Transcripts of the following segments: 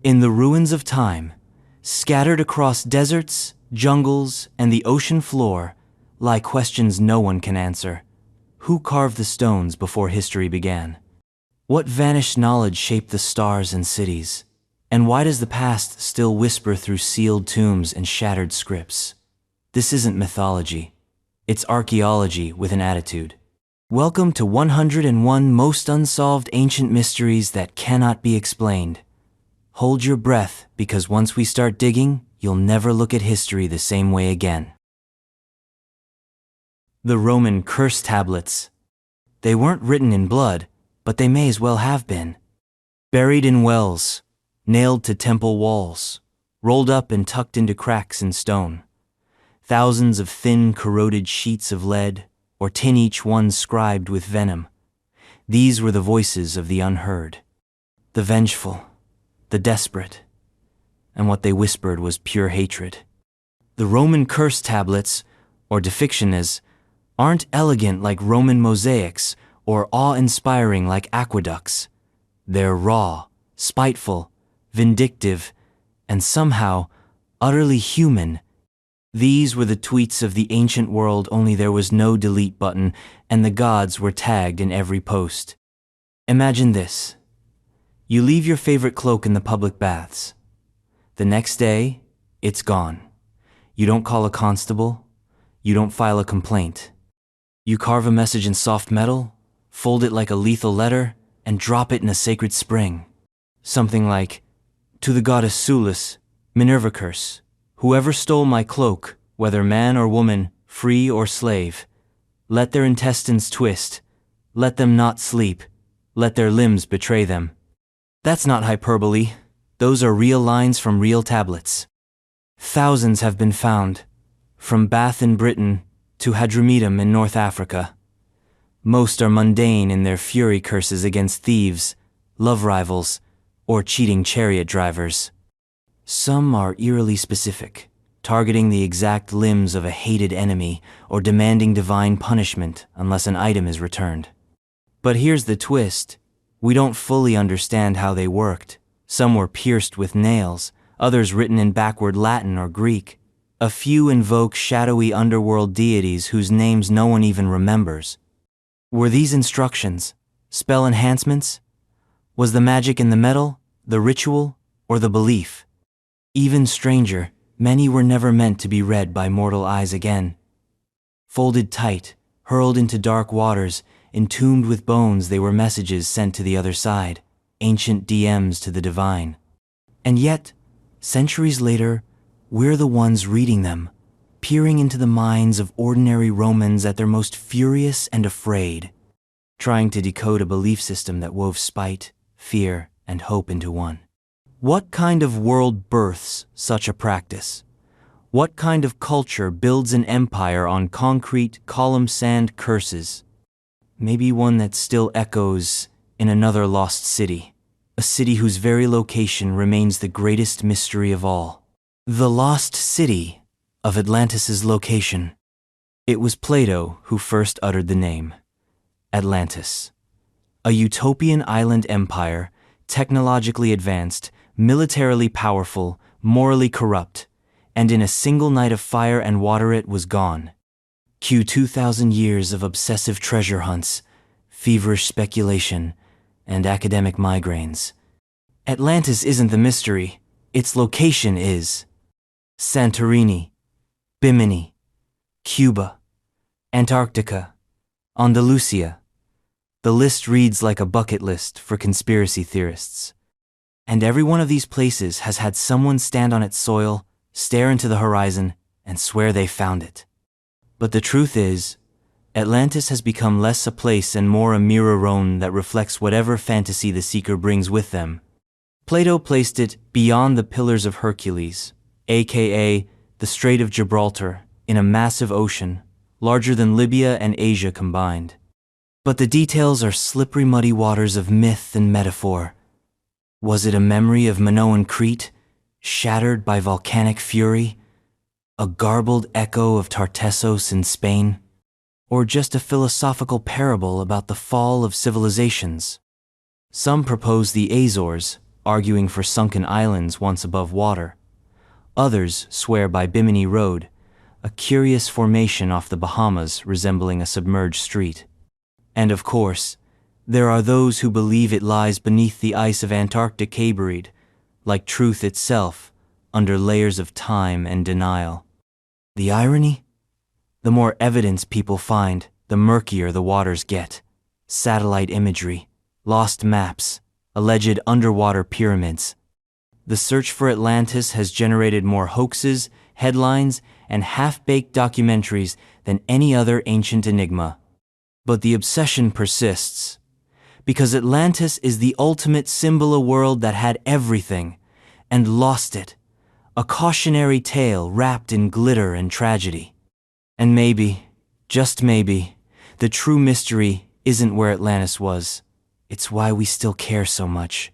In the ruins of time, scattered across deserts, jungles, and the ocean floor, lie questions no one can answer. Who carved the stones before history began? What vanished knowledge shaped the stars and cities? And why does the past still whisper through sealed tombs and shattered scripts? This isn't mythology. It's archaeology with an attitude. Welcome to 101 Most Unsolved Ancient Mysteries That Cannot Be Explained. Hold your breath, because once we start digging, you'll never look at history the same way again. The Roman curse tablets. They weren't written in blood, but they may as well have been. Buried in wells, nailed to temple walls, rolled up and tucked into cracks in stone. Thousands of thin, corroded sheets of lead, or tin each one scribed with venom. These were the voices of the unheard, the vengeful, the desperate, and what they whispered was pure hatred. The Roman curse tablets, or depictions, aren't elegant like Roman mosaics or awe-inspiring like aqueducts. They're raw, spiteful, vindictive, and somehow utterly human. These were the tweets of the ancient world, only there was no delete button, and the gods were tagged in every post. Imagine this. You leave your favorite cloak in the public baths. The next day, it's gone. You don't call a constable. You don't file a complaint. You carve a message in soft metal, fold it like a lethal letter, and drop it in a sacred spring. Something like, "To the goddess Sulis, Minerva curse. Whoever stole my cloak, whether man or woman, free or slave, let their intestines twist, let them not sleep, let their limbs betray them." That's not hyperbole. Those are real lines from real tablets. Thousands have been found, from Bath in Britain to Hadramedum in North Africa. Most are mundane in their fury curses against thieves, love rivals, or cheating chariot drivers. Some are eerily specific, targeting the exact limbs of a hated enemy or demanding divine punishment unless an item is returned. But here's the twist. We don't fully understand how they worked. Some were pierced with nails, others written in backward Latin or Greek. A few invoke shadowy underworld deities whose names no one even remembers. Were these instructions, spell enhancements? Was the magic in the metal, the ritual, or the belief? Even stranger, many were never meant to be read by mortal eyes again. Folded tight, hurled into dark waters, entombed with bones, they were messages sent to the other side, ancient DMs to the divine. And yet, centuries later, we're the ones reading them, peering into the minds of ordinary Romans at their most furious and afraid, trying to decode a belief system that wove spite, fear, and hope into one. What kind of world births such a practice? What kind of culture builds an empire on concrete, column sand curses? Maybe one that still echoes in another lost city, a city whose very location remains the greatest mystery of all. The lost city of Atlantis's location. It was Plato who first uttered the name, Atlantis. A utopian island empire, technologically advanced, militarily powerful, morally corrupt, and in a single night of fire and water it was gone. Cue 2,000 years of obsessive treasure hunts, feverish speculation, and academic migraines. Atlantis isn't the mystery, its location is. Santorini, Bimini, Cuba, Antarctica, Andalusia. The list reads like a bucket list for conspiracy theorists. And every one of these places has had someone stand on its soil, stare into the horizon, and swear they found it. But the truth is, Atlantis has become less a place and more a mirror that reflects whatever fantasy the seeker brings with them. Plato placed it beyond the Pillars of Hercules, aka the Strait of Gibraltar, in a massive ocean, larger than Libya and Asia combined. But the details are slippery, muddy waters of myth and metaphor. Was it a memory of Minoan Crete, shattered by volcanic fury? A garbled echo of Tartessos in Spain? Or just a philosophical parable about the fall of civilizations? Some propose the Azores, arguing for sunken islands once above water. Others swear by Bimini Road, a curious formation off the Bahamas resembling a submerged street. And of course, there are those who believe it lies beneath the ice of Antarctic Cape, like truth itself, under layers of time and denial. The irony? The more evidence people find, the murkier the waters get. Satellite imagery, lost maps, alleged underwater pyramids. The search for Atlantis has generated more hoaxes, headlines, and half-baked documentaries than any other ancient enigma. But the obsession persists, because Atlantis is the ultimate symbol of a world that had everything and lost it, a cautionary tale wrapped in glitter and tragedy. And maybe, just maybe, the true mystery isn't where Atlantis was. It's why we still care so much.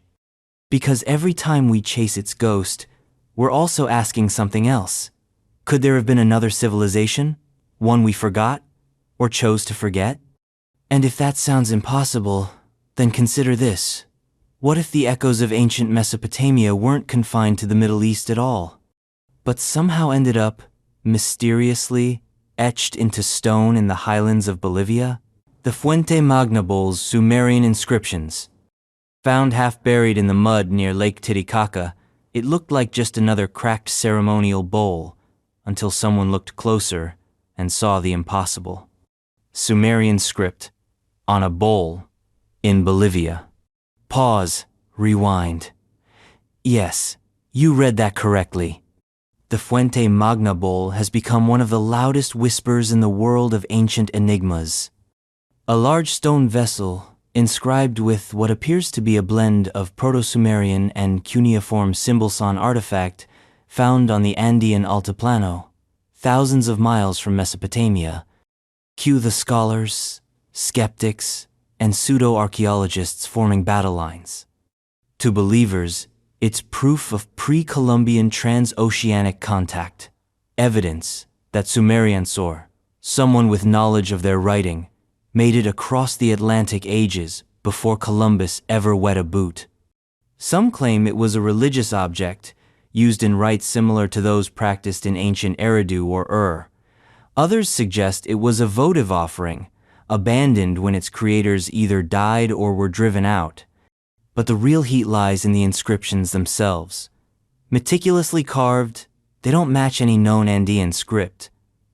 Because every time we chase its ghost, we're also asking something else. Could there have been another civilization? One we forgot? Or chose to forget? And if that sounds impossible, then consider this. What if the echoes of ancient Mesopotamia weren't confined to the Middle East at all, but somehow ended up, mysteriously, etched into stone in the highlands of Bolivia? The Fuente Magna bowls, Sumerian inscriptions. Found half buried in the mud near Lake Titicaca, it looked like just another cracked ceremonial bowl, until someone looked closer and saw the impossible. Sumerian script, on a bowl, in Bolivia. Pause, rewind. Yes, you read that correctly. The Fuente Magna bowl has become one of the loudest whispers in the world of ancient enigmas. A large stone vessel, inscribed with what appears to be a blend of Proto-Sumerian and cuneiform symbol-son artifact found on the Andean Altiplano, thousands of miles from Mesopotamia. Cue the scholars, skeptics, and pseudo-archaeologists forming battle lines. To believers, it's proof of pre-Columbian trans-oceanic contact, evidence that Sumeriansor, someone with knowledge of their writing, made it across the Atlantic ages before Columbus ever wet a boot. Some claim it was a religious object, used in rites similar to those practiced in ancient Eridu or Ur. Others suggest it was a votive offering, abandoned when its creators either died or were driven out. But the real heat lies in the inscriptions themselves. Meticulously carved, they don't match any known Andean script.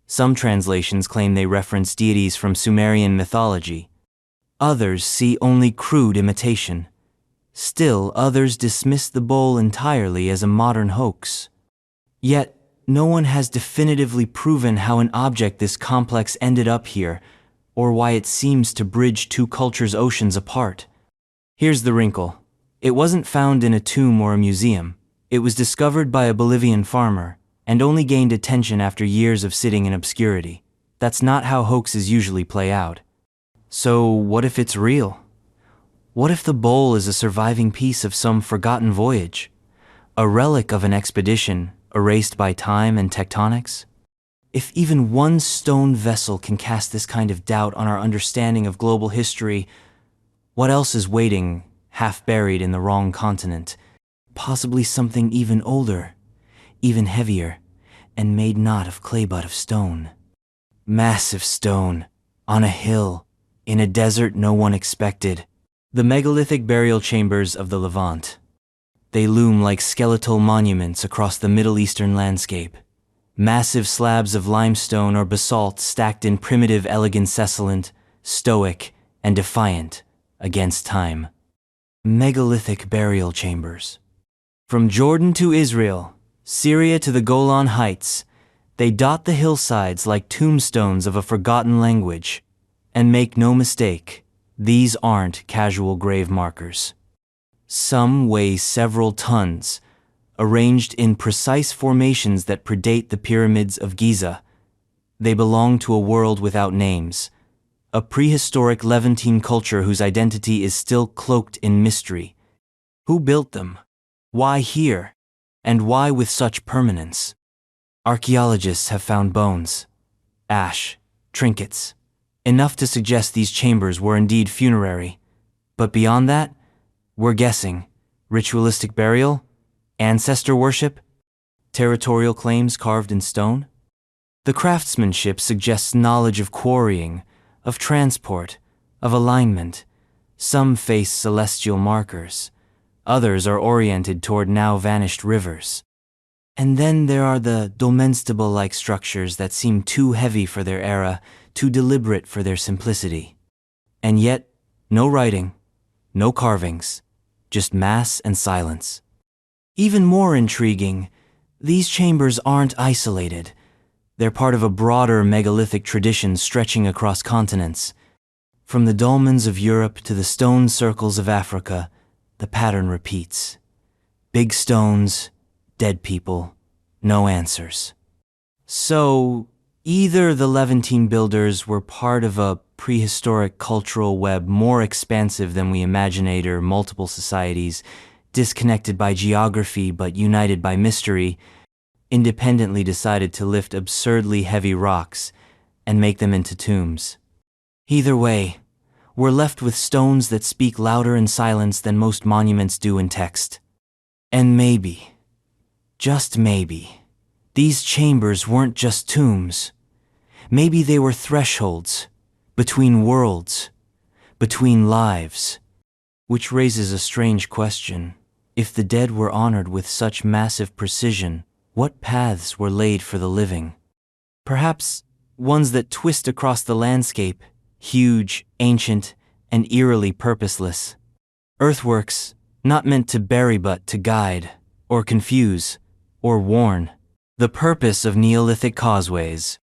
Some translations claim they reference deities from Sumerian mythology. Others see only crude imitation. Still, others dismiss the bowl entirely as a modern hoax. Yet, no one has definitively proven how an object this complex ended up here, or why it seems to bridge two cultures' oceans apart. Here's the wrinkle. It wasn't found in a tomb or a museum. It was discovered by a Bolivian farmer, and only gained attention after years of sitting in obscurity. That's not how hoaxes usually play out. So what if it's real? What if the bowl is a surviving piece of some forgotten voyage? A relic of an expedition erased by time and tectonics? If even one stone vessel can cast this kind of doubt on our understanding of global history, what else is waiting, half buried in the wrong continent? Possibly something even older, even heavier, and made not of clay but of stone. Massive stone, on a hill, in a desert no one expected. The megalithic burial chambers of the Levant. They loom like skeletal monuments across the Middle Eastern landscape. Massive slabs of limestone or basalt stacked in primitive elegance, stoic, and defiant against time. Megalithic burial chambers. From Jordan to Israel, Syria to the Golan Heights, they dot the hillsides like tombstones of a forgotten language. And make no mistake, these aren't casual grave markers. Some weigh several tons, arranged in precise formations that predate the pyramids of Giza. They belong to a world without names, a prehistoric Levantine culture whose identity is still cloaked in mystery. Who built them? Why here? And why with such permanence? Archaeologists have found bones, ash, trinkets, enough to suggest these chambers were indeed funerary. But beyond that, we're guessing, Ritualistic burial? Ancestor worship? Territorial claims carved in stone? The craftsmanship suggests knowledge of quarrying, of transport, of alignment. Some face celestial markers. Others are oriented toward now-vanished rivers. And then there are the domestible-like structures that seem too heavy for their era, too deliberate for their simplicity. And yet, no writing, no carvings, just mass and silence. Even more intriguing, these chambers aren't isolated. They're part of a broader megalithic tradition stretching across continents. From the dolmens of Europe to the stone circles of Africa, the pattern repeats. Big stones, dead people, no answers. So, either the Levantine builders were part of a prehistoric cultural web more expansive than we imaginate, or multiple societies, disconnected by geography but united by mystery, independently decided to lift absurdly heavy rocks and make them into tombs. Either way, we're left with stones that speak louder in silence than most monuments do in text. And maybe, just maybe, these chambers weren't just tombs. Maybe they were thresholds, between worlds, between lives. Which raises a strange question. If the dead were honored with such massive precision, what paths were laid for the living? Perhaps ones that twist across the landscape, huge, ancient, and eerily purposeless. Earthworks, not meant to bury but to guide, or confuse, or warn. The purpose of Neolithic causeways.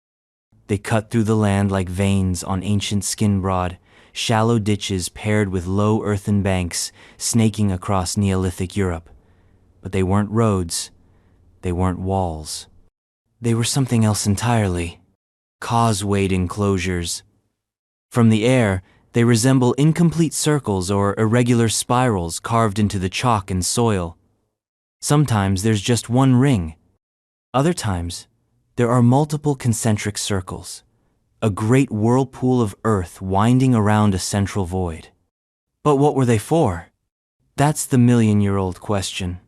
They cut through the land like veins on ancient skin-broad, shallow ditches paired with low earthen banks snaking across Neolithic Europe. But they weren't roads. They weren't walls. They were something else entirely. Causewayed enclosures. From the air, they resemble incomplete circles or irregular spirals carved into the chalk and soil. Sometimes there's just one ring. Other times, there are multiple concentric circles, a great whirlpool of earth winding around a central void. But what were they for? That's the million-year-old question.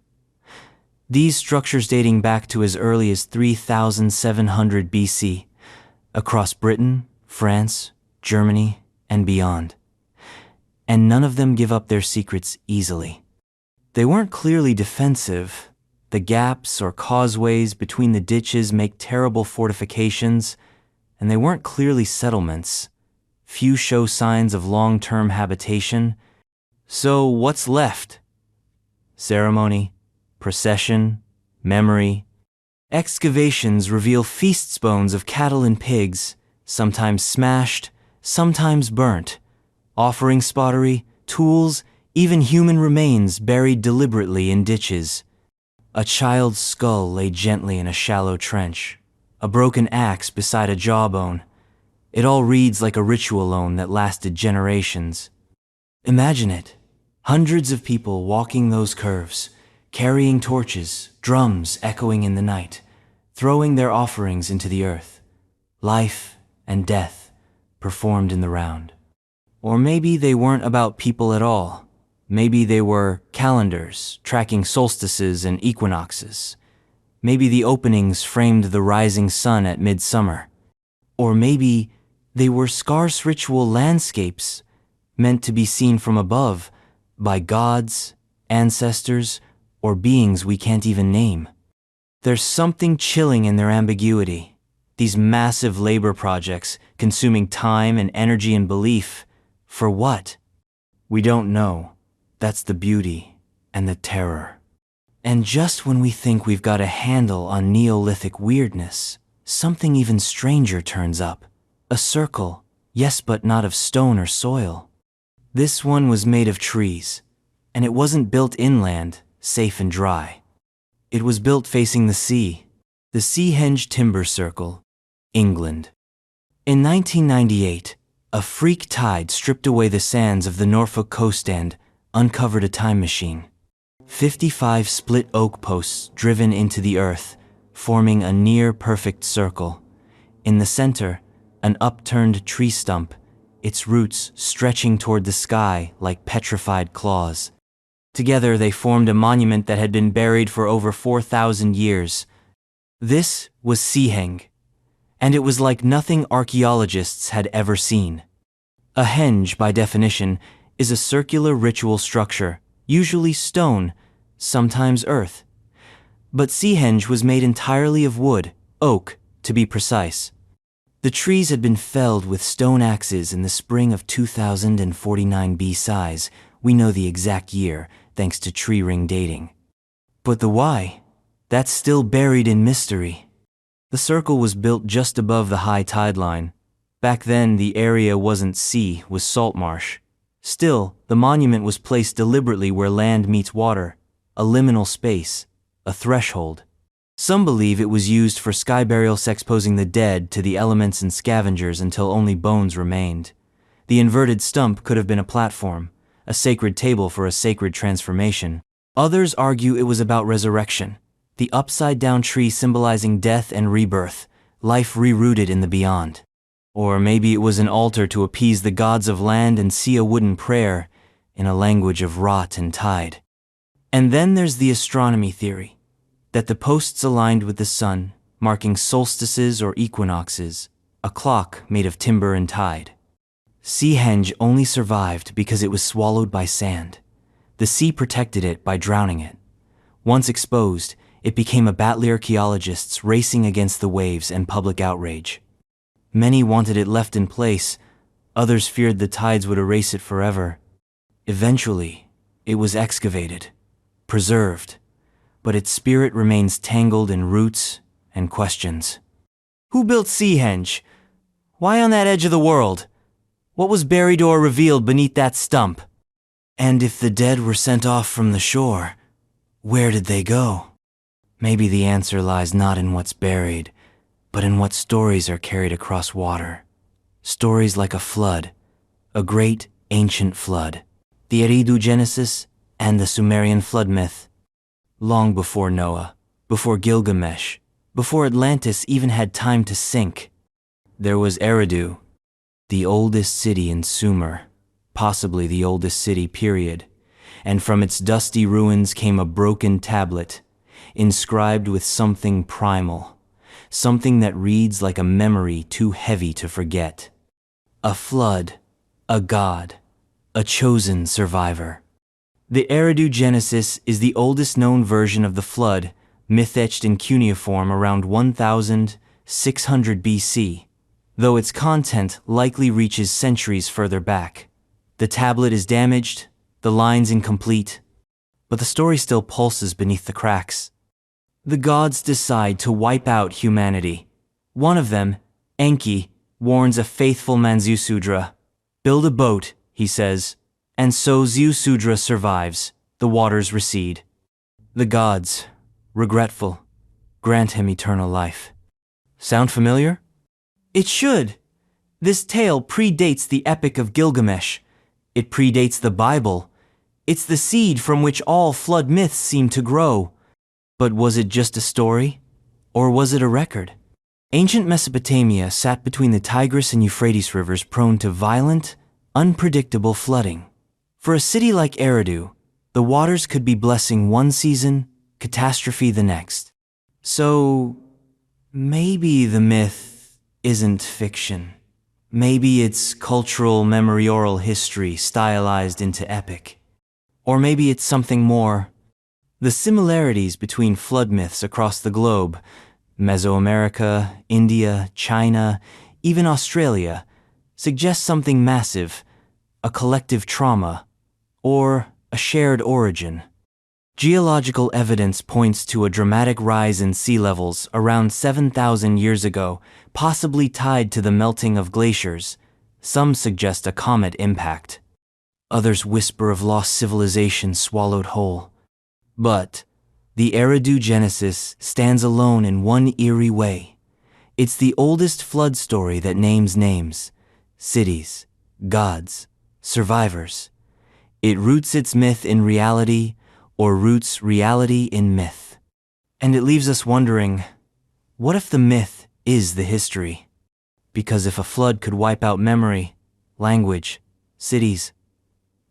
These structures dating back to as early as 3700 BC, across Britain, France, Germany, and beyond. And none of them give up their secrets easily. They weren't clearly defensive. The gaps or causeways between the ditches make terrible fortifications, and they weren't clearly settlements. Few show signs of long-term habitation. So what's left? Ceremony, procession, memory. Excavations reveal feast bones of cattle and pigs, sometimes smashed, sometimes burnt. Offering pottery, tools, even human remains buried deliberately in ditches. A child's skull lay gently in a shallow trench, a broken axe beside a jawbone. It all reads like a ritual loan that lasted generations. Imagine it, hundreds of people walking those curves, carrying torches, drums echoing in the night, throwing their offerings into the earth. Life and death performed in the round. Or maybe they weren't about people at all. Maybe they were calendars, tracking solstices and equinoxes. Maybe the openings framed the rising sun at midsummer. Or maybe they were scarce ritual landscapes, meant to be seen from above, by gods, ancestors, or beings we can't even name. There's something chilling in their ambiguity. These massive labor projects, consuming time and energy and belief. For what? We don't know. That's the beauty and the terror. And just when we think we've got a handle on Neolithic weirdness, something even stranger turns up. A circle, yes, but not of stone or soil. This one was made of trees, and it wasn't built inland, safe and dry. It was built facing the sea, the Seahenge Timber Circle, England. In 1998, a freak tide stripped away the sands of the Norfolk coast and uncovered a time machine. 55 split oak posts driven into the earth, forming a near-perfect circle. In the center, an upturned tree stump, its roots stretching toward the sky like petrified claws. Together they formed a monument that had been buried for over 4,000 years. This was Seahenge, and it was like nothing archaeologists had ever seen. A henge, by definition, is a circular ritual structure, usually stone, sometimes earth. But Seahenge was made entirely of wood, oak, to be precise. The trees had been felled with stone axes in the spring of 2049 BC. We know the exact year, thanks to tree ring dating. But the why? That's still buried in mystery. The circle was built just above the high tide line. Back then, the area wasn't sea, was salt marsh. Still, the monument was placed deliberately where land meets water, a liminal space, a threshold. Some believe it was used for sky burials, exposing the dead to the elements and scavengers until only bones remained. The inverted stump could have been a platform, a sacred table for a sacred transformation. Others argue it was about resurrection, the upside-down tree symbolizing death and rebirth, life rerouted in the beyond. Or maybe it was an altar to appease the gods of land and sea, a wooden prayer in a language of rot and tide. And then there's the astronomy theory, that the posts aligned with the sun, marking solstices or equinoxes, a clock made of timber and tide. Seahenge only survived because it was swallowed by sand. The sea protected it by drowning it. Once exposed, it became a battle, archaeologists racing against the waves and public outrage. Many wanted it left in place, others feared the tides would erase it forever. Eventually, it was excavated, preserved, but its spirit remains tangled in roots and questions. Who built Seahenge? Why on that edge of the world? What was buried or revealed beneath that stump? And if the dead were sent off from the shore, where did they go? Maybe the answer lies not in what's buried, but in what stories are carried across water. Stories like a flood, a great ancient flood, the Eridu Genesis and the Sumerian flood myth. Long before Noah, before Gilgamesh, before Atlantis even had time to sink, there was Eridu, the oldest city in Sumer, possibly the oldest city, period, and from its dusty ruins came a broken tablet, inscribed with something primal, something that reads like a memory too heavy to forget. A flood, a god, a chosen survivor. The Eridu Genesis is the oldest known version of the flood, myth-etched in cuneiform around 1600 BC, though its content likely reaches centuries further back. The tablet is damaged, the lines incomplete, but the story still pulses beneath the cracks. The gods decide to wipe out humanity. One of them, Enki, warns a faithful Manzusudra. Build a boat, he says, and so Ziusudra survives. The waters recede. The gods, regretful, grant him eternal life. Sound familiar? It should. This tale predates the Epic of Gilgamesh. It predates the Bible. It's the seed from which all flood myths seem to grow. But was it just a story? Or was it a record? Ancient Mesopotamia sat between the Tigris and Euphrates rivers, prone to violent, unpredictable flooding. For a city like Eridu, the waters could be blessing one season, catastrophe the next. So, maybe the myth isn't fiction. Maybe it's cultural memory, oral history stylized into epic. Or maybe it's something more. The similarities between flood myths across the globe, Mesoamerica, India, China, even Australia, suggest something massive, a collective trauma, or a shared origin. Geological evidence points to a dramatic rise in sea levels around 7,000 years ago, possibly tied to the melting of glaciers. Some suggest a comet impact. Others whisper of lost civilization swallowed whole. But the Eridu Genesis stands alone in one eerie way. It's the oldest flood story that names names, cities, gods, survivors. It roots its myth in reality, or roots reality in myth. And it leaves us wondering, what if the myth is the history? Because if a flood could wipe out memory, language, cities,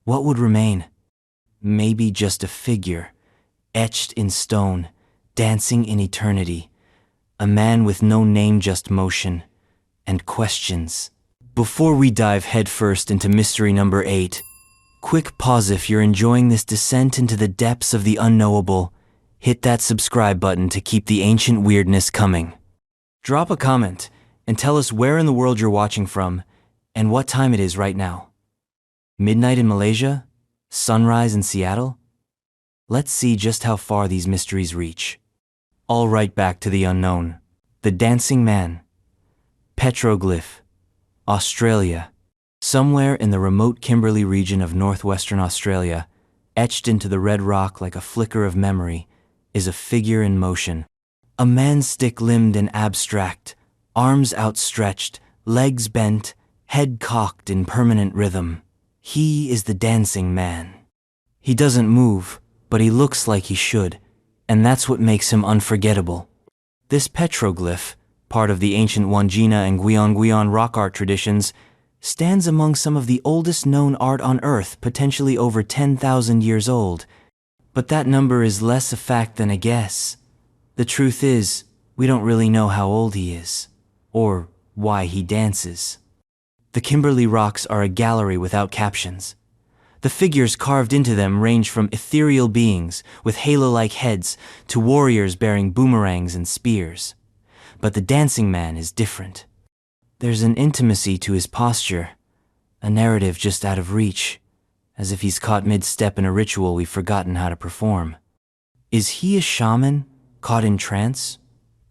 what would remain? maybe just a figure, etched in stone, dancing in eternity. A man with no name, just motion and questions. Before we dive headfirst into mystery number 8, quick pause if you're enjoying this descent into the depths of the unknowable. Hit that subscribe button to keep the ancient weirdness coming. Drop a comment and tell us where in the world you're watching from and what time it is right now. Midnight in Malaysia? Sunrise in Seattle? Let's see just how far these mysteries reach. All right, back to the unknown. The Dancing Man. Petroglyph. Australia. Somewhere in the remote Kimberley region of northwestern Australia, etched into the red rock like a flicker of memory, is a figure in motion. A man stick-limbed and abstract, arms outstretched, legs bent, head cocked in permanent rhythm. He is the Dancing Man. He doesn't move, but he looks like he should, and that's what makes him unforgettable. This petroglyph, part of the ancient Wandjina and Gwion rock art traditions, stands among some of the oldest known art on Earth, potentially over 10,000 years old. But that number is less a fact than a guess. The truth is, we don't really know how old he is, or why he dances. The Kimberley rocks are a gallery without captions. The figures carved into them range from ethereal beings with halo-like heads to warriors bearing boomerangs and spears. But the Dancing Man is different. There's an intimacy to his posture, a narrative just out of reach, as if he's caught mid-step in a ritual we've forgotten how to perform. Is he a shaman caught in trance?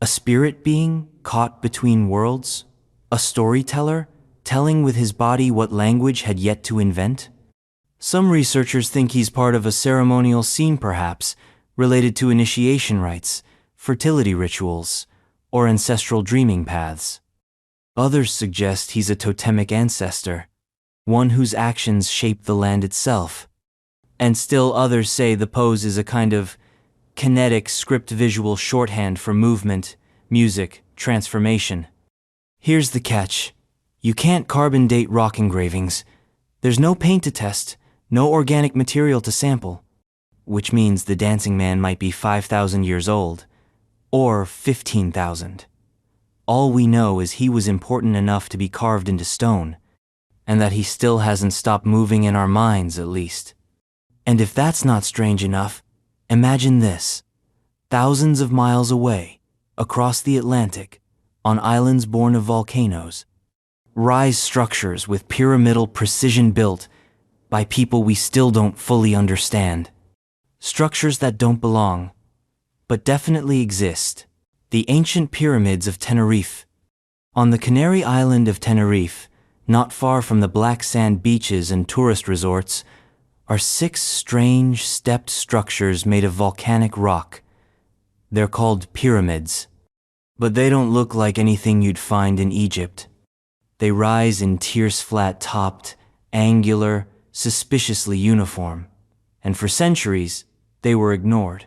A spirit being caught between worlds? A storyteller telling with his body what language had yet to invent? Some researchers think he's part of a ceremonial scene, perhaps, related to initiation rites, fertility rituals, or ancestral dreaming paths. Others suggest he's a totemic ancestor, one whose actions shape the land itself. And still others say the pose is a kind of kinetic script visual shorthand for movement, music, transformation. Here's the catch. You can't carbon date rock engravings. There's no paint to test, no organic material to sample, which means the Dancing Man might be 5,000 years old, or 15,000. All we know is he was important enough to be carved into stone, and that he still hasn't stopped moving in our minds, at least. And if that's not strange enough, imagine this. Thousands of miles away, across the Atlantic, on islands born of volcanoes, rise structures with pyramidal precision built by people we still don't fully understand. Structures that don't belong, but definitely exist. The ancient pyramids of Tenerife. On the Canary island of Tenerife, not far from the black sand beaches and tourist resorts, are 6 strange stepped structures made of volcanic rock. They're called pyramids, but they don't look like anything you'd find in Egypt. They rise in tiers, flat-topped, angular, suspiciously uniform, and for centuries, they were ignored.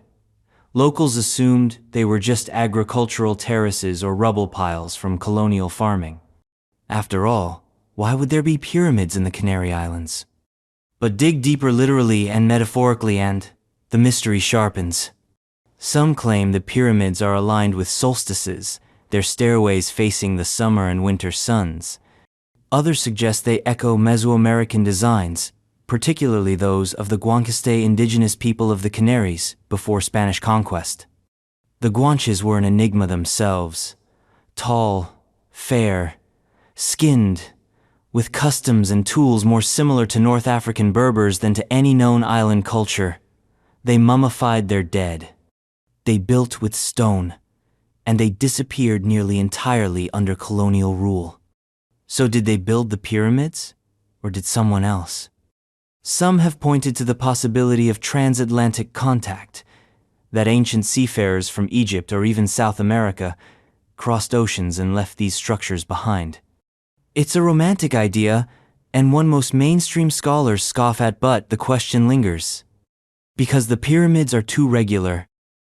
Locals assumed they were just agricultural terraces or rubble piles from colonial farming. After all, why would there be pyramids in the Canary Islands? But dig deeper literally and metaphorically and the mystery sharpens. Some claim the pyramids are aligned with solstices, their stairways facing the summer and winter suns. Others suggest they echo Mesoamerican designs, particularly those of the Guanquiste indigenous people of the Canaries before Spanish conquest. The Guanches were an enigma themselves. Tall, fair, skinned, with customs and tools more similar to North African Berbers than to any known island culture. They mummified their dead. They built with stone, and they disappeared nearly entirely under colonial rule. So did they build the pyramids, or did someone else? Some have pointed to the possibility of transatlantic contact, that ancient seafarers from Egypt or even South America crossed oceans and left these structures behind. It's a romantic idea, and one most mainstream scholars scoff at, but the question lingers. Because the pyramids are too regular,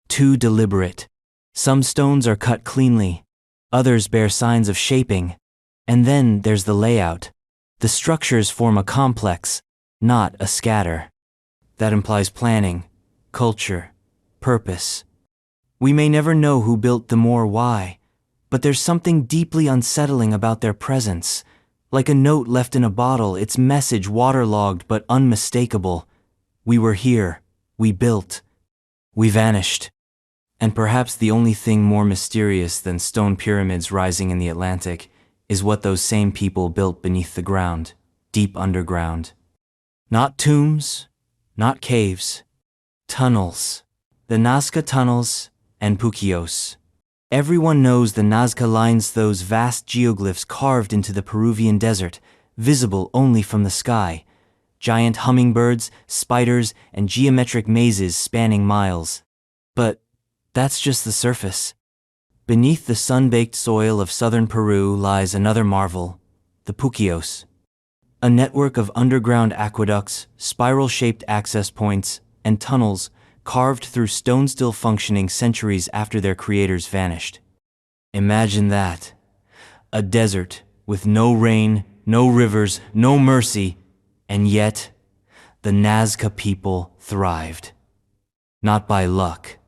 too deliberate. Some stones are cut cleanly, others bear signs of shaping, and then there's the layout. The structures form a complex, not a scatter. That implies planning, culture, purpose. We may never know who built them or why, but there's something deeply unsettling about their presence. Like a note left in a bottle, its message waterlogged but unmistakable. We were here, we built, we vanished. And perhaps the only thing more mysterious than stone pyramids rising in the Atlantic is what those same people built beneath the ground, deep underground. Not tombs, not caves, tunnels. The Nazca tunnels and Puquios. Everyone knows the Nazca lines, those vast geoglyphs carved into the Peruvian desert, visible only from the sky. Giant hummingbirds, spiders, and geometric mazes spanning miles. But that's just the surface. Beneath the sun-baked soil of southern Peru lies another marvel, the Puquios. A network of underground aqueducts, spiral-shaped access points, and tunnels carved through stone still functioning centuries after their creators vanished. Imagine that. A desert with no rain, no rivers, no mercy, and yet the Nazca people thrived. Not by luck,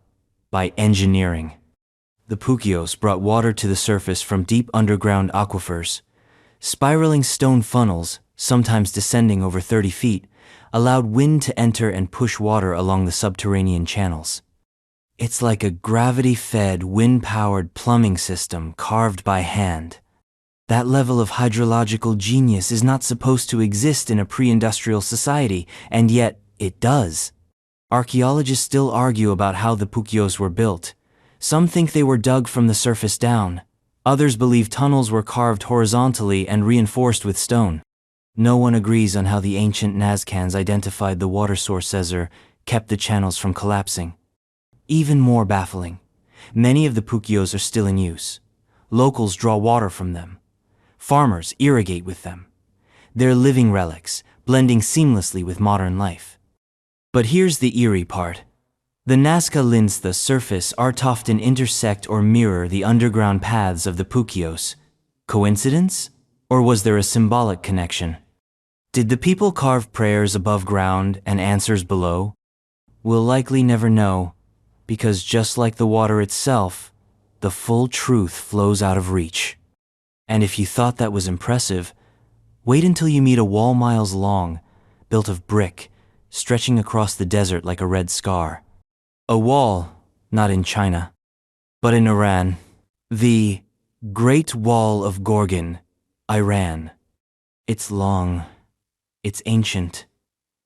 by engineering. The Puquios brought water to the surface from deep underground aquifers. Spiraling stone funnels, sometimes descending over 30 feet, allowed wind to enter and push water along the subterranean channels. It's like a gravity-fed, wind-powered plumbing system carved by hand. That level of hydrological genius is not supposed to exist in a pre-industrial society, and yet it does. Archaeologists still argue about how the Puquios were built. Some think they were dug from the surface down. Others believe tunnels were carved horizontally and reinforced with stone. No one agrees on how the ancient Nazcans identified the water sources or kept the channels from collapsing. Even more baffling, many of the Puquios are still in use. Locals draw water from them. Farmers irrigate with them. They're living relics, blending seamlessly with modern life. But here's the eerie part. The Nazca lines, the surface, art often intersect or mirror the underground paths of the Puquios. Coincidence? Or was there a symbolic connection? Did the people carve prayers above ground and answers below? We'll likely never know, because just like the water itself, the full truth flows out of reach. And if you thought that was impressive, wait until you meet a wall miles long, built of brick, stretching across the desert like a red scar. A wall, not in China, but in Iran. The Great Wall of Gorgan, Iran. It's long, it's ancient,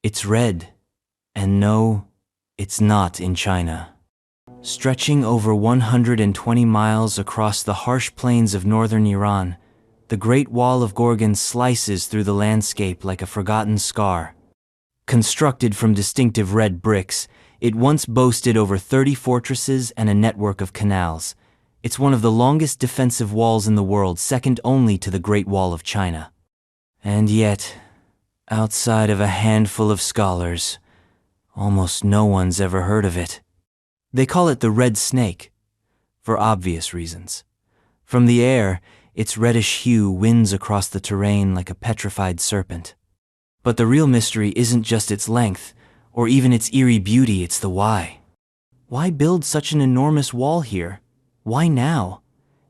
it's red, and no, it's not in China. Stretching over 120 miles across the harsh plains of northern Iran, the Great Wall of Gorgan slices through the landscape like a forgotten scar. Constructed from distinctive red bricks, it once boasted over 30 fortresses and a network of canals. It's one of the longest defensive walls in the world, second only to the Great Wall of China. And yet, outside of a handful of scholars, almost no one's ever heard of it. They call it the Red Snake, for obvious reasons. From the air, its reddish hue winds across the terrain like a petrified serpent. But the real mystery isn't just its length, or even its eerie beauty, it's the why. Why build such an enormous wall here? Why now?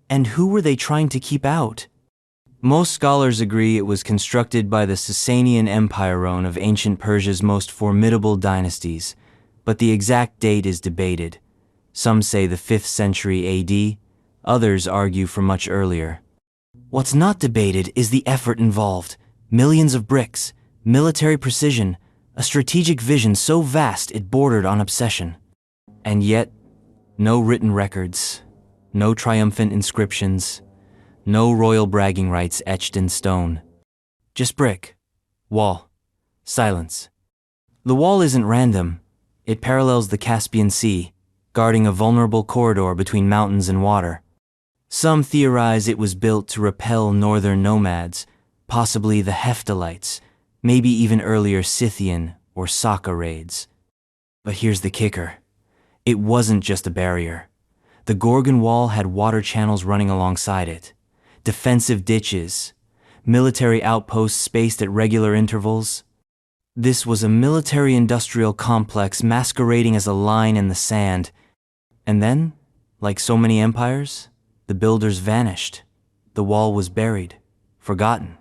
And who were they trying to keep out? Most scholars agree it was constructed by the Sasanian Empire, one of ancient Persia's most formidable dynasties, but the exact date is debated. Some say the 5th century AD, others argue for much earlier. What's not debated is the effort involved. Millions of bricks, military precision, a strategic vision so vast it bordered on obsession. And yet, no written records, no triumphant inscriptions, no royal bragging rights etched in stone. Just brick, wall, silence. The wall isn't random. It parallels the Caspian Sea, guarding a vulnerable corridor between mountains and water. Some theorize it was built to repel northern nomads, possibly the Hephthalites, maybe even earlier Scythian or Saka raids. But here's the kicker. It wasn't just a barrier. The Gorgan Wall had water channels running alongside it, defensive ditches, military outposts spaced at regular intervals. This was a military-industrial complex masquerading as a line in the sand. And then, like so many empires, the builders vanished. The wall was buried, forgotten.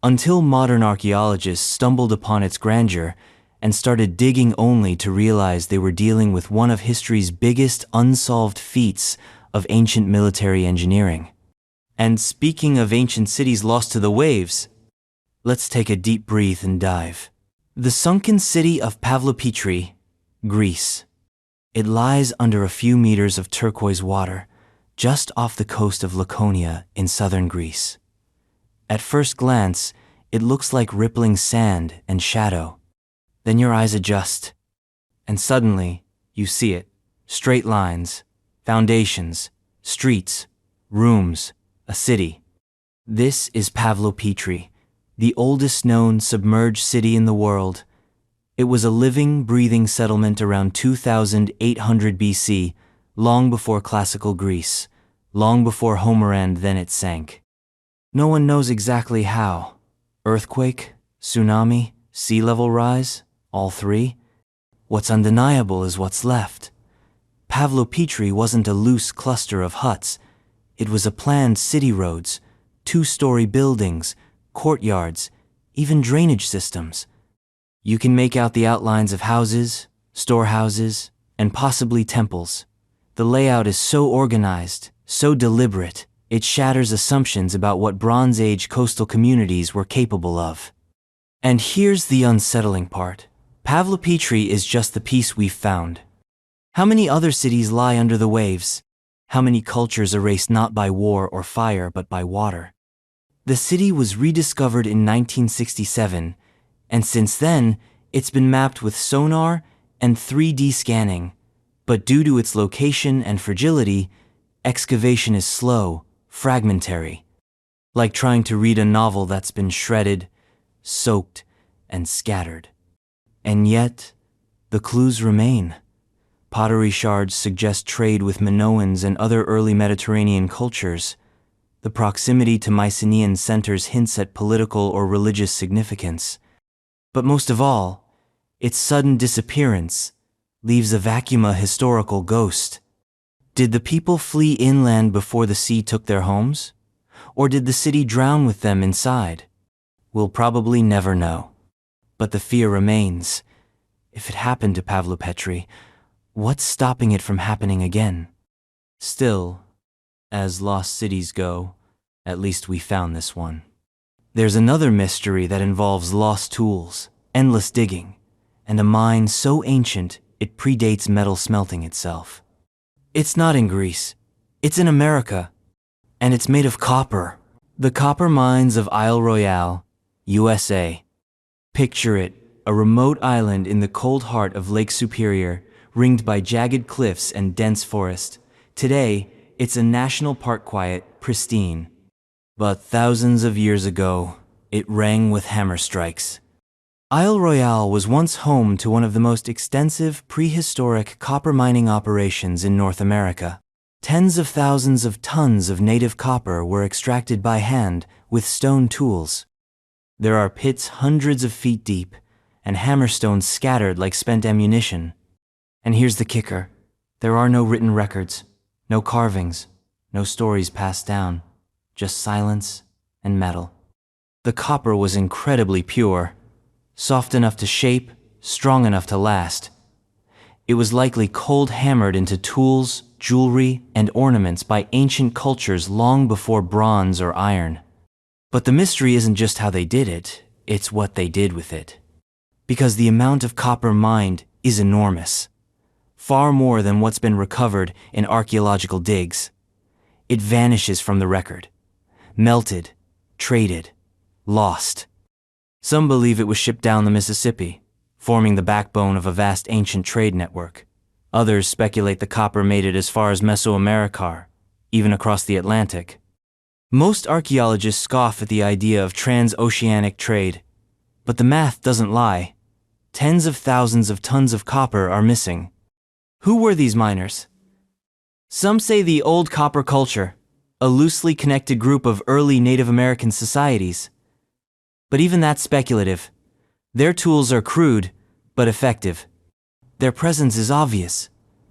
Until modern archaeologists stumbled upon its grandeur and started digging only to realize they were dealing with one of history's biggest unsolved feats of ancient military engineering. And speaking of ancient cities lost to the waves, let's take a deep breath and dive. The sunken city of Pavlopetri, Greece. It lies under a few meters of turquoise water, just off the coast of Laconia in southern Greece. At first glance, it looks like rippling sand and shadow. Then your eyes adjust, and suddenly you see it. Straight lines, foundations, streets, rooms, a city. This is Pavlopetri, the oldest known submerged city in the world. It was a living, breathing settlement around 2800 BC, long before classical Greece, long before Homer, and then it sank. No one knows exactly how. Earthquake, tsunami, sea level rise, all three? What's undeniable is what's left. Pavlopetri wasn't a loose cluster of huts. It was a planned city roads, two-story buildings, courtyards, even drainage systems. You can make out the outlines of houses, storehouses, and possibly temples. The layout is so organized, so deliberate, it shatters assumptions about what Bronze Age coastal communities were capable of. And here's the unsettling part. Pavlopetri is just the piece we've found. How many other cities lie under the waves? How many cultures erased not by war or fire but by water? The city was rediscovered in 1967, and since then, it's been mapped with sonar and 3D scanning. But due to its location and fragility, excavation is slow, fragmentary. Like trying to read a novel that's been shredded, soaked, and scattered. And yet, the clues remain. Pottery shards suggest trade with Minoans and other early Mediterranean cultures. The proximity to Mycenaean centers hints at political or religious significance. But most of all, its sudden disappearance leaves a vacuum, a historical ghost. Did the people flee inland before the sea took their homes? Or did the city drown with them inside? We'll probably never know. But the fear remains. If it happened to Pavlopetri, what's stopping it from happening again? Still, as lost cities go, at least we found this one. There's another mystery that involves lost tools, endless digging, and a mine so ancient it predates metal smelting itself. It's not in Greece. It's in America. And it's made of copper. The copper mines of Royale, USA. Picture it, a remote island in the cold heart of Lake Superior, ringed by jagged cliffs and dense forest. Today, it's a national park, quiet, pristine. But thousands of years ago, it rang with hammer strikes. Royale was once home to one of the most extensive prehistoric copper mining operations in North America. Tens of thousands of tons of native copper were extracted by hand with stone tools. There are pits hundreds of feet deep and hammerstones scattered like spent ammunition. And here's the kicker. There are no written records, no carvings, no stories passed down, just silence and metal. The copper was incredibly pure, soft enough to shape, strong enough to last. It was likely cold hammered into tools, jewelry, and ornaments by ancient cultures long before bronze or iron. But the mystery isn't just how they did it, it's what they did with it. Because the amount of copper mined is enormous. Far more than what's been recovered in archaeological digs. It vanishes from the record. Melted, traded, lost. Some believe it was shipped down the Mississippi, forming the backbone of a vast ancient trade network. Others speculate the copper made it as far as Mesoamerica, even across the Atlantic. Most archaeologists scoff at the idea of trans-oceanic trade, but the math doesn't lie. Tens of thousands of tons of copper are missing. Who were these miners? Some say the old copper culture, a loosely connected group of early Native American societies. But even that's speculative. Their tools are crude, but effective. Their presence is obvious,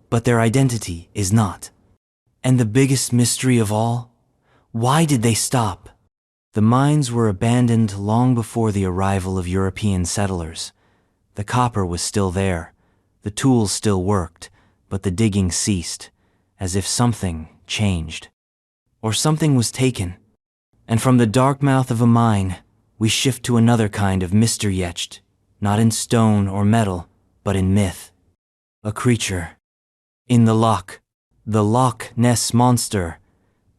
but their identity is not. And the biggest mystery of all? Why did they stop? The mines were abandoned long before the arrival of European settlers. The copper was still there, the tools still worked, but the digging ceased, as if something changed. Or something was taken. And from the dark mouth of a mine, we shift to another kind of mystery etched, not in stone or metal, but in myth. A creature. In the Loch Ness monster,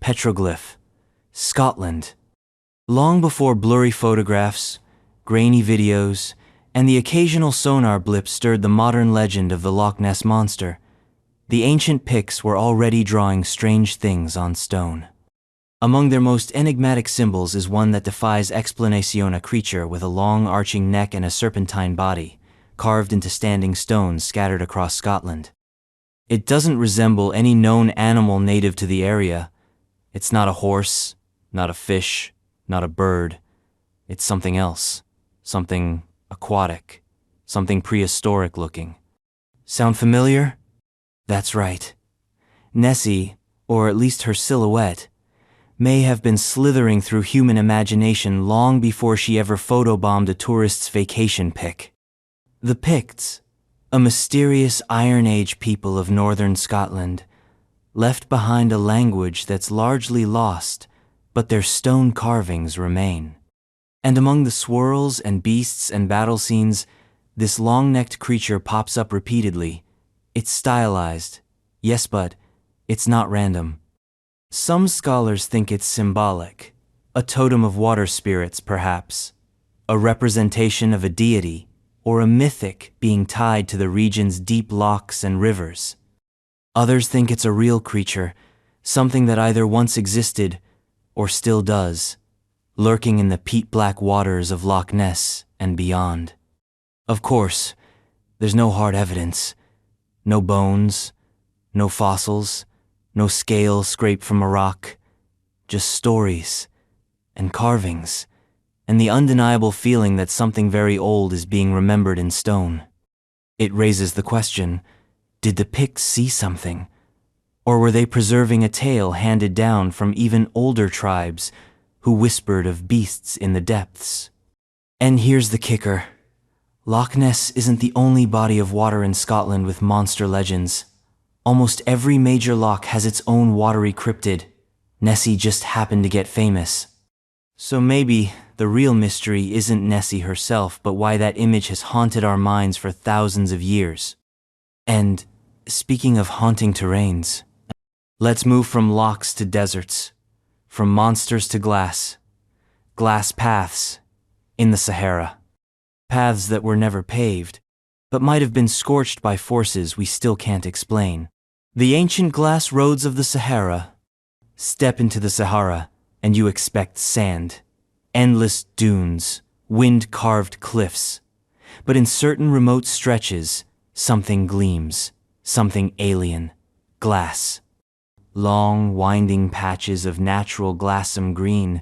petroglyph, Scotland. Long before blurry photographs, grainy videos, and the occasional sonar blip stirred the modern legend of the Loch Ness monster, the ancient Picts were already drawing strange things on stone. Among their most enigmatic symbols is one that defies explanation: a creature with a long arching neck and a serpentine body, carved into standing stones scattered across Scotland. It doesn't resemble any known animal native to the area. It's not a horse, not a fish, not a bird. It's something else, something aquatic, something prehistoric looking. Sound familiar? That's right. Nessie, or at least her silhouette, may have been slithering through human imagination long before she ever photobombed a tourist's vacation pic. The Picts, a mysterious Iron Age people of northern Scotland, left behind a language that's largely lost, but their stone carvings remain. And among the swirls and beasts and battle scenes, this long-necked creature pops up repeatedly. It's stylized, yes, but it's not random. Some scholars think it's symbolic, a totem of water spirits perhaps, a representation of a deity, or a mythic being tied to the region's deep lochs and rivers. Others think it's a real creature, something that either once existed or still does, lurking in the peat-black waters of Loch Ness and beyond. Of course, there's no hard evidence, no bones, no fossils, no scale scraped from a rock, just stories and carvings, and the undeniable feeling that something very old is being remembered in stone. It raises the question, did the Picts see something? Or were they preserving a tale handed down from even older tribes who whispered of beasts in the depths? And here's the kicker. Loch Ness isn't the only body of water in Scotland with monster legends. Almost every major loch has its own watery cryptid. Nessie just happened to get famous. So maybe the real mystery isn't Nessie herself, but why that image has haunted our minds for thousands of years. And speaking of haunting terrains, let's move from lochs to deserts, from monsters to glass paths in the Sahara. Paths that were never paved, but might have been scorched by forces we still can't explain. The ancient glass roads of the Sahara. Step into the Sahara, and you expect sand, endless dunes, wind-carved cliffs. But in certain remote stretches, something gleams, something alien, glass. Long, winding patches of natural glassum green,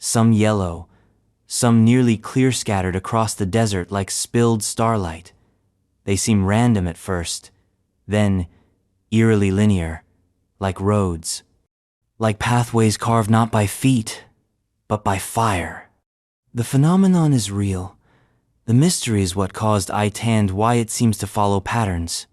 some yellow, some nearly clear scattered across the desert like spilled starlight. They seem random at first, then eerily linear, like roads, like pathways carved not by feet, but by fire. The phenomenon is real. The mystery is what caused it and why it seems to follow patterns.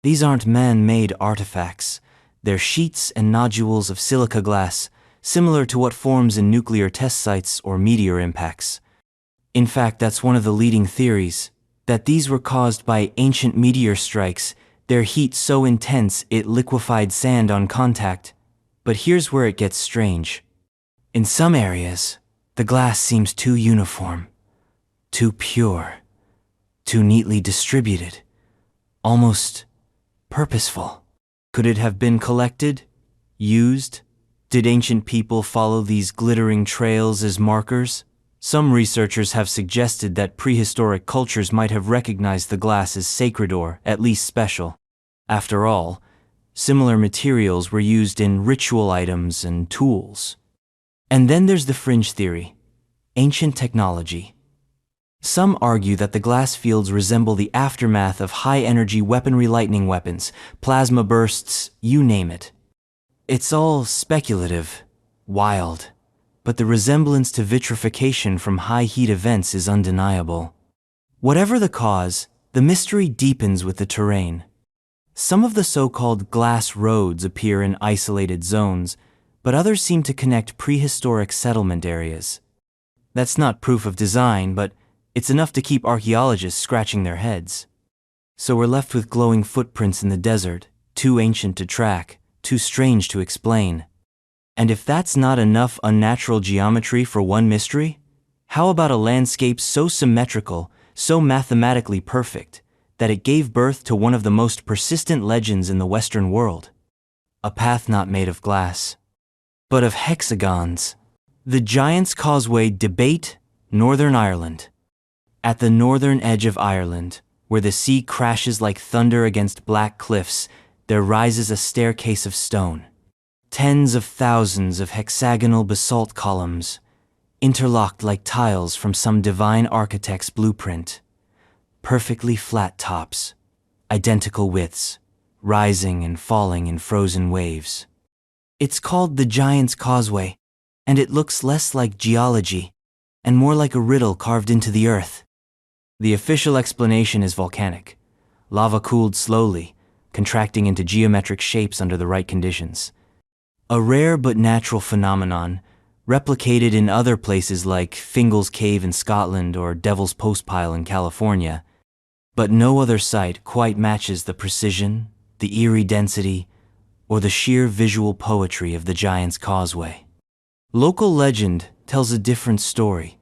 These aren't man-made artifacts. They're sheets and nodules of silica glass, similar to what forms in nuclear test sites or meteor impacts. In fact, that's one of the leading theories, that these were caused by ancient meteor strikes, their heat so intense it liquefied sand on contact. But here's where it gets strange. In some areas, the glass seems too uniform, too pure, too neatly distributed, almost purposeful. Could it have been collected, used? Did ancient people follow these glittering trails as markers? Some researchers have suggested that prehistoric cultures might have recognized the glass as sacred or, at least, special. After all, similar materials were used in ritual items and tools. And then there's the fringe theory, ancient technology. Some argue that the glass fields resemble the aftermath of high-energy weaponry, lightning weapons, plasma bursts, you name it. It's all speculative, wild, but the resemblance to vitrification from high-heat events is undeniable. Whatever the cause, the mystery deepens with the terrain. Some of the so-called glass roads appear in isolated zones, but others seem to connect prehistoric settlement areas. That's not proof of design, but it's enough to keep archaeologists scratching their heads. So we're left with glowing footprints in the desert, too ancient to track, too strange to explain. And if that's not enough unnatural geometry for one mystery, how about a landscape so symmetrical, so mathematically perfect, that it gave birth to one of the most persistent legends in the Western world? A path not made of glass, but of hexagons. The Giant's Causeway debate, Northern Ireland. At the northern edge of Ireland, where the sea crashes like thunder against black cliffs, there rises a staircase of stone. Tens of thousands of hexagonal basalt columns, interlocked like tiles from some divine architect's blueprint. Perfectly flat tops, identical widths, rising and falling in frozen waves. It's called the Giant's Causeway, and it looks less like geology and more like a riddle carved into the earth. The official explanation is volcanic. Lava cooled slowly, contracting into geometric shapes under the right conditions. A rare but natural phenomenon, replicated in other places like Fingal's Cave in Scotland or Devil's Postpile in California, but no other site quite matches the precision, the eerie density, or the sheer visual poetry of the Giant's Causeway. Local legend tells a different story,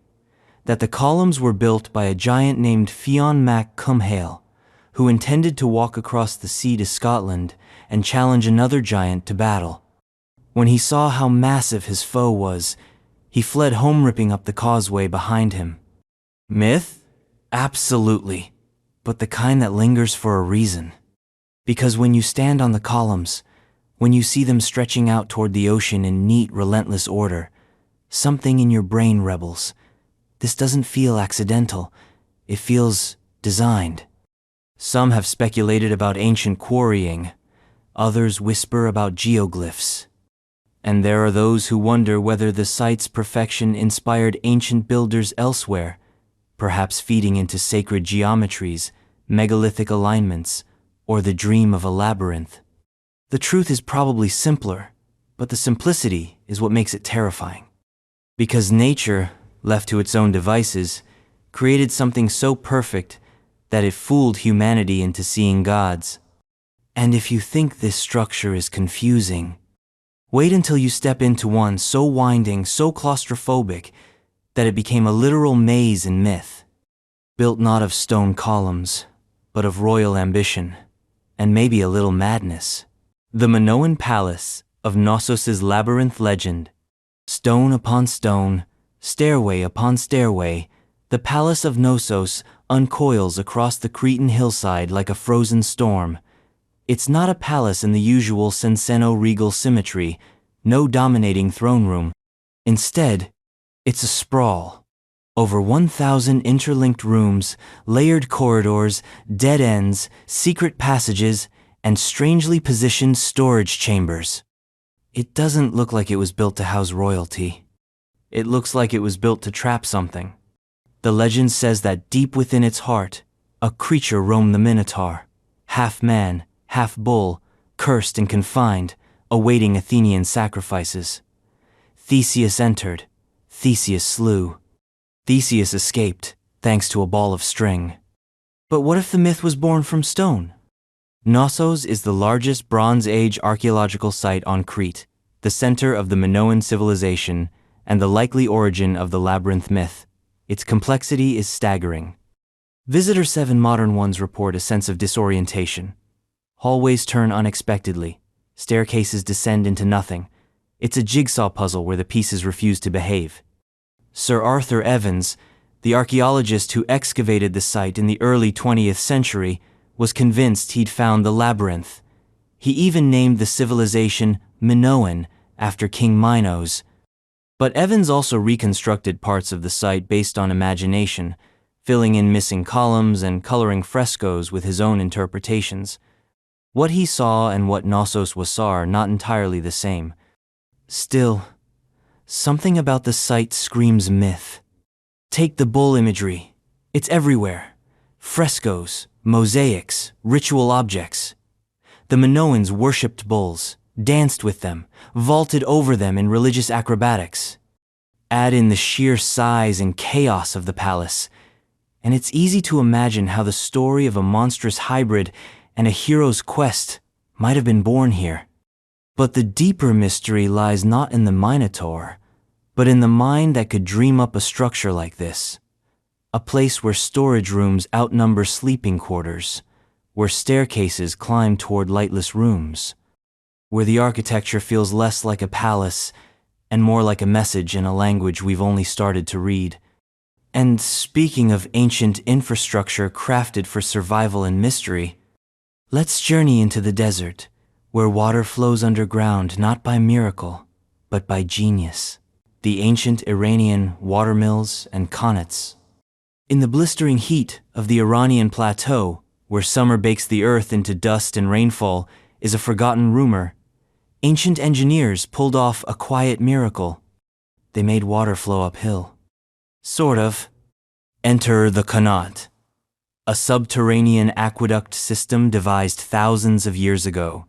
that the columns were built by a giant named Fionn mac Cumhaill, who intended to walk across the sea to Scotland and challenge another giant to battle. When he saw how massive his foe was, he fled home, ripping up the causeway behind him. Myth? Absolutely, but the kind that lingers for a reason. Because when you stand on the columns, when you see them stretching out toward the ocean in neat, relentless order, something in your brain rebels. This doesn't feel accidental. It feels designed. Some have speculated about ancient quarrying. Others whisper about geoglyphs. And there are those who wonder whether the site's perfection inspired ancient builders elsewhere, perhaps feeding into sacred geometries, megalithic alignments, or the dream of a labyrinth. The truth is probably simpler, but the simplicity is what makes it terrifying. Because nature, left to its own devices, created something so perfect that it fooled humanity into seeing gods. And if you think this structure is confusing, wait until you step into one so winding, so claustrophobic, that it became a literal maze in myth, built not of stone columns, but of royal ambition, and maybe a little madness. The Minoan Palace of Knossos' labyrinth legend. Stone upon stone, stairway upon stairway, the Palace of Knossos uncoils across the Cretan hillside like a frozen storm. It's not a palace in the usual Censeno-regal symmetry, no dominating throne room. Instead, it's a sprawl. Over 1,000 interlinked rooms, layered corridors, dead ends, secret passages, and strangely positioned storage chambers. It doesn't look like it was built to house royalty. It looks like it was built to trap something. The legend says that deep within its heart, a creature roamed the Minotaur, half man, half bull, cursed and confined, awaiting Athenian sacrifices. Theseus entered. Theseus slew. Theseus escaped, thanks to a ball of string. But what if the myth was born from stone? Knossos is the largest Bronze Age archaeological site on Crete, the center of the Minoan civilization, and the likely origin of the labyrinth myth. Its complexity is staggering. Visitor 7 modern ones report a sense of disorientation. Hallways turn unexpectedly. Staircases descend into nothing. It's a jigsaw puzzle where the pieces refuse to behave. Sir Arthur Evans, the archaeologist who excavated the site in the early 20th century, was convinced he'd found the labyrinth. He even named the civilization Minoan after King Minos. But Evans also reconstructed parts of the site based on imagination, filling in missing columns and coloring frescoes with his own interpretations. What he saw and what Knossos saw are not entirely the same. Still, something about the site screams myth. Take the bull imagery. It's everywhere. Frescoes, mosaics, ritual objects. The Minoans worshipped bulls, danced with them, vaulted over them in religious acrobatics. Add in the sheer size and chaos of the palace, and it's easy to imagine how the story of a monstrous hybrid and a hero's quest might have been born here. But the deeper mystery lies not in the Minotaur, but in the mind that could dream up a structure like this. A place where storage rooms outnumber sleeping quarters, where staircases climb toward lightless rooms, where the architecture feels less like a palace and more like a message in a language we've only started to read. And speaking of ancient infrastructure crafted for survival and mystery, let's journey into the desert, where water flows underground not by miracle, but by genius. The ancient Iranian watermills and qanats. In the blistering heat of the Iranian plateau, where summer bakes the earth into dust and rainfall, is a forgotten rumor. Ancient engineers pulled off a quiet miracle. They made water flow uphill. Sort of. Enter the qanat, a subterranean aqueduct system devised thousands of years ago.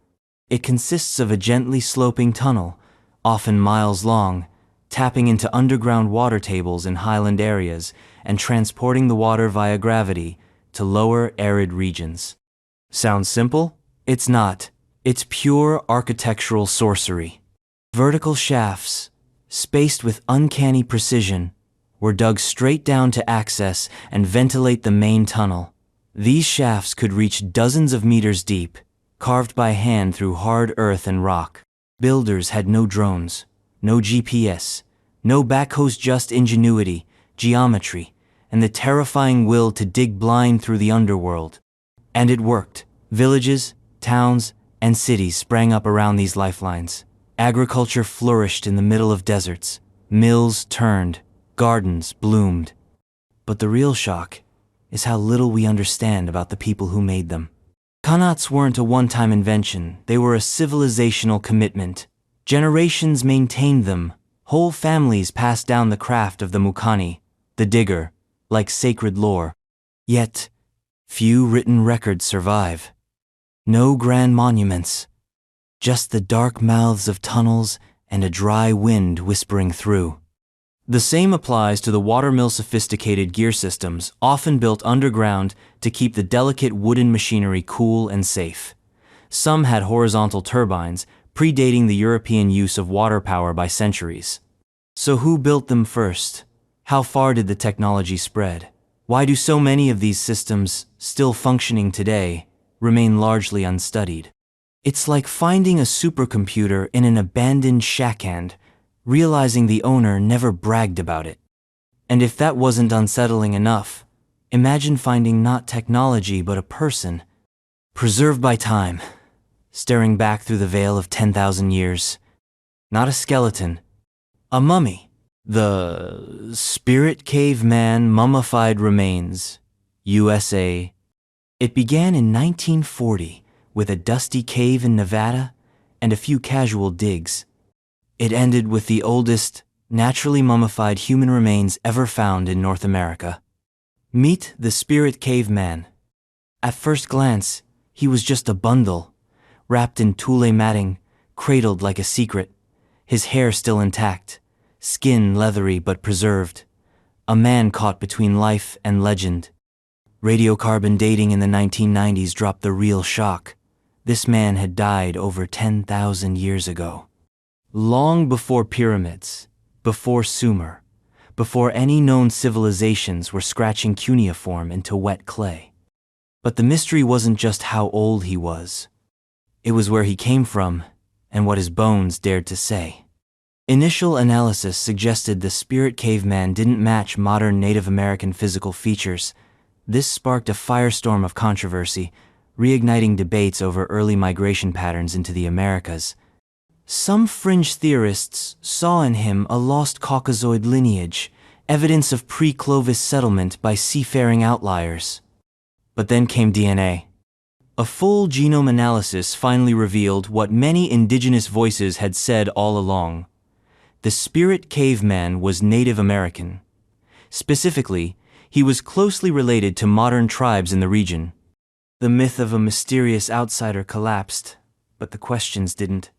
It consists of a gently sloping tunnel, often miles long, tapping into underground water tables in highland areas and transporting the water via gravity to lower arid regions. Sounds simple? It's not. It's pure architectural sorcery. Vertical shafts, spaced with uncanny precision, were dug straight down to access and ventilate the main tunnel. These shafts could reach dozens of meters deep, carved by hand through hard earth and rock. Builders had no drones, no GPS, no backhoes, just ingenuity, geometry, and the terrifying will to dig blind through the underworld. And it worked. Villages, towns, and cities sprang up around these lifelines. Agriculture flourished in the middle of deserts. Mills turned, gardens bloomed. But the real shock is how little we understand about the people who made them. Qanats weren't a one-time invention. They were a civilizational commitment. Generations maintained them. Whole families passed down the craft of the Mukani, the digger, like sacred lore. Yet, few written records survive. No grand monuments, just the dark mouths of tunnels and a dry wind whispering through. The same applies to the watermill sophisticated gear systems, often built underground to keep the delicate wooden machinery cool and safe. Some had horizontal turbines, predating the European use of water power by centuries. So who built them first? How far did the technology spread? Why do so many of these systems, still functioning today, remain largely unstudied? It's like finding a supercomputer in an abandoned shackhand, realizing the owner never bragged about it. And if that wasn't unsettling enough, imagine finding not technology but a person, preserved by time, staring back through the veil of 10,000 years. Not a skeleton, a mummy. The Spirit Cave Man Mummified Remains, USA. It began in 1940 with a dusty cave in Nevada and a few casual digs. It ended with the oldest, naturally mummified human remains ever found in North America. Meet the Spirit Cave Man. At first glance, he was just a bundle, wrapped in tulle matting, cradled like a secret, his hair still intact, skin leathery but preserved. A man caught between life and legend. Radiocarbon dating in the 1990s dropped the real shock. This man had died over 10,000 years ago. Long before pyramids, before Sumer, before any known civilizations were scratching cuneiform into wet clay. But the mystery wasn't just how old he was. It was where he came from and what his bones dared to say. Initial analysis suggested the Spirit Caveman didn't match modern Native American physical features. This sparked a firestorm of controversy, reigniting debates over early migration patterns into the Americas. Some fringe theorists saw in him a lost Caucasoid lineage, evidence of pre-Clovis settlement by seafaring outliers. But then came DNA. A full genome analysis finally revealed what many indigenous voices had said all along. The spirit caveman was Native American. Specifically, he was closely related to modern tribes in the region. The myth of a mysterious outsider collapsed, but the questions didn't.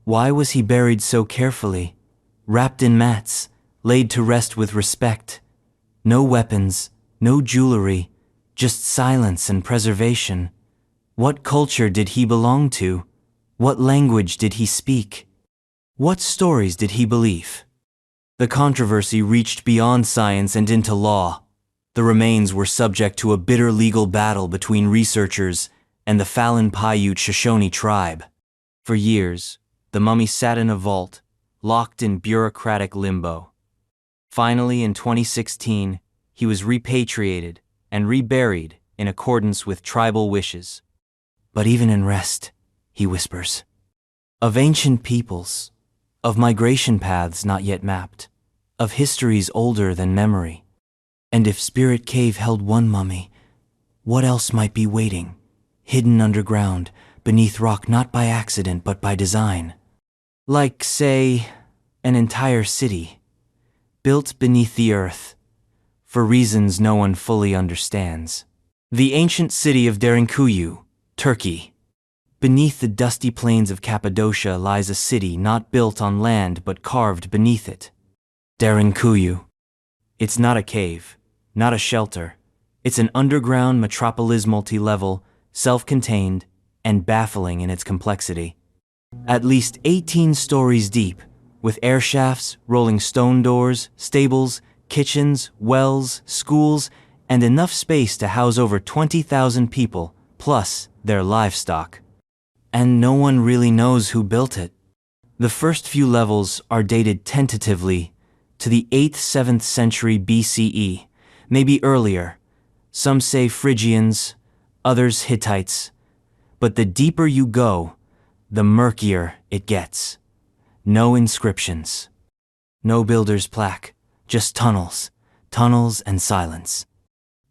Why was he buried so carefully, wrapped in mats, laid to rest with respect? No weapons, no jewelry, just silence and preservation. What culture did he belong to? What language did he speak? What stories did he believe? The controversy reached beyond science and into law. The remains were subject to a bitter legal battle between researchers and the Falun Paiute Shoshone tribe. For years, the mummy sat in a vault, locked in bureaucratic limbo. Finally, in 2016, he was repatriated and reburied in accordance with tribal wishes. But even in rest, he whispers, of ancient peoples, of migration paths not yet mapped, of histories older than memory. And if Spirit Cave held one mummy, what else might be waiting, hidden underground, beneath rock not by accident but by design? Like, say, an entire city, built beneath the earth, for reasons no one fully understands. The ancient city of Derinkuyu, Turkey. Beneath the dusty plains of Cappadocia lies a city not built on land but carved beneath it. Derinkuyu. It's not a cave, not a shelter. It's an underground metropolis, multi-level, self-contained, and baffling in its complexity. At least 18 stories deep, with air shafts, rolling stone doors, stables, kitchens, wells, schools, and enough space to house over 20,000 people, plus their livestock. And no one really knows who built it. The first few levels are dated tentatively to the 8th–7th century BCE, maybe earlier. Some say Phrygians, others Hittites. But the deeper you go, the murkier it gets. No inscriptions. No builder's plaque, just tunnels, tunnels and silence.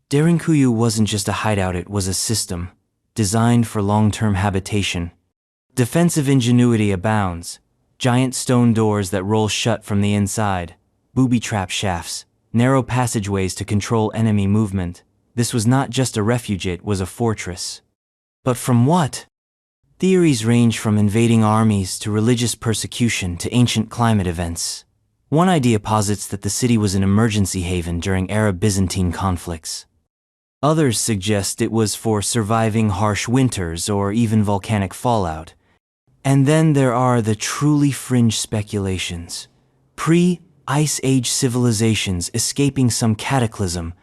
Derinkuyu wasn't just a hideout, it was a system, designed for long-term habitation. Defensive ingenuity abounds, giant stone doors that roll shut from the inside, booby-trap shafts, narrow passageways to control enemy movement. This was not just a refuge, it was a fortress. But from what? Theories range from invading armies to religious persecution to ancient climate events. One idea posits that the city was an emergency haven during Arab-Byzantine conflicts. Others suggest it was for surviving harsh winters or even volcanic fallout. And then there are the truly fringe speculations. Pre-Ice Age civilizations escaping some cataclysm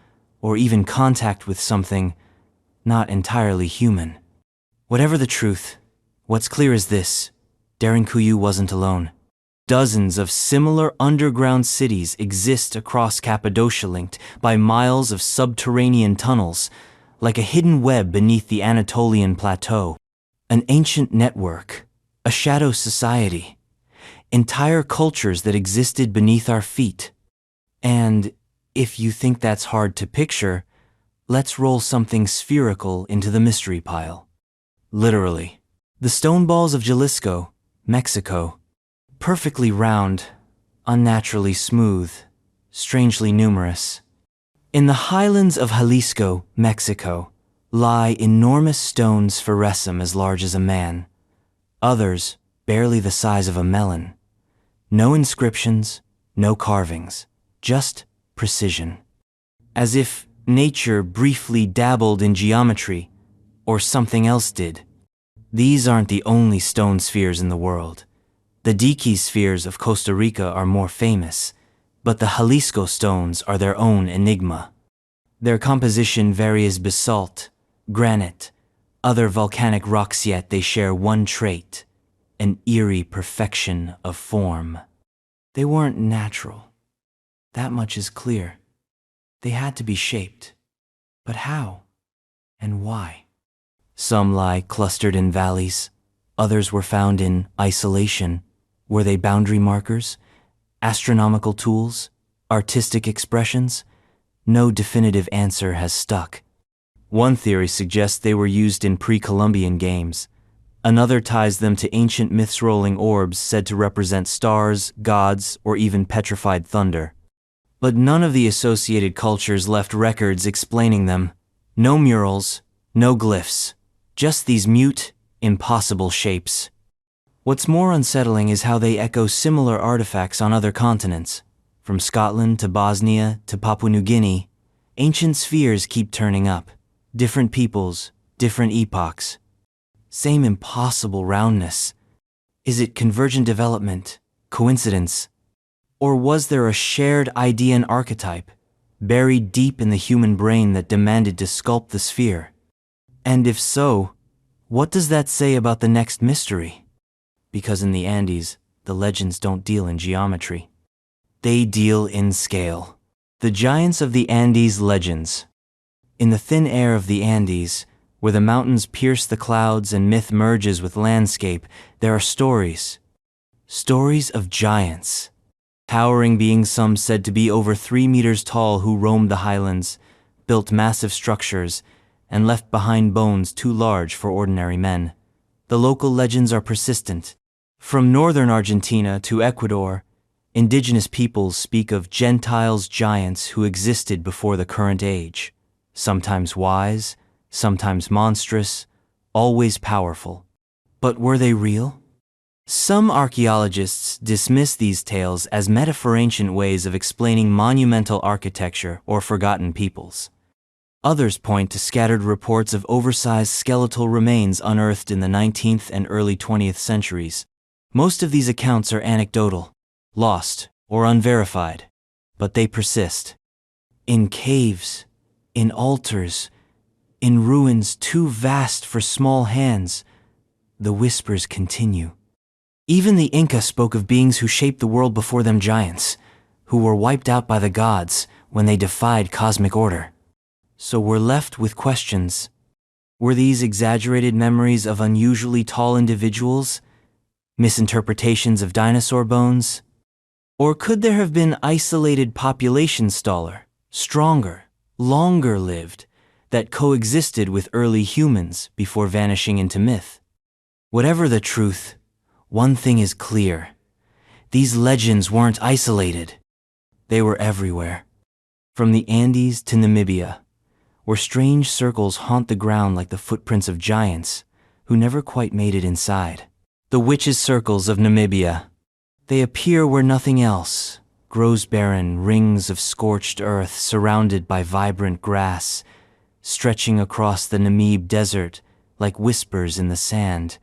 or even contact with something not entirely human. Whatever the truth, what's clear is this: Derinkuyu wasn't alone. Dozens of similar underground cities exist across Cappadocia, linked by miles of subterranean tunnels, like a hidden web beneath the Anatolian plateau. An ancient network, a shadow society, entire cultures that existed beneath our feet. And if you think that's hard to picture, let's roll something spherical into the mystery pile. Literally. The stone balls of Jalisco, Mexico. Perfectly round, unnaturally smooth, strangely numerous. In the highlands of Jalisco, Mexico, lie enormous stone spheresum as large as a man. Others barely the size of a melon. No inscriptions, no carvings, just precision. As if nature briefly dabbled in geometry, or something else did. These aren't the only stone spheres in the world. The Dique spheres of Costa Rica are more famous, but the Jalisco stones are their own enigma. Their composition varies: basalt, granite, other volcanic rocks, yet they share one trait: an eerie perfection of form. They weren't natural. That much is clear. They had to be shaped. But how? And why? Some lie clustered in valleys. Others were found in isolation. Were they boundary markers, astronomical tools, Artistic expressions? No definitive answer has stuck. One theory suggests they were used in pre-Columbian games. Another ties them to ancient myths, rolling orbs said to represent stars, gods, or even petrified thunder. But none of the associated cultures left records explaining them. No murals, no glyphs, just these mute, impossible shapes. What's more unsettling is how they echo similar artifacts on other continents. From Scotland to Bosnia to Papua New Guinea, ancient spheres keep turning up. Different peoples, different epochs. Same impossible roundness. Is it convergent development, coincidence? Or was there a shared idea and archetype, buried deep in the human brain that demanded to sculpt the sphere? And if so, what does that say about the next mystery? Because in the Andes, the legends don't deal in geometry. They deal in scale. The giants of the Andes legends. In the thin air of the Andes, where the mountains pierce the clouds and myth merges with landscape, there are stories. Stories of giants. Towering beings, some said to be over 3 meters tall, who roamed the highlands, built massive structures, and left behind bones too large for ordinary men. The local legends are persistent. From northern Argentina to Ecuador, indigenous peoples speak of Gentiles giants who existed before the current age. Sometimes wise, sometimes monstrous, always powerful. But were they real? Some archaeologists dismiss these tales as metaphor-ancient ways of explaining monumental architecture or forgotten peoples. Others point to scattered reports of oversized skeletal remains unearthed in the 19th and early 20th centuries. Most of these accounts are anecdotal, lost, or unverified, but they persist. In caves, in altars, in ruins too vast for small hands, the whispers continue. Even the Inca spoke of beings who shaped the world before them, giants, who were wiped out by the gods when they defied cosmic order. So we're left with questions. Were these exaggerated memories of unusually tall individuals? Misinterpretations of dinosaur bones? Or could there have been isolated populations stronger, longer-lived, that coexisted with early humans before vanishing into myth? Whatever the truth, one thing is clear. These legends weren't isolated. They were everywhere. From the Andes to Namibia, where strange circles haunt the ground like the footprints of giants who never quite made it inside. The witches' circles of Namibia. They appear where nothing else grows, barren rings of scorched earth surrounded by vibrant grass, stretching across the Namib desert like whispers in the sand.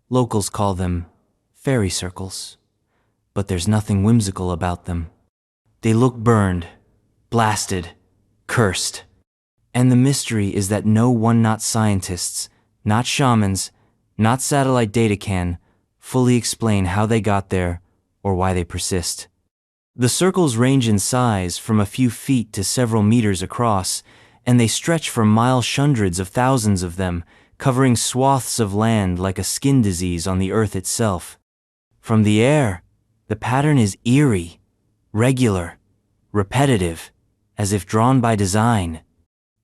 Locals call them fairy circles, but there's nothing whimsical about them. They look burned, blasted, cursed. And the mystery is that no one, not scientists, not shamans, not satellite data, can fully explain how they got there or why they persist. The circles range in size from a few feet to several meters across, and they stretch for miles, hundreds of thousands of them, covering swaths of land like a skin disease on the earth itself. From the air, the pattern is eerie, regular, repetitive, as if drawn by design.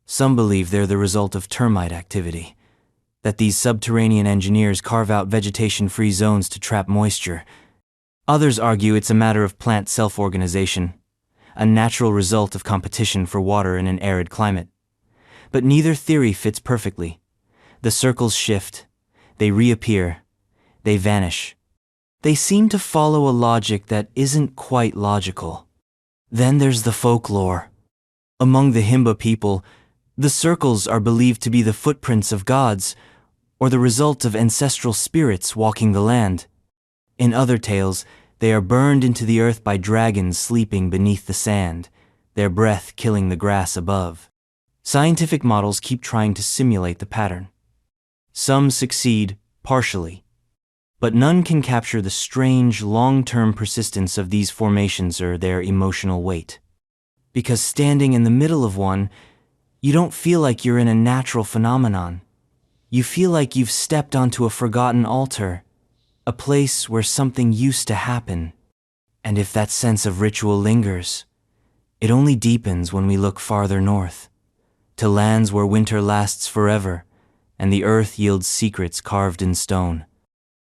Some believe they're the result of termite activity, that these subterranean engineers carve out vegetation-free zones to trap moisture. Others argue it's a matter of plant self-organization, a natural result of competition for water in an arid climate. But neither theory fits perfectly. The circles shift, they reappear, they vanish. They seem to follow a logic that isn't quite logical. Then there's the folklore. Among the Himba people, the circles are believed to be the footprints of gods, or the result of ancestral spirits walking the land. In other tales, they are burned into the earth by dragons sleeping beneath the sand, their breath killing the grass above. Scientific models keep trying to simulate the pattern. Some succeed, partially, but none can capture the strange, long-term persistence of these formations or their emotional weight. Because standing in the middle of one, you don't feel like you're in a natural phenomenon. You feel like you've stepped onto a forgotten altar, a place where something used to happen. And if that sense of ritual lingers, It only deepens when we look farther north, to lands where winter lasts forever, and the earth yields secrets carved in stone.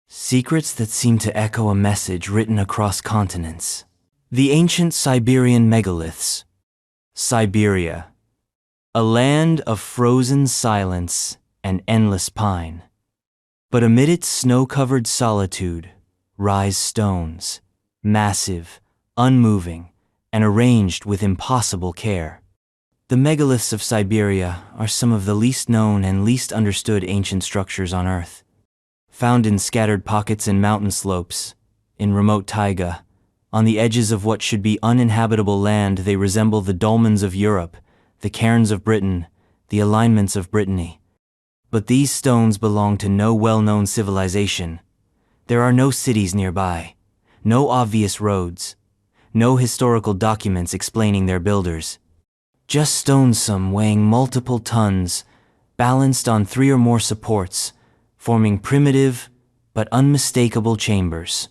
Secrets that seem to echo a message written across continents. The ancient Siberian megaliths. Siberia, a land of frozen silence and endless pine. But amid its snow-covered solitude rise stones, massive, unmoving, and arranged with impossible care. The megaliths of Siberia are some of the least known and least understood ancient structures on Earth. Found in scattered pockets in mountain slopes, in remote taiga, on the edges of what should be uninhabitable land, they resemble the dolmens of Europe, the cairns of Britain, the alignments of Brittany. But these stones belong to no well-known civilization. There are no cities nearby, no obvious roads, no historical documents explaining their builders. Just stones, some weighing multiple tons, balanced on 3 or more supports, forming primitive but unmistakable chambers.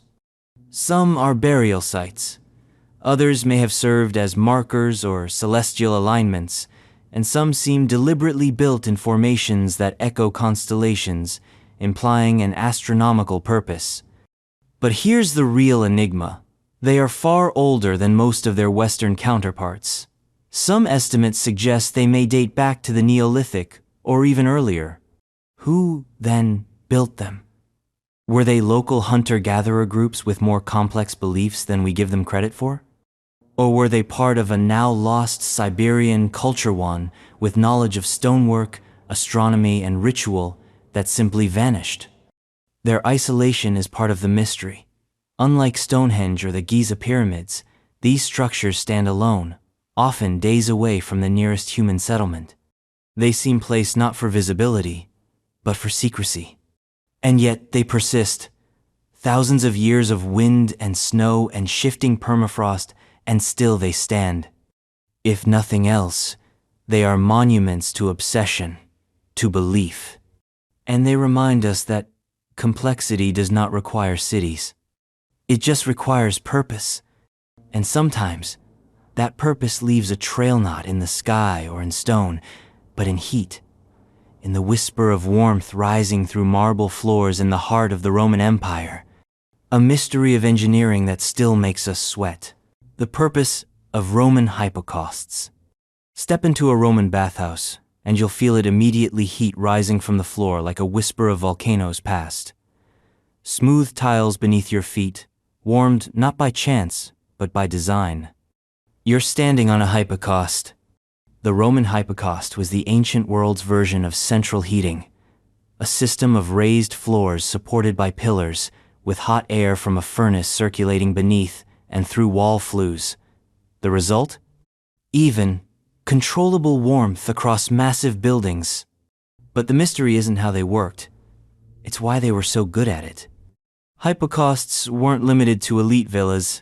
Some are burial sites. Others may have served as markers or celestial alignments, and some seem deliberately built in formations that echo constellations, implying an astronomical purpose. But here's the real enigma. They are far older than most of their Western counterparts. Some estimates suggest they may date back to the Neolithic or even earlier. Who, then, built them? Were they local hunter-gatherer groups with more complex beliefs than we give them credit for? Or were they part of a now-lost Siberian culture, one with knowledge of stonework, astronomy, and ritual that simply vanished? Their isolation is part of the mystery. Unlike Stonehenge or the Giza pyramids, these structures stand alone, often days away from the nearest human settlement. They seem placed not for visibility, but for secrecy. And yet they persist. Thousands of years of wind and snow and shifting permafrost, and still they stand. If nothing else, they are monuments to obsession, to belief. And they remind us that complexity does not require cities. It just requires purpose. And sometimes, that purpose leaves a trail not in the sky or in stone, but in heat, in the whisper of warmth rising through marble floors in the heart of the Roman Empire. A mystery of engineering that still makes us sweat. The purpose of Roman hypocausts. Step into a Roman bathhouse, and you'll feel it immediately, heat rising from the floor like a whisper of volcanoes past. Smooth tiles beneath your feet, warmed not by chance, but by design. You're standing on a hypocaust. The Roman hypocaust was the ancient world's version of central heating, a system of raised floors supported by pillars, with hot air from a furnace circulating beneath and through wall flues. The result? Even, controllable warmth across massive buildings. But the mystery isn't how they worked. It's why they were so good at it. Hypocausts weren't limited to elite villas.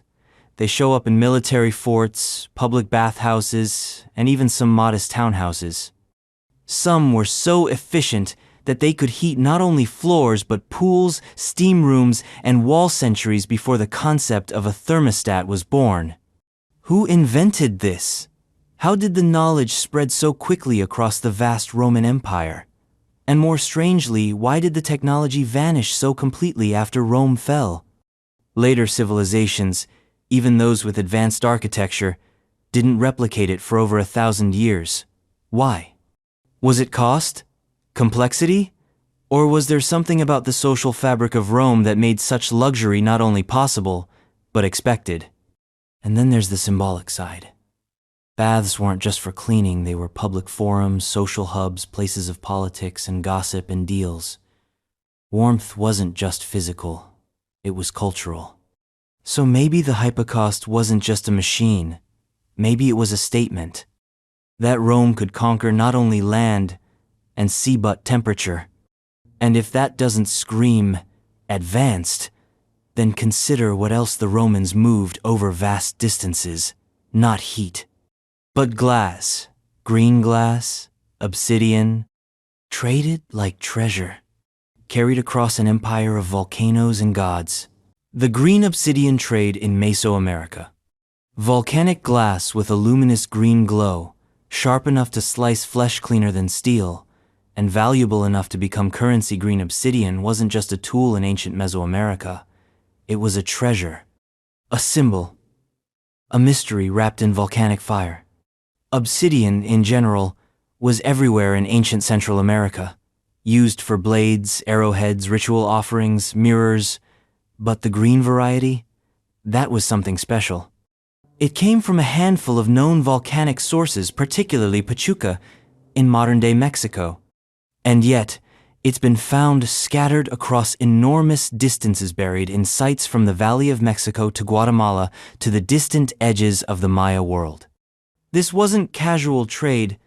They show up in military forts, public bathhouses, and even some modest townhouses. Some were so efficient that they could heat not only floors but pools, steam rooms, and wall centuries before the concept of a thermostat was born. Who invented this? How did the knowledge spread so quickly across the vast Roman Empire? And more strangely, why did the technology vanish so completely after Rome fell? Later civilizations, even those with advanced architecture, didn't replicate it for over 1,000 years. Why? Was it cost? Complexity? Or was there something about the social fabric of Rome that made such luxury not only possible, but expected? And then there's the symbolic side. Baths weren't just for cleaning, they were public forums, social hubs, places of politics and gossip and deals. Warmth wasn't just physical, it was cultural. So maybe the hypocaust wasn't just a machine, maybe it was a statement. That Rome could conquer not only land and sea but temperature. And if that doesn't scream advanced, then consider what else the Romans moved over vast distances, not heat, but glass, green glass, obsidian, traded like treasure, carried across an empire of volcanoes and gods. The green obsidian trade in Mesoamerica. Volcanic glass with a luminous green glow, sharp enough to slice flesh cleaner than steel, and valuable enough to become currency. Green obsidian wasn't just a tool in ancient Mesoamerica. It was a treasure, a symbol, a mystery wrapped in volcanic fire. Obsidian, in general, was everywhere in ancient Central America, used for blades, arrowheads, ritual offerings, mirrors, but the green variety? That was something special. It came from a handful of known volcanic sources, particularly Pachuca, in modern-day Mexico. And yet, it's been found scattered across enormous distances, buried in sites from the Valley of Mexico to Guatemala to the distant edges of the Maya world. This wasn't casual trade,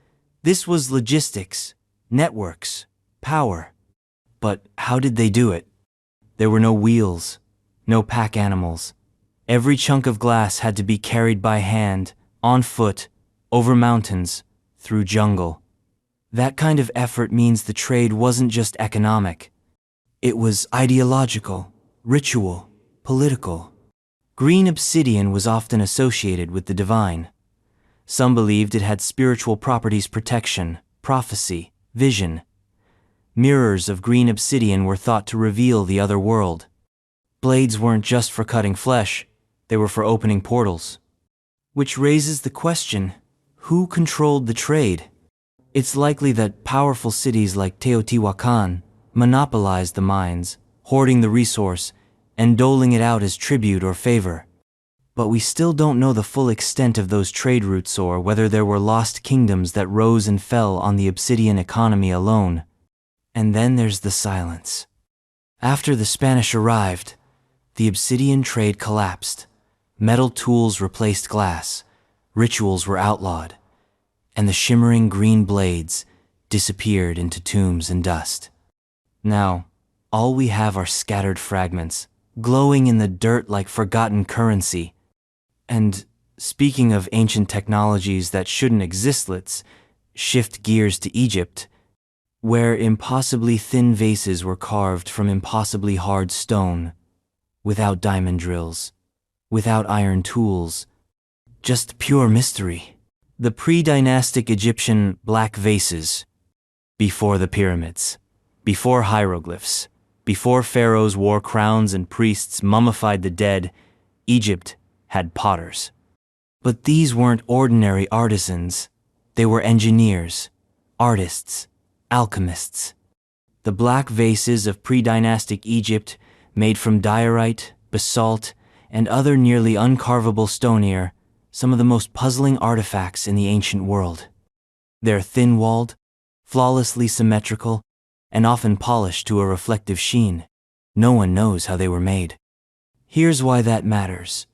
this was logistics, networks, power. But how did they do it? There were no wheels, no pack animals. Every chunk of glass had to be carried by hand, on foot, over mountains, through jungle. That kind of effort means the trade wasn't just economic. It was ideological, ritual, political. Green obsidian was often associated with the divine. Some believed it had spiritual properties: protection, prophecy, vision. Mirrors of green obsidian were thought to reveal the other world. Blades weren't just for cutting flesh, they were for opening portals. Which raises the question, who controlled the trade? It's likely that powerful cities like Teotihuacan monopolized the mines, hoarding the resource and doling it out as tribute or favor. But we still don't know the full extent of those trade routes, or whether there were lost kingdoms that rose and fell on the obsidian economy alone. And then there's the silence. After the Spanish arrived, the obsidian trade collapsed. Metal tools replaced glass, rituals were outlawed, and the shimmering green blades disappeared into tombs and dust. Now, all we have are scattered fragments, glowing in the dirt like forgotten currency. And speaking of ancient technologies that shouldn't exist, let's shift gears to Egypt, where impossibly thin vases were carved from impossibly hard stone, without diamond drills, without iron tools, just pure mystery. The pre-dynastic Egyptian black vases, before the pyramids, before hieroglyphs, before pharaohs wore crowns and priests mummified the dead, Egypt had potters. But these weren't ordinary artisans. They were engineers, artists, alchemists. The black vases of pre-dynastic Egypt, made from diorite, basalt, and other nearly uncarvable stoneware, some of the most puzzling artifacts in the ancient world. They're thin-walled, flawlessly symmetrical, and often polished to a reflective sheen. No one knows how they were made. Here's why that matters.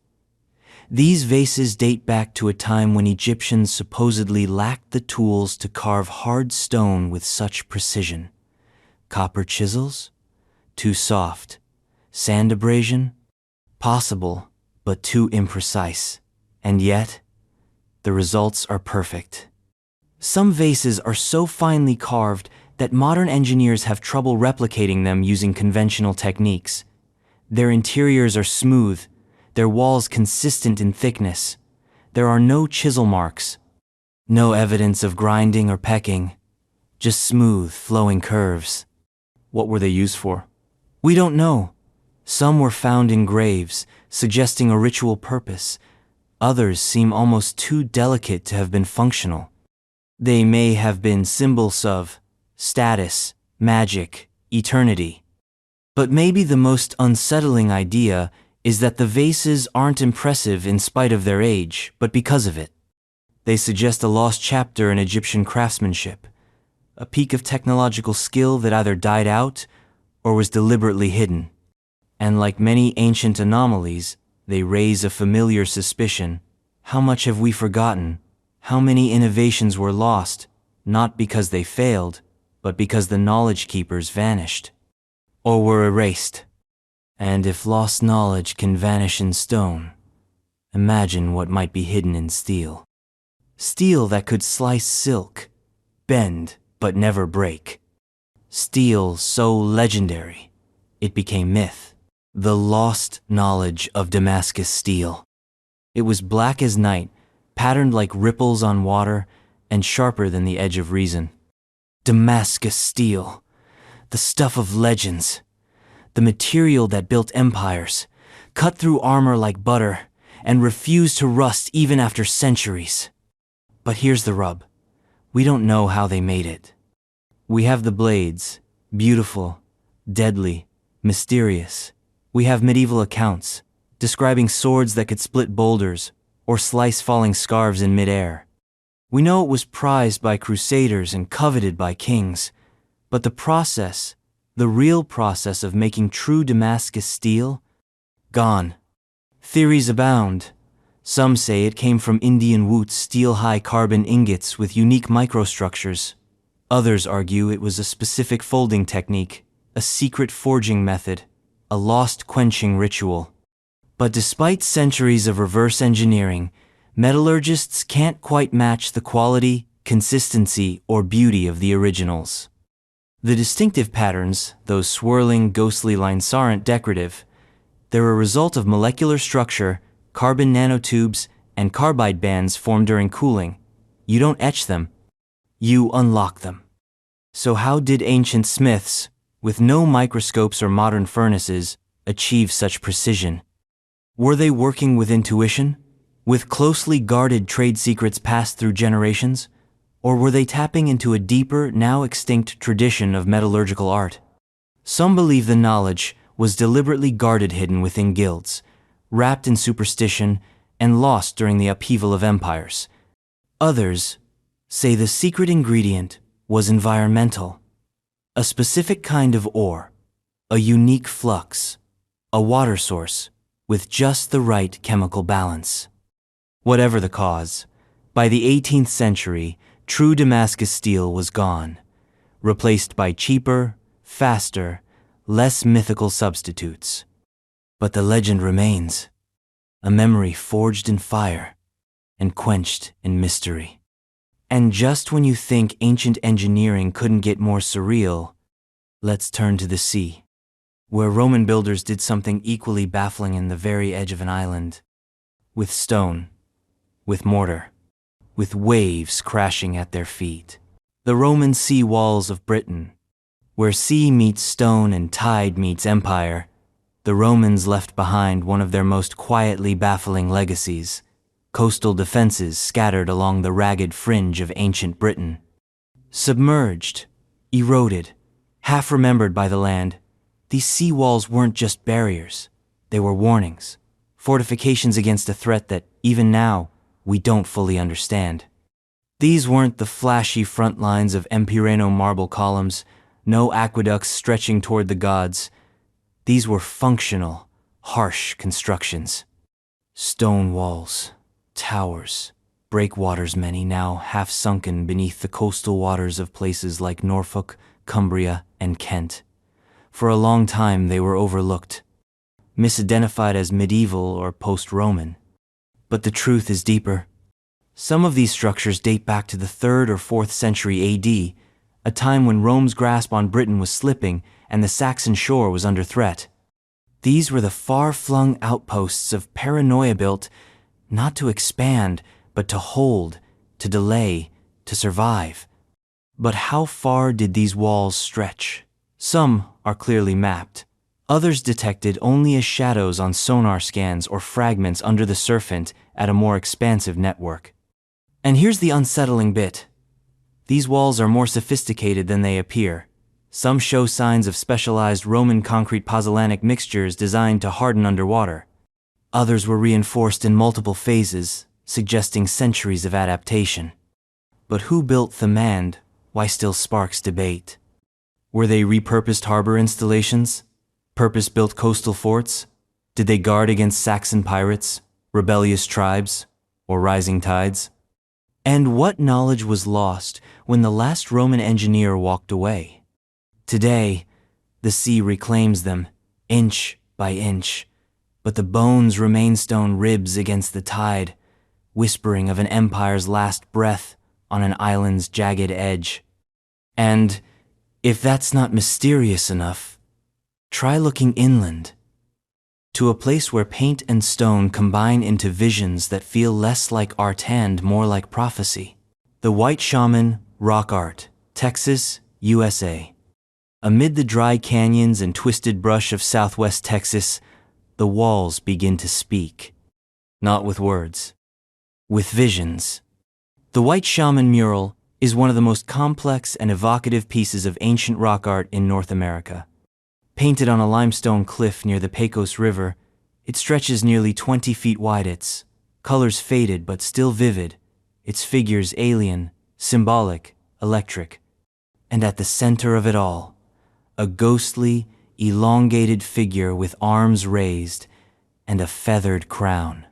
These vases date back to a time when Egyptians supposedly lacked the tools to carve hard stone with such precision. Copper chisels? Too soft. Sand abrasion? Possible, but too imprecise. And yet, the results are perfect. Some vases are so finely carved that modern engineers have trouble replicating them using conventional techniques. Their interiors are smooth, their walls consistent in thickness. There are no chisel marks, no evidence of grinding or pecking, just smooth, flowing curves. What were they used for? We don't know. Some were found in graves, suggesting a ritual purpose. Others seem almost too delicate to have been functional. They may have been symbols of status, magic, eternity. But maybe the most unsettling idea is that the vases aren't impressive in spite of their age, but because of it. They suggest a lost chapter in Egyptian craftsmanship, a peak of technological skill that either died out or was deliberately hidden. And like many ancient anomalies, they raise a familiar suspicion. How much have we forgotten? How many innovations were lost, not because they failed, but because the knowledge keepers vanished, or were erased? And if lost knowledge can vanish in stone, imagine what might be hidden in steel. Steel that could slice silk, bend, but never break. Steel so legendary, it became myth. The lost knowledge of Damascus steel. It was black as night, patterned like ripples on water, and sharper than the edge of reason. Damascus steel, the stuff of legends, the material that built empires, cut through armor like butter, and refused to rust even after centuries. But here's the rub. We don't know how they made it. We have the blades, beautiful, deadly, mysterious. We have medieval accounts, describing swords that could split boulders or slice falling scarves in midair. We know it was prized by crusaders and coveted by kings, but the process, the real process of making true Damascus steel, gone. Theories abound. Some say it came from Indian Wootz steel-high carbon ingots with unique microstructures. Others argue it was a specific folding technique, a secret forging method, a lost quenching ritual. But despite centuries of reverse engineering, metallurgists can't quite match the quality, consistency, or beauty of the originals. The distinctive patterns, those swirling, ghostly lines, aren't decorative. They're a result of molecular structure, carbon nanotubes, and carbide bands formed during cooling. You don't etch them, you unlock them. So how did ancient smiths, with no microscopes or modern furnaces, achieve such precision? Were they working with intuition, with closely guarded trade secrets passed through generations? Or were they tapping into a deeper, now extinct tradition of metallurgical art? Some believe the knowledge was deliberately guarded hidden within guilds, wrapped in superstition, and lost during the upheaval of empires. Others say the secret ingredient was environmental, a specific kind of ore, a unique flux, a water source with just the right chemical balance. Whatever the cause, by the 18th century, true Damascus steel was gone, replaced by cheaper, faster, less mythical substitutes. But the legend remains, a memory forged in fire and quenched in mystery. And just when you think ancient engineering couldn't get more surreal, let's turn to the sea, where Roman builders did something equally baffling in the very edge of an island. With stone, with mortar, with waves crashing at their feet. The Roman sea walls of Britain, where sea meets stone and tide meets empire, the Romans left behind one of their most quietly baffling legacies: coastal defenses scattered along the ragged fringe of ancient Britain. Submerged, eroded, half remembered by the land, these sea walls weren't just barriers, they were warnings, fortifications against a threat that, even now, we don't fully understand. These weren't the flashy front lines of Empireno marble columns, no aqueducts stretching toward the gods. These were functional, harsh constructions. Stone walls, towers, breakwaters, many now half sunken beneath the coastal waters of places like Norfolk, Cumbria, and Kent. For a long time they were overlooked, misidentified as medieval or post-Roman. But the truth is deeper. Some of these structures date back to the 3rd or 4th century AD, a time when Rome's grasp on Britain was slipping and the Saxon shore was under threat. These were the far-flung outposts of paranoia built not to expand, but to hold, to delay, to survive. But how far did these walls stretch? Some are clearly mapped. Others detected only as shadows on sonar scans or fragments under the surface at a more expansive network. And here's the unsettling bit. These walls are more sophisticated than they appear. Some show signs of specialized Roman concrete pozzolanic mixtures designed to harden underwater. Others were reinforced in multiple phases, suggesting centuries of adaptation. But who built them and why still sparks debate? Were they repurposed harbor installations? Purpose-built coastal forts? Did they guard against Saxon pirates, rebellious tribes, or rising tides? And what knowledge was lost when the last Roman engineer walked away? Today, the sea reclaims them, inch by inch, but the bones remain stone ribs against the tide, whispering of an empire's last breath on an island's jagged edge. And if that's not mysterious enough, try looking inland, to a place where paint and stone combine into visions that feel less like art and more like prophecy. The White Shaman, Rock Art, Texas, USA. Amid the dry canyons and twisted brush of southwest Texas, the walls begin to speak. Not with words, with visions. The White Shaman mural is one of the most complex and evocative pieces of ancient rock art in North America. Painted on a limestone cliff near the Pecos River, it stretches nearly 20 feet wide. Its colors faded but still vivid, its figures alien, symbolic, electric. And at the center of it all, a ghostly, elongated figure with arms raised and a feathered crown.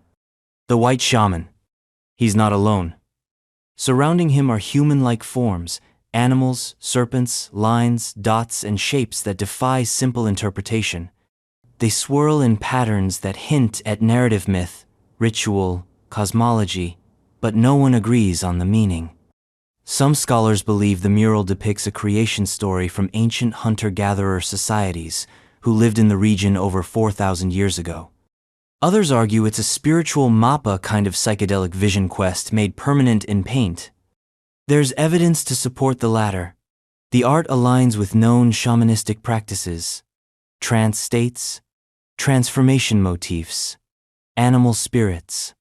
The White Shaman. He's not alone. Surrounding him are human-like forms, animals, serpents, lines, dots, and shapes that defy simple interpretation. They swirl in patterns that hint at narrative myth, ritual, cosmology, but no one agrees on the meaning. Some scholars believe the mural depicts a creation story from ancient hunter-gatherer societies who lived in the region over 4,000 years ago. Others argue it's a spiritual mappa kind of psychedelic vision quest made permanent in paint. There's evidence to support the latter. The art aligns with known shamanistic practices, trance states, transformation motifs, animal spirits.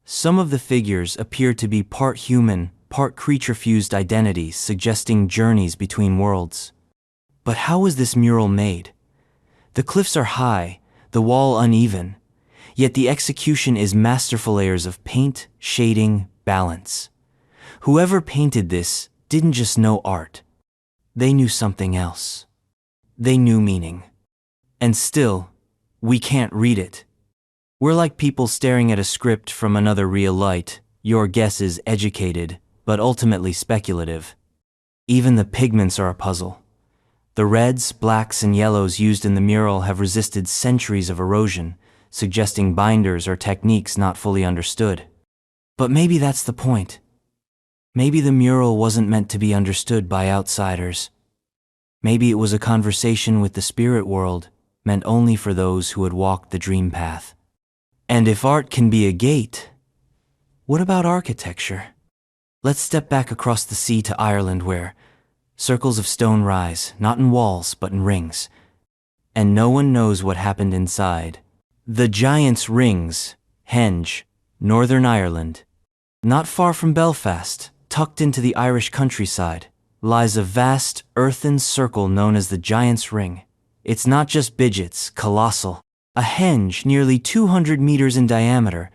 Some of the figures appear to be part human, part creature-fused identities, suggesting journeys between worlds. But how was this mural made? The cliffs are high, the wall uneven, yet the execution is masterful. Layers of paint, shading, balance. Whoever painted this didn't just know art. They knew something else. They knew meaning. And still, we can't read it. We're like people staring at a script from another real light. Your guess is educated, but ultimately speculative. Even the pigments are a puzzle. The reds, blacks, and yellows used in the mural have resisted centuries of erosion, suggesting binders or techniques not fully understood. But maybe that's the point. Maybe the mural wasn't meant to be understood by outsiders. Maybe it was a conversation with the spirit world, meant only for those who had walked the dream path. And if art can be a gate, what about architecture? Let's step back across the sea to Ireland, where circles of stone rise, not in walls, but in rings. And no one knows what happened inside. The Giant's Rings, Henge, Northern Ireland. Not far from Belfast, tucked into the Irish countryside, lies a vast, earthen circle known as the Giant's Ring. It's not just digits, colossal. A henge nearly 200 meters in diameter,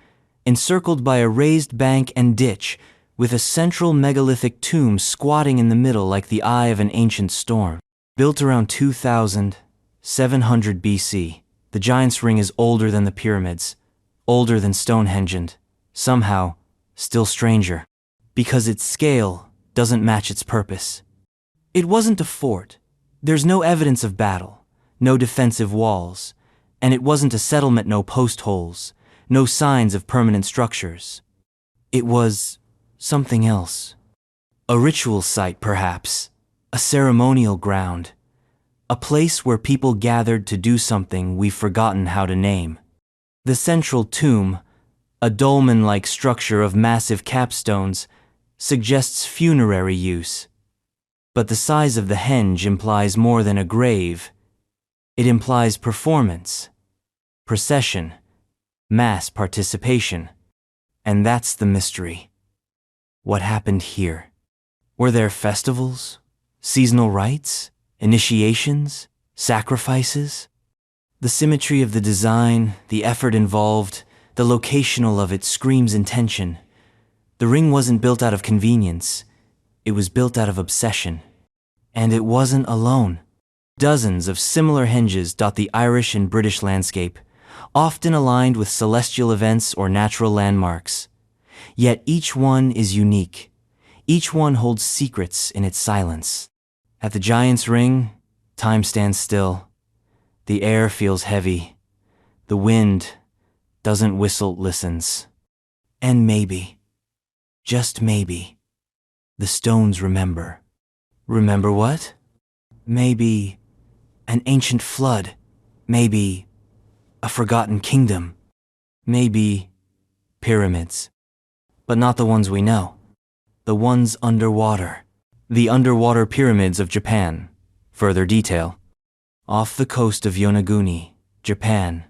encircled by a raised bank and ditch, with a central megalithic tomb squatting in the middle like the eye of an ancient storm. Built around 2700 BC, the Giant's Ring is older than the pyramids, older than Stonehenge, and somehow, still stranger, because its scale doesn't match its purpose. It wasn't a fort. There's no evidence of battle, no defensive walls, and it wasn't a settlement. No post holes, no signs of permanent structures. It was something else. A ritual site, perhaps, a ceremonial ground, a place where people gathered to do something we've forgotten how to name. The central tomb, a dolmen-like structure of massive capstones, suggests funerary use. But the size of the henge implies more than a grave. It implies performance, procession, mass participation. And that's the mystery. What happened here? Were there festivals, seasonal rites, initiations, sacrifices? The symmetry of the design, the effort involved, the locational of it screams intention. The ring wasn't built out of convenience. It was built out of obsession. And it wasn't alone. Dozens of similar henges dot the Irish and British landscape, often aligned with celestial events or natural landmarks. Yet each one is unique. Each one holds secrets in its silence. At the Giant's Ring, time stands still. The air feels heavy. The wind doesn't whistle, listens. And maybe, just maybe, the stones remember. Remember what? Maybe an ancient flood. Maybe A forgotten kingdom. Maybe pyramids. But not the ones we know. The ones underwater. The underwater pyramids of Japan. Further detail. Off the coast of Yonaguni, Japan,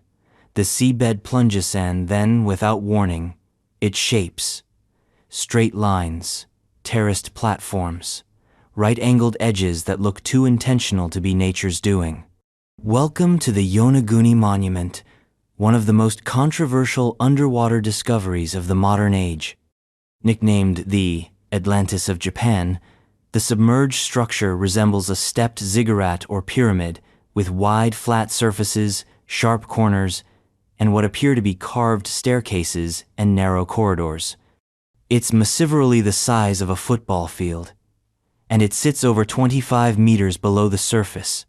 the seabed plunges and then, without warning, it shapes. Straight lines, terraced platforms, right-angled edges that look too intentional to be nature's doing. Welcome to the Yonaguni Monument, one of the most controversial underwater discoveries of the modern age. Nicknamed the Atlantis of Japan, the submerged structure resembles a stepped ziggurat or pyramid with wide, flat surfaces, sharp corners, and what appear to be carved staircases and narrow corridors. It's massively the size of a football field, and it sits over 25 meters below the surface,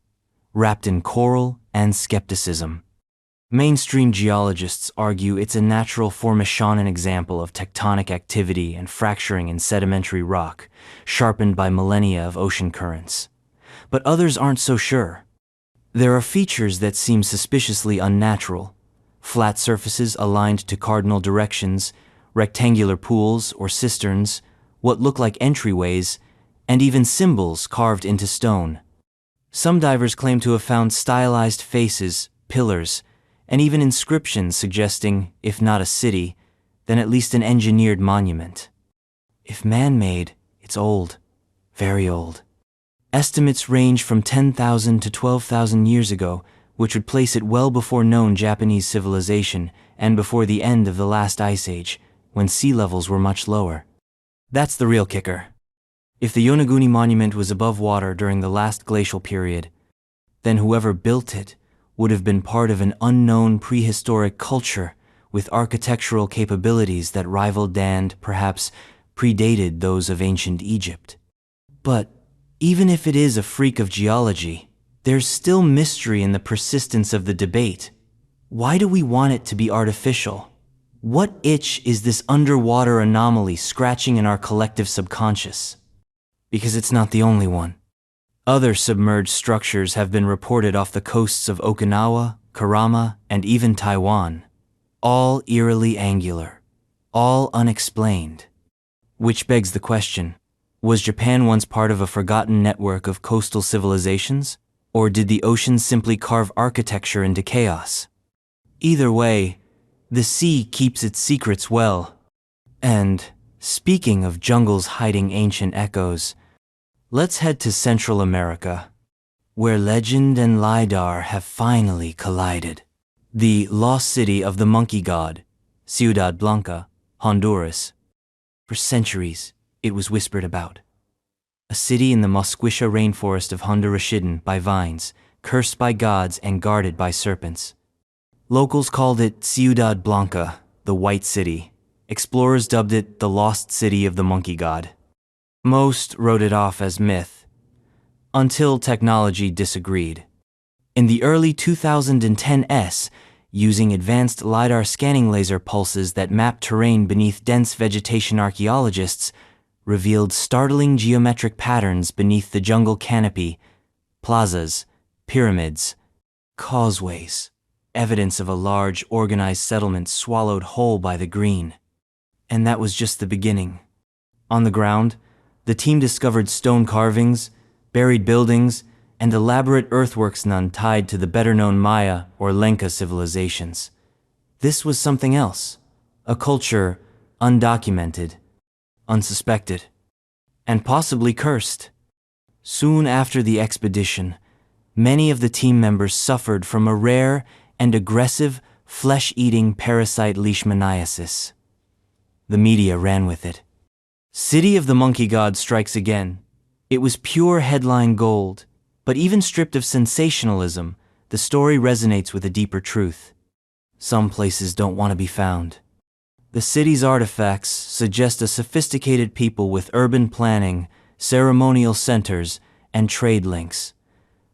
wrapped in coral and skepticism. Mainstream geologists argue it's a natural Formation example of tectonic activity and fracturing in sedimentary rock, sharpened by millennia of ocean currents. But others aren't so sure. There are features that seem suspiciously unnatural: flat surfaces aligned to cardinal directions, rectangular pools or cisterns, what look like entryways, and even symbols carved into stone. Some divers claim to have found stylized faces, pillars, and even inscriptions suggesting, if not a city, then at least an engineered monument. If man-made, it's old, very old. Estimates range from 10,000 to 12,000 years ago, which would place it well before known Japanese civilization and before the end of the last ice age, when sea levels were much lower. That's the real kicker. If the Yonaguni Monument was above water during the last glacial period, then whoever built it would have been part of an unknown prehistoric culture with architectural capabilities that rivaled and, perhaps, predated those of ancient Egypt. But even if it is a freak of geology, there's still mystery in the persistence of the debate. Why do we want it to be artificial? What itch is this underwater anomaly scratching in our collective subconscious? Because it's not the only one. Other submerged structures have been reported off the coasts of Okinawa, Kurama, and even Taiwan. All eerily angular. All unexplained. Which begs the question, was Japan once part of a forgotten network of coastal civilizations? Or did the oceans simply carve architecture into chaos? Either way, the sea keeps its secrets well. And, speaking of jungles hiding ancient echoes, let's head to Central America, where legend and LiDAR have finally collided. The lost city of the monkey god, Ciudad Blanca, Honduras. For centuries, it was whispered about. A city in the Mosquitia rainforest of Honduras, hidden by vines, cursed by gods and guarded by serpents. Locals called it Ciudad Blanca, the White City. Explorers dubbed it the Lost City of the Monkey God. Most wrote it off as myth, until technology disagreed. In the early 2010s, using advanced LiDAR scanning laser pulses that map terrain beneath dense vegetation, archaeologists revealed startling geometric patterns beneath the jungle canopy: plazas, pyramids, causeways, evidence of a large, organized settlement swallowed whole by the green. And that was just the beginning. On the ground, the team discovered stone carvings, buried buildings, and elaborate earthworks, none tied to the better-known Maya or Lenca civilizations. This was something else, a culture undocumented, unsuspected, and possibly cursed. Soon after the expedition, many of the team members suffered from a rare and aggressive flesh-eating parasite, leishmaniasis. The media ran with it. City of the Monkey God strikes again. It was pure headline gold, but even stripped of sensationalism, the story resonates with a deeper truth. Some places don't want to be found. The city's artifacts suggest a sophisticated people with urban planning, ceremonial centers, and trade links.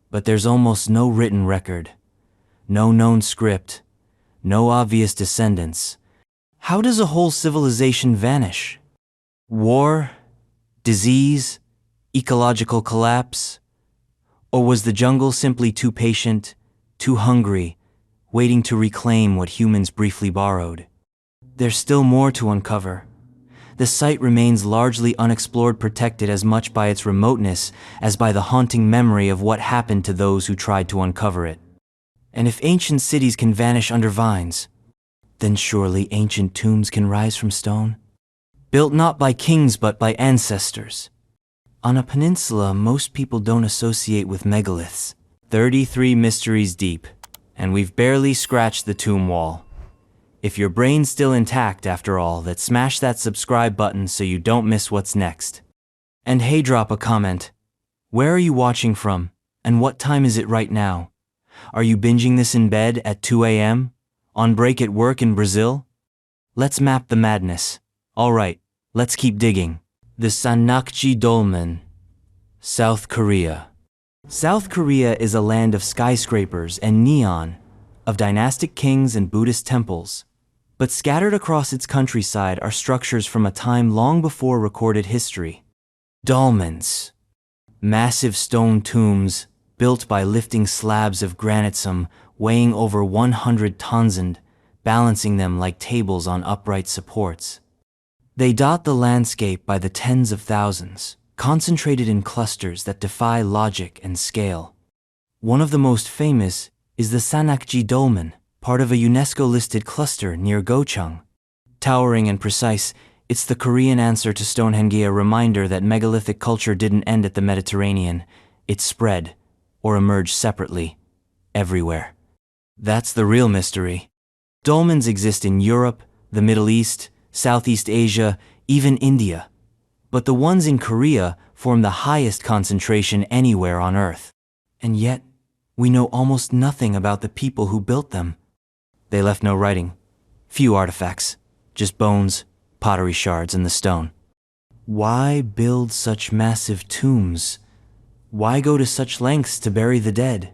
But there's almost no written record. No known script. No obvious descendants. How does a whole civilization vanish? War? Disease? Ecological collapse? Or was the jungle simply too patient, too hungry, waiting to reclaim what humans briefly borrowed. There's still more to uncover. The site remains largely unexplored, protected as much by its remoteness as by the haunting memory of what happened to those who tried to uncover it. And if ancient cities can vanish under vines, then surely ancient tombs can rise from stone, built not by kings but by ancestors. On a peninsula most people don't associate with megaliths. 33 mysteries deep, and we've barely scratched the tomb wall. If your brain's still intact after all, then smash that subscribe button so you don't miss what's next. And hey, drop a comment. Where are you watching from, and what time is it right now? Are you binging this in bed at 2 a.m.? On break at work in Brazil? Let's map the madness. Alright, let's keep digging. The Sanakji Dolmen, South Korea. South Korea is a land of skyscrapers and neon, of dynastic kings and Buddhist temples. But scattered across its countryside are structures from a time long before recorded history. Dolmens, massive stone tombs built by lifting slabs of granite, some weighing over 100 tons and balancing them like tables on upright supports. They dot the landscape by the tens of thousands, concentrated in clusters that defy logic and scale. One of the most famous is the Sanakji Dolmen, part of a UNESCO-listed cluster near Gocheong. Towering and precise, it's the Korean answer to Stonehenge, a reminder that megalithic culture didn't end at the Mediterranean. It spread, or emerged separately, everywhere. That's the real mystery. Dolmens exist in Europe, the Middle East, Southeast Asia, even India. But the ones in Korea form the highest concentration anywhere on Earth. And yet, we know almost nothing about the people who built them. They left no writing, few artifacts, just bones, pottery shards, and the stone. Why build such massive tombs? Why go to such lengths to bury the dead?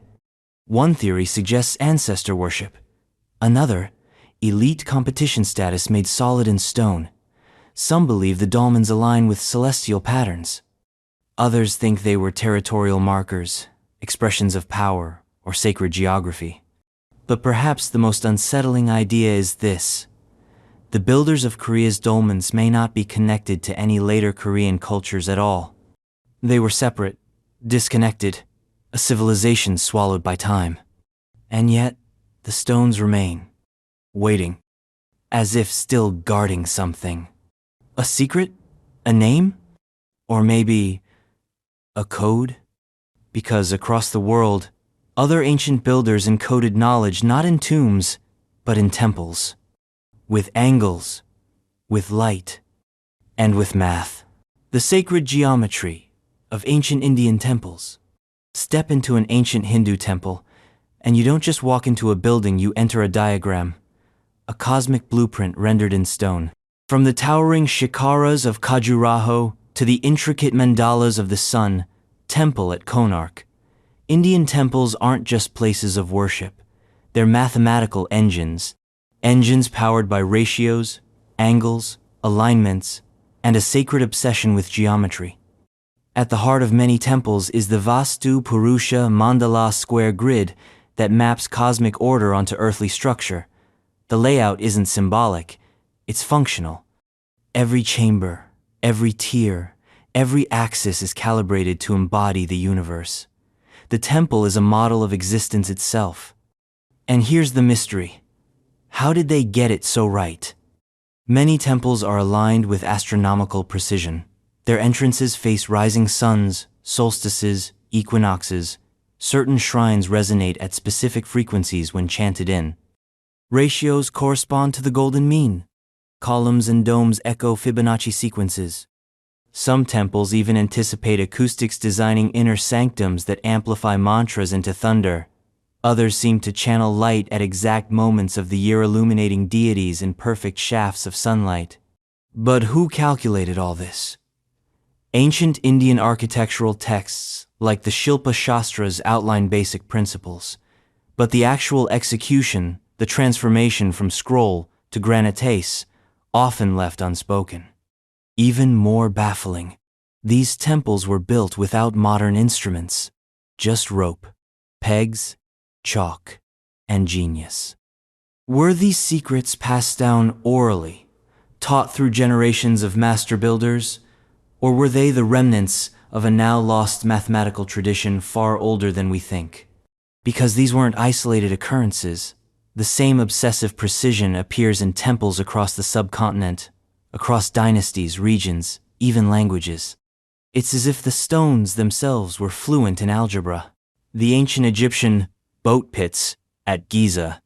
One theory suggests ancestor worship. Another, elite competition status made solid in stone. Some believe the dolmens align with celestial patterns. Others think they were territorial markers, expressions of power, or sacred geography. But perhaps the most unsettling idea is this. The builders of Korea's dolmens may not be connected to any later Korean cultures at all. They were separate, disconnected, a civilization swallowed by time. And yet, the stones remain, waiting, as if still guarding something. A secret? A name? Or maybe a code? Because across the world, other ancient builders encoded knowledge not in tombs, but in temples. With angles, with light, and with math. The sacred geometry of ancient Indian temples. Step into an ancient Hindu temple, and you don't just walk into a building, you enter a diagram, a cosmic blueprint rendered in stone. From the towering shikaras of Khajuraho to the intricate mandalas of the Sun Temple at Konark, Indian temples aren't just places of worship. They're mathematical engines. Engines powered by ratios, angles, alignments, and a sacred obsession with geometry. At the heart of many temples is the Vastu Purusha Mandala square grid that maps cosmic order onto earthly structure. The layout isn't symbolic, it's functional. Every chamber, every tier, every axis is calibrated to embody the universe. The temple is a model of existence itself. And here's the mystery. How did they get it so right? Many temples are aligned with astronomical precision. Their entrances face rising suns, solstices, equinoxes. Certain shrines resonate at specific frequencies when chanted in. Ratios correspond to the golden mean. Columns and domes echo Fibonacci sequences. Some temples even anticipate acoustics, designing inner sanctums that amplify mantras into thunder. Others seem to channel light at exact moments of the year, illuminating deities in perfect shafts of sunlight. But who calculated all this? Ancient Indian architectural texts, like the Shilpa Shastras, outline basic principles. But the actual execution, the transformation from scroll to granitase, often left unspoken. Even more baffling, these temples were built without modern instruments, just rope, pegs, chalk, and genius. Were these secrets passed down orally, taught through generations of master builders, or were they the remnants of a now lost mathematical tradition far older than we think? Because these weren't isolated occurrences, the same obsessive precision appears in temples across the subcontinent, across dynasties, regions, even languages. It's as if the stones themselves were fluent in algebra. The ancient Egyptian boat pits at Giza,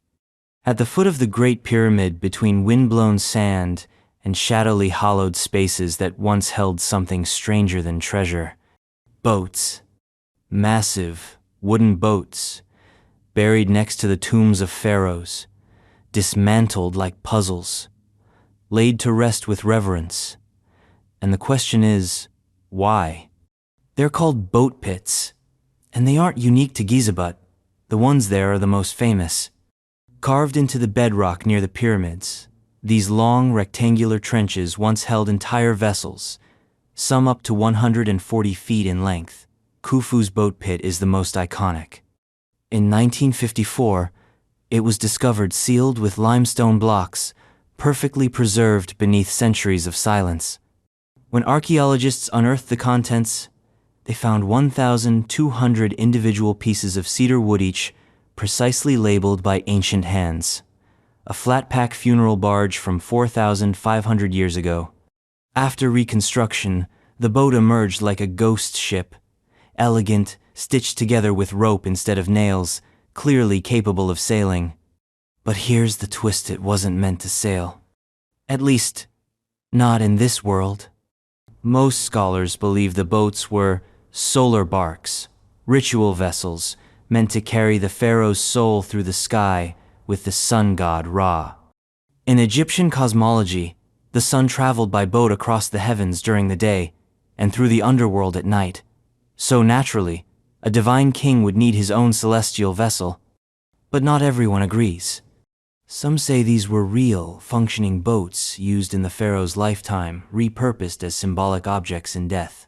at the foot of the Great Pyramid between wind-blown sand and shadowly hollowed spaces that once held something stranger than treasure. Boats, massive wooden boats, buried next to the tombs of pharaohs, dismantled like puzzles, laid to rest with reverence. And the question is, why? They're called boat pits, and they aren't unique to Giza, but the ones there are the most famous. Carved into the bedrock near the pyramids, these long rectangular trenches once held entire vessels, some up to 140 feet in length. Khufu's boat pit is the most iconic. In 1954, it was discovered sealed with limestone blocks, perfectly preserved beneath centuries of silence. When archaeologists unearthed the contents, they found 1,200 individual pieces of cedar wood each, precisely labeled by ancient hands. A flat-pack funeral barge from 4,500 years ago. After reconstruction, the boat emerged like a ghost ship, elegant, stitched together with rope instead of nails, clearly capable of sailing. But here's the twist: it wasn't meant to sail. At least, not in this world. Most scholars believe the boats were solar barks, ritual vessels, meant to carry the pharaoh's soul through the sky with the sun god Ra. In Egyptian cosmology, the sun traveled by boat across the heavens during the day and through the underworld at night. So naturally, a divine king would need his own celestial vessel. But not everyone agrees. Some say these were real, functioning boats used in the pharaoh's lifetime, repurposed as symbolic objects in death.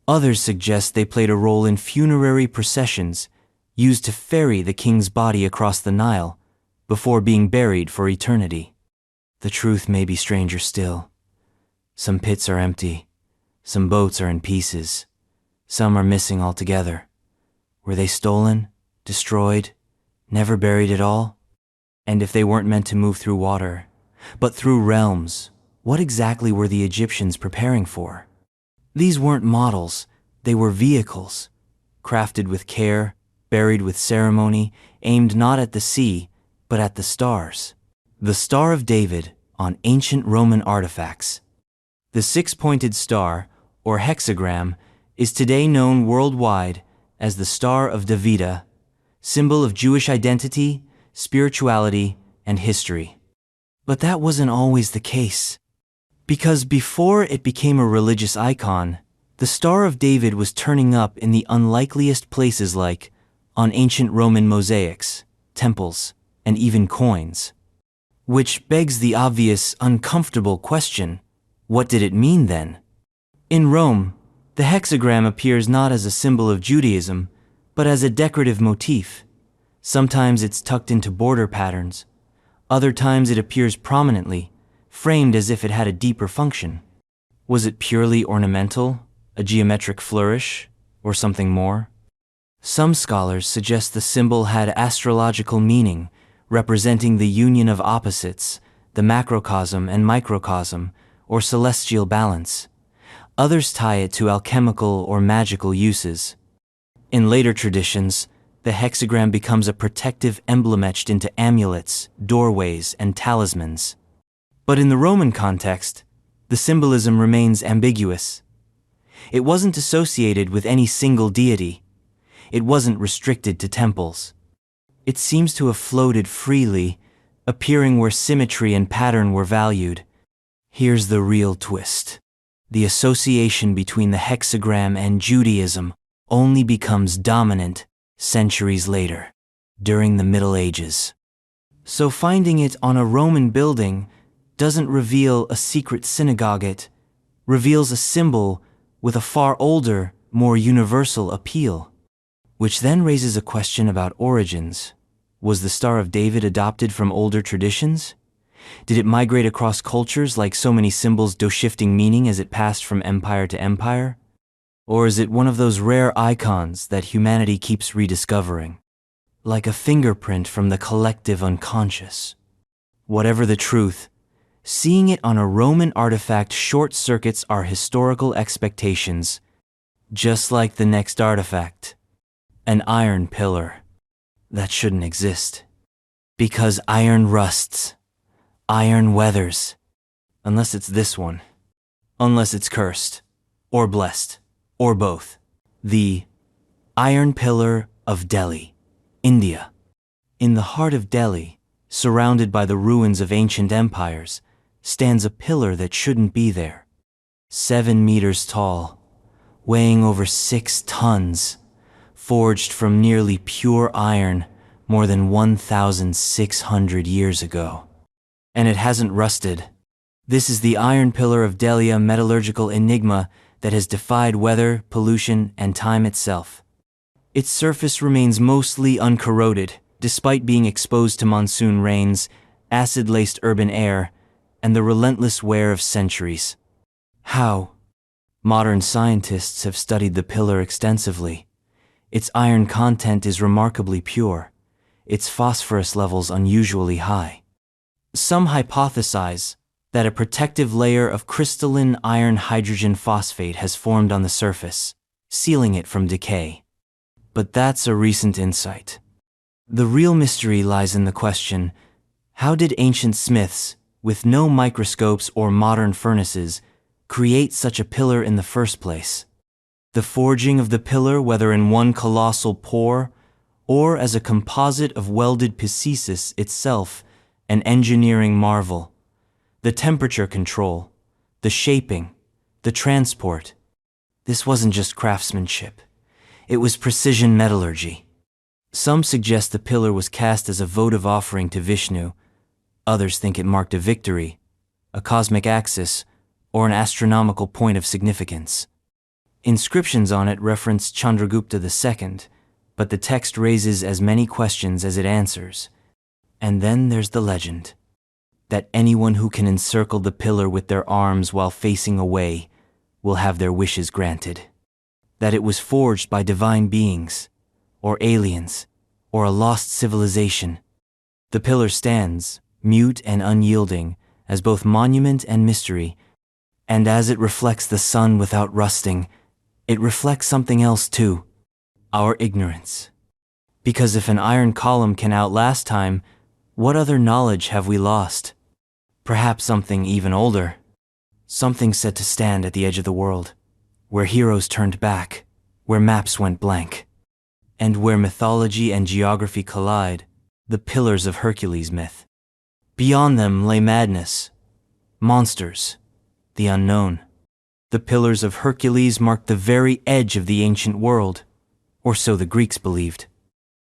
Others suggest they played a role in funerary processions used to ferry the king's body across the Nile before being buried for eternity. The truth may be stranger still. Some pits are empty, some boats are in pieces, some are missing altogether. Were they stolen, destroyed, never buried at all? And if they weren't meant to move through water, but through realms, what exactly were the Egyptians preparing for? These weren't models, they were vehicles, crafted with care, buried with ceremony, aimed not at the sea, but at the stars. The Star of David on ancient Roman artifacts. The six-pointed star, or hexagram, is today known worldwide as the Star of David, symbol of Jewish identity, spirituality, and history. But that wasn't always the case. Because before it became a religious icon, the Star of David was turning up in the unlikeliest places, like on ancient Roman mosaics, temples, and even coins. Which begs the obvious, uncomfortable question: what did it mean then? In Rome, the hexagram appears not as a symbol of Judaism, but as a decorative motif. Sometimes it's tucked into border patterns. Other times it appears prominently, framed as if it had a deeper function. Was it purely ornamental, a geometric flourish, or something more? Some scholars suggest the symbol had astrological meaning, representing the union of opposites, the macrocosm and microcosm, or celestial balance. Others tie it to alchemical or magical uses. In later traditions, the hexagram becomes a protective emblem etched into amulets, doorways, and talismans. But in the Roman context, the symbolism remains ambiguous. It wasn't associated with any single deity. It wasn't restricted to temples. It seems to have floated freely, appearing where symmetry and pattern were valued. Here's the real twist. The association between the hexagram and Judaism only becomes dominant centuries later, during the Middle Ages. So finding it on a Roman building doesn't reveal a secret synagogue, it reveals a symbol with a far older, more universal appeal. Which then raises a question about origins. Was the Star of David adopted from older traditions? Did it migrate across cultures like so many symbols, shifting meaning as it passed from empire to empire? Or is it one of those rare icons that humanity keeps rediscovering, like a fingerprint from the collective unconscious? Whatever the truth, seeing it on a Roman artifact short-circuits our historical expectations, just like the next artifact, an iron pillar. That shouldn't exist. Because iron rusts, iron weathers, unless it's this one, unless it's cursed, or blessed, or both. The Iron Pillar of Delhi, India. In the heart of Delhi, surrounded by the ruins of ancient empires, stands a pillar that shouldn't be there. 7 meters tall, weighing over 6 tons, forged from nearly pure iron more than 1,600 years ago. And it hasn't rusted. This is the Iron Pillar of Delhi, a metallurgical enigma that has defied weather, pollution, and time itself. Its surface remains mostly uncorroded, despite being exposed to monsoon rains, acid-laced urban air, and the relentless wear of centuries. How? Modern scientists have studied the pillar extensively. Its iron content is remarkably pure, its phosphorus levels unusually high. Some hypothesize that a protective layer of crystalline iron hydrogen phosphate has formed on the surface, sealing it from decay. But that's a recent insight. The real mystery lies in the question, how did ancient smiths, with no microscopes or modern furnaces, create such a pillar in the first place? The forging of the pillar, whether in one colossal pour or as a composite of welded pieces, itself an engineering marvel. The temperature control, the shaping, the transport. This wasn't just craftsmanship. It was precision metallurgy. Some suggest the pillar was cast as a votive offering to Vishnu. Others think it marked a victory, a cosmic axis, or an astronomical point of significance. Inscriptions on it reference Chandragupta II, but the text raises as many questions as it answers. And then there's the legend that anyone who can encircle the pillar with their arms while facing away will have their wishes granted. That it was forged by divine beings, or aliens, or a lost civilization. The pillar stands, mute and unyielding, as both monument and mystery, and as it reflects the sun without rusting, it reflects something else too, our ignorance. Because if an iron column can outlast time, what other knowledge have we lost? Perhaps something even older. Something said to stand at the edge of the world, where heroes turned back, where maps went blank, and where mythology and geography collide, the Pillars of Hercules myth. Beyond them lay madness, monsters, the unknown. The Pillars of Hercules marked the very edge of the ancient world, or so the Greeks believed.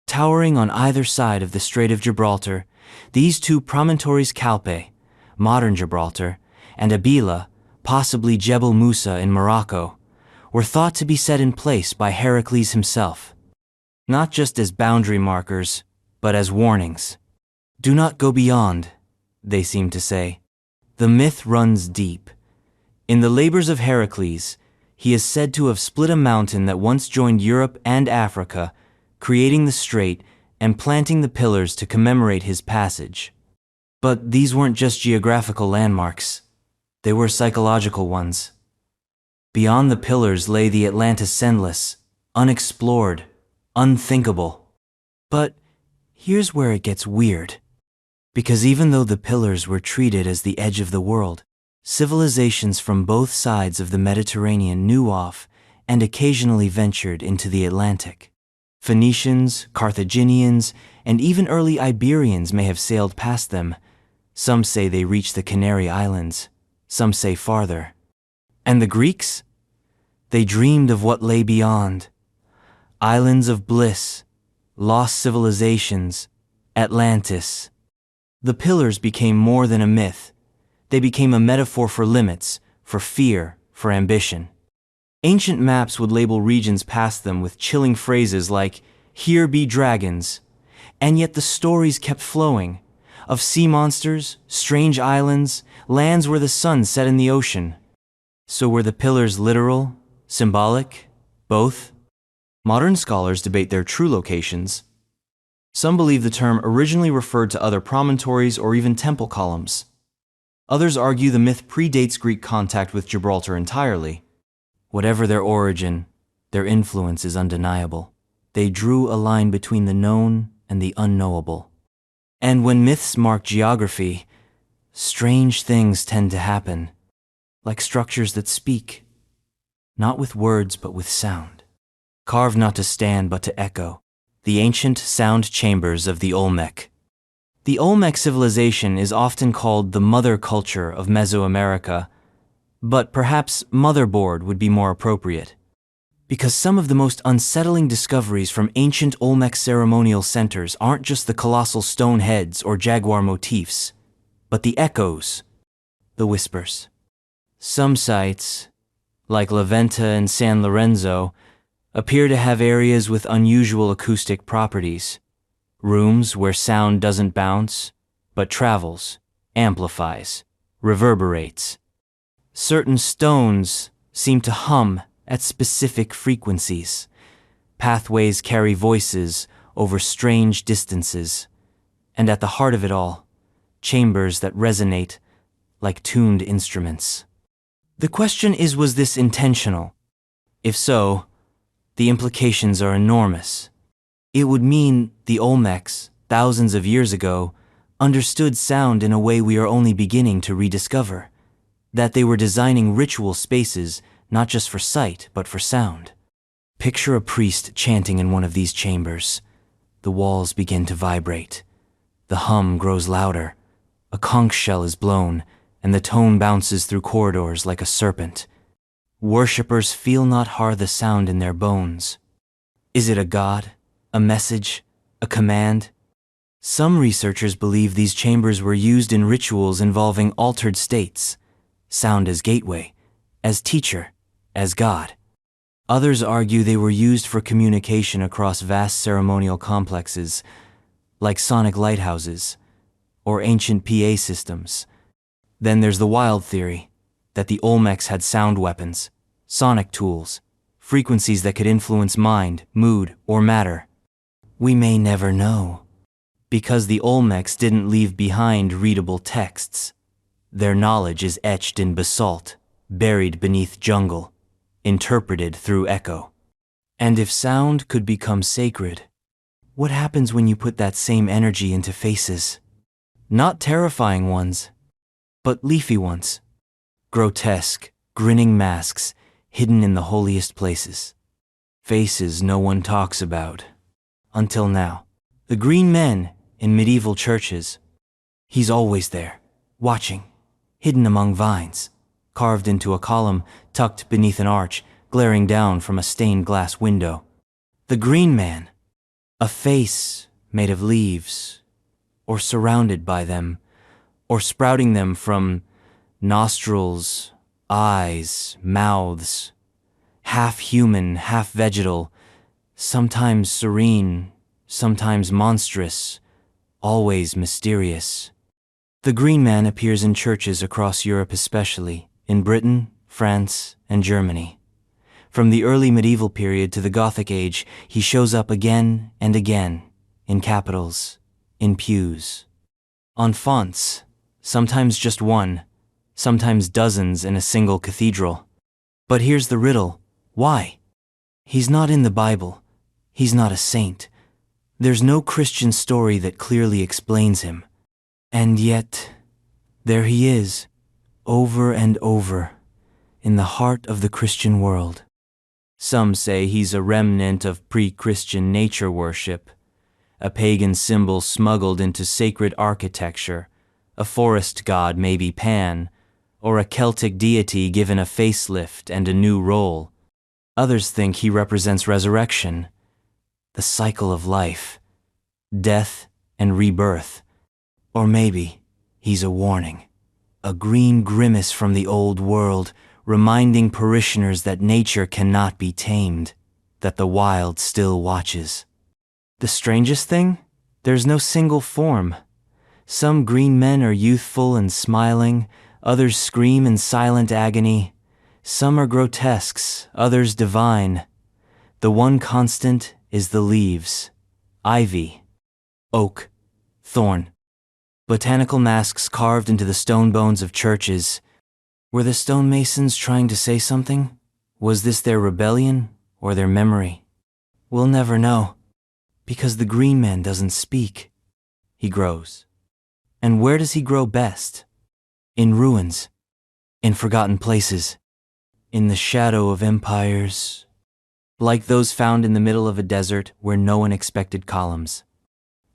Towering on either side of the Strait of Gibraltar, these two promontories, Calpe, modern Gibraltar, and Abila, possibly Jebel Musa in Morocco, were thought to be set in place by Heracles himself, not just as boundary markers, but as warnings. Do not go beyond, they seem to say. The myth runs deep. In the labors of Heracles, he is said to have split a mountain that once joined Europe and Africa, creating the strait and planting the pillars to commemorate his passage. But these weren't just geographical landmarks. They were psychological ones. Beyond the pillars lay the Atlantis, endless, unexplored, unthinkable. But here's where it gets weird. Because even though the pillars were treated as the edge of the world, civilizations from both sides of the Mediterranean knew off and occasionally ventured into the Atlantic. Phoenicians, Carthaginians, and even early Iberians may have sailed past them. Some say they reached the Canary Islands, some say farther. And the Greeks? They dreamed of what lay beyond. Islands of bliss, lost civilizations, Atlantis. The pillars became more than a myth. They became a metaphor for limits, for fear, for ambition. Ancient maps would label regions past them with chilling phrases like, "Here be dragons," And yet the stories kept flowing, of sea monsters, strange islands, lands where the sun set in the ocean. So were the pillars literal, symbolic, both? Modern scholars debate their true locations. Some believe the term originally referred to other promontories or even temple columns. Others argue the myth predates Greek contact with Gibraltar entirely. Whatever their origin, their influence is undeniable. They drew a line between the known and the unknowable. And when myths mark geography, strange things tend to happen, like structures that speak, not with words but with sound. Carved not to stand but to echo, the ancient sound chambers of the Olmec. The Olmec civilization is often called the mother culture of Mesoamerica, but perhaps motherboard would be more appropriate, because some of the most unsettling discoveries from ancient Olmec ceremonial centers aren't just the colossal stone heads or jaguar motifs, but the echoes, the whispers. Some sites, like Levanta and San Lorenzo, appear to have areas with unusual acoustic properties. Rooms where sound doesn't bounce, but travels, amplifies, reverberates. Certain stones seem to hum at specific frequencies. Pathways carry voices over strange distances. And at the heart of it all, chambers that resonate like tuned instruments. The question is, was this intentional? If so, the implications are enormous. It would mean the Olmecs, thousands of years ago, understood sound in a way we are only beginning to rediscover. That they were designing ritual spaces not just for sight, but for sound. Picture a priest chanting in one of these chambers. The walls begin to vibrate. The hum grows louder. A conch shell is blown, and the tone bounces through corridors like a serpent. Worshippers feel not hard the sound in their bones. Is it a god? A message? A command? Some researchers believe these chambers were used in rituals involving altered states. Sound as gateway, as teacher, as god. Others argue they were used for communication across vast ceremonial complexes, like sonic lighthouses or ancient PA systems. Then there's the wild theory that the Olmecs had sound weapons, sonic tools, frequencies that could influence mind, mood, or matter. We may never know, because the Olmecs didn't leave behind readable texts. Their knowledge is etched in basalt, buried beneath jungle, interpreted through echo. And if sound could become sacred, what happens when you put that same energy into faces? Not terrifying ones, but leafy ones. Grotesque, grinning masks hidden in the holiest places. Faces no one talks about. Until now. The green men in medieval churches. He's always there, watching, hidden among vines, carved into a column tucked beneath an arch, glaring down from a stained glass window. The green man, a face made of leaves, or surrounded by them, or sprouting them from nostrils, eyes, mouths, half human, half vegetal, sometimes serene, sometimes monstrous, always mysterious. The green man appears in churches across Europe, especially in Britain, France, and Germany. From the early medieval period to the Gothic age, he shows up again and again, in capitals, in pews, on fonts, sometimes just one, sometimes dozens in a single cathedral. But here's the riddle. Why? He's not in the Bible. He's not a saint. There's no Christian story that clearly explains him. And yet, there he is, over and over, in the heart of the Christian world. Some say he's a remnant of pre-Christian nature worship, a pagan symbol smuggled into sacred architecture, a forest god, maybe Pan, or a Celtic deity given a facelift and a new role. Others think he represents resurrection, the cycle of life, death and rebirth. Or maybe he's a warning, a green grimace from the old world, reminding parishioners that nature cannot be tamed, that the wild still watches. The strangest thing? There's no single form. Some green men are youthful and smiling, others scream in silent agony. Some are grotesques, others divine. The one constant is the leaves, ivy, oak, thorn. Botanical masks carved into the stone bones of churches. Were the stonemasons trying to say something? Was this their rebellion or their memory? We'll never know, because the green man doesn't speak. He grows. And where does he grow best? In ruins, in forgotten places, in the shadow of empires, like those found in the middle of a desert where no one expected columns.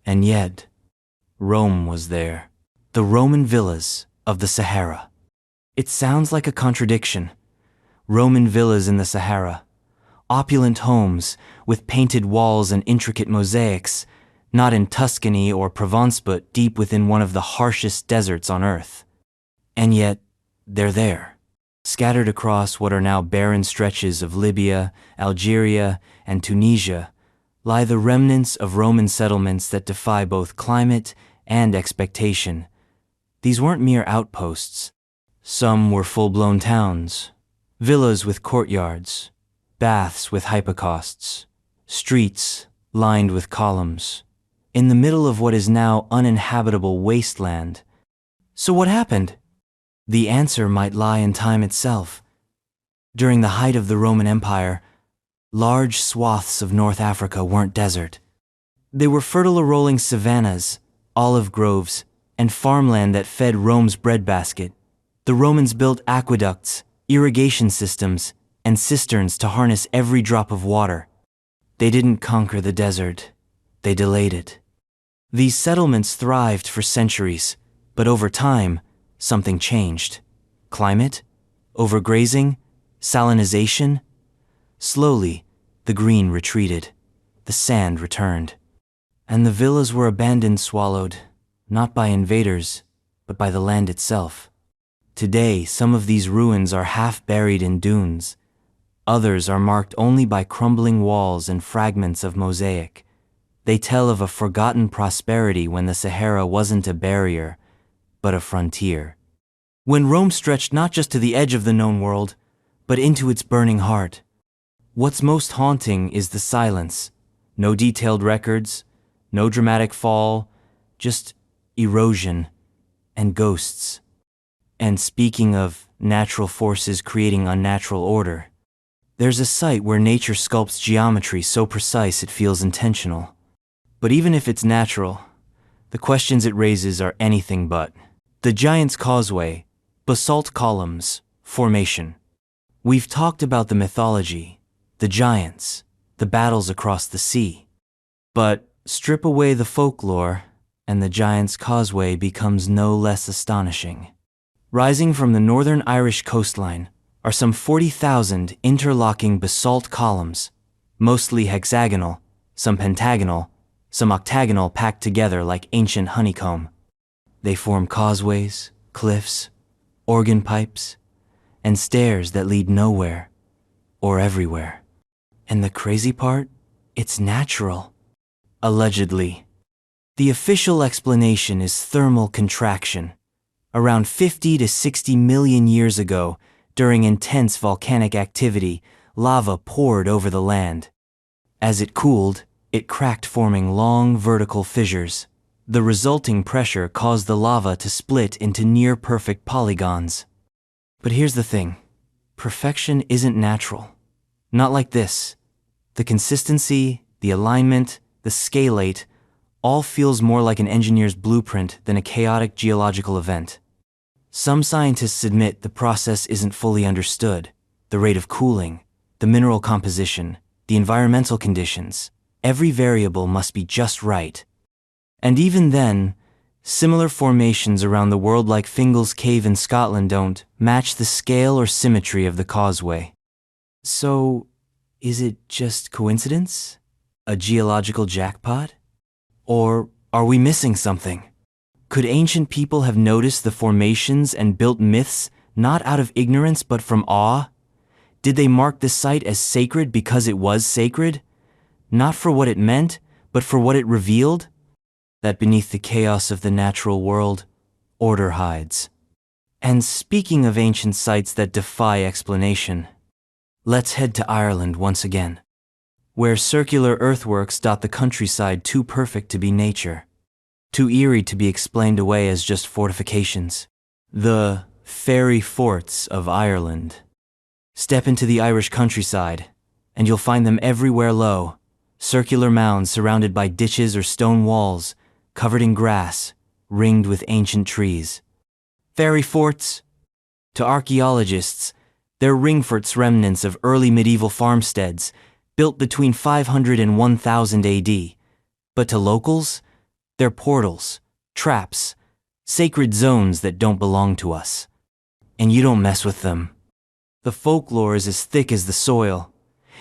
And yet, Rome was there. The Roman villas of the Sahara. It sounds like a contradiction. Roman villas in the Sahara. Opulent homes with painted walls and intricate mosaics, not in Tuscany or Provence but deep within one of the harshest deserts on earth. And yet, they're there. Scattered across what are now barren stretches of Libya, Algeria, and Tunisia, lie the remnants of Roman settlements that defy both climate and expectation. These weren't mere outposts. Some were full-blown towns, villas with courtyards, baths with hypocausts, streets lined with columns, in the middle of what is now uninhabitable wasteland. So what happened? The answer might lie in time itself. During the height of the Roman Empire, large swaths of North Africa weren't desert. They were fertile rolling savannas, olive groves, and farmland that fed Rome's breadbasket. The Romans built aqueducts, irrigation systems, and cisterns to harness every drop of water. They didn't conquer the desert, they delayed it. These settlements thrived for centuries, but over time, something changed. Climate? Overgrazing? Salinization? Slowly, the green retreated. The sand returned. And the villas were abandoned, swallowed, not by invaders, but by the land itself. Today, some of these ruins are half buried in dunes. Others are marked only by crumbling walls and fragments of mosaic. They tell of a forgotten prosperity when the Sahara wasn't a barrier, but a frontier. When Rome stretched not just to the edge of the known world, but into its burning heart. What's most haunting is the silence. No detailed records, no dramatic fall, just erosion and ghosts. And speaking of natural forces creating unnatural order, there's a site where nature sculpts geometry so precise it feels intentional. But even if it's natural, the questions it raises are anything but. The Giant's Causeway, basalt columns, formation. We've talked about the mythology, the giants, the battles across the sea. But strip away the folklore, and the Giant's Causeway becomes no less astonishing. Rising from the northern Irish coastline are some 40,000 interlocking basalt columns, mostly hexagonal, some pentagonal, some octagonal, packed together like ancient honeycomb. They form causeways, cliffs, organ pipes, and stairs that lead nowhere or everywhere. And the crazy part? It's natural. Allegedly. The official explanation is thermal contraction. Around 50 to 60 million years ago, during intense volcanic activity, lava poured over the land. As it cooled, it cracked, forming long vertical fissures. The resulting pressure caused the lava to split into near-perfect polygons. But here's the thing. Perfection isn't natural. Not like this. The consistency, the alignment, the scalate, all feels more like an engineer's blueprint than a chaotic geological event. Some scientists admit the process isn't fully understood. The rate of cooling, the mineral composition, the environmental conditions, every variable must be just right. And even then, similar formations around the world like Fingal's Cave in Scotland don't match the scale or symmetry of the causeway. So, is it just coincidence? A geological jackpot? Or are we missing something? Could ancient people have noticed the formations and built myths not out of ignorance but from awe? Did they mark the site as sacred because it was sacred? Not for what it meant, but for what it revealed? that beneath the chaos of the natural world, order hides. And speaking of ancient sites that defy explanation, let's head to Ireland once again, where circular earthworks dot the countryside too perfect to be nature, too eerie to be explained away as just fortifications. The fairy forts of Ireland. Step into the Irish countryside, and you'll find them everywhere low, circular mounds surrounded by ditches or stone walls, covered in grass, ringed with ancient trees. Fairy forts? To archaeologists, they're ringforts, remnants of early medieval farmsteads, built between 500 and 1000 AD. But to locals, they're portals, traps, sacred zones that don't belong to us. And you don't mess with them. The folklore is as thick as the soil.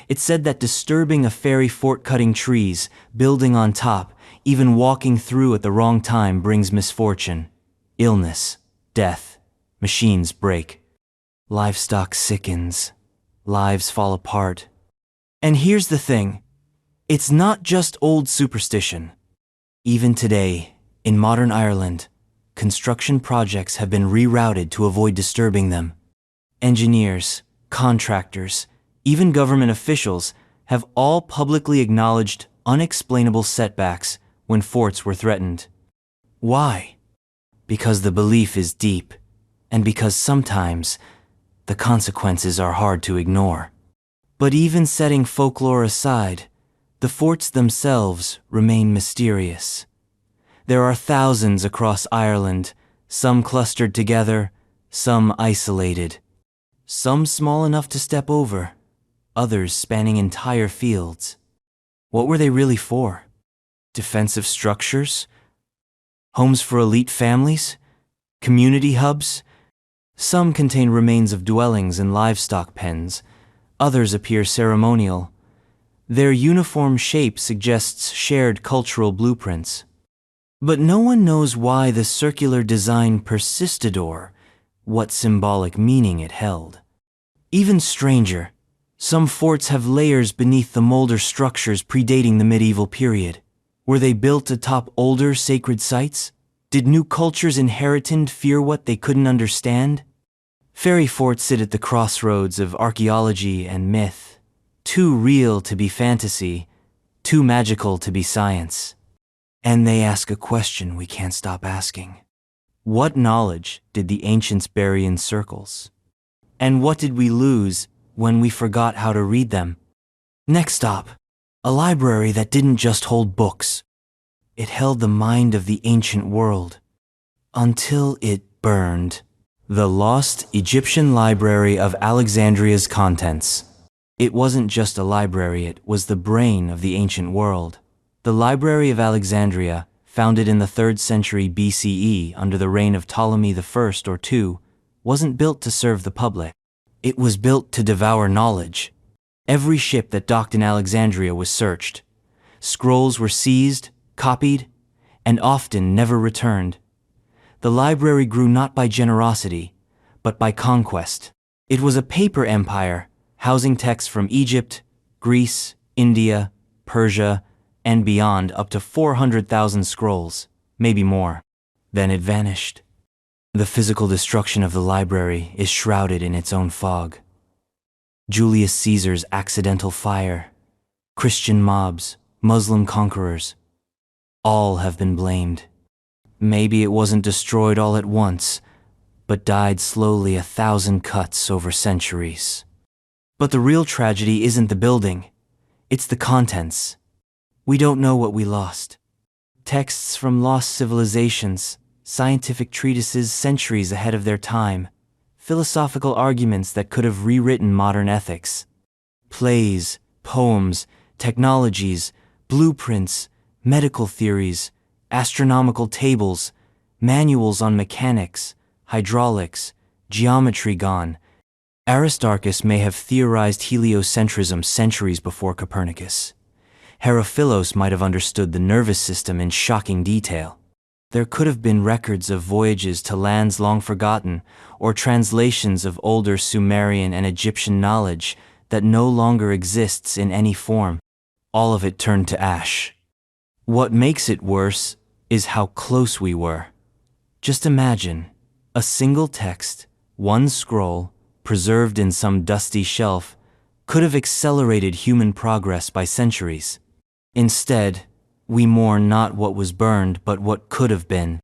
It's said that disturbing a fairy fort, cutting trees, building on top, even walking through at the wrong time brings misfortune, illness, death, machines break, livestock sickens, lives fall apart. And here's the thing, it's not just old superstition. Even today, in modern Ireland, construction projects have been rerouted to avoid disturbing them. Engineers, contractors, even government officials have all publicly acknowledged unexplainable setbacks when forts were threatened. Why? Because the belief is deep, and because sometimes the consequences are hard to ignore. But even setting folklore aside, the forts themselves remain mysterious. There are thousands across Ireland, some clustered together, some isolated, some small enough to step over, others spanning entire fields. What were they really for? Defensive structures? Homes for elite families? Community hubs? Some contain remains of dwellings and livestock pens, others appear ceremonial. Their uniform shape suggests shared cultural blueprints. But no one knows why the circular design persisted or what symbolic meaning it held. Even stranger, some forts have layers beneath the molder structures predating the medieval period. Were they built atop older sacred sites? Did new cultures inherited fear what they couldn't understand? Fairy forts sit at the crossroads of archaeology and myth, too real to be fantasy, too magical to be science. And they ask a question we can't stop asking. What knowledge did the ancients bury in circles? And what did we lose when we forgot how to read them? Next stop, a library that didn't just hold books. It held the mind of the ancient world. Until it burned. The lost Egyptian Library of Alexandria's contents. It wasn't just a library, it was the brain of the ancient world. The Library of Alexandria, founded in the 3rd century BCE under the reign of Ptolemy I or II, wasn't built to serve the public. It was built to devour knowledge. Every ship that docked in Alexandria was searched. Scrolls were seized, copied, and often never returned. The library grew not by generosity, but by conquest. It was a paper empire, housing texts from Egypt, Greece, India, Persia, and beyond, up to 400,000 scrolls, maybe more. Then it vanished. The physical destruction of the library is shrouded in its own fog. Julius Caesar's accidental fire, Christian mobs, Muslim conquerors, all have been blamed. Maybe it wasn't destroyed all at once, but died slowly, 1,000 cuts over centuries. But the real tragedy isn't the building, it's the contents. We don't know what we lost. Texts from lost civilizations, scientific treatises centuries ahead of their time, philosophical arguments that could have rewritten modern ethics, plays, poems, technologies, blueprints, medical theories, astronomical tables, manuals on mechanics, hydraulics, geometry gone. Aristarchus may have theorized heliocentrism centuries before Copernicus. Herophilos might have understood the nervous system in shocking detail. There could have been records of voyages to lands long forgotten, or translations of older Sumerian and Egyptian knowledge that no longer exists in any form. All of it turned to ash. What makes it worse is how close we were. Just imagine, a single text, one scroll, preserved in some dusty shelf, could have accelerated human progress by centuries. Instead, we mourn not what was burned, but what could have been.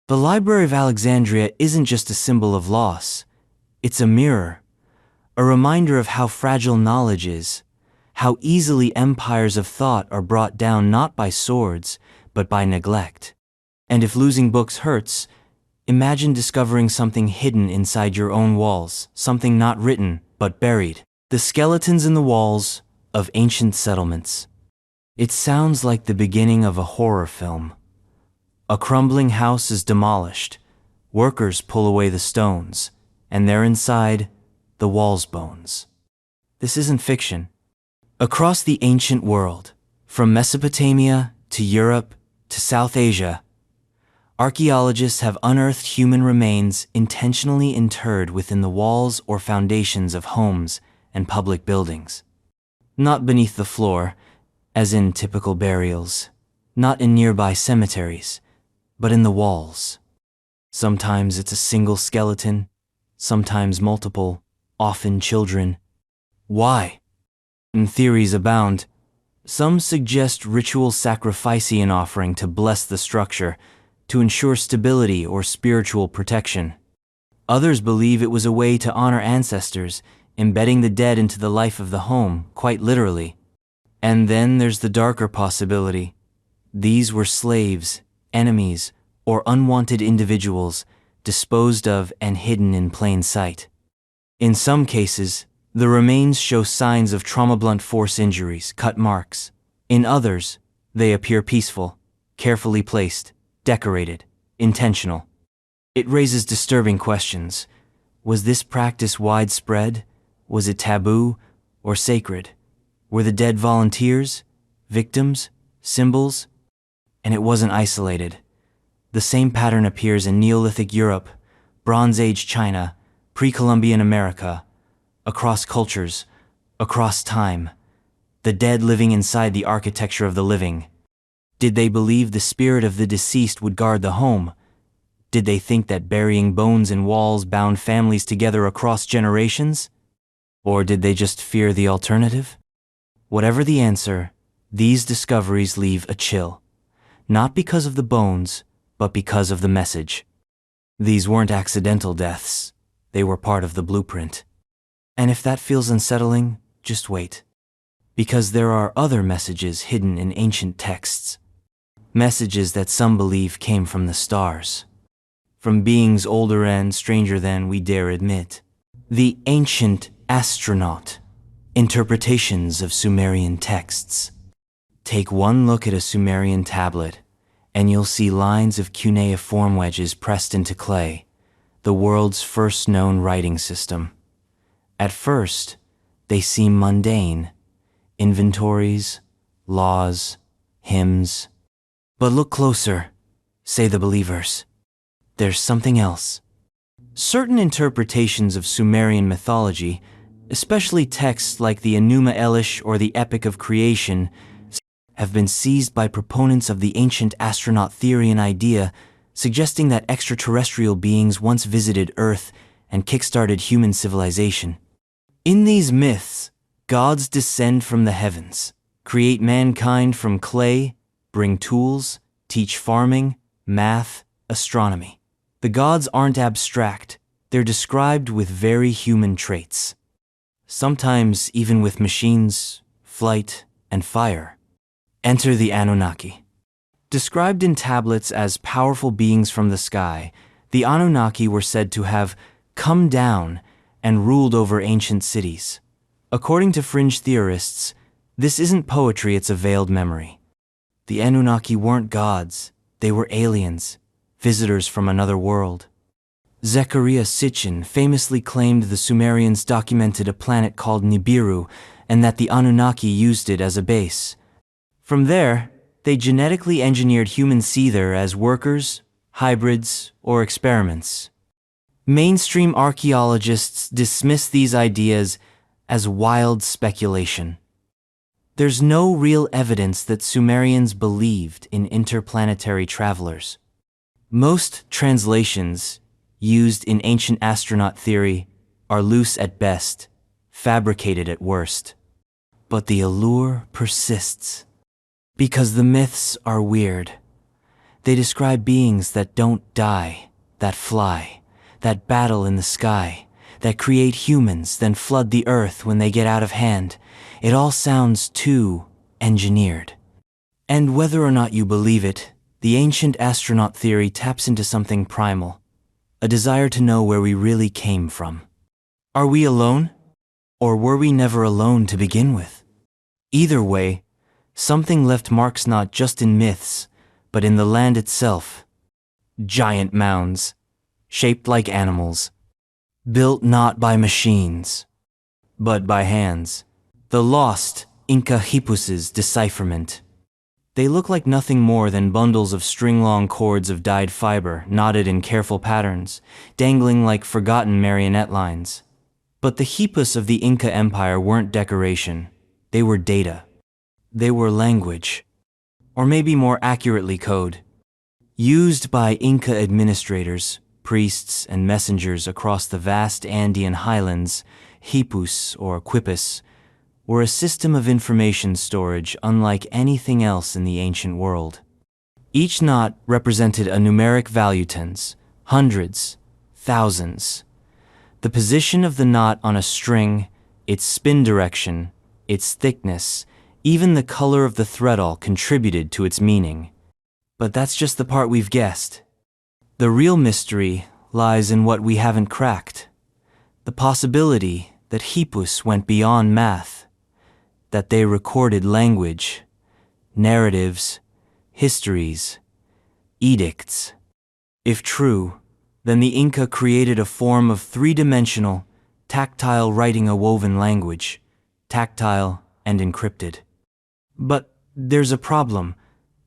The Library of Alexandria isn't just a symbol of loss. It's a mirror, a reminder of how fragile knowledge is, how easily empires of thought are brought down not by swords, but by neglect. And if losing books hurts, imagine discovering something hidden inside your own walls, something not written, but buried. The skeletons in the walls of ancient settlements. It sounds like the beginning of a horror film. A crumbling house is demolished, workers pull away the stones, and there inside, the wall's bones. This isn't fiction. Across the ancient world, from Mesopotamia to Europe to South Asia, archaeologists have unearthed human remains intentionally interred within the walls or foundations of homes and public buildings. Not beneath the floor, as in typical burials, not in nearby cemeteries, but in the walls. Sometimes it's a single skeleton, sometimes multiple, often children. Why? Theories abound. Some suggest ritual sacrificing offering to bless the structure, to ensure stability or spiritual protection. Others believe it was a way to honor ancestors, embedding the dead into the life of the home, quite literally. And then there's the darker possibility. These were slaves, enemies, or unwanted individuals, disposed of and hidden in plain sight. In some cases, the remains show signs of trauma-blunt force injuries, cut marks. In others, they appear peaceful, carefully placed, decorated, intentional. It raises disturbing questions. Was this practice widespread? Was it taboo or sacred? Were the dead volunteers, victims, symbols? And it wasn't isolated. The same pattern appears in Neolithic Europe, Bronze Age China, Pre-Columbian America, across cultures, across time. The dead living inside the architecture of the living. Did they believe the spirit of the deceased would guard the home? Did they think that burying bones in walls bound families together across generations? Or did they just fear the alternative? Whatever the answer, these discoveries leave a chill. Not because of the bones, but because of the message. These weren't accidental deaths. They were part of the blueprint. And if that feels unsettling, just wait. Because there are other messages hidden in ancient texts. Messages that some believe came from the stars. From beings older and stranger than we dare admit. The ancient astronaut. Interpretations of Sumerian texts. Take one look at a Sumerian tablet, and you'll see lines of cuneiform wedges pressed into clay, the world's first known writing system. At first, they seem mundane. Inventories, laws, hymns. But look closer, say the believers. There's something else. Certain interpretations of Sumerian mythology, especially texts like the Enuma Elish or the Epic of Creation, have been seized by proponents of the ancient astronaut theory and idea, suggesting that extraterrestrial beings once visited Earth and kick-started human civilization. In these myths, gods descend from the heavens, create mankind from clay, bring tools, teach farming, math, astronomy. The gods aren't abstract, they're described with very human traits. Sometimes even with machines, flight, and fire. Enter the Anunnaki. Described in tablets as powerful beings from the sky, the Anunnaki were said to have come down and ruled over ancient cities. According to fringe theorists, this isn't poetry, it's a veiled memory. The Anunnaki weren't gods, they were aliens, visitors from another world. Zecharia Sitchin famously claimed the Sumerians documented a planet called Nibiru and that the Anunnaki used it as a base. From there, they genetically engineered humans either as workers, hybrids, or experiments. Mainstream archaeologists dismiss these ideas as wild speculation. There's no real evidence that Sumerians believed in interplanetary travelers. Most translations used in ancient astronaut theory are loose at best, fabricated at worst. But the allure persists. Because the myths are weird. They describe beings that don't die, that fly, that battle in the sky, that create humans, then flood the earth when they get out of hand. It all sounds too engineered. And whether or not you believe it, the ancient astronaut theory taps into something primal, a desire to know where we really came from. Are we alone? Or were we never alone to begin with? Either way, something left marks not just in myths, but in the land itself. Giant mounds, shaped like animals, built not by machines, but by hands. The lost Inca Hipus's decipherment. They look like nothing more than bundles of string-long cords of dyed fiber, knotted in careful patterns, dangling like forgotten marionette lines. But the Hipus of the Inca Empire weren't decoration. They were data. They were language. Or maybe more accurately code. Used by Inca administrators, priests, and messengers across the vast Andean highlands, Hipus, or Quipus, were a system of information storage unlike anything else in the ancient world. Each knot represented a numeric value: tens, hundreds, thousands. The position of the knot on a string, its spin direction, its thickness, even the color of the thread all contributed to its meaning. But that's just the part we've guessed. The real mystery lies in what we haven't cracked. The possibility that Hipus went beyond math, that they recorded language, narratives, histories, edicts. If true, then the Inca created a form of three-dimensional, tactile writing, a woven language, tactile and encrypted. But there's a problem.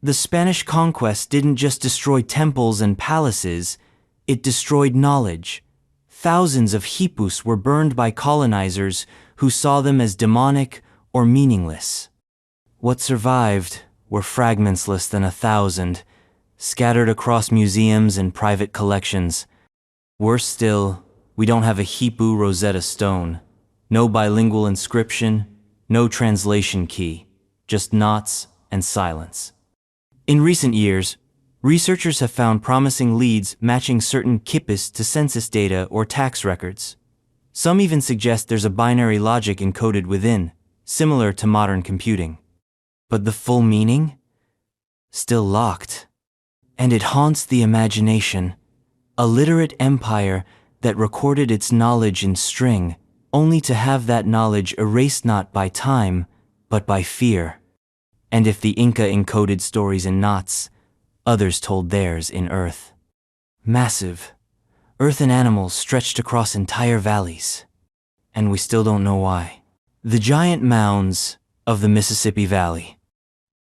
The Spanish conquest didn't just destroy temples and palaces, it destroyed knowledge. Thousands of Hipus were burned by colonizers who saw them as demonic or meaningless. What survived were fragments less than 1,000, scattered across museums and private collections. Worse still, we don't have a Hipu Rosetta Stone, no bilingual inscription, no translation key, just knots and silence. In recent years, researchers have found promising leads matching certain kippis to census data or tax records. Some even suggest there's a binary logic encoded within, similar to modern computing. But the full meaning? Still locked. And it haunts the imagination. A literate empire that recorded its knowledge in string, only to have that knowledge erased not by time, but by fear. And if the Inca encoded stories in knots, others told theirs in earth. Massive, earthen animals stretched across entire valleys. And we still don't know why. The giant mounds of the Mississippi Valley.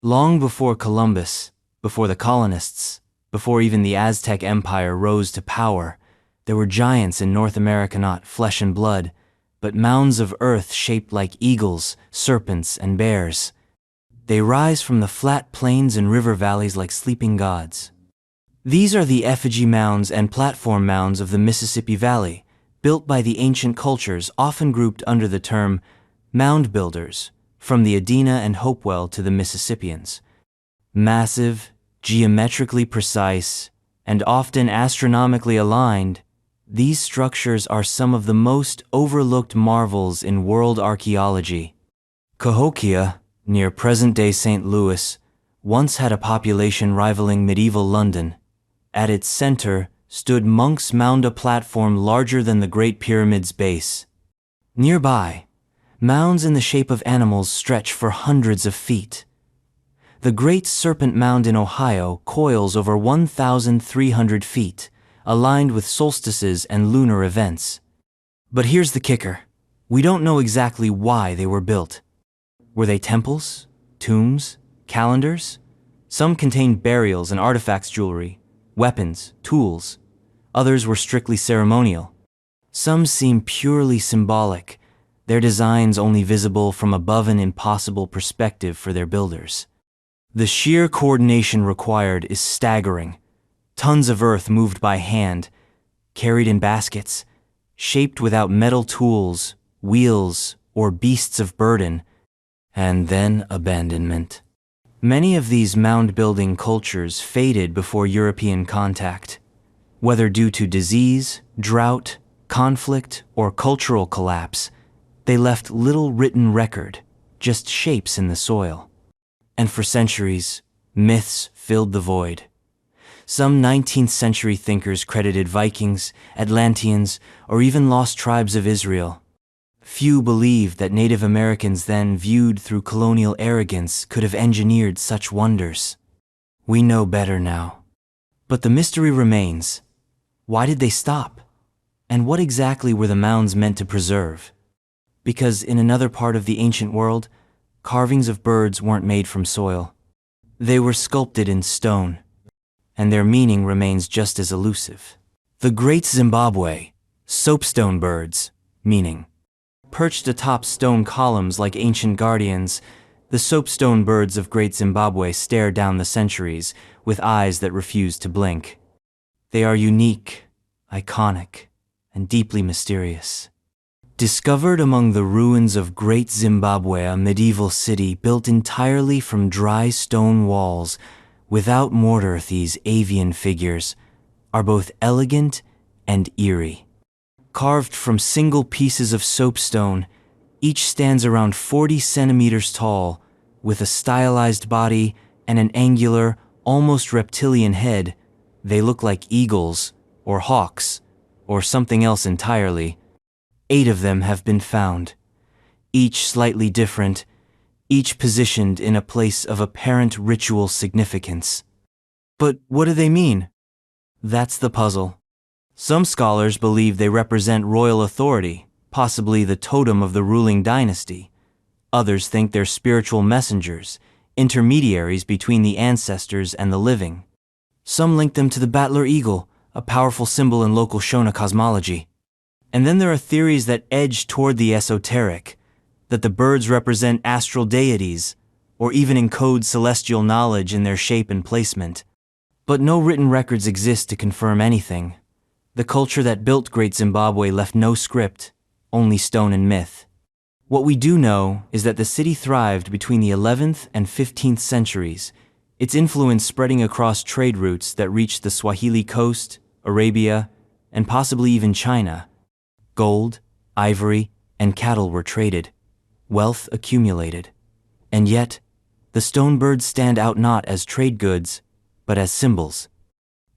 Long before Columbus, before the colonists, before even the Aztec Empire rose to power, there were giants in North America, not flesh and blood, but mounds of earth shaped like eagles, serpents, and bears. They rise from the flat plains and river valleys like sleeping gods. These are the effigy mounds and platform mounds of the Mississippi Valley, built by the ancient cultures often grouped under the term mound builders, from the Adena and Hopewell to the Mississippians. Massive, geometrically precise, and often astronomically aligned, these structures are some of the most overlooked marvels in world archaeology. Cahokia, near present-day St. Louis, once had a population rivaling medieval London. At its center stood Monk's Mound, a platform larger than the Great Pyramid's base. Nearby, mounds in the shape of animals stretch for hundreds of feet. The Great Serpent Mound in Ohio coils over 1,300 feet, aligned with solstices and lunar events. But here's the kicker. We don't know exactly why they were built. Were they temples, tombs, calendars? Some contained burials and artifacts, jewelry, weapons, tools. Others were strictly ceremonial. Some seem purely symbolic, their designs only visible from above an impossible perspective for their builders. The sheer coordination required is staggering. Tons of earth moved by hand, carried in baskets, shaped without metal tools, wheels, or beasts of burden, and then abandonment. Many of these mound-building cultures faded before European contact. Whether due to disease, drought, conflict, or cultural collapse, they left little written record, just shapes in the soil. And for centuries, myths filled the void. Some 19th century thinkers credited Vikings, Atlanteans, or even lost tribes of Israel. Few believed that Native Americans then viewed through colonial arrogance could have engineered such wonders. We know better now. But the mystery remains. Why did they stop? And what exactly were the mounds meant to preserve? Because in another part of the ancient world, carvings of birds weren't made from soil. They were sculpted in stone, and their meaning remains just as elusive. The Great Zimbabwe, soapstone birds, meaning. Perched atop stone columns like ancient guardians, the soapstone birds of Great Zimbabwe stare down the centuries with eyes that refuse to blink. They are unique, iconic, and deeply mysterious. Discovered among the ruins of Great Zimbabwe, a medieval city built entirely from dry stone walls, without mortar, these avian figures are both elegant and eerie. Carved from single pieces of soapstone, each stands around 40 centimeters tall, with a stylized body and an angular, almost reptilian head. They look like eagles, or hawks, or something else entirely. 8 of them have been found, each slightly different, each positioned in a place of apparent ritual significance. But what do they mean? That's the puzzle. Some scholars believe they represent royal authority, possibly the totem of the ruling dynasty. Others think they're spiritual messengers, intermediaries between the ancestors and the living. Some link them to the battler eagle, a powerful symbol in local Shona cosmology. And then there are theories that edge toward the esoteric, that the birds represent astral deities, or even encode celestial knowledge in their shape and placement. But no written records exist to confirm anything. The culture that built Great Zimbabwe left no script, only stone and myth. What we do know is that the city thrived between the 11th and 15th centuries, its influence spreading across trade routes that reached the Swahili coast, Arabia, and possibly even China. Gold, ivory, and cattle were traded. Wealth accumulated. And yet, the stone birds stand out not as trade goods, but as symbols.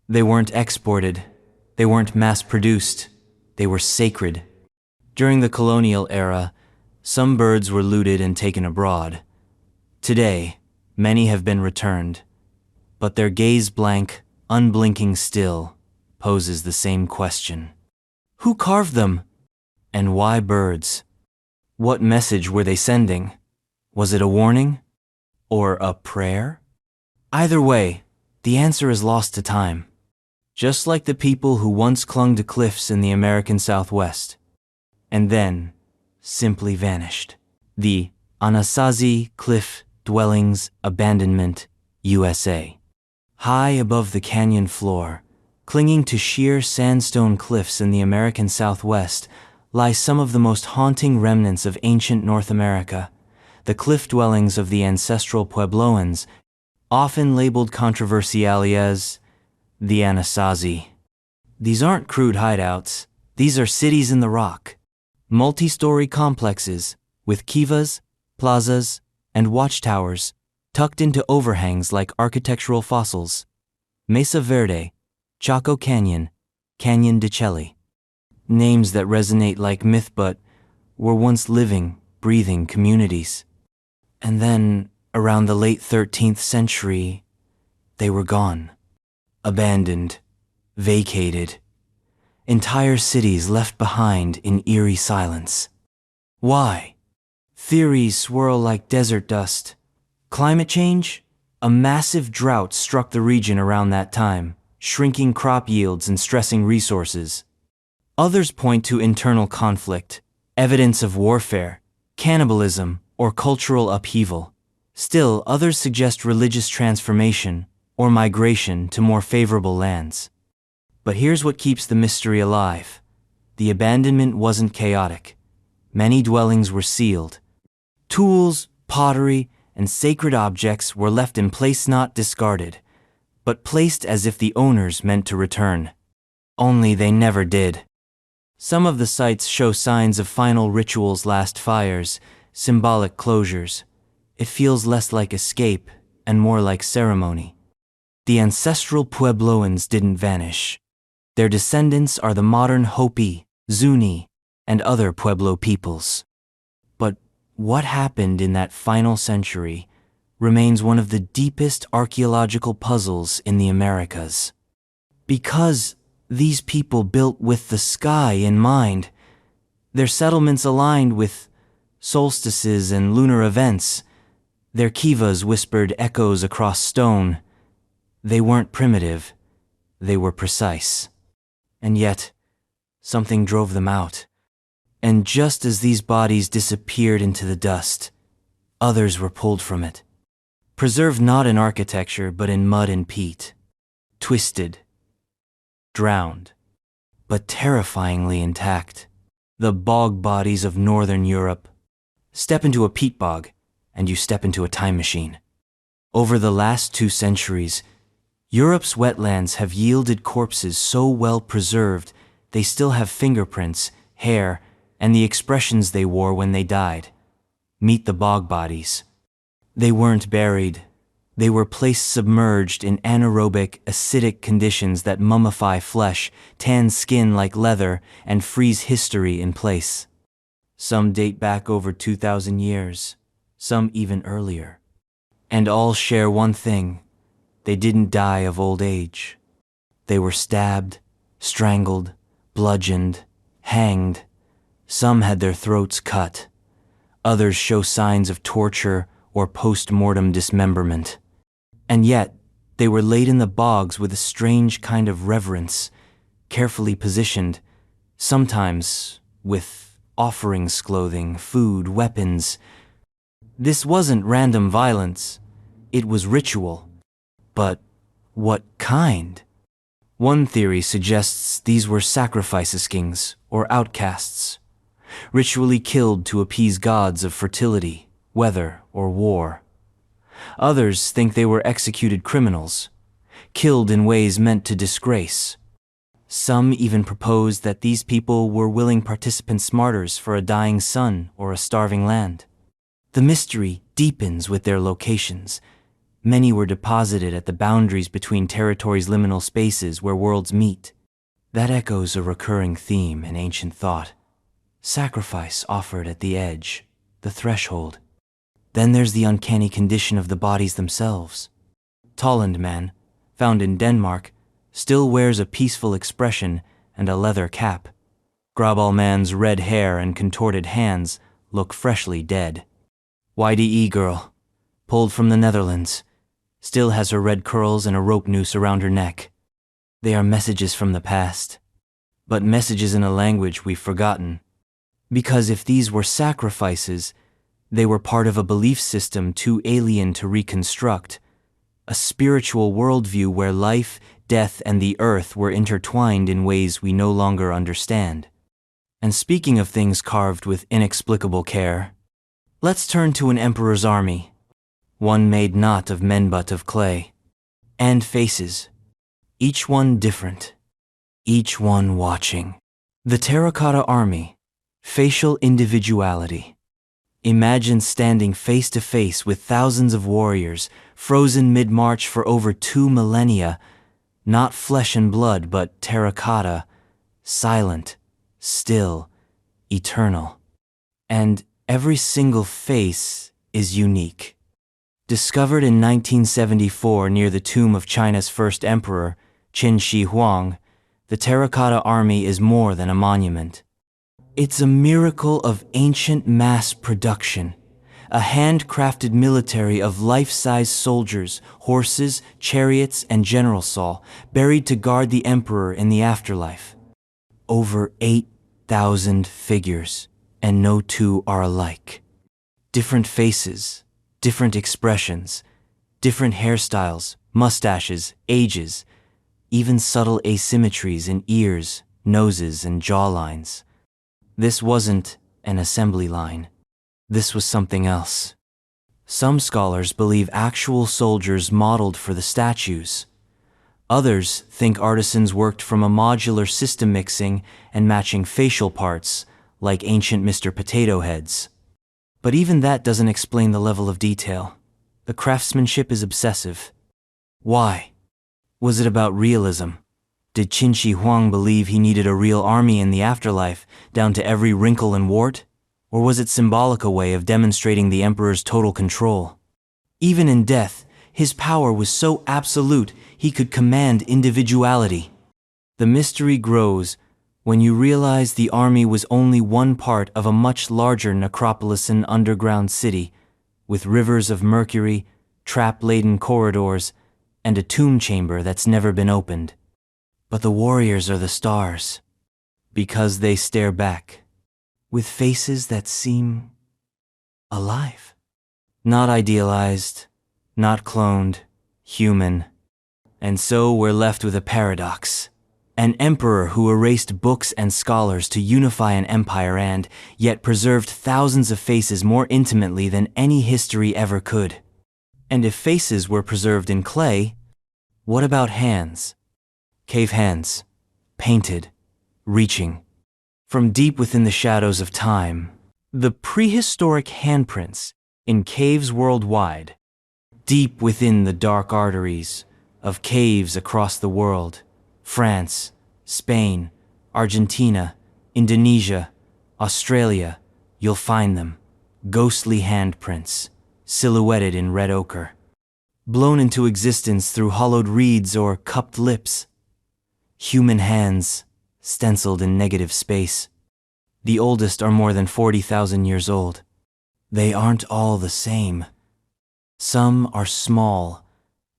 They weren't exported. They weren't mass-produced. They were sacred. During the colonial era, some birds were looted and taken abroad. Today, many have been returned. But their gaze blank, unblinking still, poses the same question. Who carved them? And why birds? What message were they sending? Was it a warning? Or a prayer? Either way, the answer is lost to time. Just like the people who once clung to cliffs in the American Southwest, and then simply vanished. The Anasazi Cliff Dwellings Abandonment, USA. High above the canyon floor, clinging to sheer sandstone cliffs in the American Southwest, lie some of the most haunting remnants of ancient North America, the cliff dwellings of the ancestral Puebloans, often labeled controversially as the Anasazi. These aren't crude hideouts. These are cities in the rock. Multi-story complexes with kivas, plazas, and watchtowers tucked into overhangs like architectural fossils. Mesa Verde, Chaco Canyon, Canyon de Chelly. Names that resonate like myth but were once living, breathing communities. And then, around the late 13th century, they were gone. Abandoned, vacated, entire cities left behind in eerie silence. Why? Theories swirl like desert dust. Climate change? A massive drought struck the region around that time, shrinking crop yields and stressing resources. Others point to internal conflict, evidence of warfare, cannibalism, or cultural upheaval. Still, others suggest religious transformation or migration to more favorable lands. But here's what keeps the mystery alive. The abandonment wasn't chaotic. Many dwellings were sealed. Tools, pottery, and sacred objects were left in place, not discarded, but placed as if the owners meant to return. Only they never did. Some of the sites show signs of final rituals, last fires, symbolic closures. It feels less like escape and more like ceremony. The ancestral Puebloans didn't vanish. Their descendants are the modern Hopi, Zuni, and other Pueblo peoples. But what happened in that final century remains one of the deepest archaeological puzzles in the Americas. Because these people built with the sky in mind, their settlements aligned with solstices and lunar events, their kivas whispered echoes across stone. They weren't primitive, they were precise. And yet, something drove them out. And just as these bodies disappeared into the dust, others were pulled from it. Preserved not in architecture, but in mud and peat. Twisted, drowned, but terrifyingly intact. The bog bodies of northern Europe. Step into a peat bog, and you step into a time machine. Over the last 2 centuries, Europe's wetlands have yielded corpses so well preserved they still have fingerprints, hair, and the expressions they wore when they died. Meet the bog bodies. They weren't buried. They were placed submerged in anaerobic, acidic conditions that mummify flesh, tan skin like leather, and freeze history in place. Some date back over 2,000 years, some even earlier. And all share one thing: they didn't die of old age. They were stabbed, strangled, bludgeoned, hanged. Some had their throats cut. Others show signs of torture or post-mortem dismemberment. And yet, they were laid in the bogs with a strange kind of reverence, carefully positioned, sometimes with offerings, clothing, food, weapons. This wasn't random violence, it was ritual. But what kind? One theory suggests these were sacrifice kings or outcasts, ritually killed to appease gods of fertility, weather, or war. Others think they were executed criminals, killed in ways meant to disgrace. Some even propose that these people were willing participants, martyrs for a dying sun or a starving land. The mystery deepens with their locations. Many were deposited at the boundaries between territories, liminal spaces where worlds meet. That echoes a recurring theme in ancient thought. Sacrifice offered at the edge, the threshold. Then there's the uncanny condition of the bodies themselves. Tolland man, found in Denmark, still wears a peaceful expression and a leather cap. Grabal man's red hair and contorted hands look freshly dead. YDE girl, pulled from the Netherlands, still has her red curls and a rope noose around her neck. They are messages from the past, but messages in a language we've forgotten. Because if these were sacrifices, they were part of a belief system too alien to reconstruct, a spiritual worldview where life, death, and the earth were intertwined in ways we no longer understand. And speaking of things carved with inexplicable care, let's turn to an emperor's army, one made not of men but of clay, and faces, each one different, each one watching. The Terracotta Army, facial individuality. Imagine standing face to face with thousands of warriors, frozen mid-march for over 2 millennia, not flesh and blood but terracotta, silent, still, eternal. And every single face is unique. Discovered in 1974 near the tomb of China's first emperor, Qin Shi Huang, the Terracotta Army is more than a monument. It's a miracle of ancient mass production, a handcrafted military of life-size soldiers, horses, chariots, and general saw, buried to guard the emperor in the afterlife. Over 8,000 figures, and no two are alike. Different faces, different expressions, different hairstyles, mustaches, ages, even subtle asymmetries in ears, noses, and jawlines. This wasn't an assembly line. This was something else. Some scholars believe actual soldiers modeled for the statues. Others think artisans worked from a modular system, mixing and matching facial parts, like ancient Mr. Potato Heads. But even that doesn't explain the level of detail. The craftsmanship is obsessive. Why? Was it about realism? Did Qin Shi Huang believe he needed a real army in the afterlife, down to every wrinkle and wart? Or was it symbolic, a way of demonstrating the emperor's total control? Even in death, his power was so absolute he could command individuality. The mystery grows when you realize the army was only one part of a much larger necropolitan underground city, with rivers of mercury, trap-laden corridors, and a tomb chamber that's never been opened. But the warriors are the stars, because they stare back, with faces that seem alive. Not idealized, not cloned, human. And so we're left with a paradox. An emperor who erased books and scholars to unify an empire and yet preserved thousands of faces more intimately than any history ever could. And if faces were preserved in clay, what about hands? Cave hands, painted, reaching. From deep within the shadows of time, the prehistoric handprints in caves worldwide, deep within the dark arteries of caves across the world, France, Spain, Argentina, Indonesia, Australia, you'll find them, ghostly handprints, silhouetted in red ochre, blown into existence through hollowed reeds or cupped lips. Human hands, stenciled in negative space. The oldest are more than 40,000 years old. They aren't all the same. Some are small,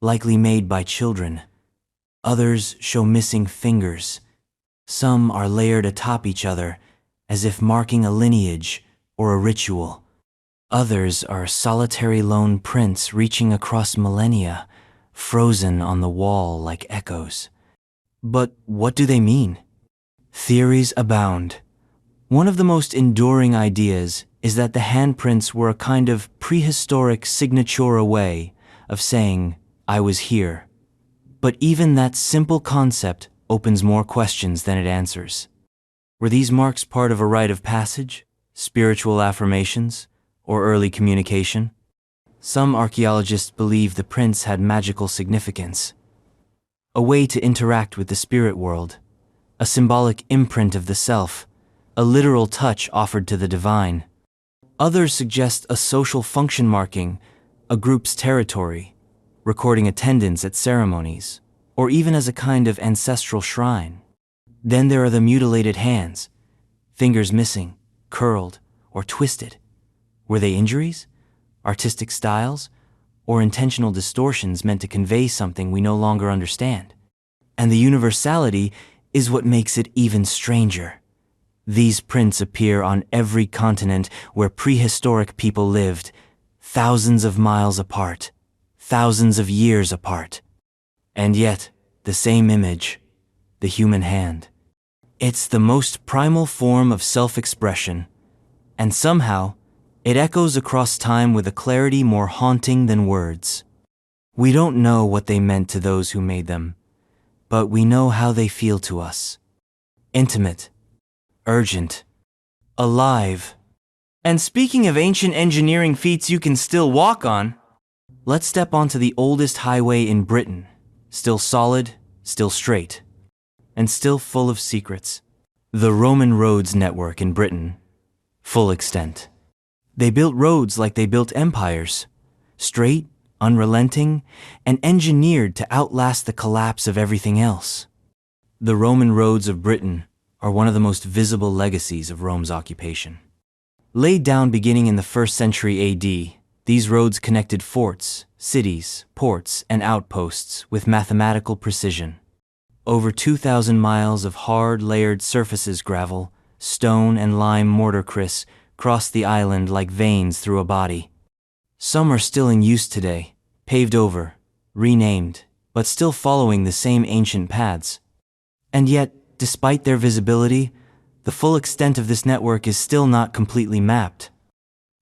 likely made by children. Others show missing fingers. Some are layered atop each other, as if marking a lineage or a ritual. Others are solitary lone prints reaching across millennia, frozen on the wall like echoes. But what do they mean? Theories abound. One of the most enduring ideas is that the handprints were a kind of prehistoric signature, way of saying, I was here. But even that simple concept opens more questions than it answers. Were these marks part of a rite of passage, spiritual affirmations, or early communication? Some archaeologists believe the prints had magical significance. A way to interact with the spirit world, a symbolic imprint of the self, a literal touch offered to the divine. Others suggest a social function, marking a group's territory, recording attendance at ceremonies, or even as a kind of ancestral shrine. Then there are the mutilated hands, fingers missing, curled, or twisted. Were they injuries, artistic styles, or intentional distortions meant to convey something we no longer understand? And the universality is what makes it even stranger. These prints appear on every continent where prehistoric people lived, thousands of miles apart, thousands of years apart. And yet, the same image, the human hand. It's the most primal form of self-expression, and somehow, it echoes across time with a clarity more haunting than words. We don't know what they meant to those who made them, but we know how they feel to us. Intimate, urgent, alive. And speaking of ancient engineering feats you can still walk on, let's step onto the oldest highway in Britain, still solid, still straight, and still full of secrets. The Roman roads network in Britain, full extent. They built roads like they built empires, straight, unrelenting, and engineered to outlast the collapse of everything else. The Roman roads of Britain are one of the most visible legacies of Rome's occupation. Laid down beginning in the 1st century AD, these roads connected forts, cities, ports, and outposts with mathematical precision. Over 2,000 miles of hard, layered surfaces, gravel, stone and lime mortar cross the island like veins through a body. Some are still in use today, paved over, renamed, but still following the same ancient paths. And yet, despite their visibility, the full extent of this network is still not completely mapped.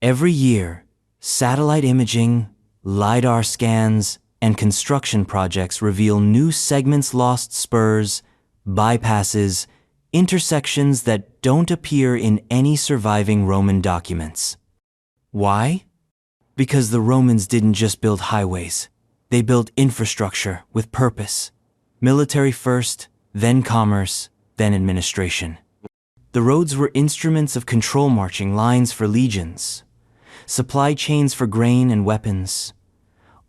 Every year, satellite imaging, LiDAR scans, and construction projects reveal new segments, lost spurs, bypasses, intersections that don't appear in any surviving Roman documents. Why? Because the Romans didn't just build highways. They built infrastructure with purpose. Military first, then commerce, then administration. The roads were instruments of control, marching lines for legions, supply chains for grain and weapons,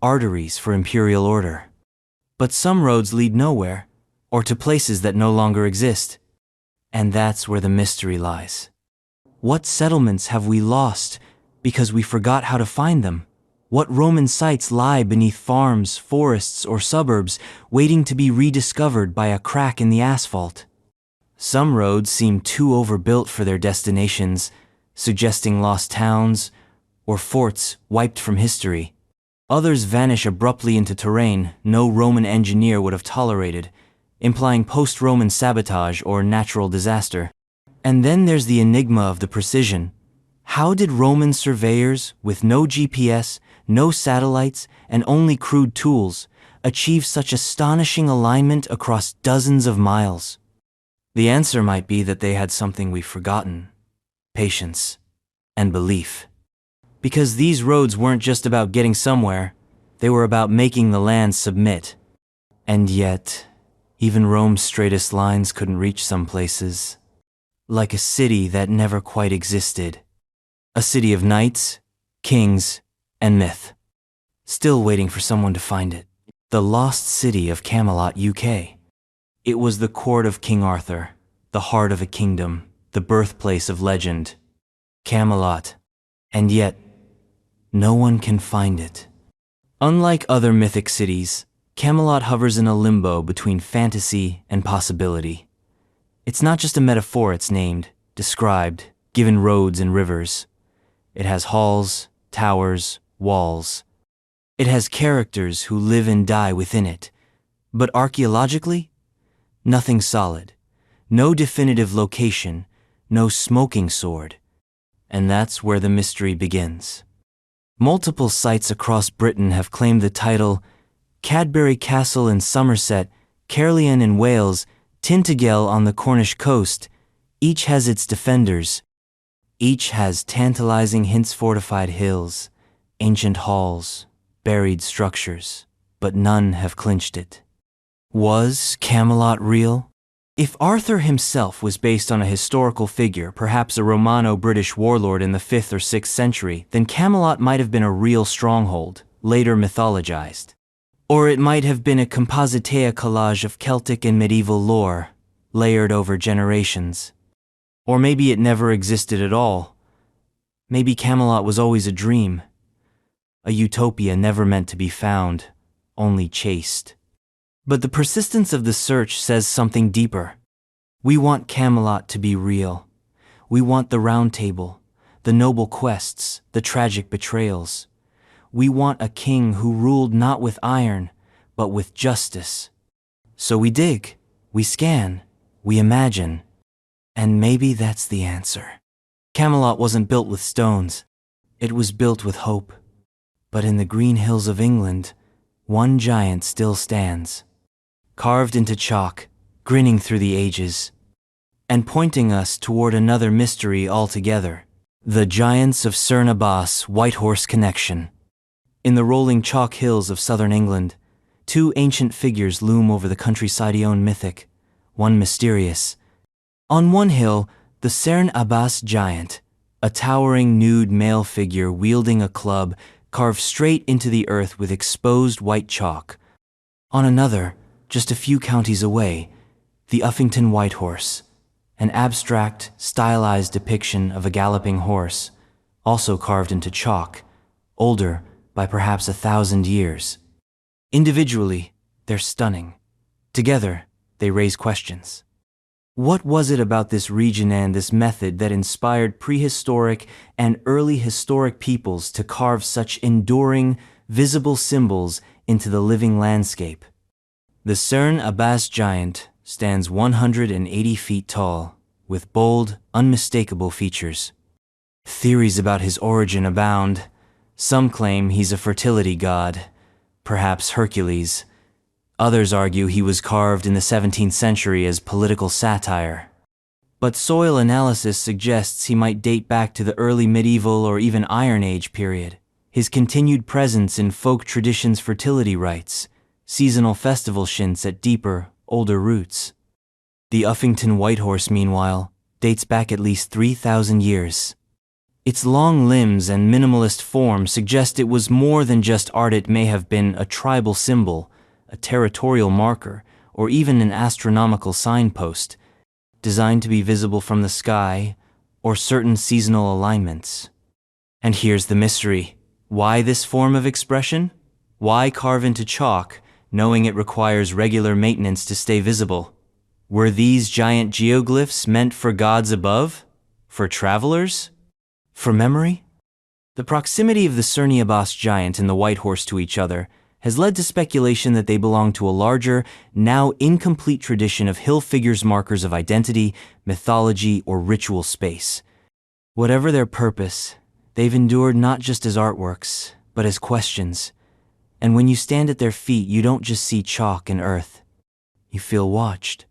arteries for imperial order. But some roads lead nowhere, or to places that no longer exist. And that's where the mystery lies. What settlements have we lost because we forgot how to find them? What Roman sites lie beneath farms, forests, or suburbs, waiting to be rediscovered by a crack in the asphalt? Some roads seem too overbuilt for their destinations, suggesting lost towns or forts wiped from history. Others vanish abruptly into terrain no Roman engineer would have tolerated, implying post-Roman sabotage or natural disaster. And then there's the enigma of the precision. How did Roman surveyors, with no GPS, no satellites, and only crude tools, achieve such astonishing alignment across dozens of miles? The answer might be that they had something we've forgotten: patience and belief. Because these roads weren't just about getting somewhere, they were about making the land submit. And yet, even Rome's straightest lines couldn't reach some places. Like a city that never quite existed. A city of knights, kings, and myth. Still waiting for someone to find it. The lost city of Camelot, UK. It was the court of King Arthur, the heart of a kingdom, the birthplace of legend. Camelot. And yet, no one can find it. Unlike other mythic cities, Camelot hovers in a limbo between fantasy and possibility. It's not just a metaphor. It's named, described, given roads and rivers. It has halls, towers, walls. It has characters who live and die within it. But archaeologically, nothing solid. No definitive location, no smoking sword. And that's where the mystery begins. Multiple sites across Britain have claimed the title: Cadbury Castle in Somerset, Caerleon in Wales, Tintagel on the Cornish coast. Each has its defenders. Each has tantalizing hints: fortified hills, ancient halls, buried structures, but none have clinched it. Was Camelot real? If Arthur himself was based on a historical figure, perhaps a Romano-British warlord in the 5th or 6th century, then Camelot might have been a real stronghold, later mythologized. Or it might have been a compositea collage of Celtic and medieval lore, layered over generations. Or maybe it never existed at all. Maybe Camelot was always a dream, a utopia never meant to be found, only chased. But the persistence of the search says something deeper. We want Camelot to be real. We want the Round Table, the noble quests, the tragic betrayals. We want a king who ruled not with iron, but with justice. So we dig, we scan, we imagine. And maybe that's the answer. Camelot wasn't built with stones. It was built with hope. But in the green hills of England, one giant still stands, carved into chalk, grinning through the ages, and pointing us toward another mystery altogether: the giants of Cernabas White Horse Connection. In the rolling chalk hills of southern England, two ancient figures loom over the countryside, mythic, one mysterious. On one hill, the Cern Abbas giant, a towering nude male figure wielding a club carved straight into the earth with exposed white chalk. On another, just a few counties away, the Uffington White Horse, an abstract, stylized depiction of a galloping horse, also carved into chalk, older by perhaps 1,000 years. Individually, they're stunning. Together, they raise questions. What was it about this region and this method that inspired prehistoric and early historic peoples to carve such enduring, visible symbols into the living landscape? The Cerne Abbas giant stands 180 feet tall, with bold, unmistakable features. Theories about his origin abound. Some claim he's a fertility god, perhaps Hercules. Others argue he was carved in the 17th century as political satire. But soil analysis suggests he might date back to the early medieval or even Iron Age period. His continued presence in folk traditions' fertility rites, seasonal festival shints at deeper, older roots. The Uffington Whitehorse, meanwhile, dates back at least 3,000 years. Its long limbs and minimalist form suggest it was more than just art. It may have been a tribal symbol, a territorial marker, or even an astronomical signpost, designed to be visible from the sky or certain seasonal alignments. And here's the mystery. Why this form of expression? Why carve into chalk, knowing it requires regular maintenance to stay visible? Were these giant geoglyphs meant for gods above? For travelers? For memory? The proximity of the Cerne Abbas giant and the Whitehorse to each other has led to speculation that they belong to a larger, now incomplete tradition of hill figures, markers of identity, mythology, or ritual space. Whatever their purpose, they've endured not just as artworks, but as questions. And when you stand at their feet, you don't just see chalk and earth. You feel watched.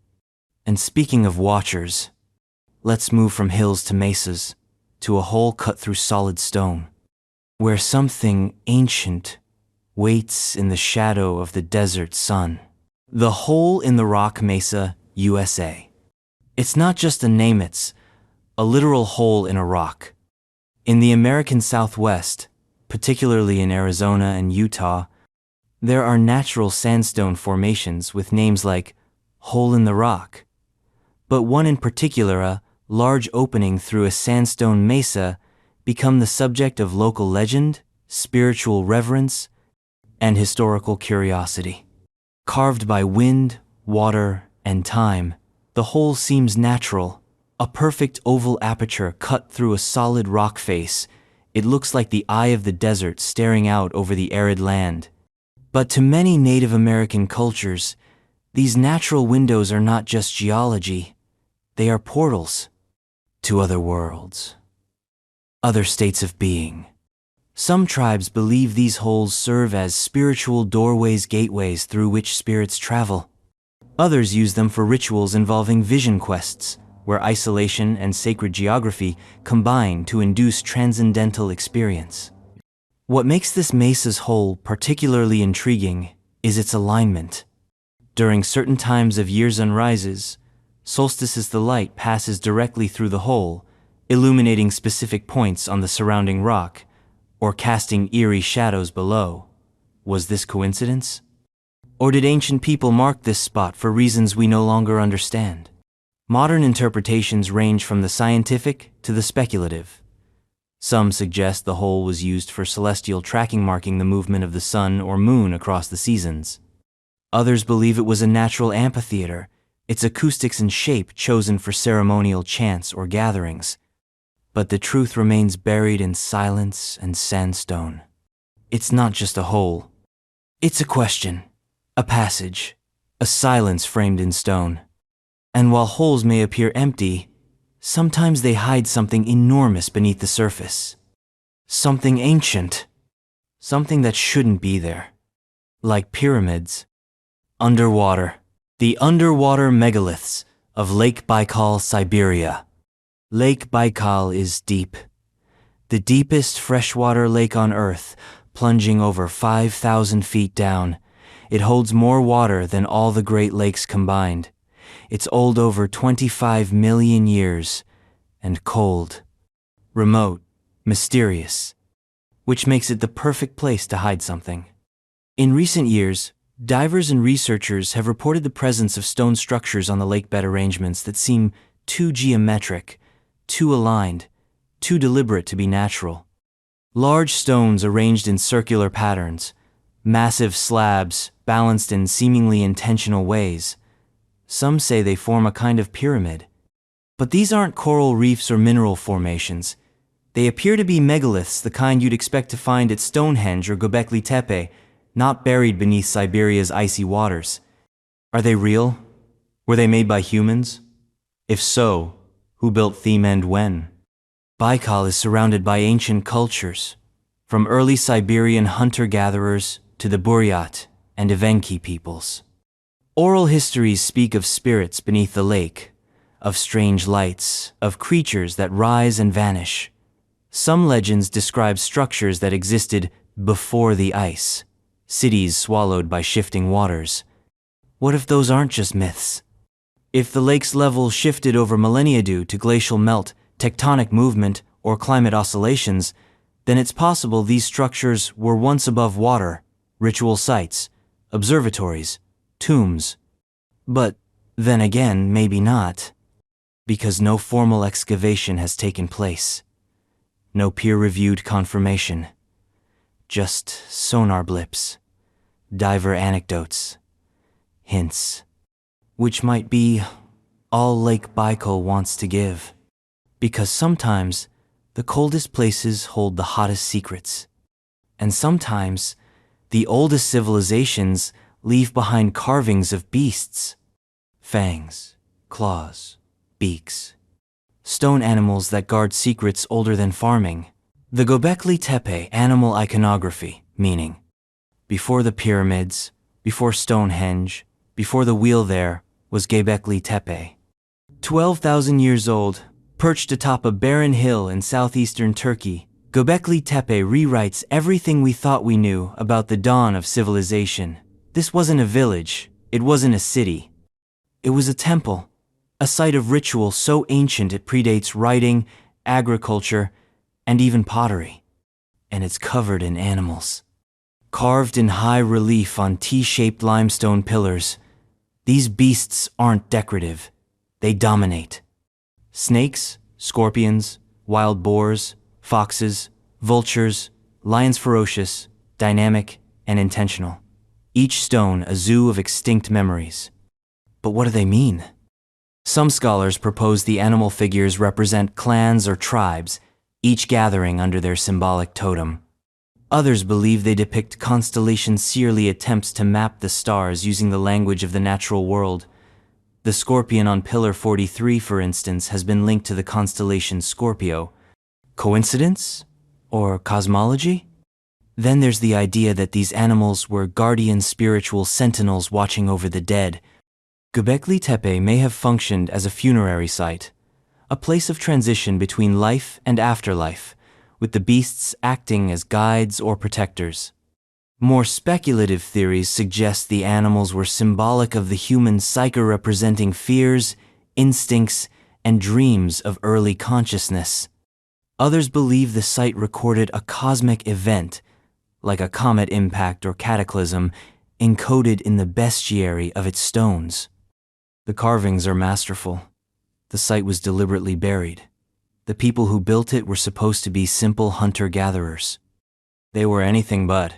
And speaking of watchers, let's move from hills to mesas, to a hole cut through solid stone, where something ancient waits in the shadow of the desert sun. The Hole in the Rock Mesa, USA. It's not just a name, it's a literal hole in a rock. In the American Southwest, particularly in Arizona and Utah, there are natural sandstone formations with names like Hole in the Rock. But one in particular, a large opening through a sandstone mesa, become the subject of local legend, spiritual reverence, and historical curiosity. Carved by wind, water, and time, the hole seems natural, a perfect oval aperture cut through a solid rock face. It looks like the eye of the desert staring out over the arid land. But to many Native American cultures, these natural windows are not just geology, they are portals to other worlds, other states of being. Some tribes believe these holes serve as spiritual doorways, gateways through which spirits travel. Others use them for rituals involving vision quests, where isolation and sacred geography combine to induce transcendental experience. What makes this mesa's hole particularly intriguing is its alignment. During certain times of year's sunrises, solstices, the light passes directly through the hole, illuminating specific points on the surrounding rock, or casting eerie shadows below. Was this coincidence? Or did ancient people mark this spot for reasons we no longer understand? Modern interpretations range from the scientific to the speculative. Some suggest the hole was used for celestial tracking, marking the movement of the sun or moon across the seasons. Others believe it was a natural amphitheater, its acoustics and shape chosen for ceremonial chants or gatherings. But the truth remains buried in silence and sandstone. It's not just a hole. It's a question, a passage, a silence framed in stone. And while holes may appear empty, sometimes they hide something enormous beneath the surface. Something ancient. Something that shouldn't be there. Like pyramids. Underwater. The underwater megaliths of Lake Baikal, Siberia. Lake Baikal is deep. The deepest freshwater lake on Earth, plunging over 5,000 feet down. It holds more water than all the Great Lakes combined. It's old over 25 million years, and cold, remote, mysterious, which makes it the perfect place to hide something. In recent years, divers and researchers have reported the presence of stone structures on the lakebed arrangements that seem too geometric, too aligned, too deliberate to be natural. Large stones arranged in circular patterns, massive slabs balanced in seemingly intentional ways. Some say they form a kind of pyramid. But these aren't coral reefs or mineral formations. They appear to be megaliths, the kind you'd expect to find at Stonehenge or Gobekli Tepe, not buried beneath Siberia's icy waters. Are they real? Were they made by humans? If so, who built them and when? Baikal is surrounded by ancient cultures, from early Siberian hunter-gatherers to the Buryat and Evenki peoples. Oral histories speak of spirits beneath the lake, of strange lights, of creatures that rise and vanish. Some legends describe structures that existed before the ice, cities swallowed by shifting waters. What if those aren't just myths? If the lake's level shifted over millennia due to glacial melt, tectonic movement, or climate oscillations, then it's possible these structures were once above water, ritual sites, observatories, tombs. But then again, maybe not, because no formal excavation has taken place. No peer-reviewed confirmation. Just sonar blips, diver anecdotes, hints, which might be all Lake Baikal wants to give. Because sometimes the coldest places hold the hottest secrets. And sometimes the oldest civilizations leave behind carvings of beasts. Fangs, claws, beaks. Stone animals that guard secrets older than farming. The Gobekli Tepe animal iconography, meaning before the pyramids, before Stonehenge, before the wheel there was Gobekli Tepe. 12,000 years old, perched atop a barren hill in southeastern Turkey, Gobekli Tepe rewrites everything we thought we knew about the dawn of civilization. This wasn't a village, it wasn't a city. It was a temple, a site of ritual so ancient it predates writing, agriculture, and even pottery. And it's covered in animals. Carved in high relief on T-shaped limestone pillars, these beasts aren't decorative, they dominate. Snakes, scorpions, wild boars, foxes, vultures, lions ferocious, dynamic, and intentional. Each stone a zoo of extinct memories. But what do they mean? Some scholars propose the animal figures represent clans or tribes, each gathering under their symbolic totem. Others believe they depict constellation Searly attempts to map the stars using the language of the natural world. The scorpion on Pillar 43, for instance, has been linked to the constellation Scorpio. Coincidence? Or cosmology? Then there's the idea that these animals were guardian spiritual sentinels watching over the dead. Gobekli Tepe may have functioned as a funerary site, a place of transition between life and afterlife, with the beasts acting as guides or protectors. More speculative theories suggest the animals were symbolic of the human psyche, representing fears, instincts, and dreams of early consciousness. Others believe the site recorded a cosmic event, like a comet impact or cataclysm, encoded in the bestiary of its stones. The carvings are masterful. The site was deliberately buried. The people who built it were supposed to be simple hunter-gatherers. They were anything but.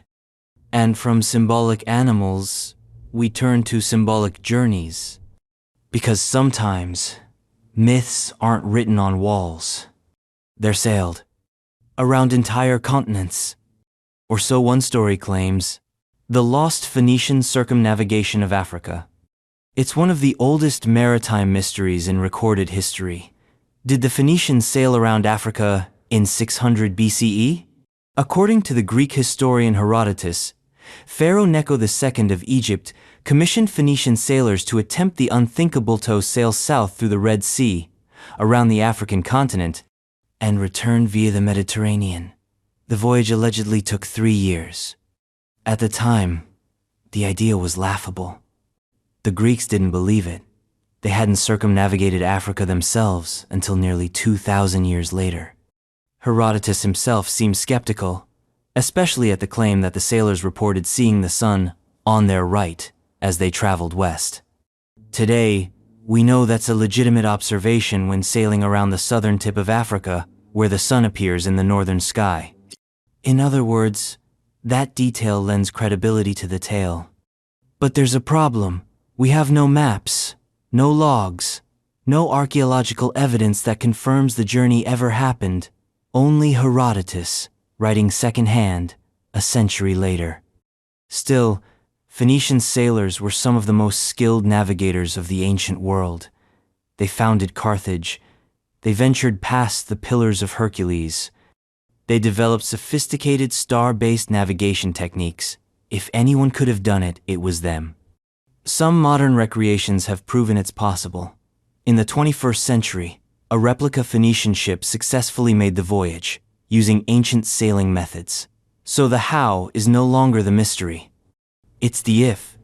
And from symbolic animals, we turn to symbolic journeys. Because sometimes, myths aren't written on walls. They're sailed. Around entire continents. Or so one story claims. The lost Phoenician circumnavigation of Africa. It's one of the oldest maritime mysteries in recorded history. Did the Phoenicians sail around Africa in 600 BCE? According to the Greek historian Herodotus, Pharaoh Necho II of Egypt commissioned Phoenician sailors to attempt the unthinkable to sail south through the Red Sea, around the African continent, and return via the Mediterranean. The voyage allegedly took 3 years. At the time, the idea was laughable. The Greeks didn't believe it. They hadn't circumnavigated Africa themselves until nearly 2,000 years later. Herodotus himself seemed skeptical, especially at the claim that the sailors reported seeing the sun on their right as they traveled west. Today, we know that's a legitimate observation when sailing around the southern tip of Africa, where the sun appears in the northern sky. In other words, that detail lends credibility to the tale. But there's a problem. We have no maps, No logs, no archaeological evidence that confirms the journey ever happened, only Herodotus, writing secondhand, a century later. Still, Phoenician sailors were some of the most skilled navigators of the ancient world. They founded Carthage. They ventured past the Pillars of Hercules. They developed sophisticated star-based navigation techniques. If anyone could have done it, it was them. Some modern recreations have proven it's possible. In the 21st century, a replica Phoenician ship successfully made the voyage, using ancient sailing methods. So the how is no longer the mystery. It's the if.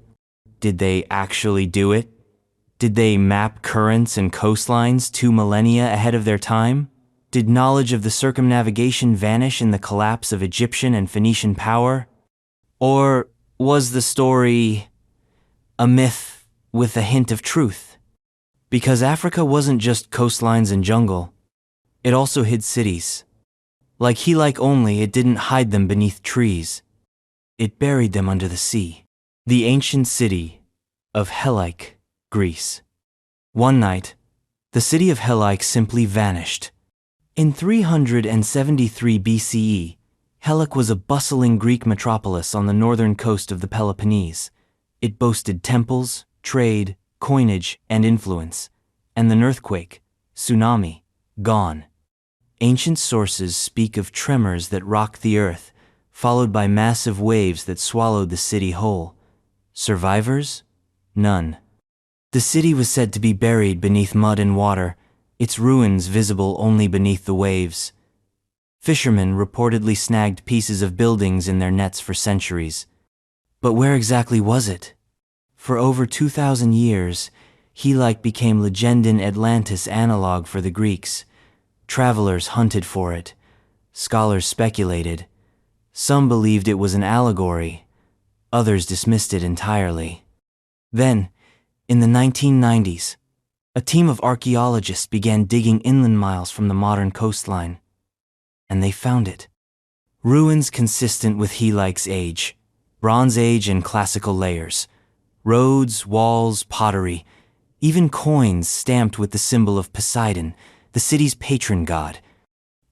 Did they actually do it? Did they map currents and coastlines 2 millennia ahead of their time? Did knowledge of the circumnavigation vanish in the collapse of Egyptian and Phoenician power? Or was the story a myth with a hint of truth? Because Africa wasn't just coastlines and jungle. It also hid cities. Like Helike only, it didn't hide them beneath trees. It buried them under the sea. The ancient city of Helike, Greece. One night, the city of Helike simply vanished. In 373 BCE, Helike was a bustling Greek metropolis on the northern coast of the Peloponnese. It boasted temples, trade, coinage, and influence. And an earthquake, tsunami, gone. Ancient sources speak of tremors that rocked the earth, followed by massive waves that swallowed the city whole. Survivors? None. The city was said to be buried beneath mud and water, its ruins visible only beneath the waves. Fishermen reportedly snagged pieces of buildings in their nets for centuries. But where exactly was it? For over 2,000 years, Helike became legendin Atlantis analog for the Greeks. Travelers hunted for it. Scholars speculated. Some believed it was an allegory. Others dismissed it entirely. Then, in the 1990s, a team of archaeologists began digging inland miles from the modern coastline. And they found it. Ruins consistent with Helike's age, Bronze Age and classical layers. Roads, walls, pottery, even coins stamped with the symbol of Poseidon, the city's patron god.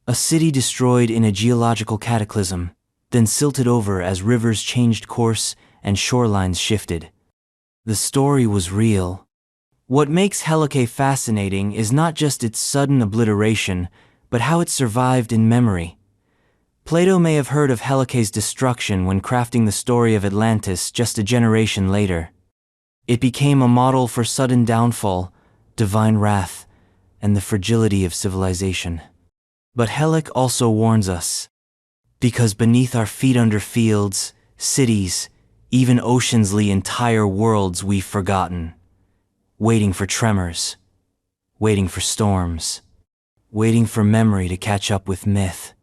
A city destroyed in a geological cataclysm, then silted over as rivers changed course and shorelines shifted. The story was real. What makes Helike fascinating is not just its sudden obliteration, but how it survived in memory. Plato may have heard of Helike's destruction when crafting the story of Atlantis just a generation later. It became a model for sudden downfall, divine wrath, and the fragility of civilization. But Helike also warns us, because beneath our feet under fields, cities, even oceans lie entire worlds we've forgotten, waiting for tremors, waiting for storms, waiting for memory to catch up with myth.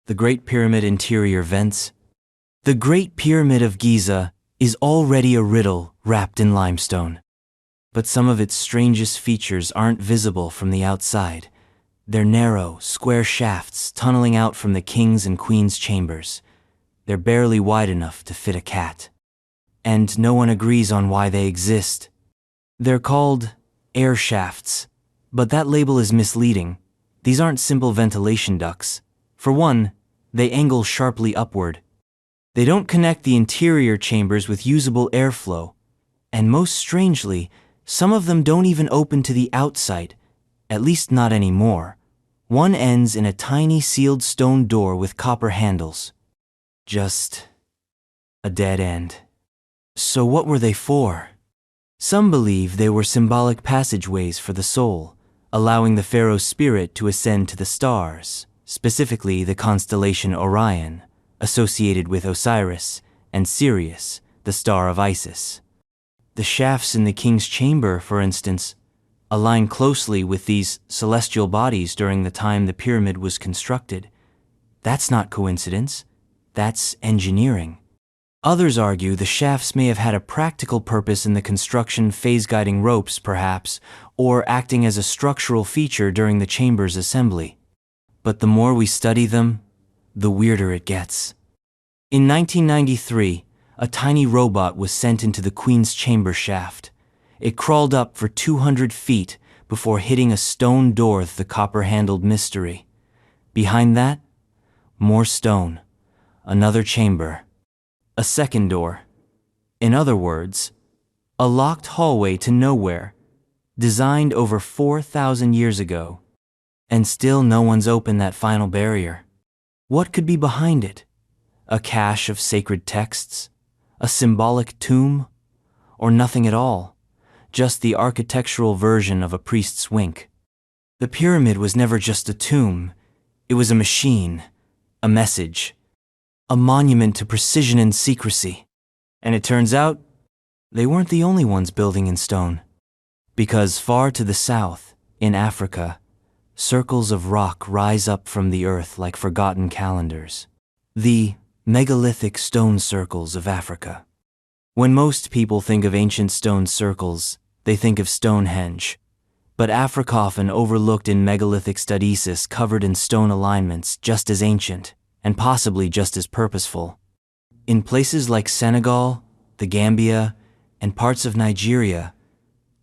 The Great Pyramid interior vents. The Great Pyramid of Giza is already a riddle wrapped in limestone. But some of its strangest features aren't visible from the outside. They're narrow, square shafts tunneling out from the king's and queen's chambers. They're barely wide enough to fit a cat. And no one agrees on why they exist. They're called air shafts, but that label is misleading. These aren't simple ventilation ducts. For one, they angle sharply upward. They don't connect the interior chambers with usable airflow. And most strangely, some of them don't even open to the outside, at least not anymore. One ends in a tiny sealed stone door with copper handles. Just a dead end. So what were they for? Some believe they were symbolic passageways for the soul, allowing the pharaoh's spirit to ascend to the stars, specifically the constellation Orion, associated with Osiris, and Sirius, the star of Isis. The shafts in the king's chamber, for instance, align closely with these celestial bodies during the time the pyramid was constructed. That's not coincidence. That's engineering. Others argue the shafts may have had a practical purpose in the construction, phase-guiding ropes, perhaps, or acting as a structural feature during the chamber's assembly. But the more we study them, the weirder it gets. In 1993, a tiny robot was sent into the Queen's chamber shaft. It crawled up for 200 feet before hitting a stone door with the copper-handled mystery. Behind that, more stone, another chamber, a second door. In other words, a locked hallway to nowhere, designed over 4,000 years ago. And still no one's opened that final barrier. What could be behind it? A cache of sacred texts? A symbolic tomb? Or nothing at all? Just the architectural version of a priest's wink. The pyramid was never just a tomb. It was a machine, a message, a monument to precision and secrecy. And it turns out, they weren't the only ones building in stone. Because far to the south, in Africa, circles of rock rise up from the earth like forgotten calendars. The megalithic stone circles of Africa. When most people think of ancient stone circles, they think of Stonehenge. But Africa often overlooked in megalithic studies covered in stone alignments just as ancient, and possibly just as purposeful. In places like Senegal, the Gambia, and parts of Nigeria,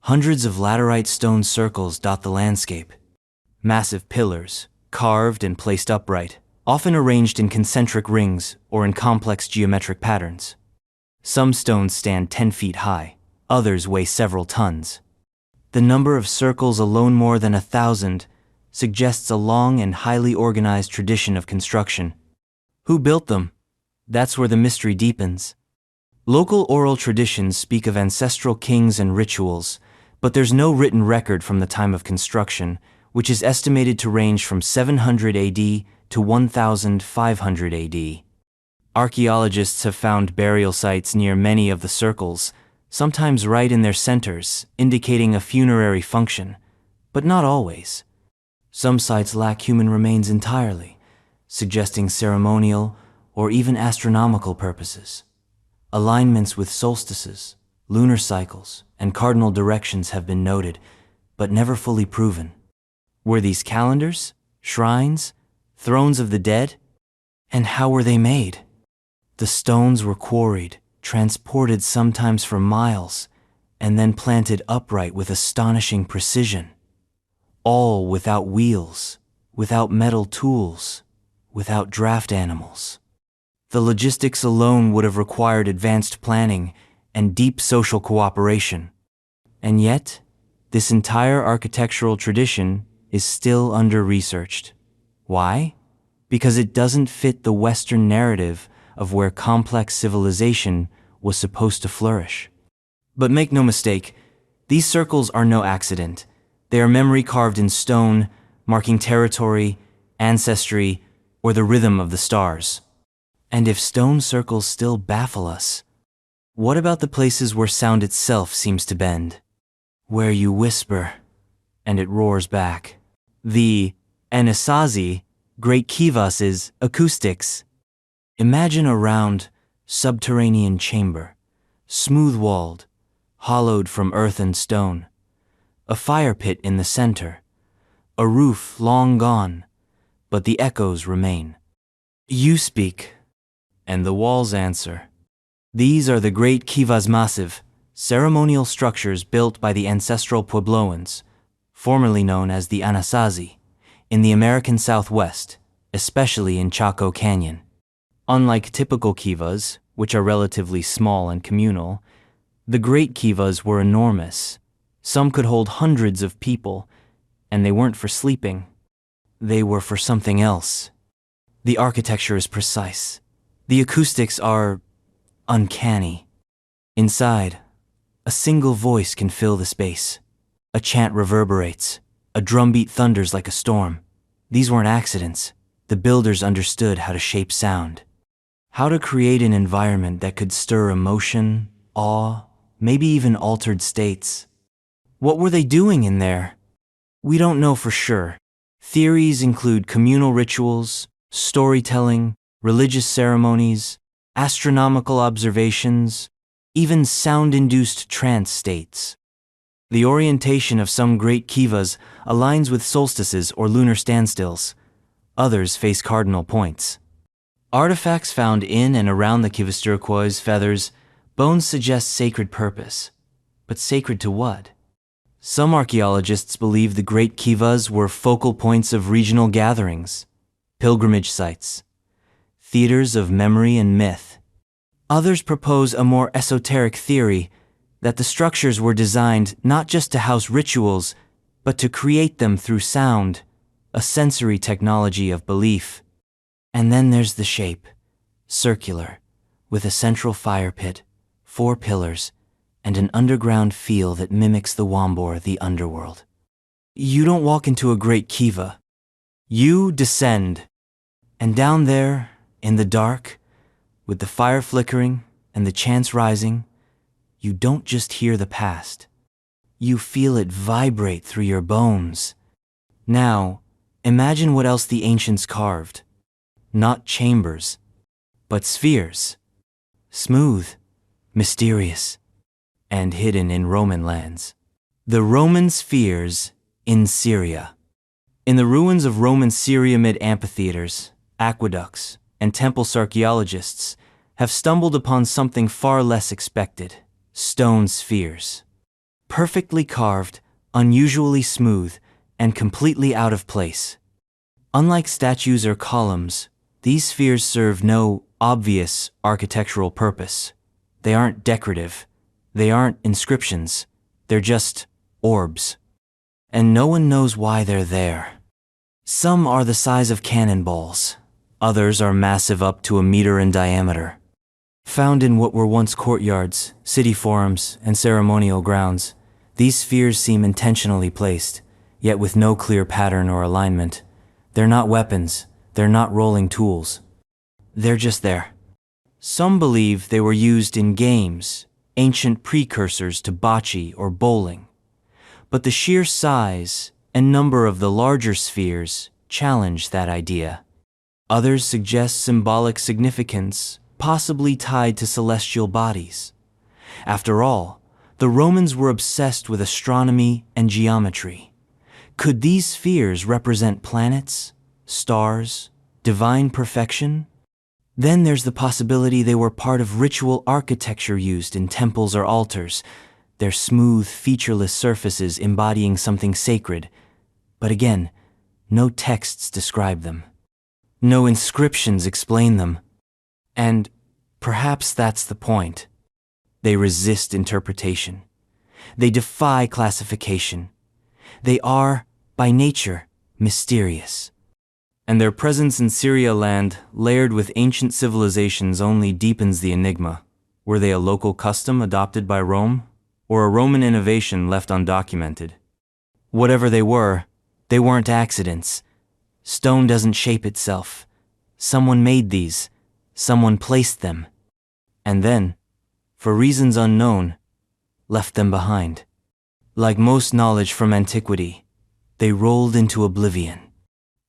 hundreds of laterite stone circles dot the landscape. Massive pillars, carved and placed upright, often arranged in concentric rings or in complex geometric patterns. Some stones stand 10 feet high, others weigh several tons. The number of circles alone, more than 1,000, suggests a long and highly organized tradition of construction. Who built them? That's where the mystery deepens. Local oral traditions speak of ancestral kings and rituals, but there's no written record from the time of construction, which is estimated to range from 700 AD to 1500 AD. Archaeologists have found burial sites near many of the circles, sometimes right in their centers, indicating a funerary function, but not always. Some sites lack human remains entirely, suggesting ceremonial or even astronomical purposes. Alignments with solstices, lunar cycles, and cardinal directions have been noted, but never fully proven. Were these calendars, shrines, thrones of the dead? And how were they made? The stones were quarried, transported sometimes for miles, and then planted upright with astonishing precision. All without wheels, without metal tools, without draft animals. The logistics alone would have required advanced planning and deep social cooperation. And yet, this entire architectural tradition is still under-researched. Why? Because it doesn't fit the Western narrative of where complex civilization was supposed to flourish. But make no mistake, these circles are no accident. They are memory carved in stone, marking territory, ancestry, or the rhythm of the stars. And if stone circles still baffle us, what about the places where sound itself seems to bend? Where you whisper, and it roars back. The Anasazi, Great Kivas' acoustics. Imagine a round, subterranean chamber, smooth-walled, hollowed from earth and stone. A fire pit in the center. A roof long gone, but the echoes remain. You speak, and the walls answer. These are the Great Kivas Massive, ceremonial structures built by the ancestral Puebloans, formerly known as the Anasazi, in the American Southwest, especially in Chaco Canyon. Unlike typical kivas, which are relatively small and communal, the Great Kivas were enormous. Some could hold hundreds of people, and they weren't for sleeping. They were for something else. The architecture is precise. The acoustics are uncanny. Inside, a single voice can fill the space. A chant reverberates. A drumbeat thunders like a storm. These weren't accidents. The builders understood how to shape sound. How to create an environment that could stir emotion, awe, maybe even altered states. What were they doing in there? We don't know for sure. Theories include communal rituals, storytelling, religious ceremonies, astronomical observations, even sound-induced trance states. The orientation of some great kivas aligns with solstices or lunar standstills. Others face cardinal points. Artifacts found in and around the kivas, turquoise feathers, bones suggest sacred purpose. But sacred to what? Some archaeologists believe the Great Kivas were focal points of regional gatherings, pilgrimage sites, theaters of memory and myth. Others propose a more esoteric theory that the structures were designed not just to house rituals, but to create them through sound, a sensory technology of belief. And then there's the shape, circular, with a central fire pit, 4 pillars, and an underground feel that mimics the Wambor, the underworld. You don't walk into a great kiva. You descend. And down there, in the dark, with the fire flickering and the chants rising, you don't just hear the past. You feel it vibrate through your bones. Now, imagine what else the ancients carved. Not chambers, but spheres. Smooth, mysterious, and hidden in Roman lands. The Roman spheres in Syria. In the ruins of Roman Syria amphitheaters, aqueducts, and temples, archaeologists have stumbled upon something far less expected: stone spheres. Perfectly carved, unusually smooth, and completely out of place. Unlike statues or columns, these spheres serve no obvious architectural purpose. They aren't decorative. They aren't inscriptions. They're just orbs. And no one knows why they're there. Some are the size of cannonballs. Others are massive, up to 1 meter in diameter. Found in what were once courtyards, city forums, and ceremonial grounds, these spheres seem intentionally placed, yet with no clear pattern or alignment. They're not weapons. They're not rolling tools. They're just there. Some believe they were used in games, ancient precursors to bocce or bowling. But the sheer size and number of the larger spheres challenge that idea. Others suggest symbolic significance, possibly tied to celestial bodies. After all, the Romans were obsessed with astronomy and geometry. Could these spheres represent planets, stars, divine perfection? Then there's the possibility they were part of ritual architecture used in temples or altars, their smooth, featureless surfaces embodying something sacred. But again, no texts describe them. No inscriptions explain them. And perhaps that's the point. They resist interpretation. They defy classification. They are, by nature, mysterious. And their presence in Syria land, layered with ancient civilizations, only deepens the enigma. Were they a local custom adopted by Rome, or a Roman innovation left undocumented? Whatever they weren't accidents. Stone doesn't shape itself. Someone made these. Someone placed them. And then, for reasons unknown, left them behind. Like most knowledge from antiquity, they rolled into oblivion.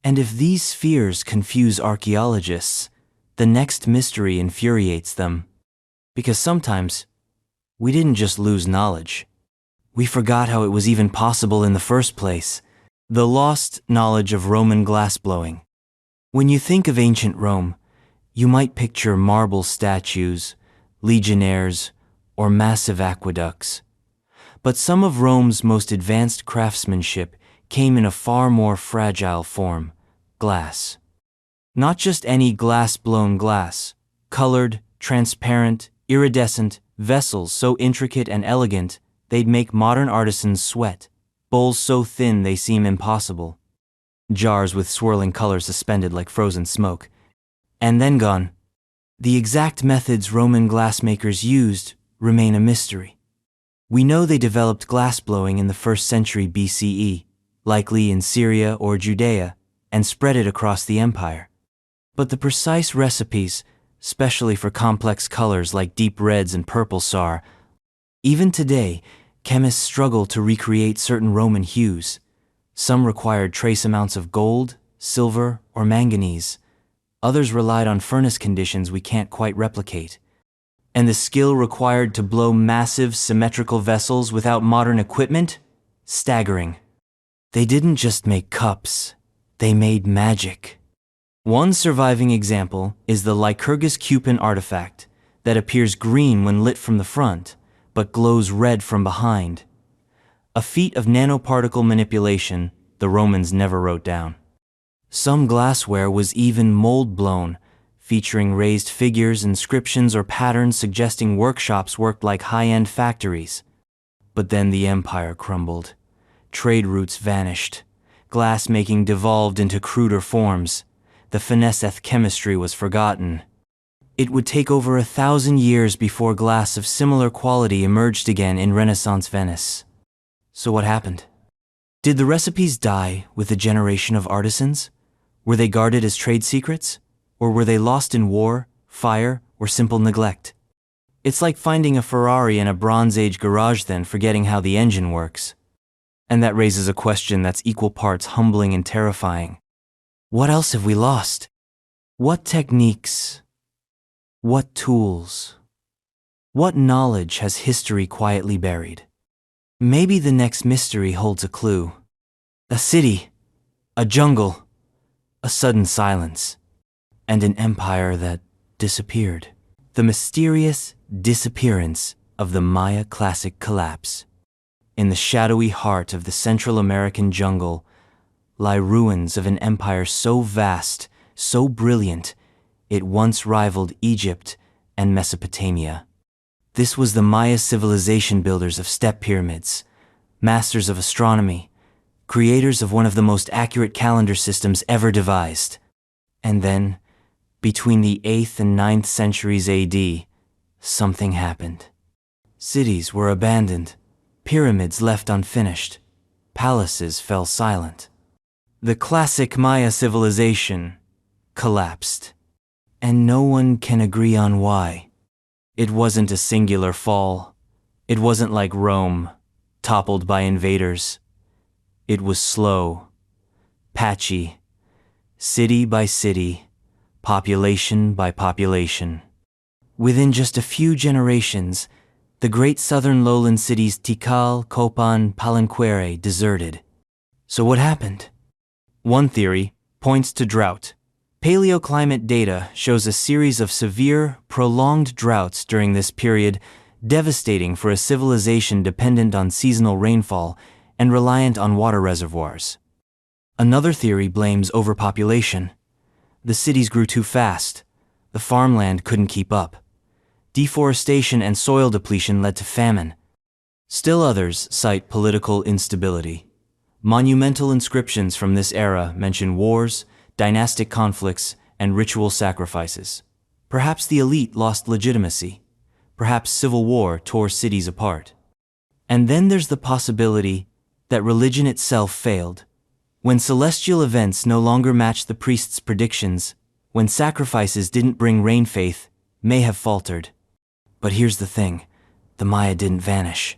And if these spheres confuse archaeologists, the next mystery infuriates them. Because sometimes, we didn't just lose knowledge. We forgot how it was even possible in the first place. The lost knowledge of Roman glassblowing. When you think of ancient Rome, you might picture marble statues, legionnaires, or massive aqueducts. But some of Rome's most advanced craftsmanship came in a far more fragile form: glass. Not just any glass-blown glass, colored, transparent, iridescent vessels so intricate and elegant they'd make modern artisans sweat, bowls so thin they seem impossible, jars with swirling colors suspended like frozen smoke, and then gone. The exact methods Roman glassmakers used remain a mystery. We know they developed glassblowing in the 1st century BCE, likely in Syria or Judea, and spread it across the empire. But the precise recipes, especially for complex colors like deep reds and purples, are, even today, chemists struggle to recreate certain Roman hues. Some required trace amounts of gold, silver, or manganese. Others relied on furnace conditions we can't quite replicate. And the skill required to blow massive, symmetrical vessels without modern equipment? Staggering. They didn't just make cups, they made magic. One surviving example is the Lycurgus Cupin artifact that appears green when lit from the front, but glows red from behind. A feat of nanoparticle manipulation the Romans never wrote down. Some glassware was even mold-blown, featuring raised figures, inscriptions, or patterns suggesting workshops worked like high-end factories. But then the empire crumbled. Trade routes vanished. Glass-making devolved into cruder forms. The finesse chemistry was forgotten. It would take over 1,000 years before glass of similar quality emerged again in Renaissance Venice. So what happened? Did the recipes die with a generation of artisans? Were they guarded as trade secrets? Or were they lost in war, fire, or simple neglect? It's like finding a Ferrari in a Bronze Age garage then forgetting how the engine works. And that raises a question that's equal parts humbling and terrifying. What else have we lost? What techniques? What tools? What knowledge has history quietly buried? Maybe the next mystery holds a clue. A city, a jungle, a sudden silence, and an empire that disappeared. The mysterious disappearance of the Maya classic collapse. In the shadowy heart of the Central American jungle lie ruins of an empire so vast, so brilliant, it once rivaled Egypt and Mesopotamia. This was the Maya civilization, builders of step pyramids, masters of astronomy, creators of one of the most accurate calendar systems ever devised. And then, between the 8th and 9th centuries AD, something happened. Cities were abandoned, pyramids left unfinished, palaces fell silent. The classic Maya civilization collapsed, and no one can agree on why. It wasn't a singular fall. It wasn't like Rome, toppled by invaders. It was slow, patchy, city by city, population by population. Within just a few generations, the great southern lowland cities Tikal, Copan, Palenquere deserted. So what happened? One theory points to drought. Paleoclimate data shows a series of severe, prolonged droughts during this period, devastating for a civilization dependent on seasonal rainfall and reliant on water reservoirs. Another theory blames overpopulation. The cities grew too fast. The farmland couldn't keep up. Deforestation and soil depletion led to famine. Still others cite political instability. Monumental inscriptions from this era mention wars, dynastic conflicts, and ritual sacrifices. Perhaps the elite lost legitimacy. Perhaps civil war tore cities apart. And then there's the possibility that religion itself failed. When celestial events no longer matched the priests' predictions, when sacrifices didn't bring rain, faith may have faltered. But here's the thing, the Maya didn't vanish.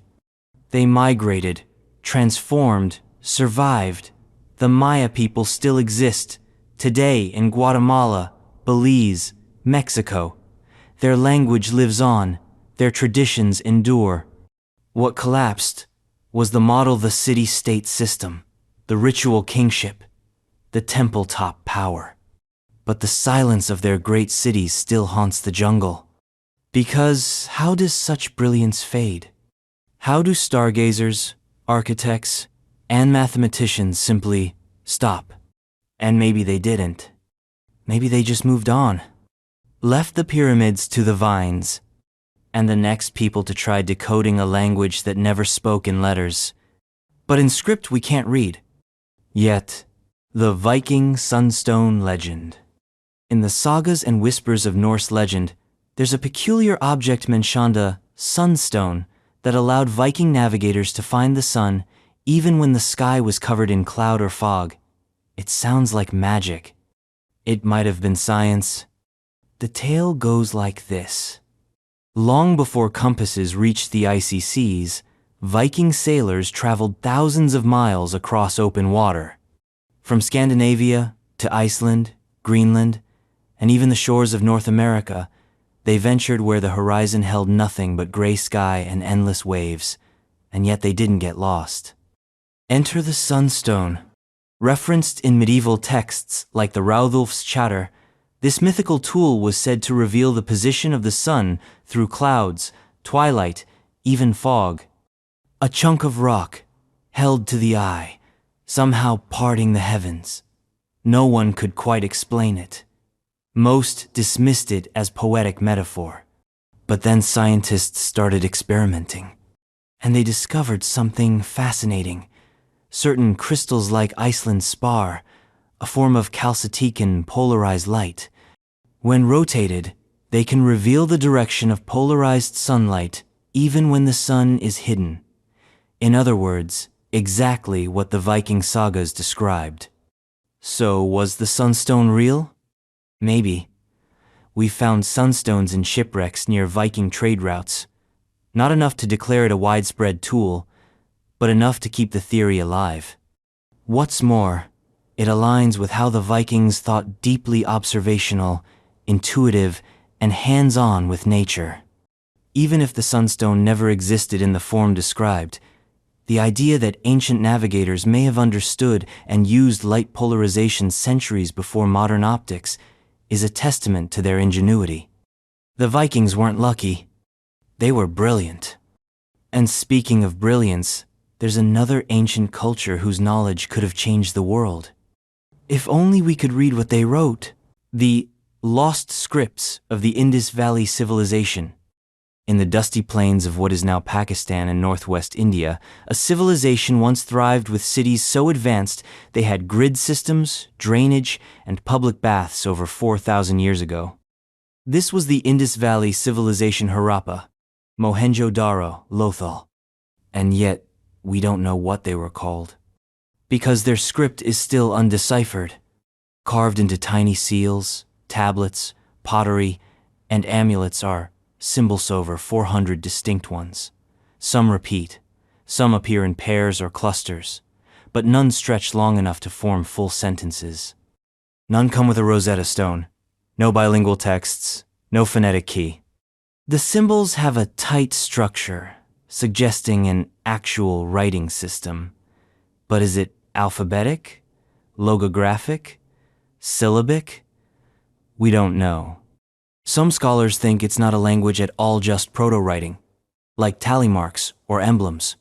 They migrated, transformed, survived. The Maya people still exist, today in Guatemala, Belize, Mexico. Their language lives on, their traditions endure. What collapsed was the model, the city-state system, the ritual kingship, the temple-top power. But the silence of their great cities still haunts the jungle. Because how does such brilliance fade? How do stargazers, architects, and mathematicians simply stop? And maybe they didn't. Maybe they just moved on. Left the pyramids to the vines, and the next people to try decoding a language that never spoke in letters, but in script we can't read. Yet, the Viking Sunstone legend. In the sagas and whispers of Norse legend, there's a peculiar object mentioned, a sunstone, that allowed Viking navigators to find the sun even when the sky was covered in cloud or fog. It sounds like magic. It might have been science. The tale goes like this. Long before compasses reached the icy seas, Viking sailors traveled thousands of miles across open water. From Scandinavia to Iceland, Greenland, and even the shores of North America, they ventured where the horizon held nothing but gray sky and endless waves, and yet they didn't get lost. Enter the sunstone. Referenced in medieval texts like the Raudulf's Chatter, this mythical tool was said to reveal the position of the sun through clouds, twilight, even fog. A chunk of rock, held to the eye, somehow parting the heavens. No one could quite explain it. Most dismissed it as poetic metaphor. But then scientists started experimenting, and they discovered something fascinating. Certain crystals like Iceland spar, a form of calcitican polarized light. When rotated, they can reveal the direction of polarized sunlight even when the sun is hidden. In other words, exactly what the Viking sagas described. So, was the sunstone real? Maybe. We found sunstones in shipwrecks near Viking trade routes. Not enough to declare it a widespread tool, but enough to keep the theory alive. What's more, it aligns with how the Vikings thought deeply observational, intuitive, and hands-on with nature. Even if the sunstone never existed in the form described, the idea that ancient navigators may have understood and used light polarization centuries before modern optics is a testament to their ingenuity. The Vikings weren't lucky. They were brilliant. And speaking of brilliance, there's another ancient culture whose knowledge could have changed the world. If only we could read what they wrote. The lost scripts of the Indus Valley civilization. In the dusty plains of what is now Pakistan and northwest India, a civilization once thrived with cities so advanced they had grid systems, drainage, and public baths over 4,000 years ago. This was the Indus Valley civilization Harappa, Mohenjo-Daro, Lothal. And yet, we don't know what they were called. Because their script is still undeciphered, carved into tiny seals, tablets, pottery, and amulets are symbols over 400 distinct ones. Some repeat, some appear in pairs or clusters, but none stretch long enough to form full sentences. None come with a Rosetta Stone, no bilingual texts, no phonetic key. The symbols have a tight structure, suggesting an actual writing system. But is it alphabetic, logographic, syllabic? We don't know. Some scholars think it's not a language at all, just proto-writing, like tally marks or emblems.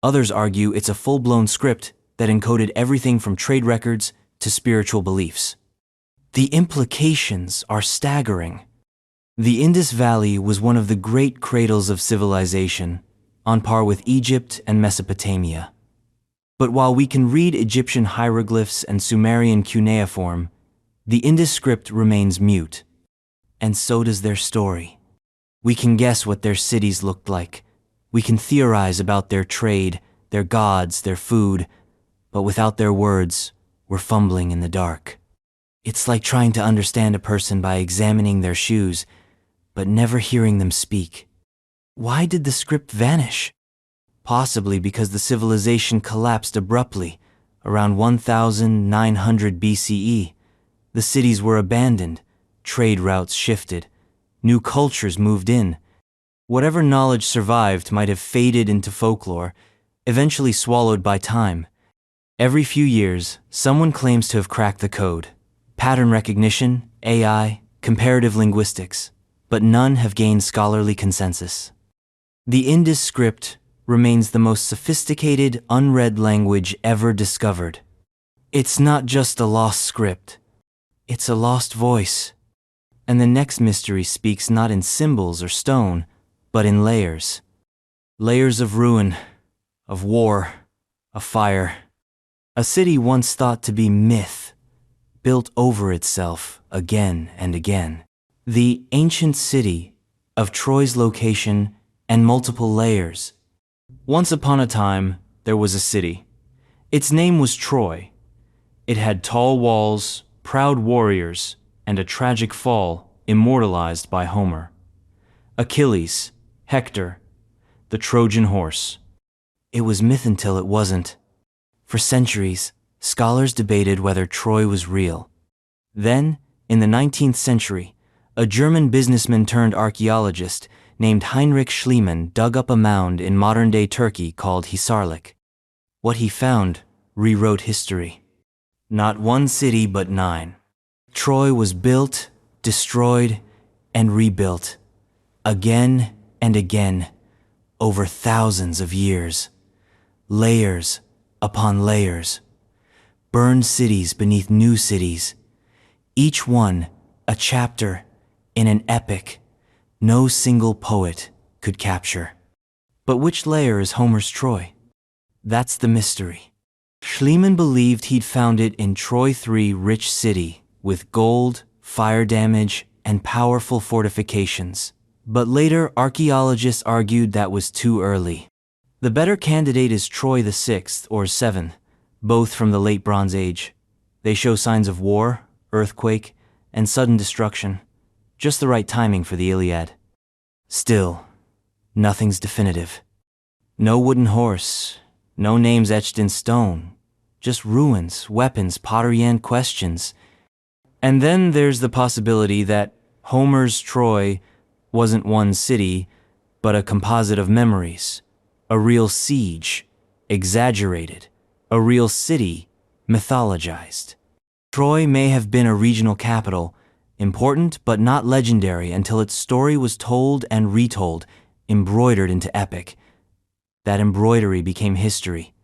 Others argue it's a full-blown script that encoded everything from trade records to spiritual beliefs. The implications are staggering. The Indus Valley was one of the great cradles of civilization, on par with Egypt and Mesopotamia. But while we can read Egyptian hieroglyphs and Sumerian cuneiform, the Indus script remains mute. And so does their story. We can guess what their cities looked like. We can theorize about their trade, their gods, their food, but without their words, we're fumbling in the dark. It's like trying to understand a person by examining their shoes, but never hearing them speak. Why did the script vanish? Possibly because the civilization collapsed abruptly, around 1900 BCE. The cities were abandoned. Trade routes shifted. New cultures moved in. Whatever knowledge survived might have faded into folklore, eventually swallowed by time. Every few years, someone claims to have cracked the code. Pattern recognition, AI, comparative linguistics, but none have gained scholarly consensus. The Indus script remains the most sophisticated, unread language ever discovered. It's not just a lost script. It's a lost voice. And the next mystery speaks not in symbols or stone, but in layers. Layers of ruin, of war, of fire. A city once thought to be myth, built over itself again and again. The ancient city of Troy's location and multiple layers. Once upon a time, there was a city. Its name was Troy. It had tall walls, proud warriors, and a tragic fall immortalized by Homer. Achilles, Hector, the Trojan horse. It was myth until it wasn't. For centuries, scholars debated whether Troy was real. Then, in the 19th century, a German businessman turned archaeologist named Heinrich Schliemann dug up a mound in modern-day Turkey called Hisarlik. What he found rewrote history. Not one city, but 9. Troy was built, destroyed, and rebuilt. Again and again. over thousands of years. Layers upon layers. Burned cities beneath new cities. Each one a chapter in an epic no single poet could capture. But which layer is Homer's Troy? That's the mystery. Schliemann believed he'd found it in Troy III rich city, with gold, fire damage, and powerful fortifications. But later, archaeologists argued that was too early. The better candidate is Troy VI or VII, both from the late Bronze Age. They show signs of war, earthquake, and sudden destruction. Just the right timing for the Iliad. Still, nothing's definitive. No wooden horse, no names etched in stone, just ruins, weapons, pottery, and questions. And then there's the possibility that Homer's Troy wasn't one city, but a composite of memories, a real siege, exaggerated, a real city, mythologized. Troy may have been a regional capital, important but not legendary until its story was told and retold, embroidered into epic. That embroidery became history.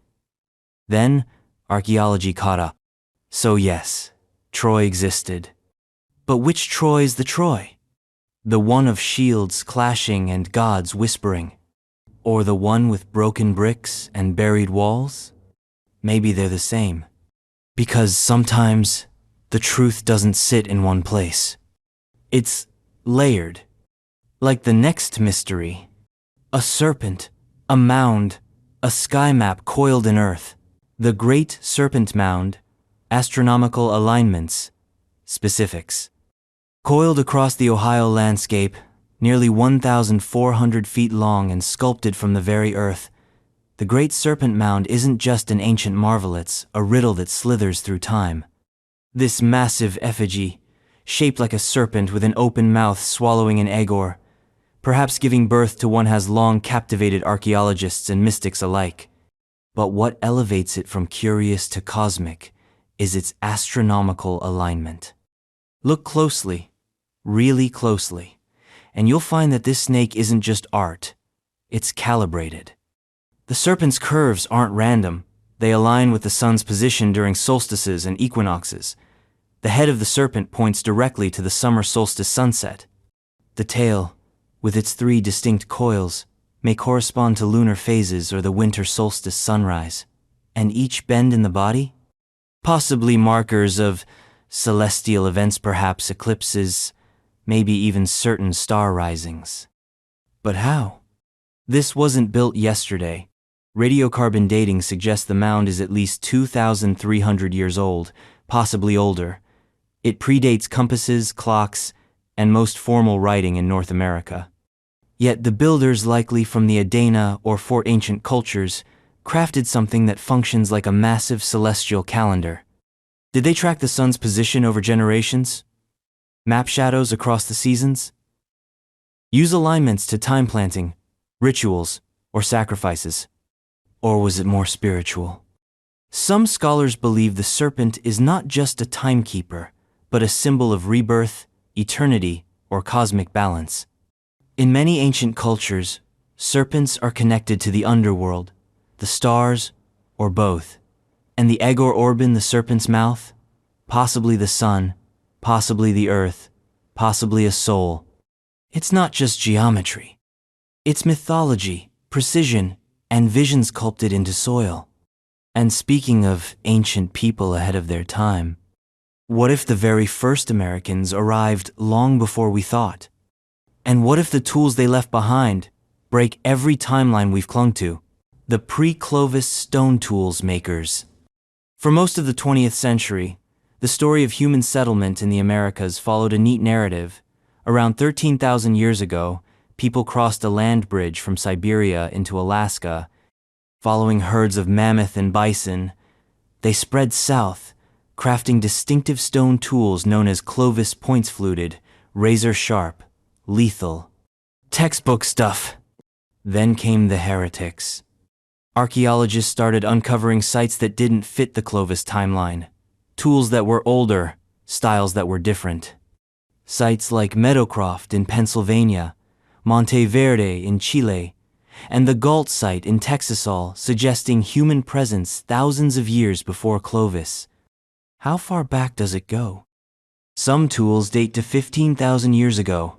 Then, archaeology caught up. So yes, Troy existed. But which Troy's the Troy? The one of shields clashing and gods whispering? Or the one with broken bricks and buried walls? Maybe they're the same. Because sometimes the truth doesn't sit in one place. It's layered. Like the next mystery. A serpent, a mound, a sky map coiled in earth. The Great Serpent Mound, astronomical alignments, specifics. Coiled across the Ohio landscape, nearly 1,400 feet long and sculpted from the very earth, the Great Serpent Mound isn't just an ancient marvel, it's a riddle that slithers through time. This massive effigy, shaped like a serpent with an open mouth swallowing an egg ore, perhaps giving birth to one has long captivated archaeologists and mystics alike. But what elevates it from curious to cosmic is its astronomical alignment. Look closely, really closely, and you'll find that this snake isn't just art, it's calibrated. The serpent's curves aren't random, they align with the sun's position during solstices and equinoxes. The head of the serpent points directly to the summer solstice sunset. The tail, with its 3 distinct coils, may correspond to lunar phases or the winter solstice sunrise. And each bend in the body? Possibly markers of celestial events, perhaps eclipses, maybe even certain star risings. But how? This wasn't built yesterday. Radiocarbon dating suggests the mound is at least 2,300 years old, possibly older. It predates compasses, clocks, and most formal writing in North America. Yet the builders, likely from the Adena or Fort Ancient cultures, crafted something that functions like a massive celestial calendar. Did they track the sun's position over generations? Map shadows across the seasons? Use alignments to time planting, rituals, or sacrifices? Or was it more spiritual? Some scholars believe the serpent is not just a timekeeper, but a symbol of rebirth, eternity, or cosmic balance. In many ancient cultures, serpents are connected to the underworld, the stars, or both. And the egg or orb in the serpent's mouth? Possibly the sun, possibly the earth, possibly a soul. It's not just geometry. It's mythology, precision, and vision sculpted into soil. And speaking of ancient people ahead of their time, what if the very first Americans arrived long before we thought? And what if the tools they left behind break every timeline we've clung to? The pre-Clovis stone tools makers. For most of the 20th century, the story of human settlement in the Americas followed a neat narrative. Around 13,000 years ago, people crossed a land bridge from Siberia into Alaska. Following herds of mammoth and bison, they spread south, crafting distinctive stone tools known as Clovis points-fluted, razor-sharp, lethal. Textbook stuff. Then came the heretics. Archaeologists started uncovering sites that didn't fit the Clovis timeline, tools that were older, styles that were different. Sites like Meadowcroft in Pennsylvania, Monte Verde in Chile, and the Gault site in Texasol suggesting human presence thousands of years before Clovis. How far back does it go? Some tools date to 15,000 years ago,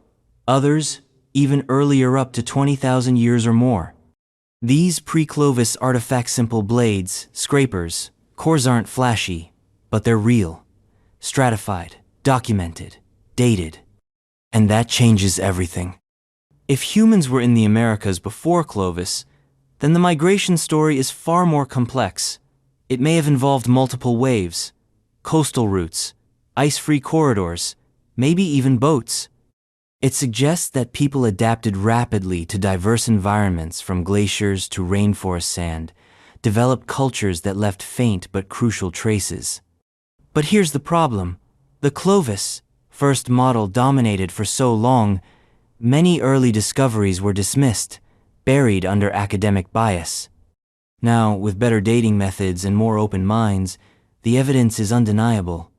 others even earlier, up to 20,000 years or more. These pre-Clovis artifacts, simple blades, scrapers, cores, aren't flashy, but they're real, stratified, documented, dated. And that changes everything. If humans were in the Americas before Clovis, then the migration story is far more complex. It may have involved multiple waves, coastal routes, ice-free corridors, maybe even boats. It suggests that people adapted rapidly to diverse environments, from glaciers to rainforest sand, developed cultures that left faint but crucial traces. But here's the problem. The Clovis first model dominated for so long, many early discoveries were dismissed, buried under academic bias. Now, with better dating methods and more open minds, the evidence is undeniable.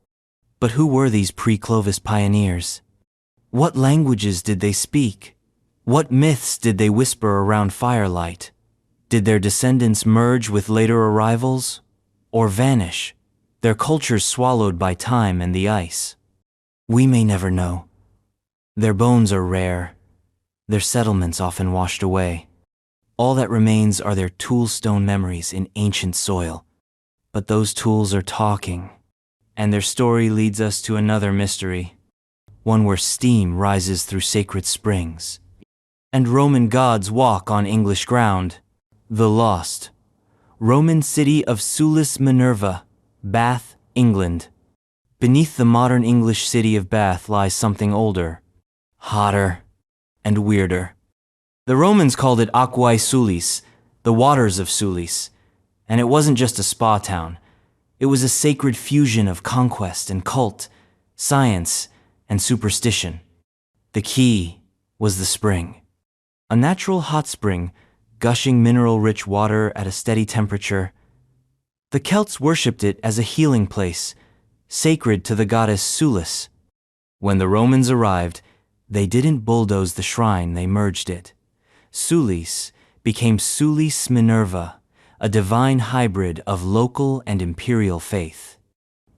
But who were these pre-Clovis pioneers? What languages did they speak? What myths did they whisper around firelight? Did their descendants merge with later arrivals? Or vanish, their cultures swallowed by time and the ice? We may never know. Their bones are rare, their settlements often washed away. All that remains are their toolstone memories in ancient soil. But those tools are talking, and their story leads us to another mystery. One where steam rises through sacred springs, and Roman gods walk on English ground. The lost Roman city of Sulis Minerva, Bath, England. Beneath the modern English city of Bath lies something older, hotter, and weirder. The Romans called it Aquae Sulis, the waters of Sulis, and it wasn't just a spa town. It was a sacred fusion of conquest and cult, science and superstition. The key was the spring. A natural hot spring, gushing mineral-rich water at a steady temperature. The Celts worshipped it as a healing place, sacred to the goddess Sulis. When the Romans arrived, they didn't bulldoze the shrine, they merged it. Sulis became Sulis Minerva, a divine hybrid of local and imperial faith.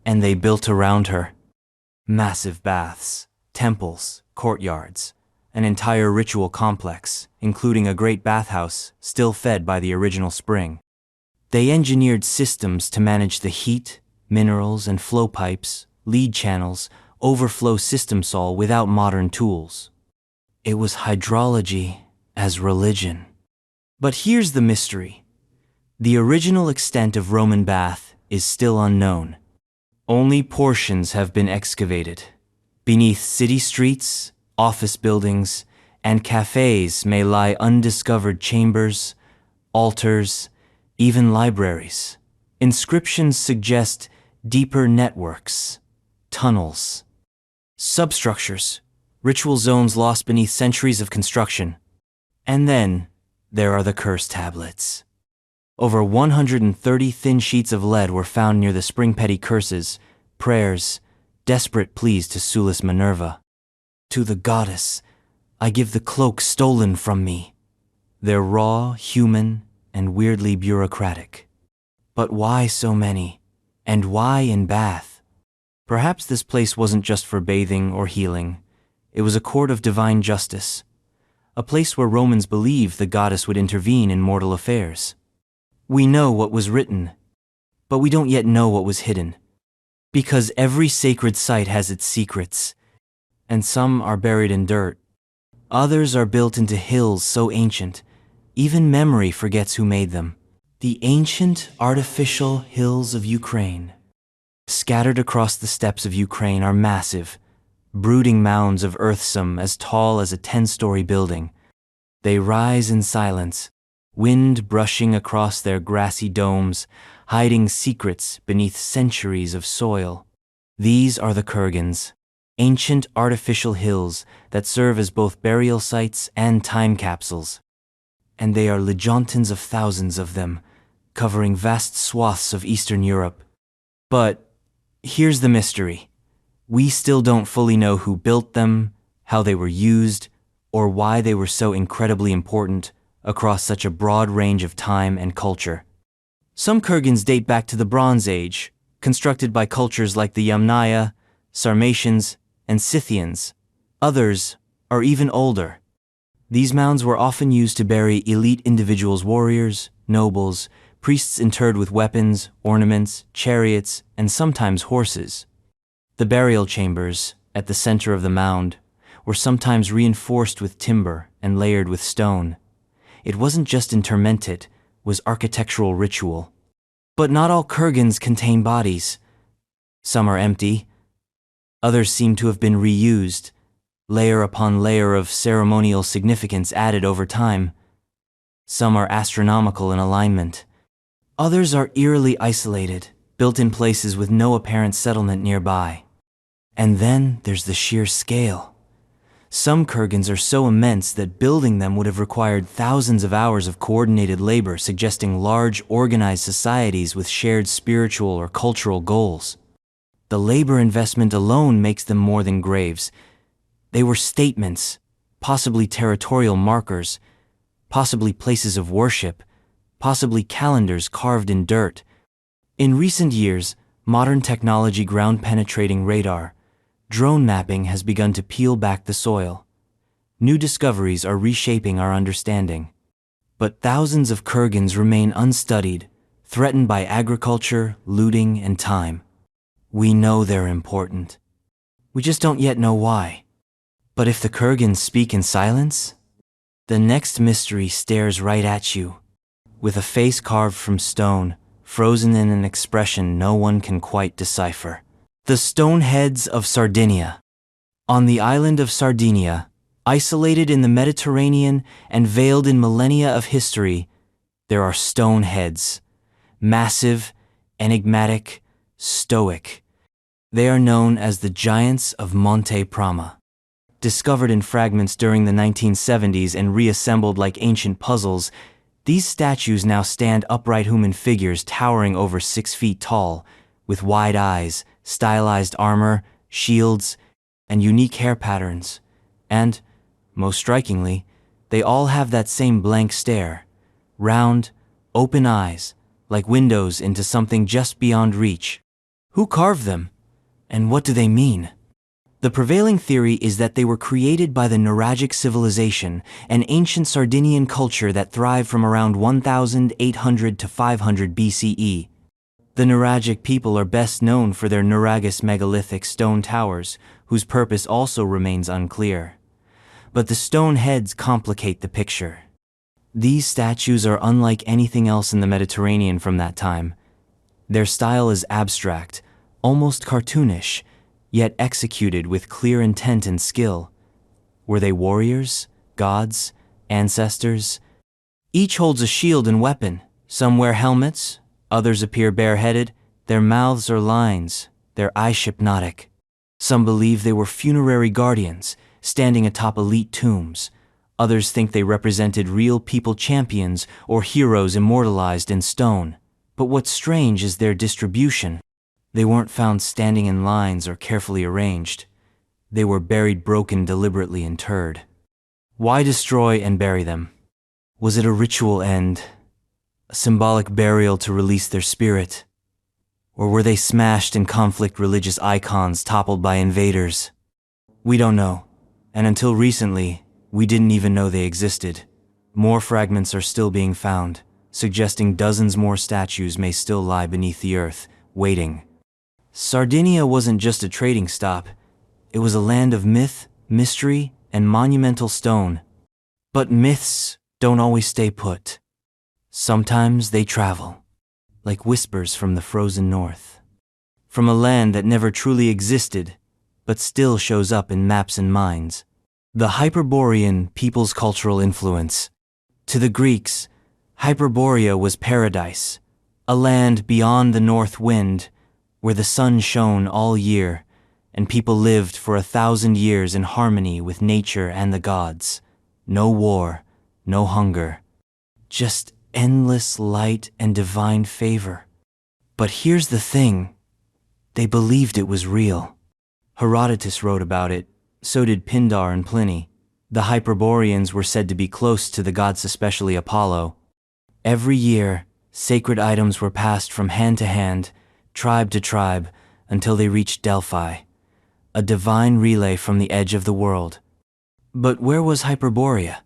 And they built around her. Massive baths, temples, courtyards, an entire ritual complex, including a great bathhouse still fed by the original spring. They engineered systems to manage the heat, minerals and flow pipes, lead channels, overflow systems, all without modern tools. It was hydrology as religion. But here's the mystery. The original extent of Roman bath is still unknown. Only portions have been excavated. Beneath city streets, office buildings, and cafes may lie undiscovered chambers, altars, even libraries. Inscriptions suggest deeper networks, tunnels, substructures, ritual zones lost beneath centuries of construction. And then there are the curse tablets. Over 130 thin sheets of lead were found near the spring, petty curses, prayers, desperate pleas to Sulis Minerva. To the goddess, I give the cloak stolen from me. They're raw, human, and weirdly bureaucratic. But why so many? And why in Bath? Perhaps this place wasn't just for bathing or healing. It was a court of divine justice, a place where Romans believed the goddess would intervene in mortal affairs. We know what was written, but we don't yet know what was hidden. Because every sacred site has its secrets, and some are buried in dirt. Others are built into hills so ancient, even memory forgets who made them. The ancient artificial hills of Ukraine. Scattered across the steppes of Ukraine are massive, brooding mounds of earth some as tall as a 10-story building. They rise in silence, wind brushing across their grassy domes, hiding secrets beneath centuries of soil. These are the Kurgans, ancient artificial hills that serve as both burial sites and time capsules. And they are legions of thousands of them, covering vast swaths of Eastern Europe. But here's the mystery. We still don't fully know who built them, how they were used, or why they were so incredibly important across such a broad range of time and culture. Some kurgans date back to the Bronze Age, constructed by cultures like the Yamnaya, Sarmatians, and Scythians. Others are even older. These mounds were often used to bury elite individuals, warriors, nobles, priests interred with weapons, ornaments, chariots, and sometimes horses. The burial chambers, at the center of the mound, were sometimes reinforced with timber and layered with stone. It wasn't just interment, it was architectural ritual. But not all kurgans contain bodies. Some are empty. Others seem to have been reused, layer upon layer of ceremonial significance added over time. Some are astronomical in alignment. Others are eerily isolated, built in places with no apparent settlement nearby. And then there's the sheer scale. Some kurgans are so immense that building them would have required thousands of hours of coordinated labor, suggesting large, organized societies with shared spiritual or cultural goals. The labor investment alone makes them more than graves. They were statements, possibly territorial markers, possibly places of worship, possibly calendars carved in dirt. In recent years, modern technology, ground-penetrating radar, drone mapping has begun to peel back the soil. New discoveries are reshaping our understanding. But thousands of kurgans remain unstudied, threatened by agriculture, looting, and time. We know they're important. We just don't yet know why. But if the kurgans speak in silence, the next mystery stares right at you, with a face carved from stone, frozen in an expression no one can quite decipher. The stone heads of Sardinia. On the island of Sardinia, isolated in the Mediterranean and veiled in millennia of history, there are stone heads. Massive, enigmatic, stoic. They are known as the Giants of Monte Prama. Discovered in fragments during the 1970s and reassembled like ancient puzzles, these statues now stand upright human figures towering over 6 feet tall, with wide eyes, stylized armor, shields, and unique hair patterns. And, most strikingly, they all have that same blank stare, round, open eyes, like windows into something just beyond reach. Who carved them? And what do they mean? The prevailing theory is that they were created by the Nuragic civilization, an ancient Sardinian culture that thrived from around 1800 to 500 BCE. The Nuragic people are best known for their Nuragus megalithic stone towers, whose purpose also remains unclear. But the stone heads complicate the picture. These statues are unlike anything else in the Mediterranean from that time. Their style is abstract, almost cartoonish, yet executed with clear intent and skill. Were they warriors, gods, ancestors? Each holds a shield and weapon. Some wear helmets, others appear bareheaded. Their mouths are lines, their eyes hypnotic. Some believe they were funerary guardians, standing atop elite tombs. Others think they represented real people champions or heroes immortalized in stone. But what's strange is their distribution. They weren't found standing in lines or carefully arranged. They were buried broken, deliberately interred. Why destroy and bury them? Was it a ritual end? A symbolic burial to release their spirit? Or were they smashed in conflict, religious icons toppled by invaders? We don't know, and until recently, we didn't even know they existed. More fragments are still being found, suggesting dozens more statues may still lie beneath the earth, waiting. Sardinia wasn't just a trading stop. It was a land of myth, mystery, and monumental stone. But myths don't always stay put. Sometimes they travel, like whispers from the frozen north. From a land that never truly existed, but still shows up in maps and minds. The Hyperborean people's cultural influence. To the Greeks, Hyperborea was paradise, a land beyond the north wind, where the sun shone all year, and people lived for 1,000 years in harmony with nature and the gods. No war, no hunger, just endless light and divine favor. But here's the thing, they believed it was real. Herodotus wrote about it, so did Pindar and Pliny. The Hyperboreans were said to be close to the gods, especially Apollo. Every year, sacred items were passed from hand to hand, tribe to tribe, until they reached Delphi, a divine relay from the edge of the world. But where was Hyperborea?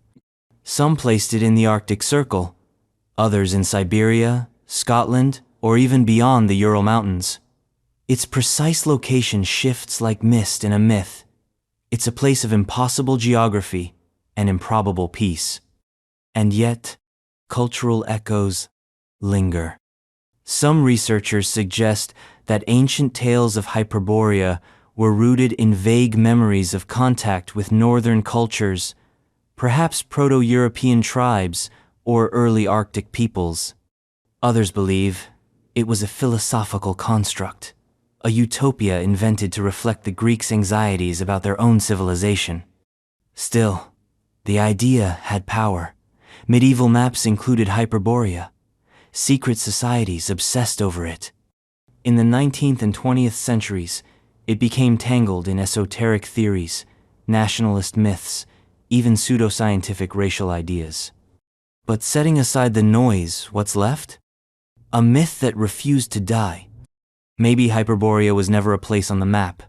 Some placed it in the Arctic Circle, others in Siberia, Scotland, or even beyond the Ural Mountains. Its precise location shifts like mist in a myth. It's a place of impossible geography and improbable peace. And yet, cultural echoes linger. Some researchers suggest that ancient tales of Hyperborea were rooted in vague memories of contact with northern cultures, perhaps Proto-European tribes or early Arctic peoples. Others believe it was a philosophical construct, a utopia invented to reflect the Greeks' anxieties about their own civilization. Still, the idea had power. Medieval maps included Hyperborea. Secret societies obsessed over it. In the 19th and 20th centuries, it became tangled in esoteric theories, nationalist myths, even pseudoscientific racial ideas. But setting aside the noise, what's left? A myth that refused to die. Maybe Hyperborea was never a place on the map.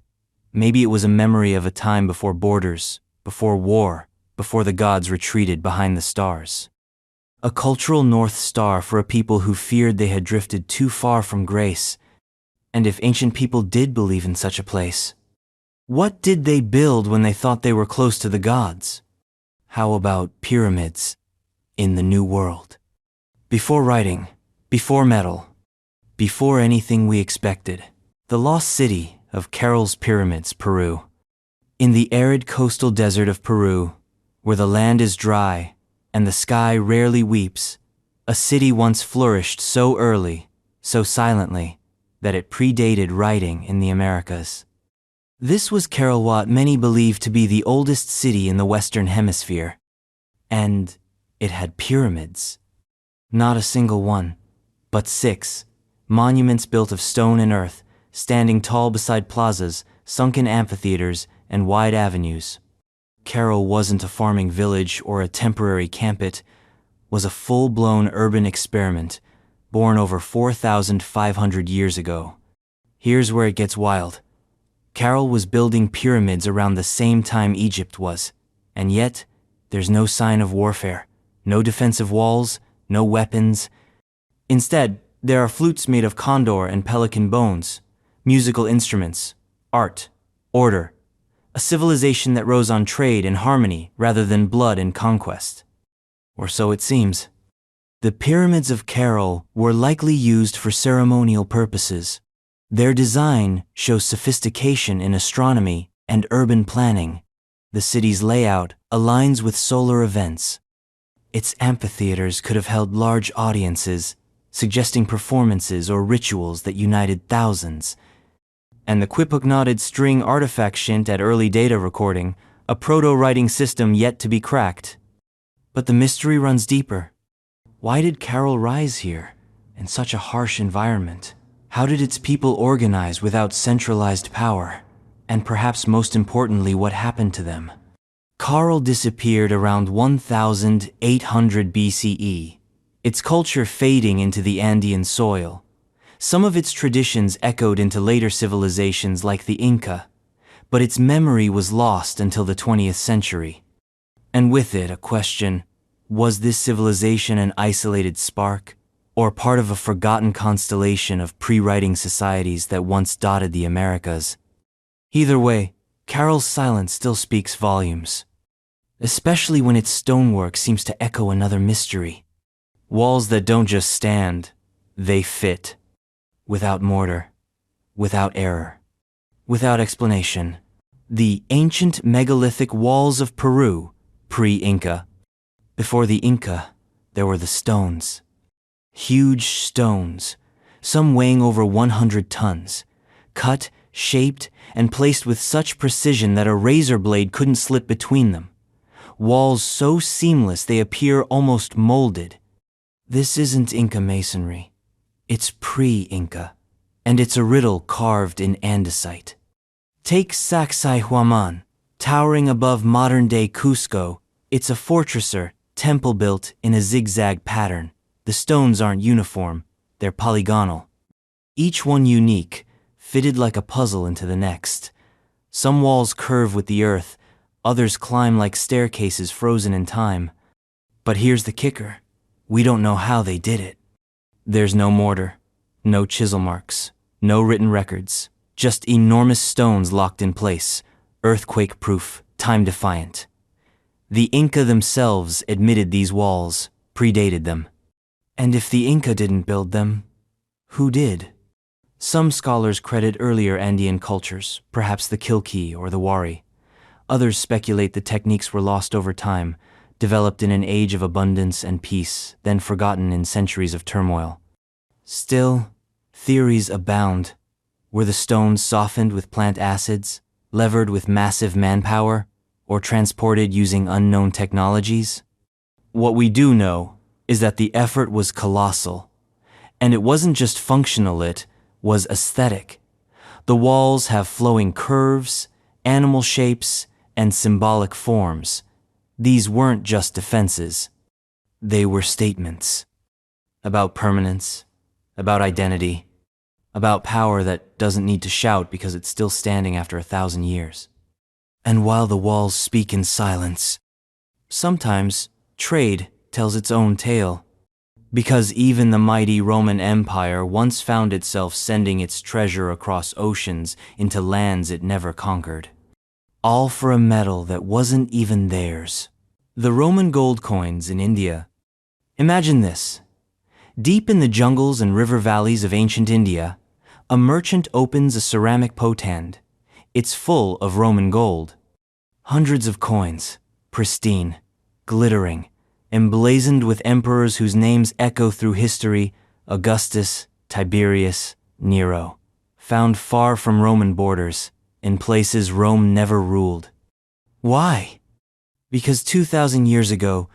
Maybe it was a memory of a time before borders, before war, before the gods retreated behind the stars. A cultural North Star for a people who feared they had drifted too far from grace. And if ancient people did believe in such a place, what did they build when they thought they were close to the gods? How about pyramids in the New World? Before writing, before metal, before anything we expected, the lost city of Carol's Pyramids, Peru. In the arid coastal desert of Peru, where the land is dry and the sky rarely weeps, a city once flourished so early, so silently, that it predated writing in the Americas. This was Carol, what many believe to be the oldest city in the Western Hemisphere. And it had pyramids. Not a single one, but 6, monuments built of stone and earth, standing tall beside plazas, sunken amphitheaters, and wide avenues. Carol wasn't a farming village or a temporary camp. It was a full-blown urban experiment, born over 4,500 years ago. Here's where it gets wild. Carol was building pyramids around the same time Egypt was, and yet there's no sign of warfare, no defensive walls, no weapons. Instead, there are flutes made of condor and pelican bones, musical instruments, art, order, a civilization that rose on trade and harmony rather than blood and conquest. Or so it seems. The pyramids of Carol were likely used for ceremonial purposes. Their design shows sophistication in astronomy and urban planning. The city's layout aligns with solar events. Its amphitheaters could have held large audiences, suggesting performances or rituals that united thousands. And the Quipuk-knotted string artifact hint at early data recording, a proto-writing system yet to be cracked. But the mystery runs deeper. Why did Carol rise here, in such a harsh environment? How did its people organize without centralized power? And perhaps most importantly, what happened to them? Carol disappeared around 1800 BCE, its culture fading into the Andean soil. Some of its traditions echoed into later civilizations like the Inca, but its memory was lost until the 20th century. And with it, a question: was this civilization an isolated spark, or part of a forgotten constellation of pre-writing societies that once dotted the Americas? Either way, Carol's silence still speaks volumes, especially when its stonework seems to echo another mystery. Walls that don't just stand, they fit. Without mortar, without error, without explanation. The ancient megalithic walls of Peru, pre-Inca. Before the Inca, there were the stones. Huge stones, some weighing over 100 tons, cut, shaped, and placed with such precision that a razor blade couldn't slip between them. Walls so seamless they appear almost molded. This isn't Inca masonry. It's pre-Inca, and it's a riddle carved in andesite. Take Sacsayhuaman, Towering above modern-day Cusco, it's a fortresser, temple built in a zigzag pattern. The stones aren't uniform, they're polygonal. Each one unique, fitted like a puzzle into the next. Some walls curve with the earth, others climb like staircases frozen in time. But here's the kicker. We don't know how they did it. There's no mortar, no chisel marks, no written records, just enormous stones locked in place, earthquake-proof, time-defiant. The Inca themselves admitted these walls predated them. And if the Inca didn't build them, who did? Some scholars credit earlier Andean cultures, perhaps the Kilki or the Wari. Others speculate the techniques were lost over time, developed in an age of abundance and peace, then forgotten in centuries of turmoil. Still, theories abound. Were the stones softened with plant acids, levered with massive manpower, or transported using unknown technologies? What we do know is that the effort was colossal. And it wasn't just functional, it was aesthetic. The walls have flowing curves, animal shapes, and symbolic forms. These weren't just defenses. They were statements. About permanence, about identity, about power that doesn't need to shout because it's still standing after 1,000 years. And while the walls speak in silence, sometimes trade tells its own tale. Because even the mighty Roman Empire once found itself sending its treasure across oceans into lands it never conquered. All for a metal that wasn't even theirs. The Roman gold coins in India. Imagine this. Deep in the jungles and river valleys of ancient India, a merchant opens a ceramic potand. It's full of Roman gold. Hundreds of coins, pristine, glittering, emblazoned with emperors whose names echo through history: Augustus, Tiberius, Nero. Found far from Roman borders, in places Rome never ruled. Why? Because 2,000 years ago,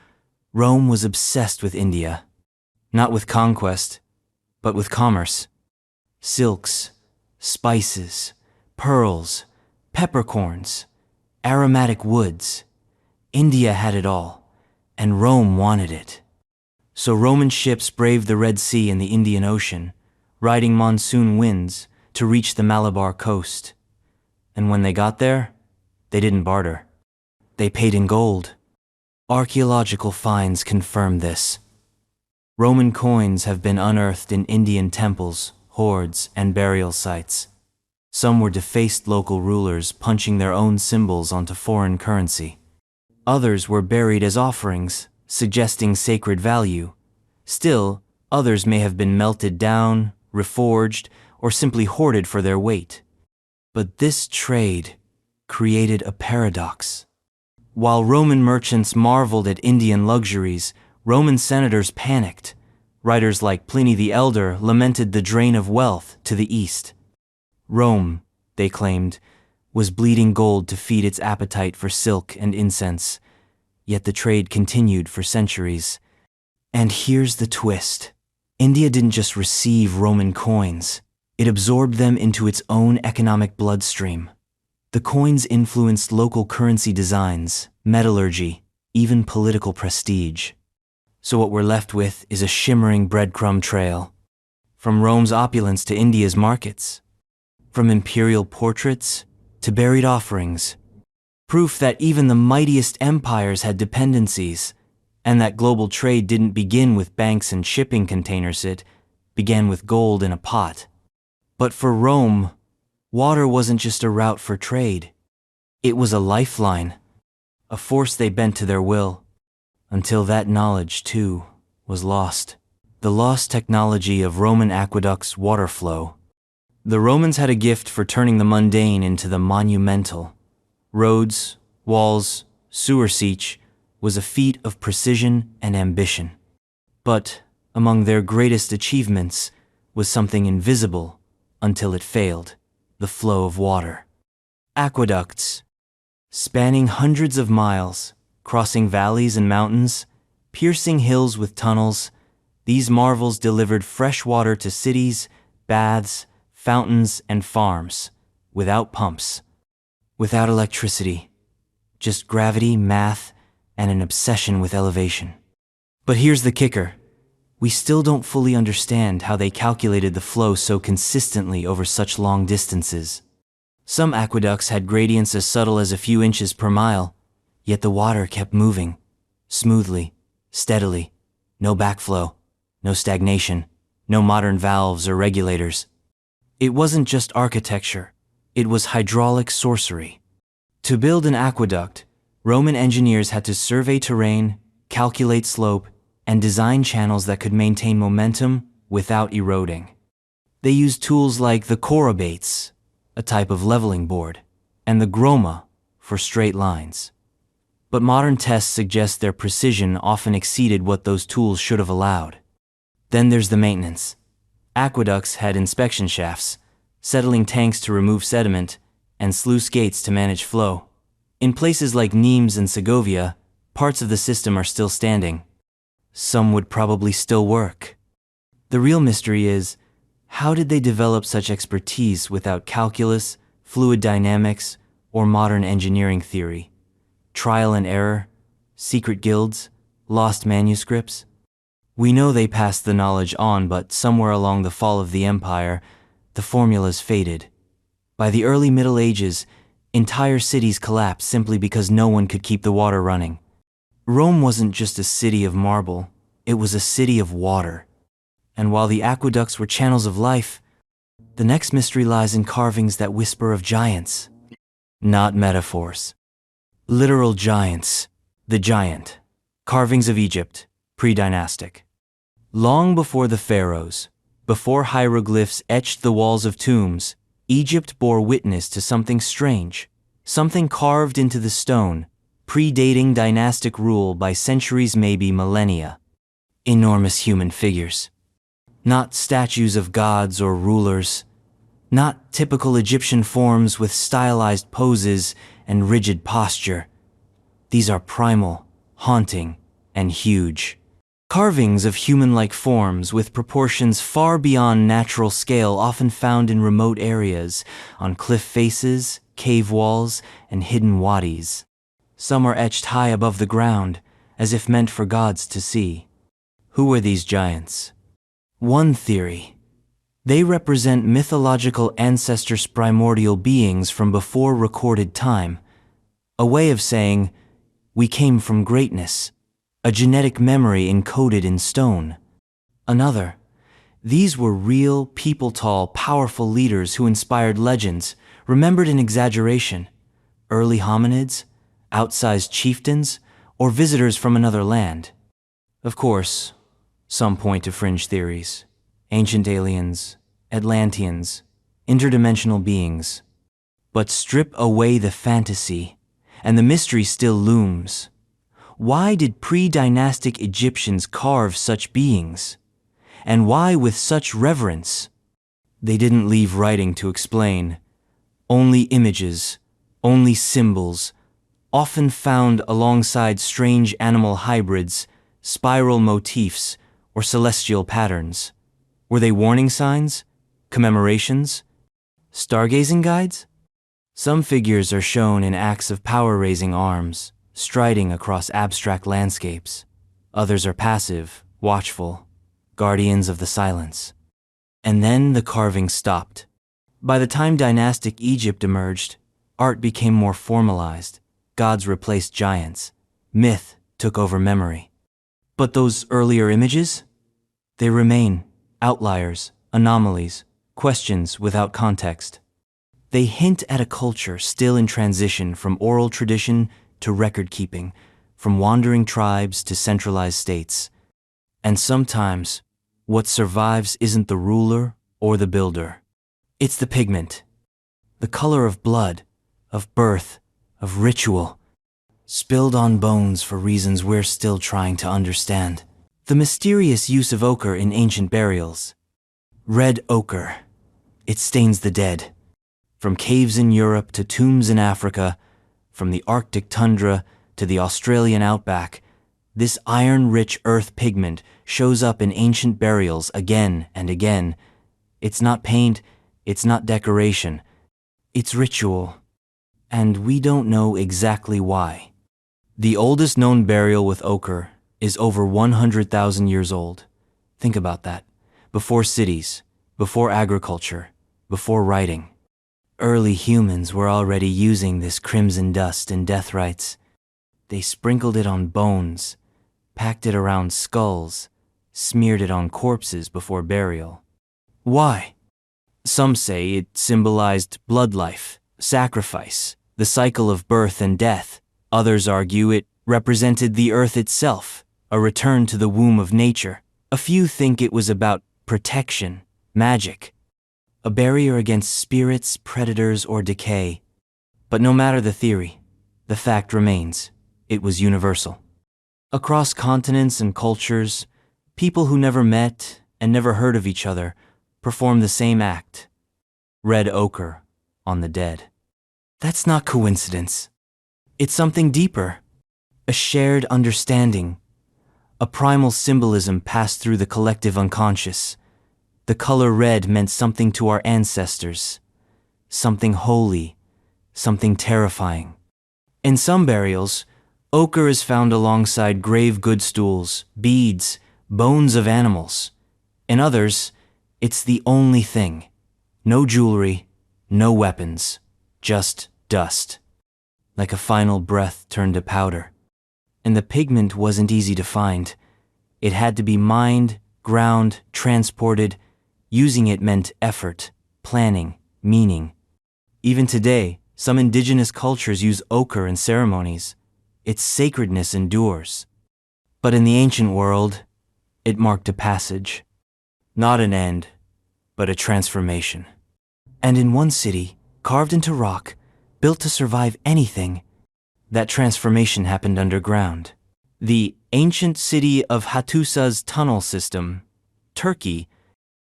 Rome was obsessed with India. Not with conquest, but with commerce. Silks, spices, pearls, peppercorns, aromatic woods. India had it all, and Rome wanted it. So Roman ships braved the Red Sea and the Indian Ocean, riding monsoon winds to reach the Malabar coast. And when they got there, they didn't barter. They paid in gold. Archaeological finds confirm this. Roman coins have been unearthed in Indian temples, hoards, and burial sites. Some were defaced local rulers punching their own symbols onto foreign currency. Others were buried as offerings, suggesting sacred value. Still, others may have been melted down, reforged, or simply hoarded for their weight. But this trade created a paradox. While Roman merchants marveled at Indian luxuries, Roman senators panicked. Writers like Pliny the Elder lamented the drain of wealth to the east. Rome, they claimed, was bleeding gold to feed its appetite for silk and incense. Yet the trade continued for centuries. And here's the twist. India didn't just receive Roman coins. It absorbed them into its own economic bloodstream. The coins influenced local currency designs, metallurgy, even political prestige. So what we're left with is a shimmering breadcrumb trail. From Rome's opulence to India's markets. From imperial portraits to buried offerings. Proof that even the mightiest empires had dependencies, and that global trade didn't begin with banks and shipping containers, it began with gold in a pot. But for Rome, water wasn't just a route for trade. It was a lifeline, a force they bent to their will, until that knowledge, too, was lost. The lost technology of Roman aqueducts' water flow. The Romans had a gift for turning the mundane into the monumental. Roads, walls, sewer siege was a feat of precision and ambition. But among their greatest achievements was something invisible until it failed: the flow of water. Aqueducts, spanning hundreds of miles, crossing valleys and mountains, piercing hills with tunnels, these marvels delivered fresh water to cities, baths, fountains, and farms, without pumps, without electricity, just gravity, math, and an obsession with elevation. But here's the kicker. We still don't fully understand how they calculated the flow so consistently over such long distances. Some aqueducts had gradients as subtle as a few inches per mile, yet the water kept moving, smoothly, steadily, no backflow, no stagnation, no modern valves or regulators. It wasn't just architecture, it was hydraulic sorcery. To build an aqueduct, Roman engineers had to survey terrain, calculate slope, and design channels that could maintain momentum without eroding. They used tools like the chorobates, a type of leveling board, and the groma for straight lines. But modern tests suggest their precision often exceeded what those tools should have allowed. Then there's the maintenance. Aqueducts had inspection shafts, settling tanks to remove sediment, and sluice gates to manage flow. In places like Nimes and Segovia, parts of the system are still standing. Some would probably still work. The real mystery is, how did they develop such expertise without calculus, fluid dynamics, or modern engineering theory? Trial and error, secret guilds, lost manuscripts? We know they passed the knowledge on, but somewhere along the fall of the empire, the formulas faded. By the early Middle Ages, entire cities collapsed simply because no one could keep the water running. Rome wasn't just a city of marble, it was a city of water. And while the aqueducts were channels of life, the next mystery lies in carvings that whisper of giants. Not metaphors. Literal giants. The giant. Carvings of Egypt, pre-dynastic. Long before the pharaohs, before hieroglyphs etched the walls of tombs, Egypt bore witness to something strange, something carved into the stone, predating dynastic rule by centuries, maybe millennia. Enormous human figures. Not statues of gods or rulers, not typical Egyptian forms with stylized poses and rigid posture. These are primal, haunting, and huge. Carvings of human-like forms with proportions far beyond natural scale, often found in remote areas, on cliff faces, cave walls, and hidden wadis. Some are etched high above the ground, as if meant for gods to see. Who were these giants? One theory. They represent mythological ancestors, primordial beings from before recorded time. A way of saying, we came from greatness. A genetic memory encoded in stone. Another. These were real, people-tall, powerful leaders who inspired legends, remembered in exaggeration. Early hominids, outsized chieftains, or visitors from another land. Of course, some point to fringe theories. Ancient aliens, Atlanteans, interdimensional beings. But strip away the fantasy, and the mystery still looms. Why did pre-dynastic Egyptians carve such beings? And why with such reverence? They didn't leave writing to explain. Only images, only symbols, often found alongside strange animal hybrids, spiral motifs, or celestial patterns. Were they warning signs? Commemorations? Stargazing guides? Some figures are shown in acts of power-raising arms, striding across abstract landscapes. Others are passive, watchful, guardians of the silence. And then the carving stopped. By the time dynastic Egypt emerged, art became more formalized. Gods replaced giants. Myth took over memory. But those earlier images? They remain outliers, anomalies, questions without context. They hint at a culture still in transition from oral tradition to record-keeping, from wandering tribes to centralized states. And sometimes, what survives isn't the ruler or the builder. It's the pigment, the color of blood, of birth, of ritual, spilled on bones for reasons we're still trying to understand. The mysterious use of ochre in ancient burials. Red ochre. It stains the dead. From caves in Europe to tombs in Africa, from the Arctic tundra to the Australian outback, this iron-rich earth pigment shows up in ancient burials again and again. It's not paint, it's not decoration, it's ritual. and we don't know exactly why. The oldest known burial with ochre is over 100,000 years old. Think about that. Before cities, before agriculture, before writing. Early humans were already using this crimson dust in death rites. They sprinkled it on bones, packed it around skulls, smeared it on corpses before burial. Why? Some say it symbolized blood life, sacrifice, the cycle of birth and death. Others argue it represented the earth itself, a return to the womb of nature. A few think it was about protection, magic, a barrier against spirits, predators, or decay. But no matter the theory, the fact remains, it was universal. Across continents and cultures, people who never met and never heard of each other performed the same act. Red ochre on the dead. That's not coincidence. It's something deeper. A shared understanding. A primal symbolism passed through the collective unconscious. The color red meant something to our ancestors. Something holy. Something terrifying. In some burials, ochre is found alongside grave good stools, beads, bones of animals. In others, it's the only thing. No jewelry, no weapons, just dust. Like a final breath turned to powder. And the pigment wasn't easy to find. It had to be mined, ground, transported. Using it meant effort, planning, meaning. Even today, some indigenous cultures use ochre in ceremonies. Its sacredness endures. But in the ancient world, it marked a passage. Not an end, but a transformation. And in one city, carved into rock, built to survive anything, that transformation happened underground. The ancient city of Hattusa's tunnel system, Turkey,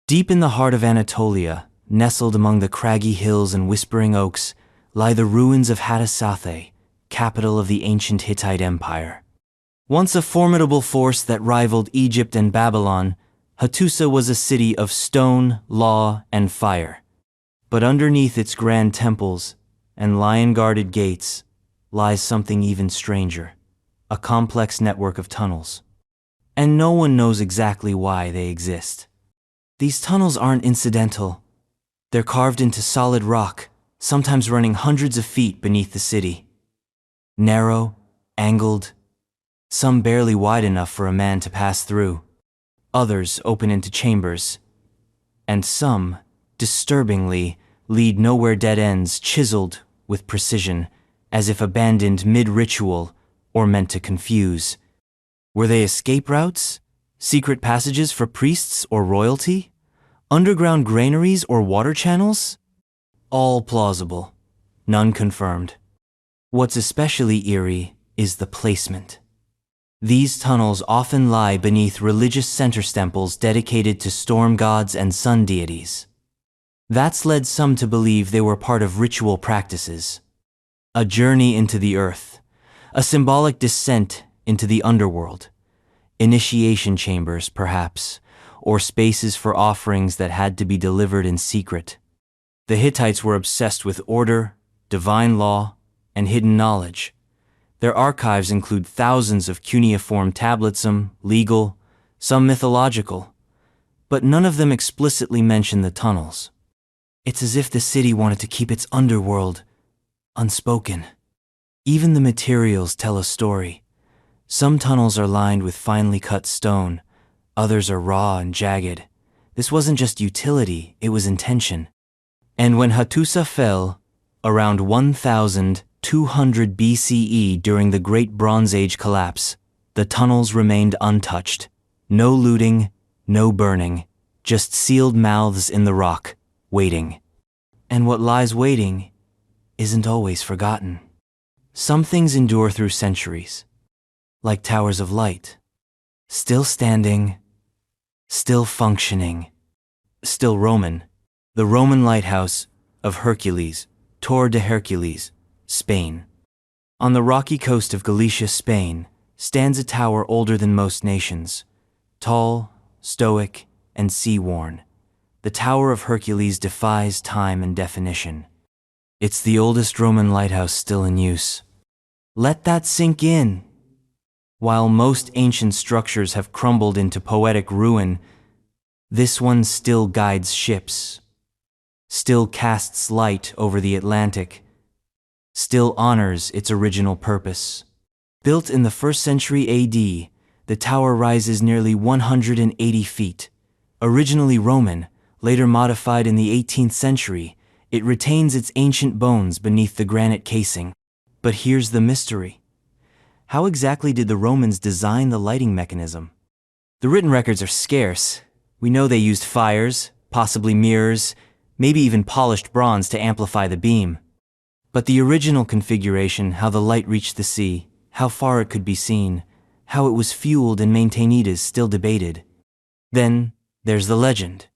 deep in the heart of Anatolia, nestled among the craggy hills and whispering oaks, lie the ruins of Hattusathe, capital of the ancient Hittite Empire. Once a formidable force that rivaled Egypt and Babylon, Hattusa was a city of stone, law, and fire. But underneath its grand temples and lion-guarded gates lies something even stranger, a complex network of tunnels. And no one knows exactly why they exist. These tunnels aren't incidental. They're carved into solid rock, sometimes running hundreds of feet beneath the city. Narrow, angled, some barely wide enough for a man to pass through. Others open into chambers. And some, disturbingly, lead nowhere dead ends chiseled with precision, as if abandoned mid-ritual or meant to confuse. Were they escape routes? Secret passages for priests or royalty? Underground granaries or water channels? All plausible, none confirmed. What's especially eerie is the placement. These tunnels often lie beneath religious center temples dedicated to storm gods and sun deities. That's led some to believe they were part of ritual practices. A journey into the earth, a symbolic descent into the underworld. Initiation chambers, perhaps, or spaces for offerings that had to be delivered in secret. The Hittites were obsessed with order, divine law, and hidden knowledge. Their archives include thousands of cuneiform tablets, some legal, some mythological, but none of them explicitly mention the tunnels. It's as if the city wanted to keep its underworld unspoken. Even the materials tell a story. Some tunnels are lined with finely cut stone, others are raw and jagged. This wasn't just utility, it was intention. And when Hattusa fell, around 1200 BCE during the Great Bronze Age collapse, the tunnels remained untouched. No looting, no burning, just sealed mouths in the rock, waiting. And what lies waiting isn't always forgotten. Some things endure through centuries, like towers of light, still standing, still functioning, still Roman. The Roman lighthouse of Hercules, Torre de Hercules, Spain. On the rocky coast of Galicia, Spain, stands a tower older than most nations, tall, stoic, and sea-worn. The Tower of Hercules defies time and definition. It's the oldest Roman lighthouse still in use. Let that sink in. While most ancient structures have crumbled into poetic ruin, this one still guides ships, still casts light over the Atlantic, still honors its original purpose. Built in the 1st century AD, the tower rises nearly 180 feet. Originally Roman, later modified in the 18th century, it retains its ancient bones beneath the granite casing. But here's the mystery. How exactly did the Romans design the lighting mechanism? The written records are scarce. We know they used fires, possibly mirrors, maybe even polished bronze to amplify the beam. But the original configuration, how the light reached the sea, how far it could be seen, how it was fueled and maintained is still debated. Then, there's the legend.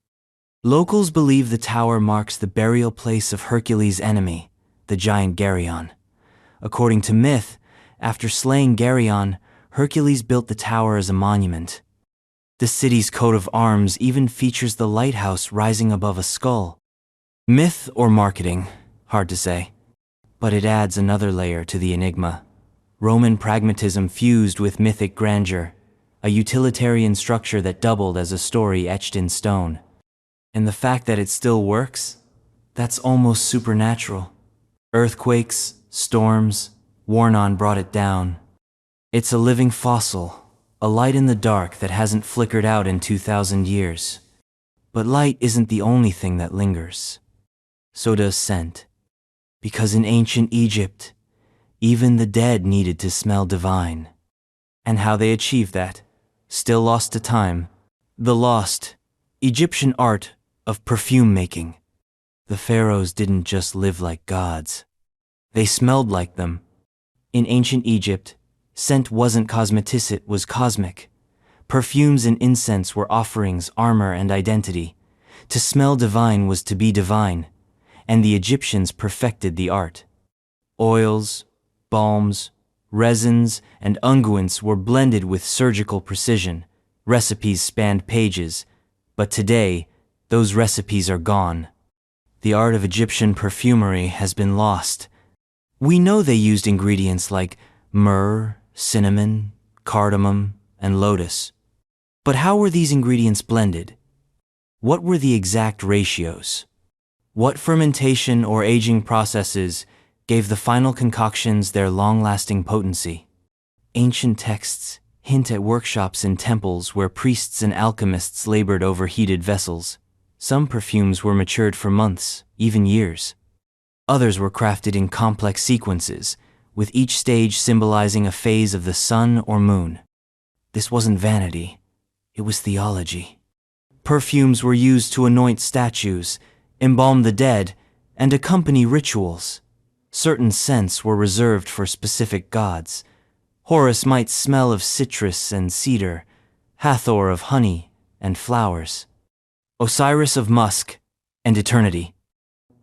Locals believe the tower marks the burial place of Hercules' enemy, the giant Geryon. According to myth, after slaying Geryon, Hercules built the tower as a monument. The city's coat of arms even features the lighthouse rising above a skull. Myth or marketing, hard to say. But it adds another layer to the enigma. Roman pragmatism fused with mythic grandeur, a utilitarian structure that doubled as a story etched in stone. And the fact that it still works? That's almost supernatural. Earthquakes, storms, Warnon brought it down. It's a living fossil, a light in the dark that hasn't flickered out in 2,000 years. But light isn't the only thing that lingers. So does scent. Because in ancient Egypt, even the dead needed to smell divine. And how they achieved that, still lost to time. The lost Egyptian art of perfume making. The pharaohs didn't just live like gods. They smelled like them. In ancient Egypt, scent wasn't cosmetic, it was cosmic. Perfumes and incense were offerings, armor, and identity. To smell divine was to be divine, and the Egyptians perfected the art. Oils, balms, resins, and unguents were blended with surgical precision. Recipes spanned pages, but today, those recipes are gone. The art of Egyptian perfumery has been lost. We know they used ingredients like myrrh, cinnamon, cardamom, and lotus. But how were these ingredients blended? What were the exact ratios? What fermentation or aging processes gave the final concoctions their long-lasting potency? Ancient texts hint at workshops in temples where priests and alchemists labored over heated vessels. Some perfumes were matured for months, even years. Others were crafted in complex sequences, with each stage symbolizing a phase of the sun or moon. This wasn't vanity, it was theology. Perfumes were used to anoint statues, embalm the dead, and accompany rituals. Certain scents were reserved for specific gods. Horus might smell of citrus and cedar, Hathor of honey and flowers, Osiris of musk and eternity.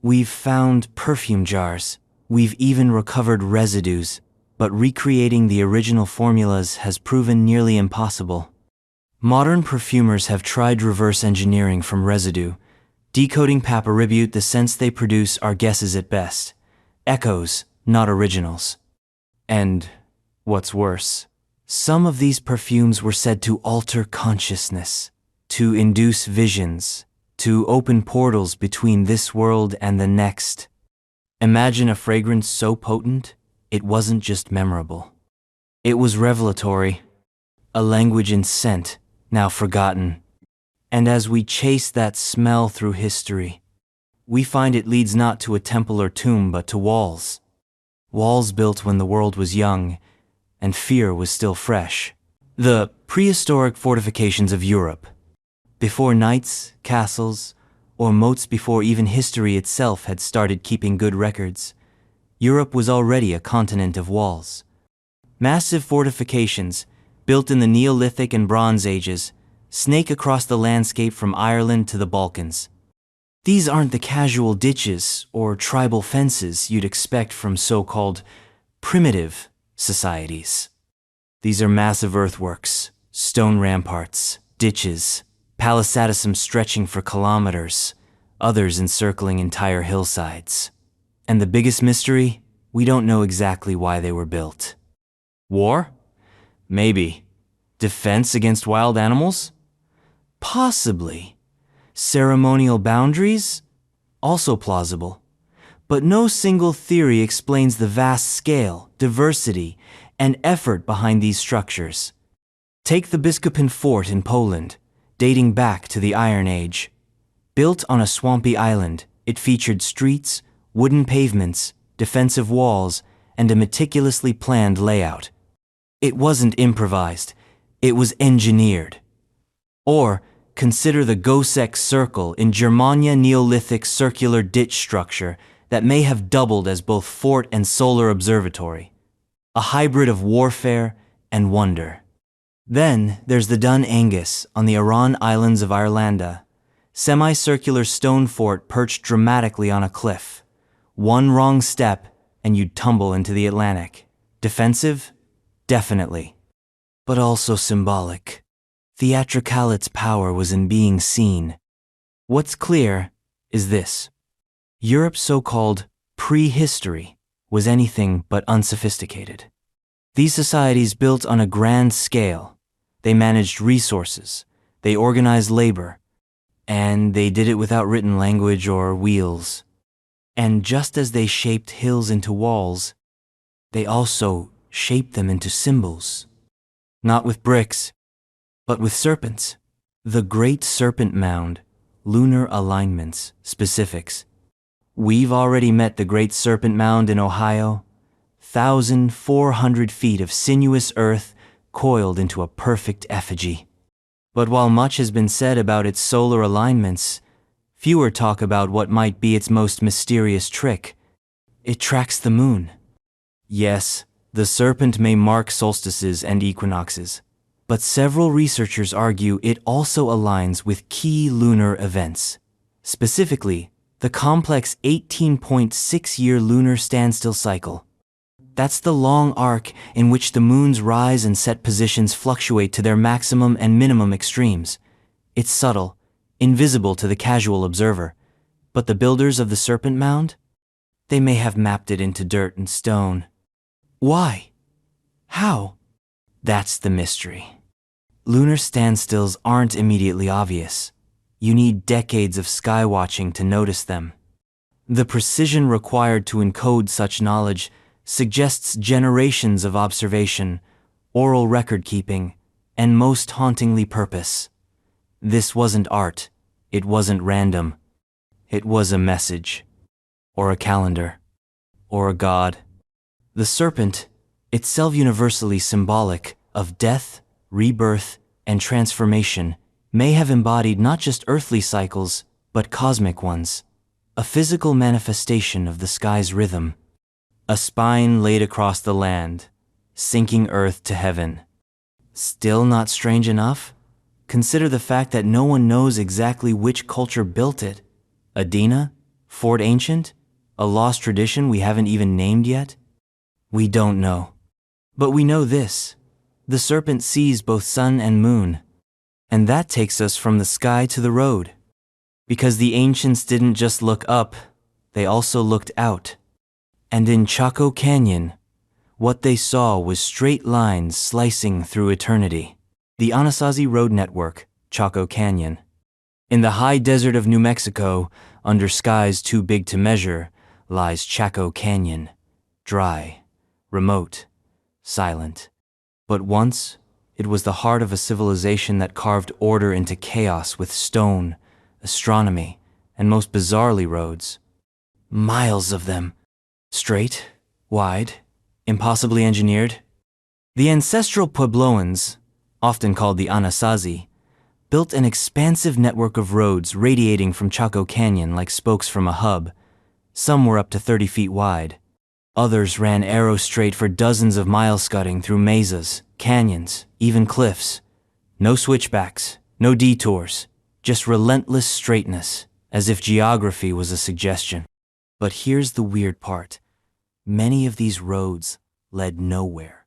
We've found perfume jars, we've even recovered residues, but recreating the original formulas has proven nearly impossible. Modern perfumers have tried reverse engineering from residue. Decoding papyribute, the scents they produce are guesses at best. Echoes, not originals. And, what's worse, some of these perfumes were said to alter consciousness, to induce visions, to open portals between this world and the next. Imagine a fragrance so potent, it wasn't just memorable. It was revelatory, a language in scent, now forgotten. And as we chase that smell through history, we find it leads not to a temple or tomb but to walls. Walls built when the world was young and fear was still fresh. The prehistoric fortifications of Europe. Before knights, castles, or moats, before even history itself had started keeping good records, Europe was already a continent of walls. Massive fortifications, built in the Neolithic and Bronze Ages, snake across the landscape from Ireland to the Balkans. These aren't the casual ditches or tribal fences you'd expect from so-called primitive societies. These are massive earthworks, stone ramparts, ditches, palisadiums stretching for kilometers, others encircling entire hillsides. And the biggest mystery? We don't know exactly why they were built. War? Maybe. Defense against wild animals? Possibly. Ceremonial boundaries? Also plausible. But no single theory explains the vast scale, diversity, and effort behind these structures. Take the Biskupin Fort in Poland, dating back to the Iron Age. Built on a swampy island, it featured streets, wooden pavements, defensive walls, and a meticulously planned layout. It wasn't improvised, it was engineered. Or consider the Gosek Circle in Germania, Neolithic circular ditch structure that may have doubled as both fort and solar observatory. A hybrid of warfare and wonder. Then there's the Dun Angus on the Aran Islands of Irlanda. Semicircular stone fort perched dramatically on a cliff. One wrong step and you'd tumble into the Atlantic. Defensive? Definitely. But also symbolic. Theatricalit's power was in being seen. What's clear is this. Europe's so-called prehistory was anything but unsophisticated. These societies built on a grand scale. They managed resources. They organized labor. And they did it without written language or wheels. And just as they shaped hills into walls, they also shaped them into symbols. Not with bricks, but with serpents. The Great Serpent Mound, lunar alignments, specifics. We've already met the Great Serpent Mound in Ohio. 1,400 feet of sinuous earth coiled into a perfect effigy. But while much has been said about its solar alignments, fewer talk about what might be its most mysterious trick. It tracks the moon. Yes, the serpent may mark solstices and equinoxes, but several researchers argue it also aligns with key lunar events. Specifically, the complex 18.6-year lunar standstill cycle. That's the long arc in which the moon's rise and set positions fluctuate to their maximum and minimum extremes. It's subtle, invisible to the casual observer, but the builders of the Serpent Mound? They may have mapped it into dirt and stone. Why? How? That's the mystery. Lunar standstills aren't immediately obvious. You need decades of sky watching to notice them. The precision required to encode such knowledge suggests generations of observation, oral record-keeping, and most hauntingly purpose. This wasn't art. It wasn't random. It was a message. Or a calendar. Or a god. The serpent, itself universally symbolic of death, rebirth, and transformation, may have embodied not just earthly cycles, but cosmic ones. A physical manifestation of the sky's rhythm. A spine laid across the land, sinking earth to heaven. Still not strange enough? Consider the fact that no one knows exactly which culture built it. Adena? Fort Ancient? A lost tradition we haven't even named yet? We don't know. But we know this. The serpent sees both sun and moon. And that takes us from the sky to the road. Because the ancients didn't just look up, they also looked out. And in Chaco Canyon, what they saw was straight lines slicing through eternity. The Anasazi Road Network, Chaco Canyon. In the high desert of New Mexico, under skies too big to measure, lies Chaco Canyon. Dry, remote, silent. But once, it was the heart of a civilization that carved order into chaos with stone, astronomy, and most bizarrely roads. Miles of them. Straight, wide, impossibly engineered. The ancestral Puebloans, often called the Anasazi, built an expansive network of roads radiating from Chaco Canyon like spokes from a hub. Some were up to 30 feet wide. Others ran arrow straight for dozens of miles scudding through mesas, canyons, even cliffs. No switchbacks, no detours, just relentless straightness, as if geography was a suggestion. But here's the weird part. Many of these roads led nowhere.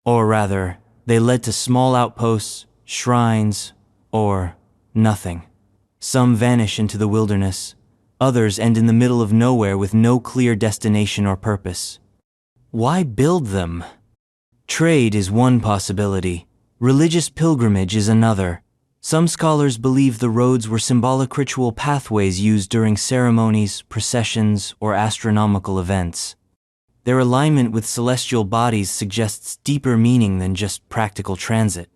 Or rather, they led to small outposts, shrines, or nothing. Some vanish into the wilderness, Others end in the middle of nowhere with no clear destination or purpose. Why build them? Trade is one possibility. Religious pilgrimage is another. Some scholars believe the roads were symbolic ritual pathways used during ceremonies, processions, or astronomical events. Their alignment with celestial bodies suggests deeper meaning than just practical transit.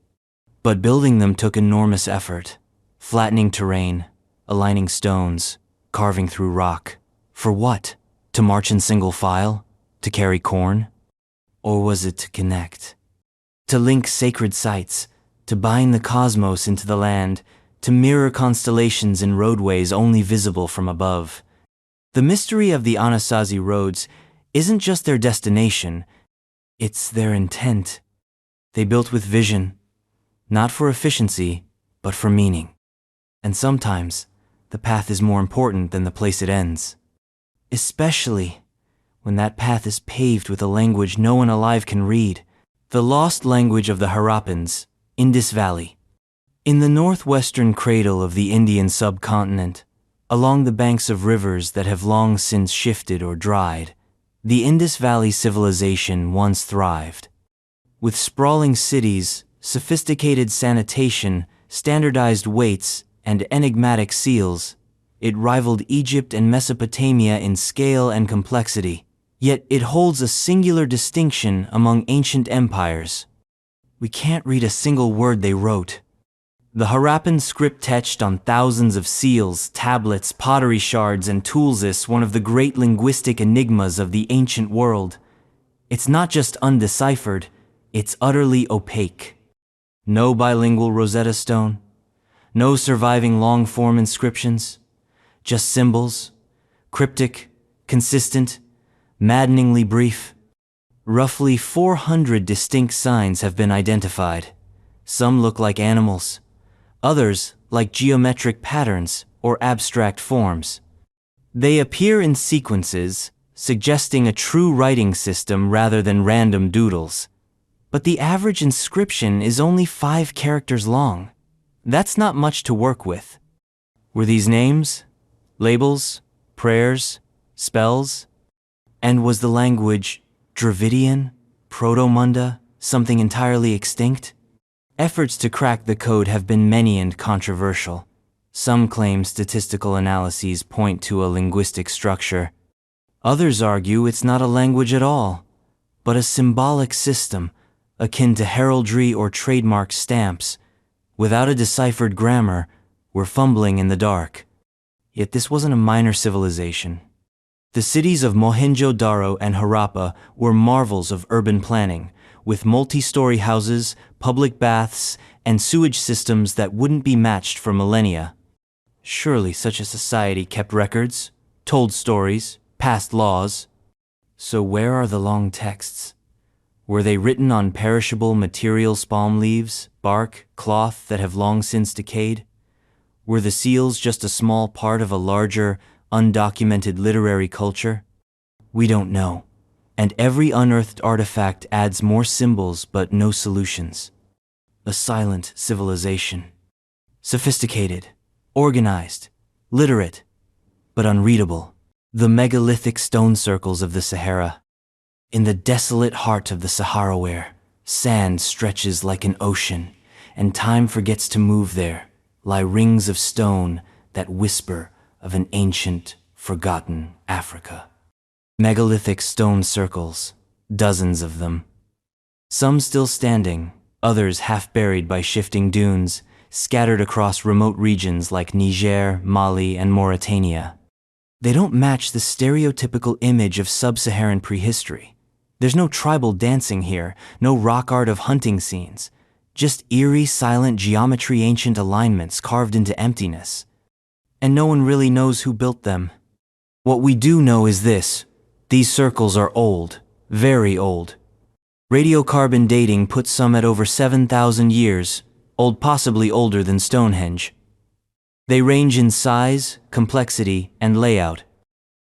But building them took enormous effort. Flattening terrain, aligning stones, carving through rock. For what? To march in single file? To carry corn? Or was it to connect? To link sacred sites, to bind the cosmos into the land, to mirror constellations in roadways only visible from above. The mystery of the Anasazi roads isn't just their destination, it's their intent. They built with vision, not for efficiency, but for meaning. And sometimes, the path is more important than the place it ends. Especially when that path is paved with a language no one alive can read, the lost language of the Harappans, Indus Valley. In the northwestern cradle of the Indian subcontinent, along the banks of rivers that have long since shifted or dried, the Indus Valley civilization once thrived. With sprawling cities, sophisticated sanitation, standardized weights, and enigmatic seals, it rivaled Egypt and Mesopotamia in scale and complexity. Yet it holds a singular distinction among ancient empires. We can't read a single word they wrote. The Harappan script etched on thousands of seals, tablets, pottery shards, and tools is one of the great linguistic enigmas of the ancient world. It's not just undeciphered, it's utterly opaque. No bilingual Rosetta Stone, no surviving long-form inscriptions, just symbols, cryptic, consistent, maddeningly brief. Roughly 400 distinct signs have been identified. Some look like animals, others like geometric patterns or abstract forms. They appear in sequences, suggesting a true writing system rather than random doodles. But the average inscription is only 5 characters long. That's not much to work with. Were these names, labels, prayers, spells? And was the language Dravidian, Proto-Munda, something entirely extinct? Efforts to crack the code have been many and controversial. Some claim statistical analyses point to a linguistic structure. Others argue it's not a language at all, but a symbolic system akin to heraldry or trademark stamps. Without a deciphered grammar, we're fumbling in the dark. Yet this wasn't a minor civilization. The cities of Mohenjo-Daro and Harappa were marvels of urban planning, with multi-story houses, public baths, and sewage systems that wouldn't be matched for millennia. Surely such a society kept records, told stories, passed laws. So where are the long texts? Were they written on perishable materials, palm leaves, bark, cloth that have long since decayed? Were the seals just a small part of a larger, undocumented literary culture? We don't know, and every unearthed artifact adds more symbols but no solutions. A silent civilization. Sophisticated, organized, literate, but unreadable. The megalithic stone circles of the Sahara. In the desolate heart of the Sahara where sand stretches like an ocean and time forgets to move there, lie rings of stone that whisper of an ancient, forgotten Africa. Megalithic stone circles, dozens of them. Some still standing, others half buried by shifting dunes, scattered across remote regions like Niger, Mali, and Mauritania. They don't match the stereotypical image of sub-Saharan prehistory. There's no tribal dancing here, no rock art of hunting scenes, just eerie, silent geometry, ancient alignments carved into emptiness. And no one really knows who built them. What we do know is this: these circles are old, very old. Radiocarbon dating puts some at over 7,000 years, old, possibly older than Stonehenge. They range in size, complexity, and layout.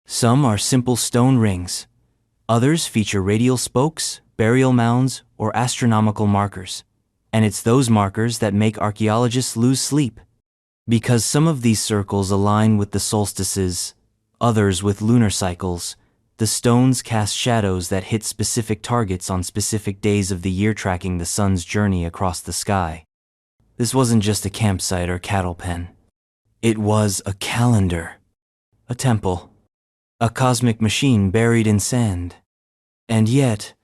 Some are simple stone rings. Others feature radial spokes, burial mounds, or astronomical markers. And it's those markers that make archaeologists lose sleep. Because some of these circles align with the solstices, others with lunar cycles. The stones cast shadows that hit specific targets on specific days of the year, tracking the sun's journey across the sky. This wasn't just a campsite or cattle pen. It was a calendar, a temple, a cosmic machine buried in sand. And yet,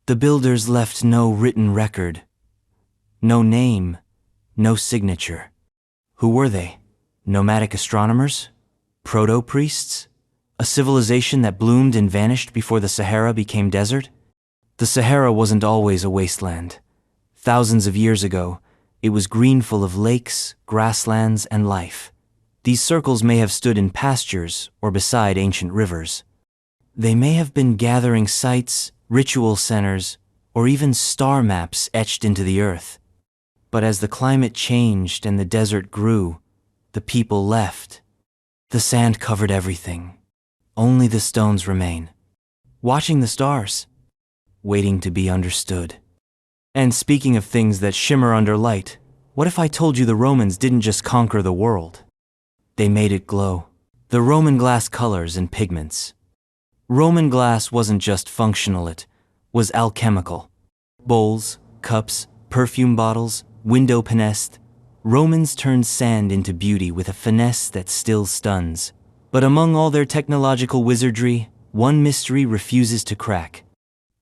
the builders left no written record, no name, no signature. Who were they? Nomadic astronomers? Proto-priests? A civilization that bloomed and vanished before the Sahara became desert? The Sahara wasn't always a wasteland. Thousands of years ago, it was green, full of lakes, grasslands, and life. These circles may have stood in pastures or beside ancient rivers. They may have been gathering sites, ritual centers, or even star maps etched into the earth. But as the climate changed and the desert grew, the people left. The sand covered everything. Only the stones remain, watching the stars, waiting to be understood. And speaking of things that shimmer under light, what if I told you the Romans didn't just conquer the world? They made it glow. The Roman glass colors and pigments. Roman glass wasn't just functional, it was alchemical. Bowls, cups, perfume bottles, window pinest. Romans turned sand into beauty with a finesse that still stuns. But among all their technological wizardry, one mystery refuses to crack.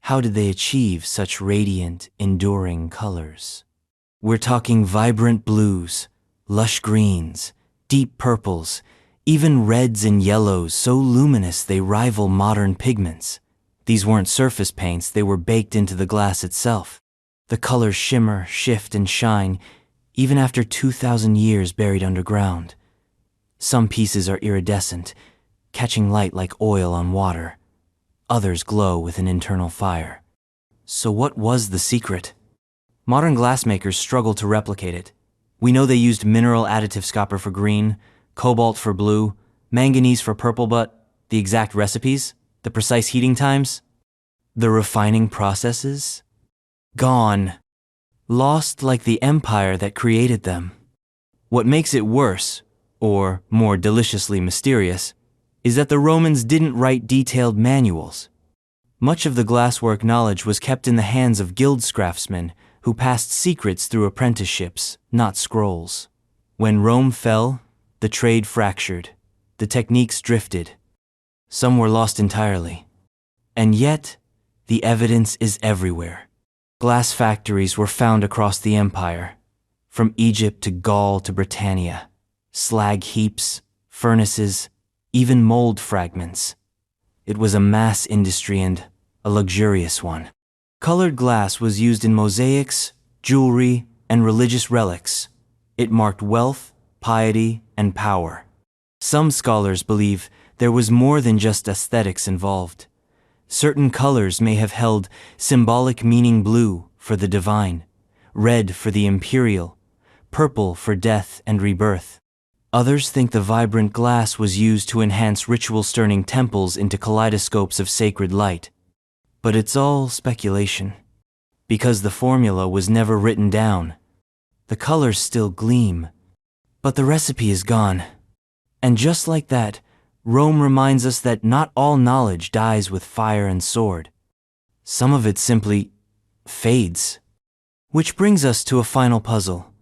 How did they achieve such radiant, enduring colors? We're talking vibrant blues, lush greens, deep purples, even reds and yellows so luminous they rival modern pigments. These weren't surface paints, they were baked into the glass itself. The colors shimmer, shift, and shine, even after 2,000 years buried underground. Some pieces are iridescent, catching light like oil on water. Others glow with an internal fire. So what was the secret? Modern glassmakers struggle to replicate it. We know they used mineral additives, copper for green, cobalt for blue, manganese for purple, but the exact recipes, the precise heating times, the refining processes? Gone. Lost like the empire that created them. What makes it worse, or more deliciously mysterious, is that the Romans didn't write detailed manuals. Much of the glasswork knowledge was kept in the hands of guild craftsmen who passed secrets through apprenticeships, not scrolls. When Rome fell, the trade fractured, the techniques drifted. Some were lost entirely. And yet, the evidence is everywhere. Glass factories were found across the empire, from Egypt to Gaul to Britannia. Slag heaps, furnaces, even mold fragments. It was a mass industry and a luxurious one. Colored glass was used in mosaics, jewelry, and religious relics. It marked wealth, piety, and power. Some scholars believe there was more than just aesthetics involved. Certain colors may have held symbolic meaning: blue for the divine, red for the imperial, purple for death and rebirth. Others think the vibrant glass was used to enhance rituals, turning temples into kaleidoscopes of sacred light. But it's all speculation, because the formula was never written down. The colors still gleam, but the recipe is gone. And just like that, Rome reminds us that not all knowledge dies with fire and sword. Some of it simply fades. Which brings us to a final puzzle,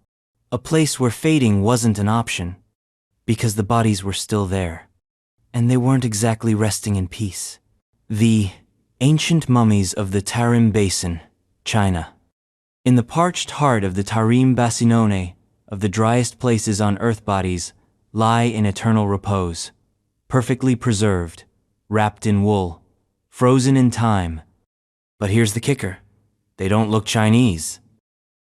a place where fading wasn't an option, because the bodies were still there, and they weren't exactly resting in peace. The ancient mummies of the Tarim Basin, China. In the parched heart of the Tarim Basinone, of the driest places on earth, bodies lie in eternal repose, perfectly preserved, wrapped in wool, frozen in time. But here's the kicker: they don't look Chinese.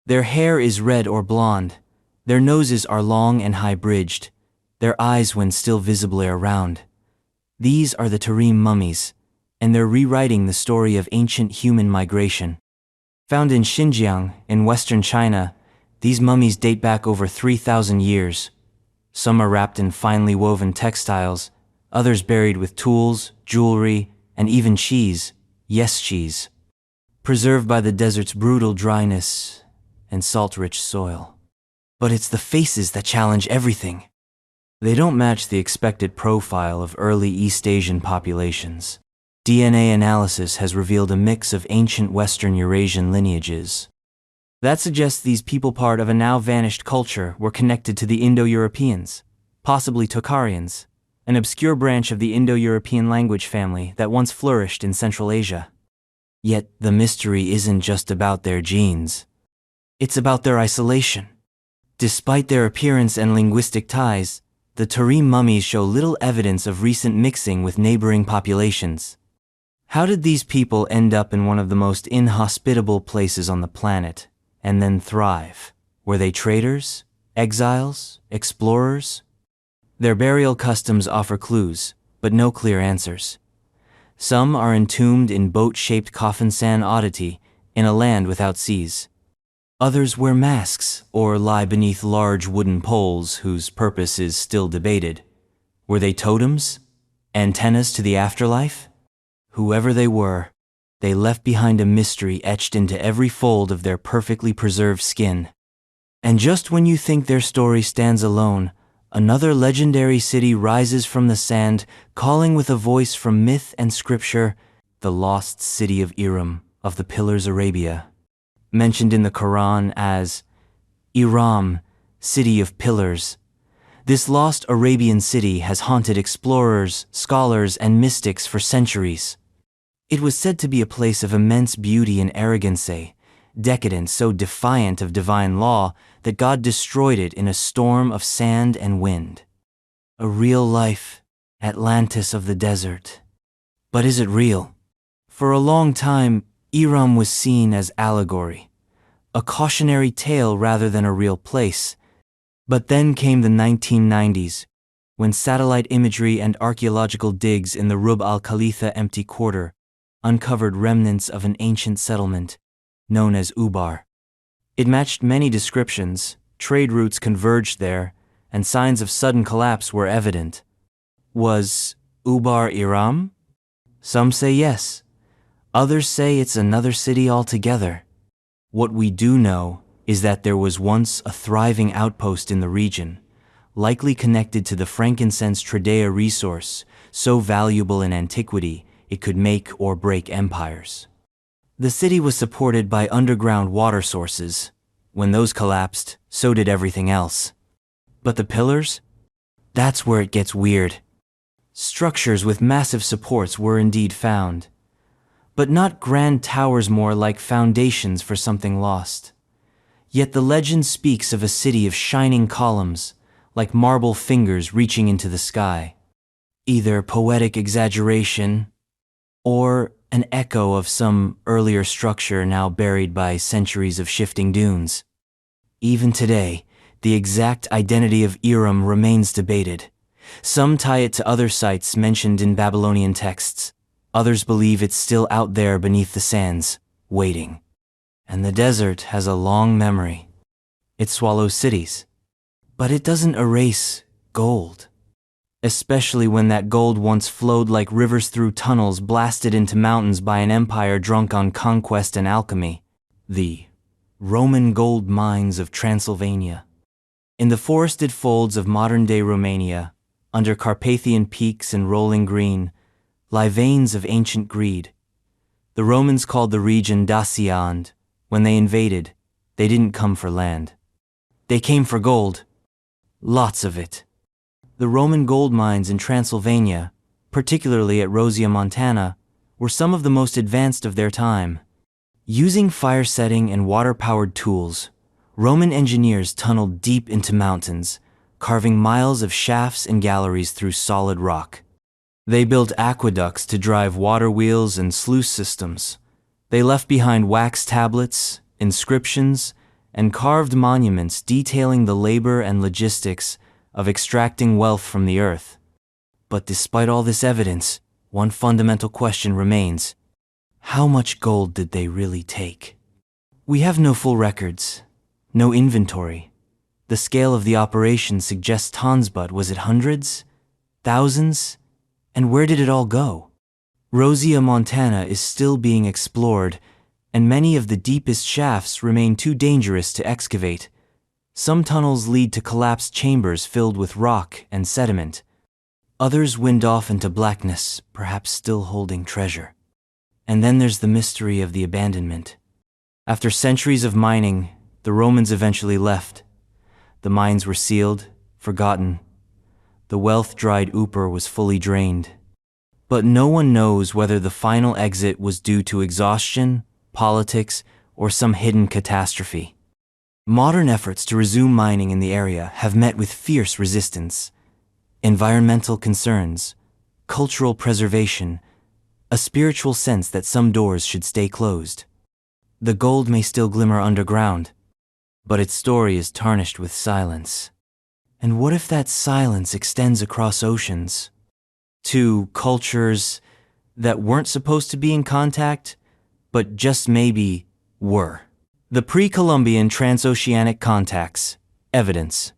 Their hair is red or blonde, their noses are long and high-bridged, their eyes when still visibly around. These are the Tarim mummies, and they're rewriting the story of ancient human migration. Found in Xinjiang, in western China, these mummies date back over 3,000 years. Some are wrapped in finely woven textiles, others buried with tools, jewelry, and even cheese, yes, cheese, preserved by the desert's brutal dryness and salt-rich soil. But it's the faces that challenge everything. They don't match the expected profile of early East Asian populations. DNA analysis has revealed a mix of ancient Western Eurasian lineages. That suggests these people, part of a now vanished culture, were connected to the Indo-Europeans, possibly Tocharians, an obscure branch of the Indo-European language family that once flourished in Central Asia. Yet the mystery isn't just about their genes. It's about their isolation. Despite their appearance and linguistic ties, the Tarim mummies show little evidence of recent mixing with neighboring populations. How did these people end up in one of the most inhospitable places on the planet, and then thrive? Were they traders, exiles, explorers? Their burial customs offer clues, but no clear answers. Some are entombed in boat-shaped coffins, an oddity in a land without seas. Others wear masks or lie beneath large wooden poles whose purpose is still debated. Were they totems? Antennas to the afterlife? Whoever they were, they left behind a mystery etched into every fold of their perfectly preserved skin. And just when you think their story stands alone, another legendary city rises from the sand, calling with a voice from myth and scripture, the lost city of Iram, of the Pillars, Arabia. Mentioned in the Quran as Iram, city of pillars. This lost Arabian city has haunted explorers, scholars, and mystics for centuries. It was said to be a place of immense beauty and arrogancy, decadent, so defiant of divine law that God destroyed it in a storm of sand and wind. A real-life Atlantis of the desert. But is it real? For a long time, Iram was seen as allegory, a cautionary tale rather than a real place. But then came the 1990s, when satellite imagery and archaeological digs in the Rub al-Khalitha empty quarter uncovered remnants of an ancient settlement known as Ubar. It matched many descriptions, trade routes converged there, and signs of sudden collapse were evident. Was Ubar Iram? Some say yes. Others say it's another city altogether. What we do know is that there was once a thriving outpost in the region, likely connected to the frankincense Tradea resource, so valuable in antiquity it could make or break empires. The city was supported by underground water sources. When those collapsed, so did everything else. But the pillars? That's where it gets weird. Structures with massive supports were indeed found, but not grand towers, more like foundations for something lost. Yet the legend speaks of a city of shining columns, like marble fingers reaching into the sky. Either poetic exaggeration or an echo of some earlier structure now buried by centuries of shifting dunes. Even today, the exact identity of Iram remains debated. Some tie it to other sites mentioned in Babylonian texts. Others believe it's still out there beneath the sands, waiting. And the desert has a long memory. It swallows cities, but it doesn't erase gold. Especially when that gold once flowed like rivers through tunnels blasted into mountains by an empire drunk on conquest and alchemy. The Roman gold mines of Transylvania. In the forested folds of modern-day Romania, under Carpathian peaks and rolling green, lie veins of ancient greed. The Romans called the region Dacia, and when they invaded, they didn't come for land. They came for gold. Lots of it. The Roman gold mines in Transylvania, particularly at Rosia, Montana, were some of the most advanced of their time. Using fire-setting and water-powered tools, Roman engineers tunneled deep into mountains, carving miles of shafts and galleries through solid rock. They built aqueducts to drive water wheels and sluice systems. They left behind wax tablets, inscriptions, and carved monuments detailing the labor and logistics of extracting wealth from the earth. But despite all this evidence, one fundamental question remains. How much gold did they really take? We have no full records, no inventory. The scale of the operation suggests tons, but was it hundreds? Thousands? And where did it all go? Rosia, Montana is still being explored, and many of the deepest shafts remain too dangerous to excavate. Some tunnels lead to collapsed chambers filled with rock and sediment. Others wind off into blackness, perhaps still holding treasure. And then there's the mystery of the abandonment. After centuries of mining, the Romans eventually left. The mines were sealed, forgotten. The wealth-dried ooper was fully drained. But no one knows whether the final exit was due to exhaustion, politics, or some hidden catastrophe. Modern efforts to resume mining in the area have met with fierce resistance. Environmental concerns, cultural preservation, a spiritual sense that some doors should stay closed. The gold may still glimmer underground, but its story is tarnished with silence. And what if that silence extends across oceans? To cultures that weren't supposed to be in contact, but just maybe were. The Pre-Columbian Trans-oceanic contacts, evidence.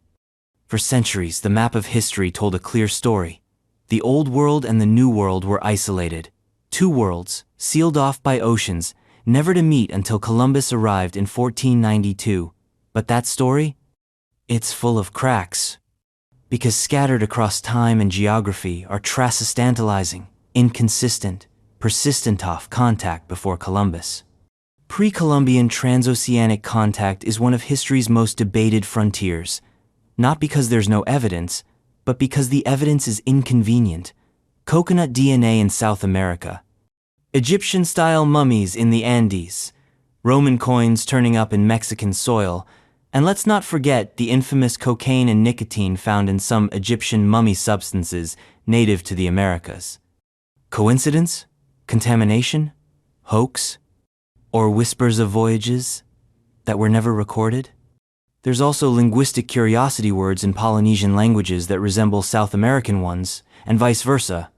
For centuries, the map of history told a clear story. The Old World and the New World were isolated. Two worlds, sealed off by oceans, never to meet until Columbus arrived in 1492. But that story? It's full of cracks. Because scattered across time and geography are traces tantalizing, inconsistent, persistent off contact before Columbus. Pre-Columbian transoceanic contact is one of history's most debated frontiers, not because there's no evidence, but because the evidence is inconvenient. Coconut DNA in South America, Egyptian-style mummies in the Andes, Roman coins turning up in Mexican soil, and let's not forget the infamous cocaine and nicotine found in some Egyptian mummy substances native to the Americas. Coincidence? Contamination? Hoax? Or whispers of voyages that were never recorded? There's also linguistic curiosity words in Polynesian languages that resemble South American ones, and vice versa.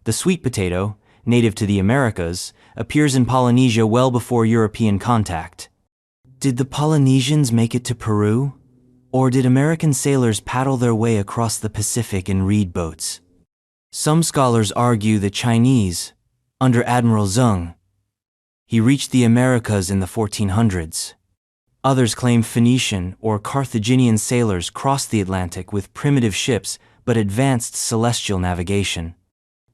The sweet potato, native to the Americas, appears in Polynesia well before European contact. Did the Polynesians make it to Peru? Or did American sailors paddle their way across the Pacific in reed boats? Some scholars argue the Chinese, under Admiral Zheng, he reached the Americas in the 1400s. Others claim Phoenician or Carthaginian sailors crossed the Atlantic with primitive ships but advanced celestial navigation.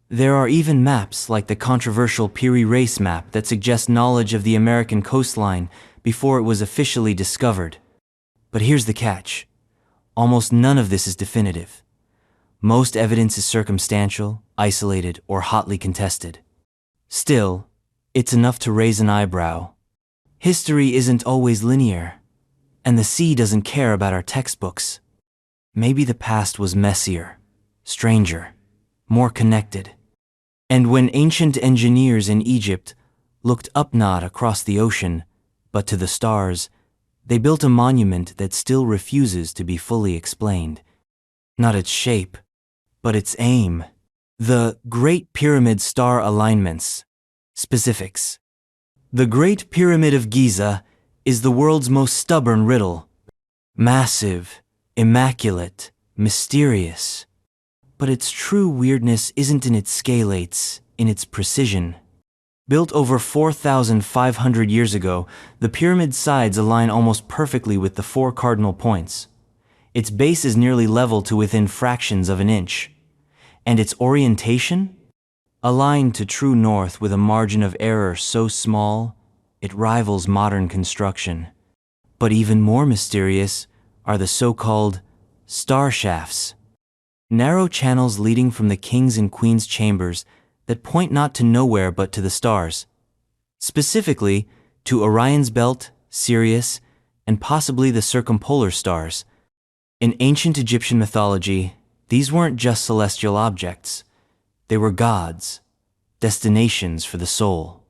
There are even maps like the controversial Piri Reis map that suggest knowledge of the American coastline before it was officially discovered. But here's the catch. Almost none of this is definitive. Most evidence is circumstantial, isolated, or hotly contested. Still, it's enough to raise an eyebrow. History isn't always linear, and the sea doesn't care about our textbooks. Maybe the past was messier, stranger, more connected. And when ancient engineers in Egypt looked up not across the ocean, but to the stars, they built a monument that still refuses to be fully explained. Not its shape, but its aim. The Great Pyramid star alignments. Specifics. The Great Pyramid of Giza is the world's most stubborn riddle. Massive, immaculate, mysterious. But its true weirdness isn't in its scalates, in its precision. Built over 4,500 years ago, the pyramid's sides align almost perfectly with the four cardinal points. Its base is nearly level to within fractions of an inch. And its orientation? Aligned to true north with a margin of error so small, it rivals modern construction. But even more mysterious are the so-called star shafts. Narrow channels leading from the king's and queen's chambers that point not to nowhere but to the stars. Specifically, to Orion's belt, Sirius, and possibly the circumpolar stars. In ancient Egyptian mythology, these weren't just celestial objects. They were gods, destinations for the soul.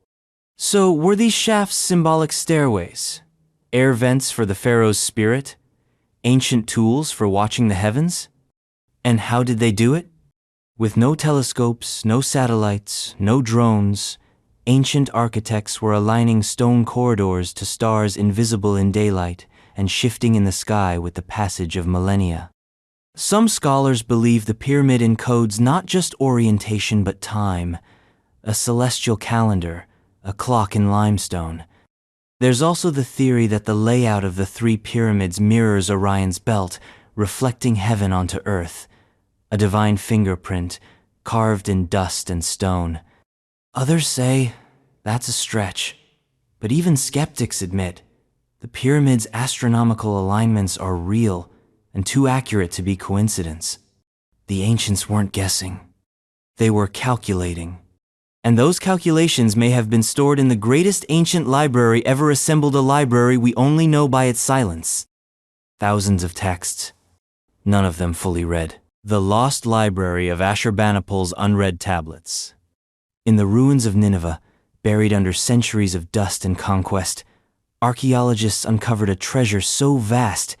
So were these shafts symbolic stairways, air vents for the pharaoh's spirit, ancient tools for watching the heavens? And how did they do it? With no telescopes, no satellites, no drones, ancient architects were aligning stone corridors to stars invisible in daylight and shifting in the sky with the passage of millennia. Some scholars believe the pyramid encodes not just orientation but time, a celestial calendar, a clock in limestone. There's also the theory that the layout of the three pyramids mirrors Orion's belt, reflecting heaven onto earth, a divine fingerprint carved in dust and stone. Others say that's a stretch, but even skeptics admit the pyramids' astronomical alignments are real and too accurate to be coincidence. The ancients weren't guessing. They were calculating. And those calculations may have been stored in the greatest ancient library ever assembled, a library we only know by its silence. Thousands of texts, none of them fully read. The lost library of Ashurbanipal's unread tablets. In the ruins of Nineveh, buried under centuries of dust and conquest, archaeologists uncovered a treasure so vast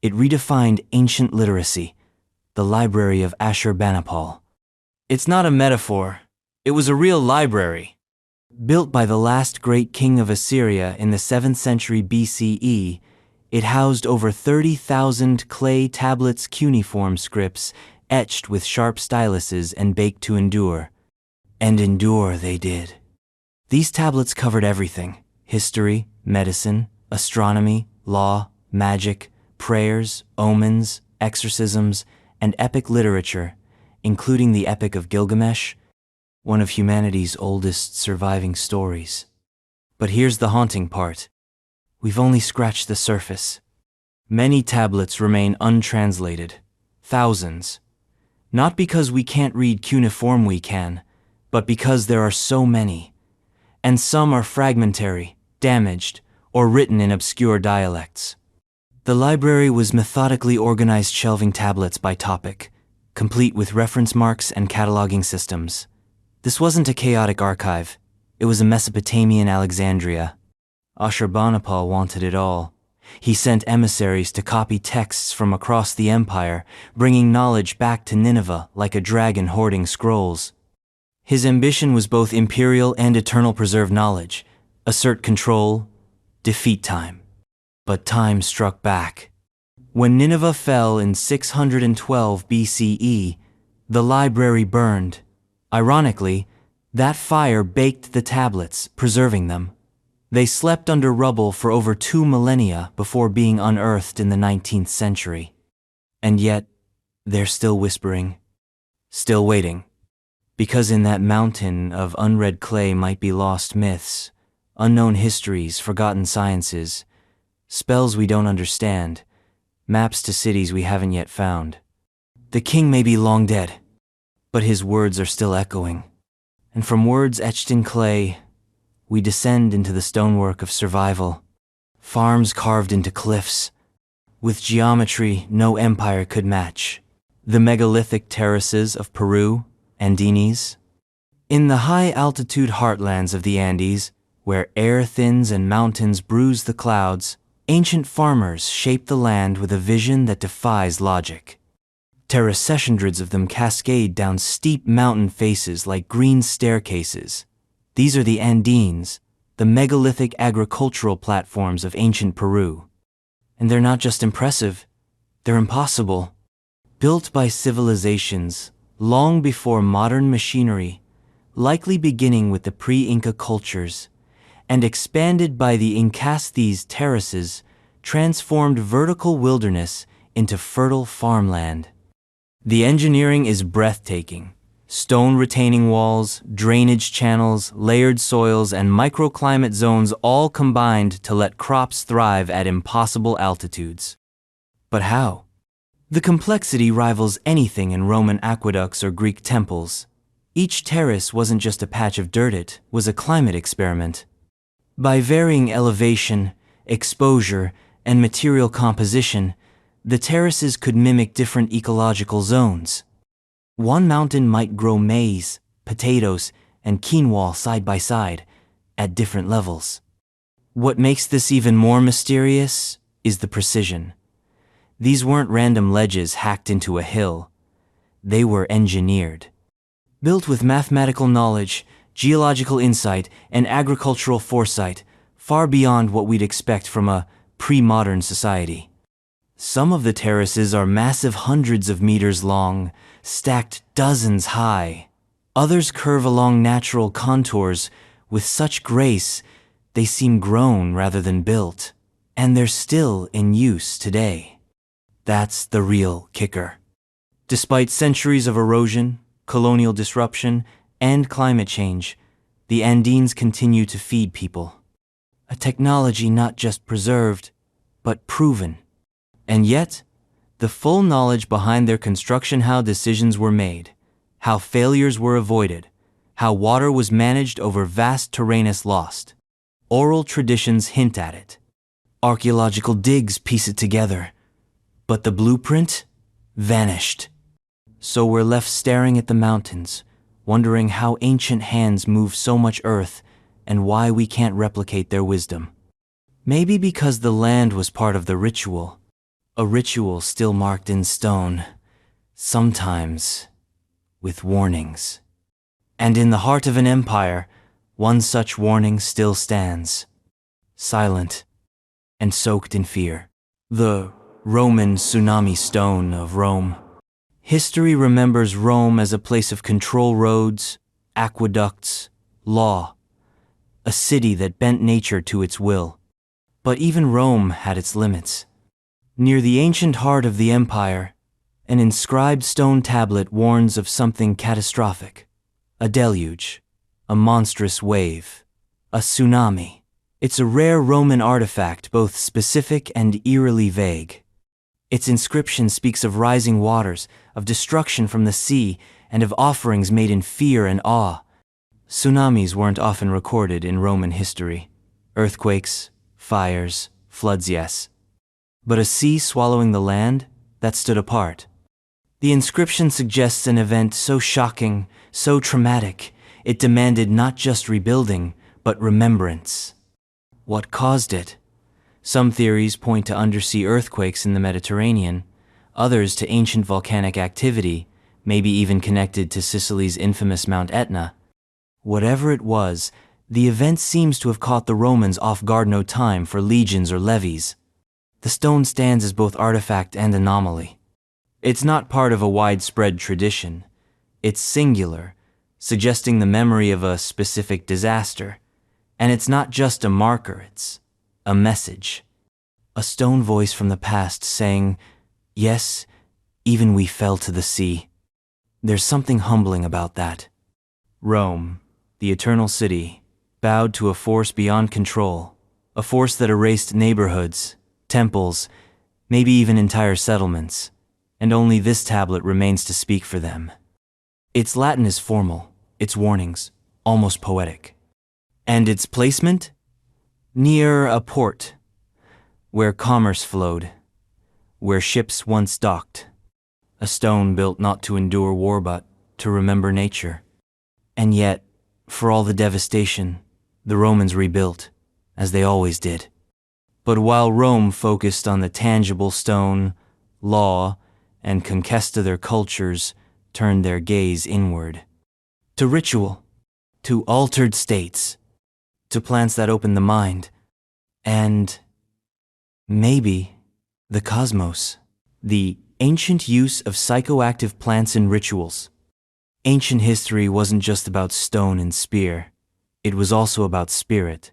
it redefined ancient literacy, the library of Ashurbanipal. It's not a metaphor. It was a real library. Built by the last great king of Assyria in the 7th century BCE, it housed over 30,000 clay tablets, cuneiform scripts, etched with sharp styluses and baked to endure. And endure they did. These tablets covered everything: history, medicine, astronomy, law, magic, prayers, omens, exorcisms, and epic literature, including the Epic of Gilgamesh, one of humanity's oldest surviving stories. But here's the haunting part. We've only scratched the surface. Many tablets remain untranslated, thousands. Not because we can't read cuneiform, we can, but because there are so many. And some are fragmentary, damaged, or written in obscure dialects. The library was methodically organized, shelving tablets by topic, complete with reference marks and cataloging systems. This wasn't a chaotic archive. It was a Mesopotamian Alexandria. Ashurbanipal wanted it all. He sent emissaries to copy texts from across the empire, bringing knowledge back to Nineveh like a dragon hoarding scrolls. His ambition was both imperial and eternal: preserve knowledge, assert control, defeat time. But time struck back. When Nineveh fell in 612 BCE, the library burned. Ironically, that fire baked the tablets, preserving them. They slept under rubble for over 2 millennia before being unearthed in the 19th century. And yet, they're still whispering, still waiting. Because in that mountain of unread clay might be lost myths, unknown histories, forgotten sciences, spells we don't understand, maps to cities we haven't yet found. The king may be long dead, but his words are still echoing. And from words etched in clay, we descend into the stonework of survival. Farms carved into cliffs, with geometry no empire could match. The megalithic terraces of Peru, Andes. In the high-altitude heartlands of the Andes, where air thins and mountains bruise the clouds, ancient farmers shape the land with a vision that defies logic. Terracescendrids of them cascade down steep mountain faces like green staircases. These are the Andeans, the megalithic agricultural platforms of ancient Peru. And they're not just impressive, they're impossible. Built by civilizations long before modern machinery, likely beginning with the pre-Inca cultures, and expanded by the Incas, these terraces transformed vertical wilderness into fertile farmland. The engineering is breathtaking. Stone retaining walls, drainage channels, layered soils, and microclimate zones all combined to let crops thrive at impossible altitudes. But how? The complexity rivals anything in Roman aqueducts or Greek temples. Each terrace wasn't just a patch of dirt, it was a climate experiment. By varying elevation, exposure, and material composition, the terraces could mimic different ecological zones. One mountain might grow maize, potatoes, and quinoa side by side, at different levels. What makes this even more mysterious is the precision. These weren't random ledges hacked into a hill. They were engineered. Built with mathematical knowledge, geological insight, and agricultural foresight, far beyond what we'd expect from a pre-modern society. Some of the terraces are massive, hundreds of meters long, stacked dozens high. Others curve along natural contours with such grace They seem grown rather than built, and they're still in use today. That's the real kicker. Despite centuries of erosion, colonial disruption, and climate change, the Andes continue to feed people. A technology not just preserved, but proven. And yet, the full knowledge behind their construction, how decisions were made, how failures were avoided, how water was managed over vast terrain is lost. Oral traditions hint at it. Archaeological digs piece it together. But the blueprint vanished. So we're left staring at the mountains, wondering how ancient hands moved so much earth and why we can't replicate their wisdom. Maybe because the land was part of the ritual, a ritual still marked in stone, sometimes with warnings. And in the heart of an empire, one such warning still stands, silent and soaked in fear. The Roman tsunami stone of Rome. History remembers Rome as a place of control roads, aqueducts, law, a city that bent nature to its will. But even Rome had its limits. Near the ancient heart of the empire, an inscribed stone tablet warns of something catastrophic. A deluge, a monstrous wave, a tsunami. It's a rare Roman artifact, both specific and eerily vague. Its inscription speaks of rising waters, of destruction from the sea, and of offerings made in fear and awe. Tsunamis weren't often recorded in Roman history. Earthquakes, fires, floods, yes. But a sea swallowing the land, that stood apart. The inscription suggests an event so shocking, so traumatic, it demanded not just rebuilding, but remembrance. What caused it? Some theories point to undersea earthquakes in the Mediterranean, others to ancient volcanic activity, maybe even connected to Sicily's infamous Mount Etna. Whatever it was, the event seems to have caught the Romans off guard. No time for legions or levies. The stone stands as both artifact and anomaly. It's not part of a widespread tradition. It's singular, suggesting the memory of a specific disaster. And it's not just a marker, it's a message. A stone voice from the past saying, yes, even we fell to the sea. There's something humbling about that. Rome, the eternal city, bowed to a force beyond control, a force that erased neighborhoods, temples, maybe even entire settlements, and only this tablet remains to speak for them. Its Latin is formal, its warnings almost poetic. And its placement? Near a port, where commerce flowed, where ships once docked. A stone built not to endure war but to remember nature. And yet, for all the devastation, the Romans rebuilt, as they always did. But while Rome focused on the tangible stone, law, and conquest of their cultures turned their gaze inward. To ritual, to altered states, to plants that open the mind, and maybe the cosmos. The ancient use of psychoactive plants in rituals. Ancient history wasn't just about stone and spear, it was also about spirit.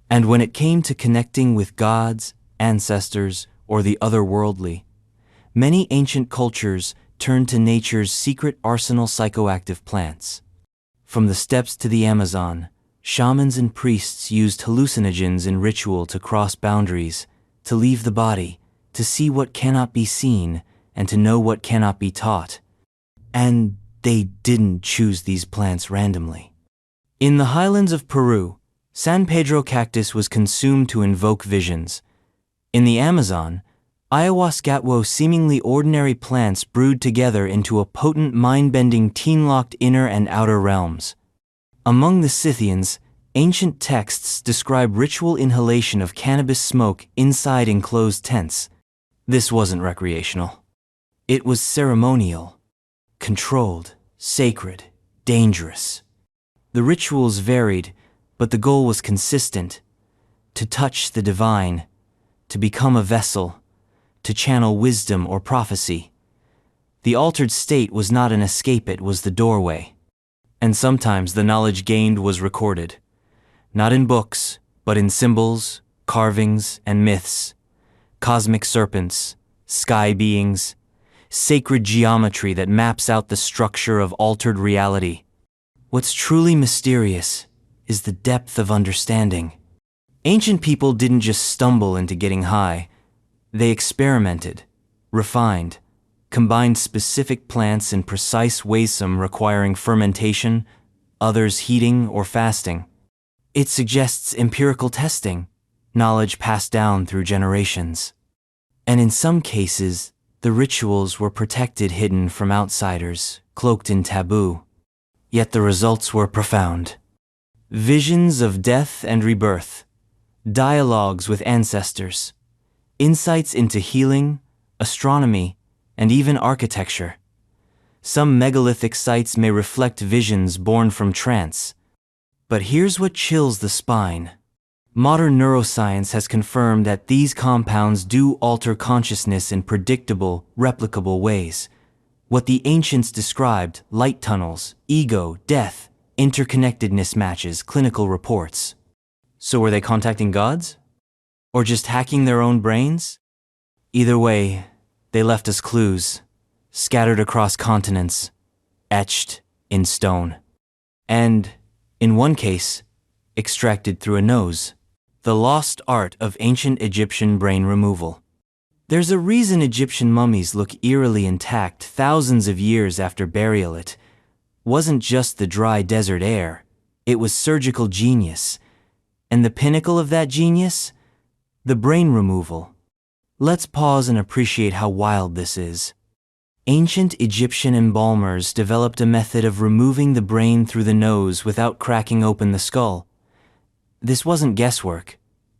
And when it came to connecting with gods, ancestors, or the otherworldly, many ancient cultures turned to nature's secret arsenal psychoactive plants. From the steppes to the Amazon, shamans and priests used hallucinogens in ritual to cross boundaries, to leave the body, to see what cannot be seen, and to know what cannot be taught. And they didn't choose these plants randomly. In the highlands of Peru, San Pedro cactus was consumed to invoke visions. In the Amazon, ayahuasca, seemingly ordinary plants brewed together into a potent mind-bending teen-locked inner and outer realms. Among the Scythians, ancient texts describe ritual inhalation of cannabis smoke inside enclosed tents. This wasn't recreational. It was ceremonial, controlled, sacred, dangerous. The rituals varied, but the goal was consistent: to touch the divine, to become a vessel, to channel wisdom or prophecy. The altered state was not an escape, it was the doorway. And sometimes the knowledge gained was recorded, not in books, but in symbols, carvings, and myths, cosmic serpents, sky beings, sacred geometry that maps out the structure of altered reality. What's truly mysterious is the depth of understanding. Ancient people didn't just stumble into getting high. They experimented, refined, combined specific plants in precise ways, some requiring fermentation, others heating or fasting. It suggests empirical testing, knowledge passed down through generations. And in some cases, the rituals were protected, hidden from outsiders, cloaked in taboo. Yet the results were profound. Visions of death and rebirth, dialogues with ancestors, insights into healing, astronomy, and even architecture. Some megalithic sites may reflect visions born from trance. But here's what chills the spine. Modern neuroscience has confirmed that these compounds do alter consciousness in predictable, replicable ways. What the ancients described, light tunnels, ego, death, interconnectedness matches clinical reports. So were they contacting gods? Or just hacking their own brains? Either way, they left us clues, scattered across continents, etched in stone. And, in one case, extracted through a nose. The lost art of ancient Egyptian brain removal. There's a reason Egyptian mummies look eerily intact thousands of years after burial. It wasn't just the dry desert air, it was surgical genius. And the pinnacle of that genius? The brain removal. Let's pause and appreciate how wild this is. Ancient Egyptian embalmers developed a method of removing the brain through the nose without cracking open the skull. This wasn't guesswork,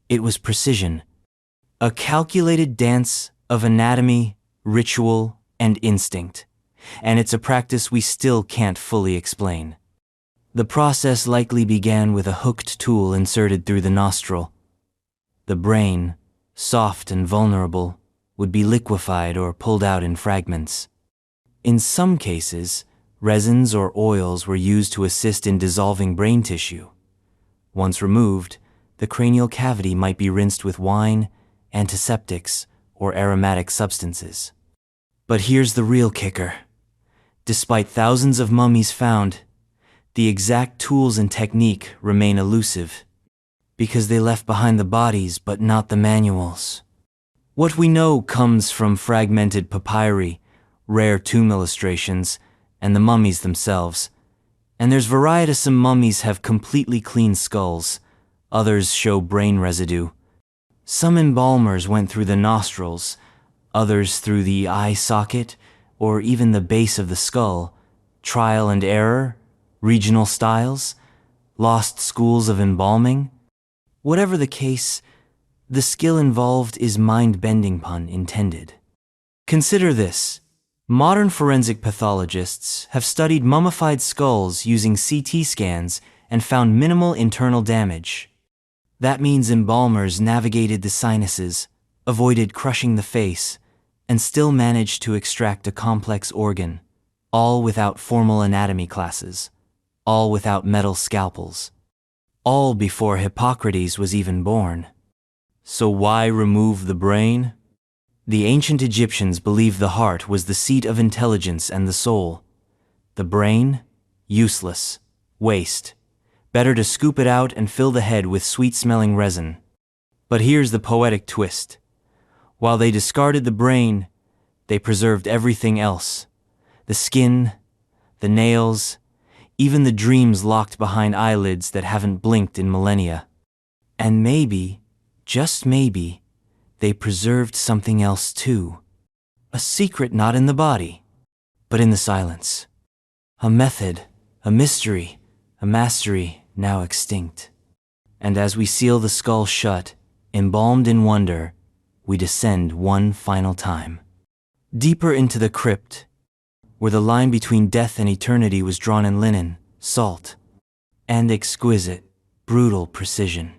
it was precision. A calculated dance of anatomy, ritual, and instinct. And it's a practice we still can't fully explain. The process likely began with a hooked tool inserted through the nostril. The brain, soft and vulnerable, would be liquefied or pulled out in fragments. In some cases, resins or oils were used to assist in dissolving brain tissue. Once removed, the cranial cavity might be rinsed with wine, antiseptics, or aromatic substances. But here's the real kicker. Despite thousands of mummies found, the exact tools and technique remain elusive, because they left behind the bodies but not the manuals. What we know comes from fragmented papyri, rare tomb illustrations, and the mummies themselves. And there's variety. Some mummies have completely clean skulls, others show brain residue. Some embalmers went through the nostrils, others through the eye socket, or even the base of the skull. Trial and error, regional styles, lost schools of embalming. Whatever the case, the skill involved is mind-bending, pun intended. Consider this. Modern forensic pathologists have studied mummified skulls using CT scans and found minimal internal damage. That means embalmers navigated the sinuses, avoided crushing the face, and still managed to extract a complex organ, all without formal anatomy classes, all without metal scalpels, all before Hippocrates was even born. So why remove the brain? The ancient Egyptians believed the heart was the seat of intelligence and the soul. The brain? Useless. Waste. Better to scoop it out and fill the head with sweet-smelling resin. But here's the poetic twist. While they discarded the brain, they preserved everything else. The skin, the nails, even the dreams locked behind eyelids that haven't blinked in millennia. And maybe, just maybe, they preserved something else too. A secret not in the body, but in the silence. A method, a mystery, a mastery now extinct. And as we seal the skull shut, embalmed in wonder, we descend one final time. Deeper into the crypt, where the line between death and eternity was drawn in linen, salt, and exquisite, brutal precision.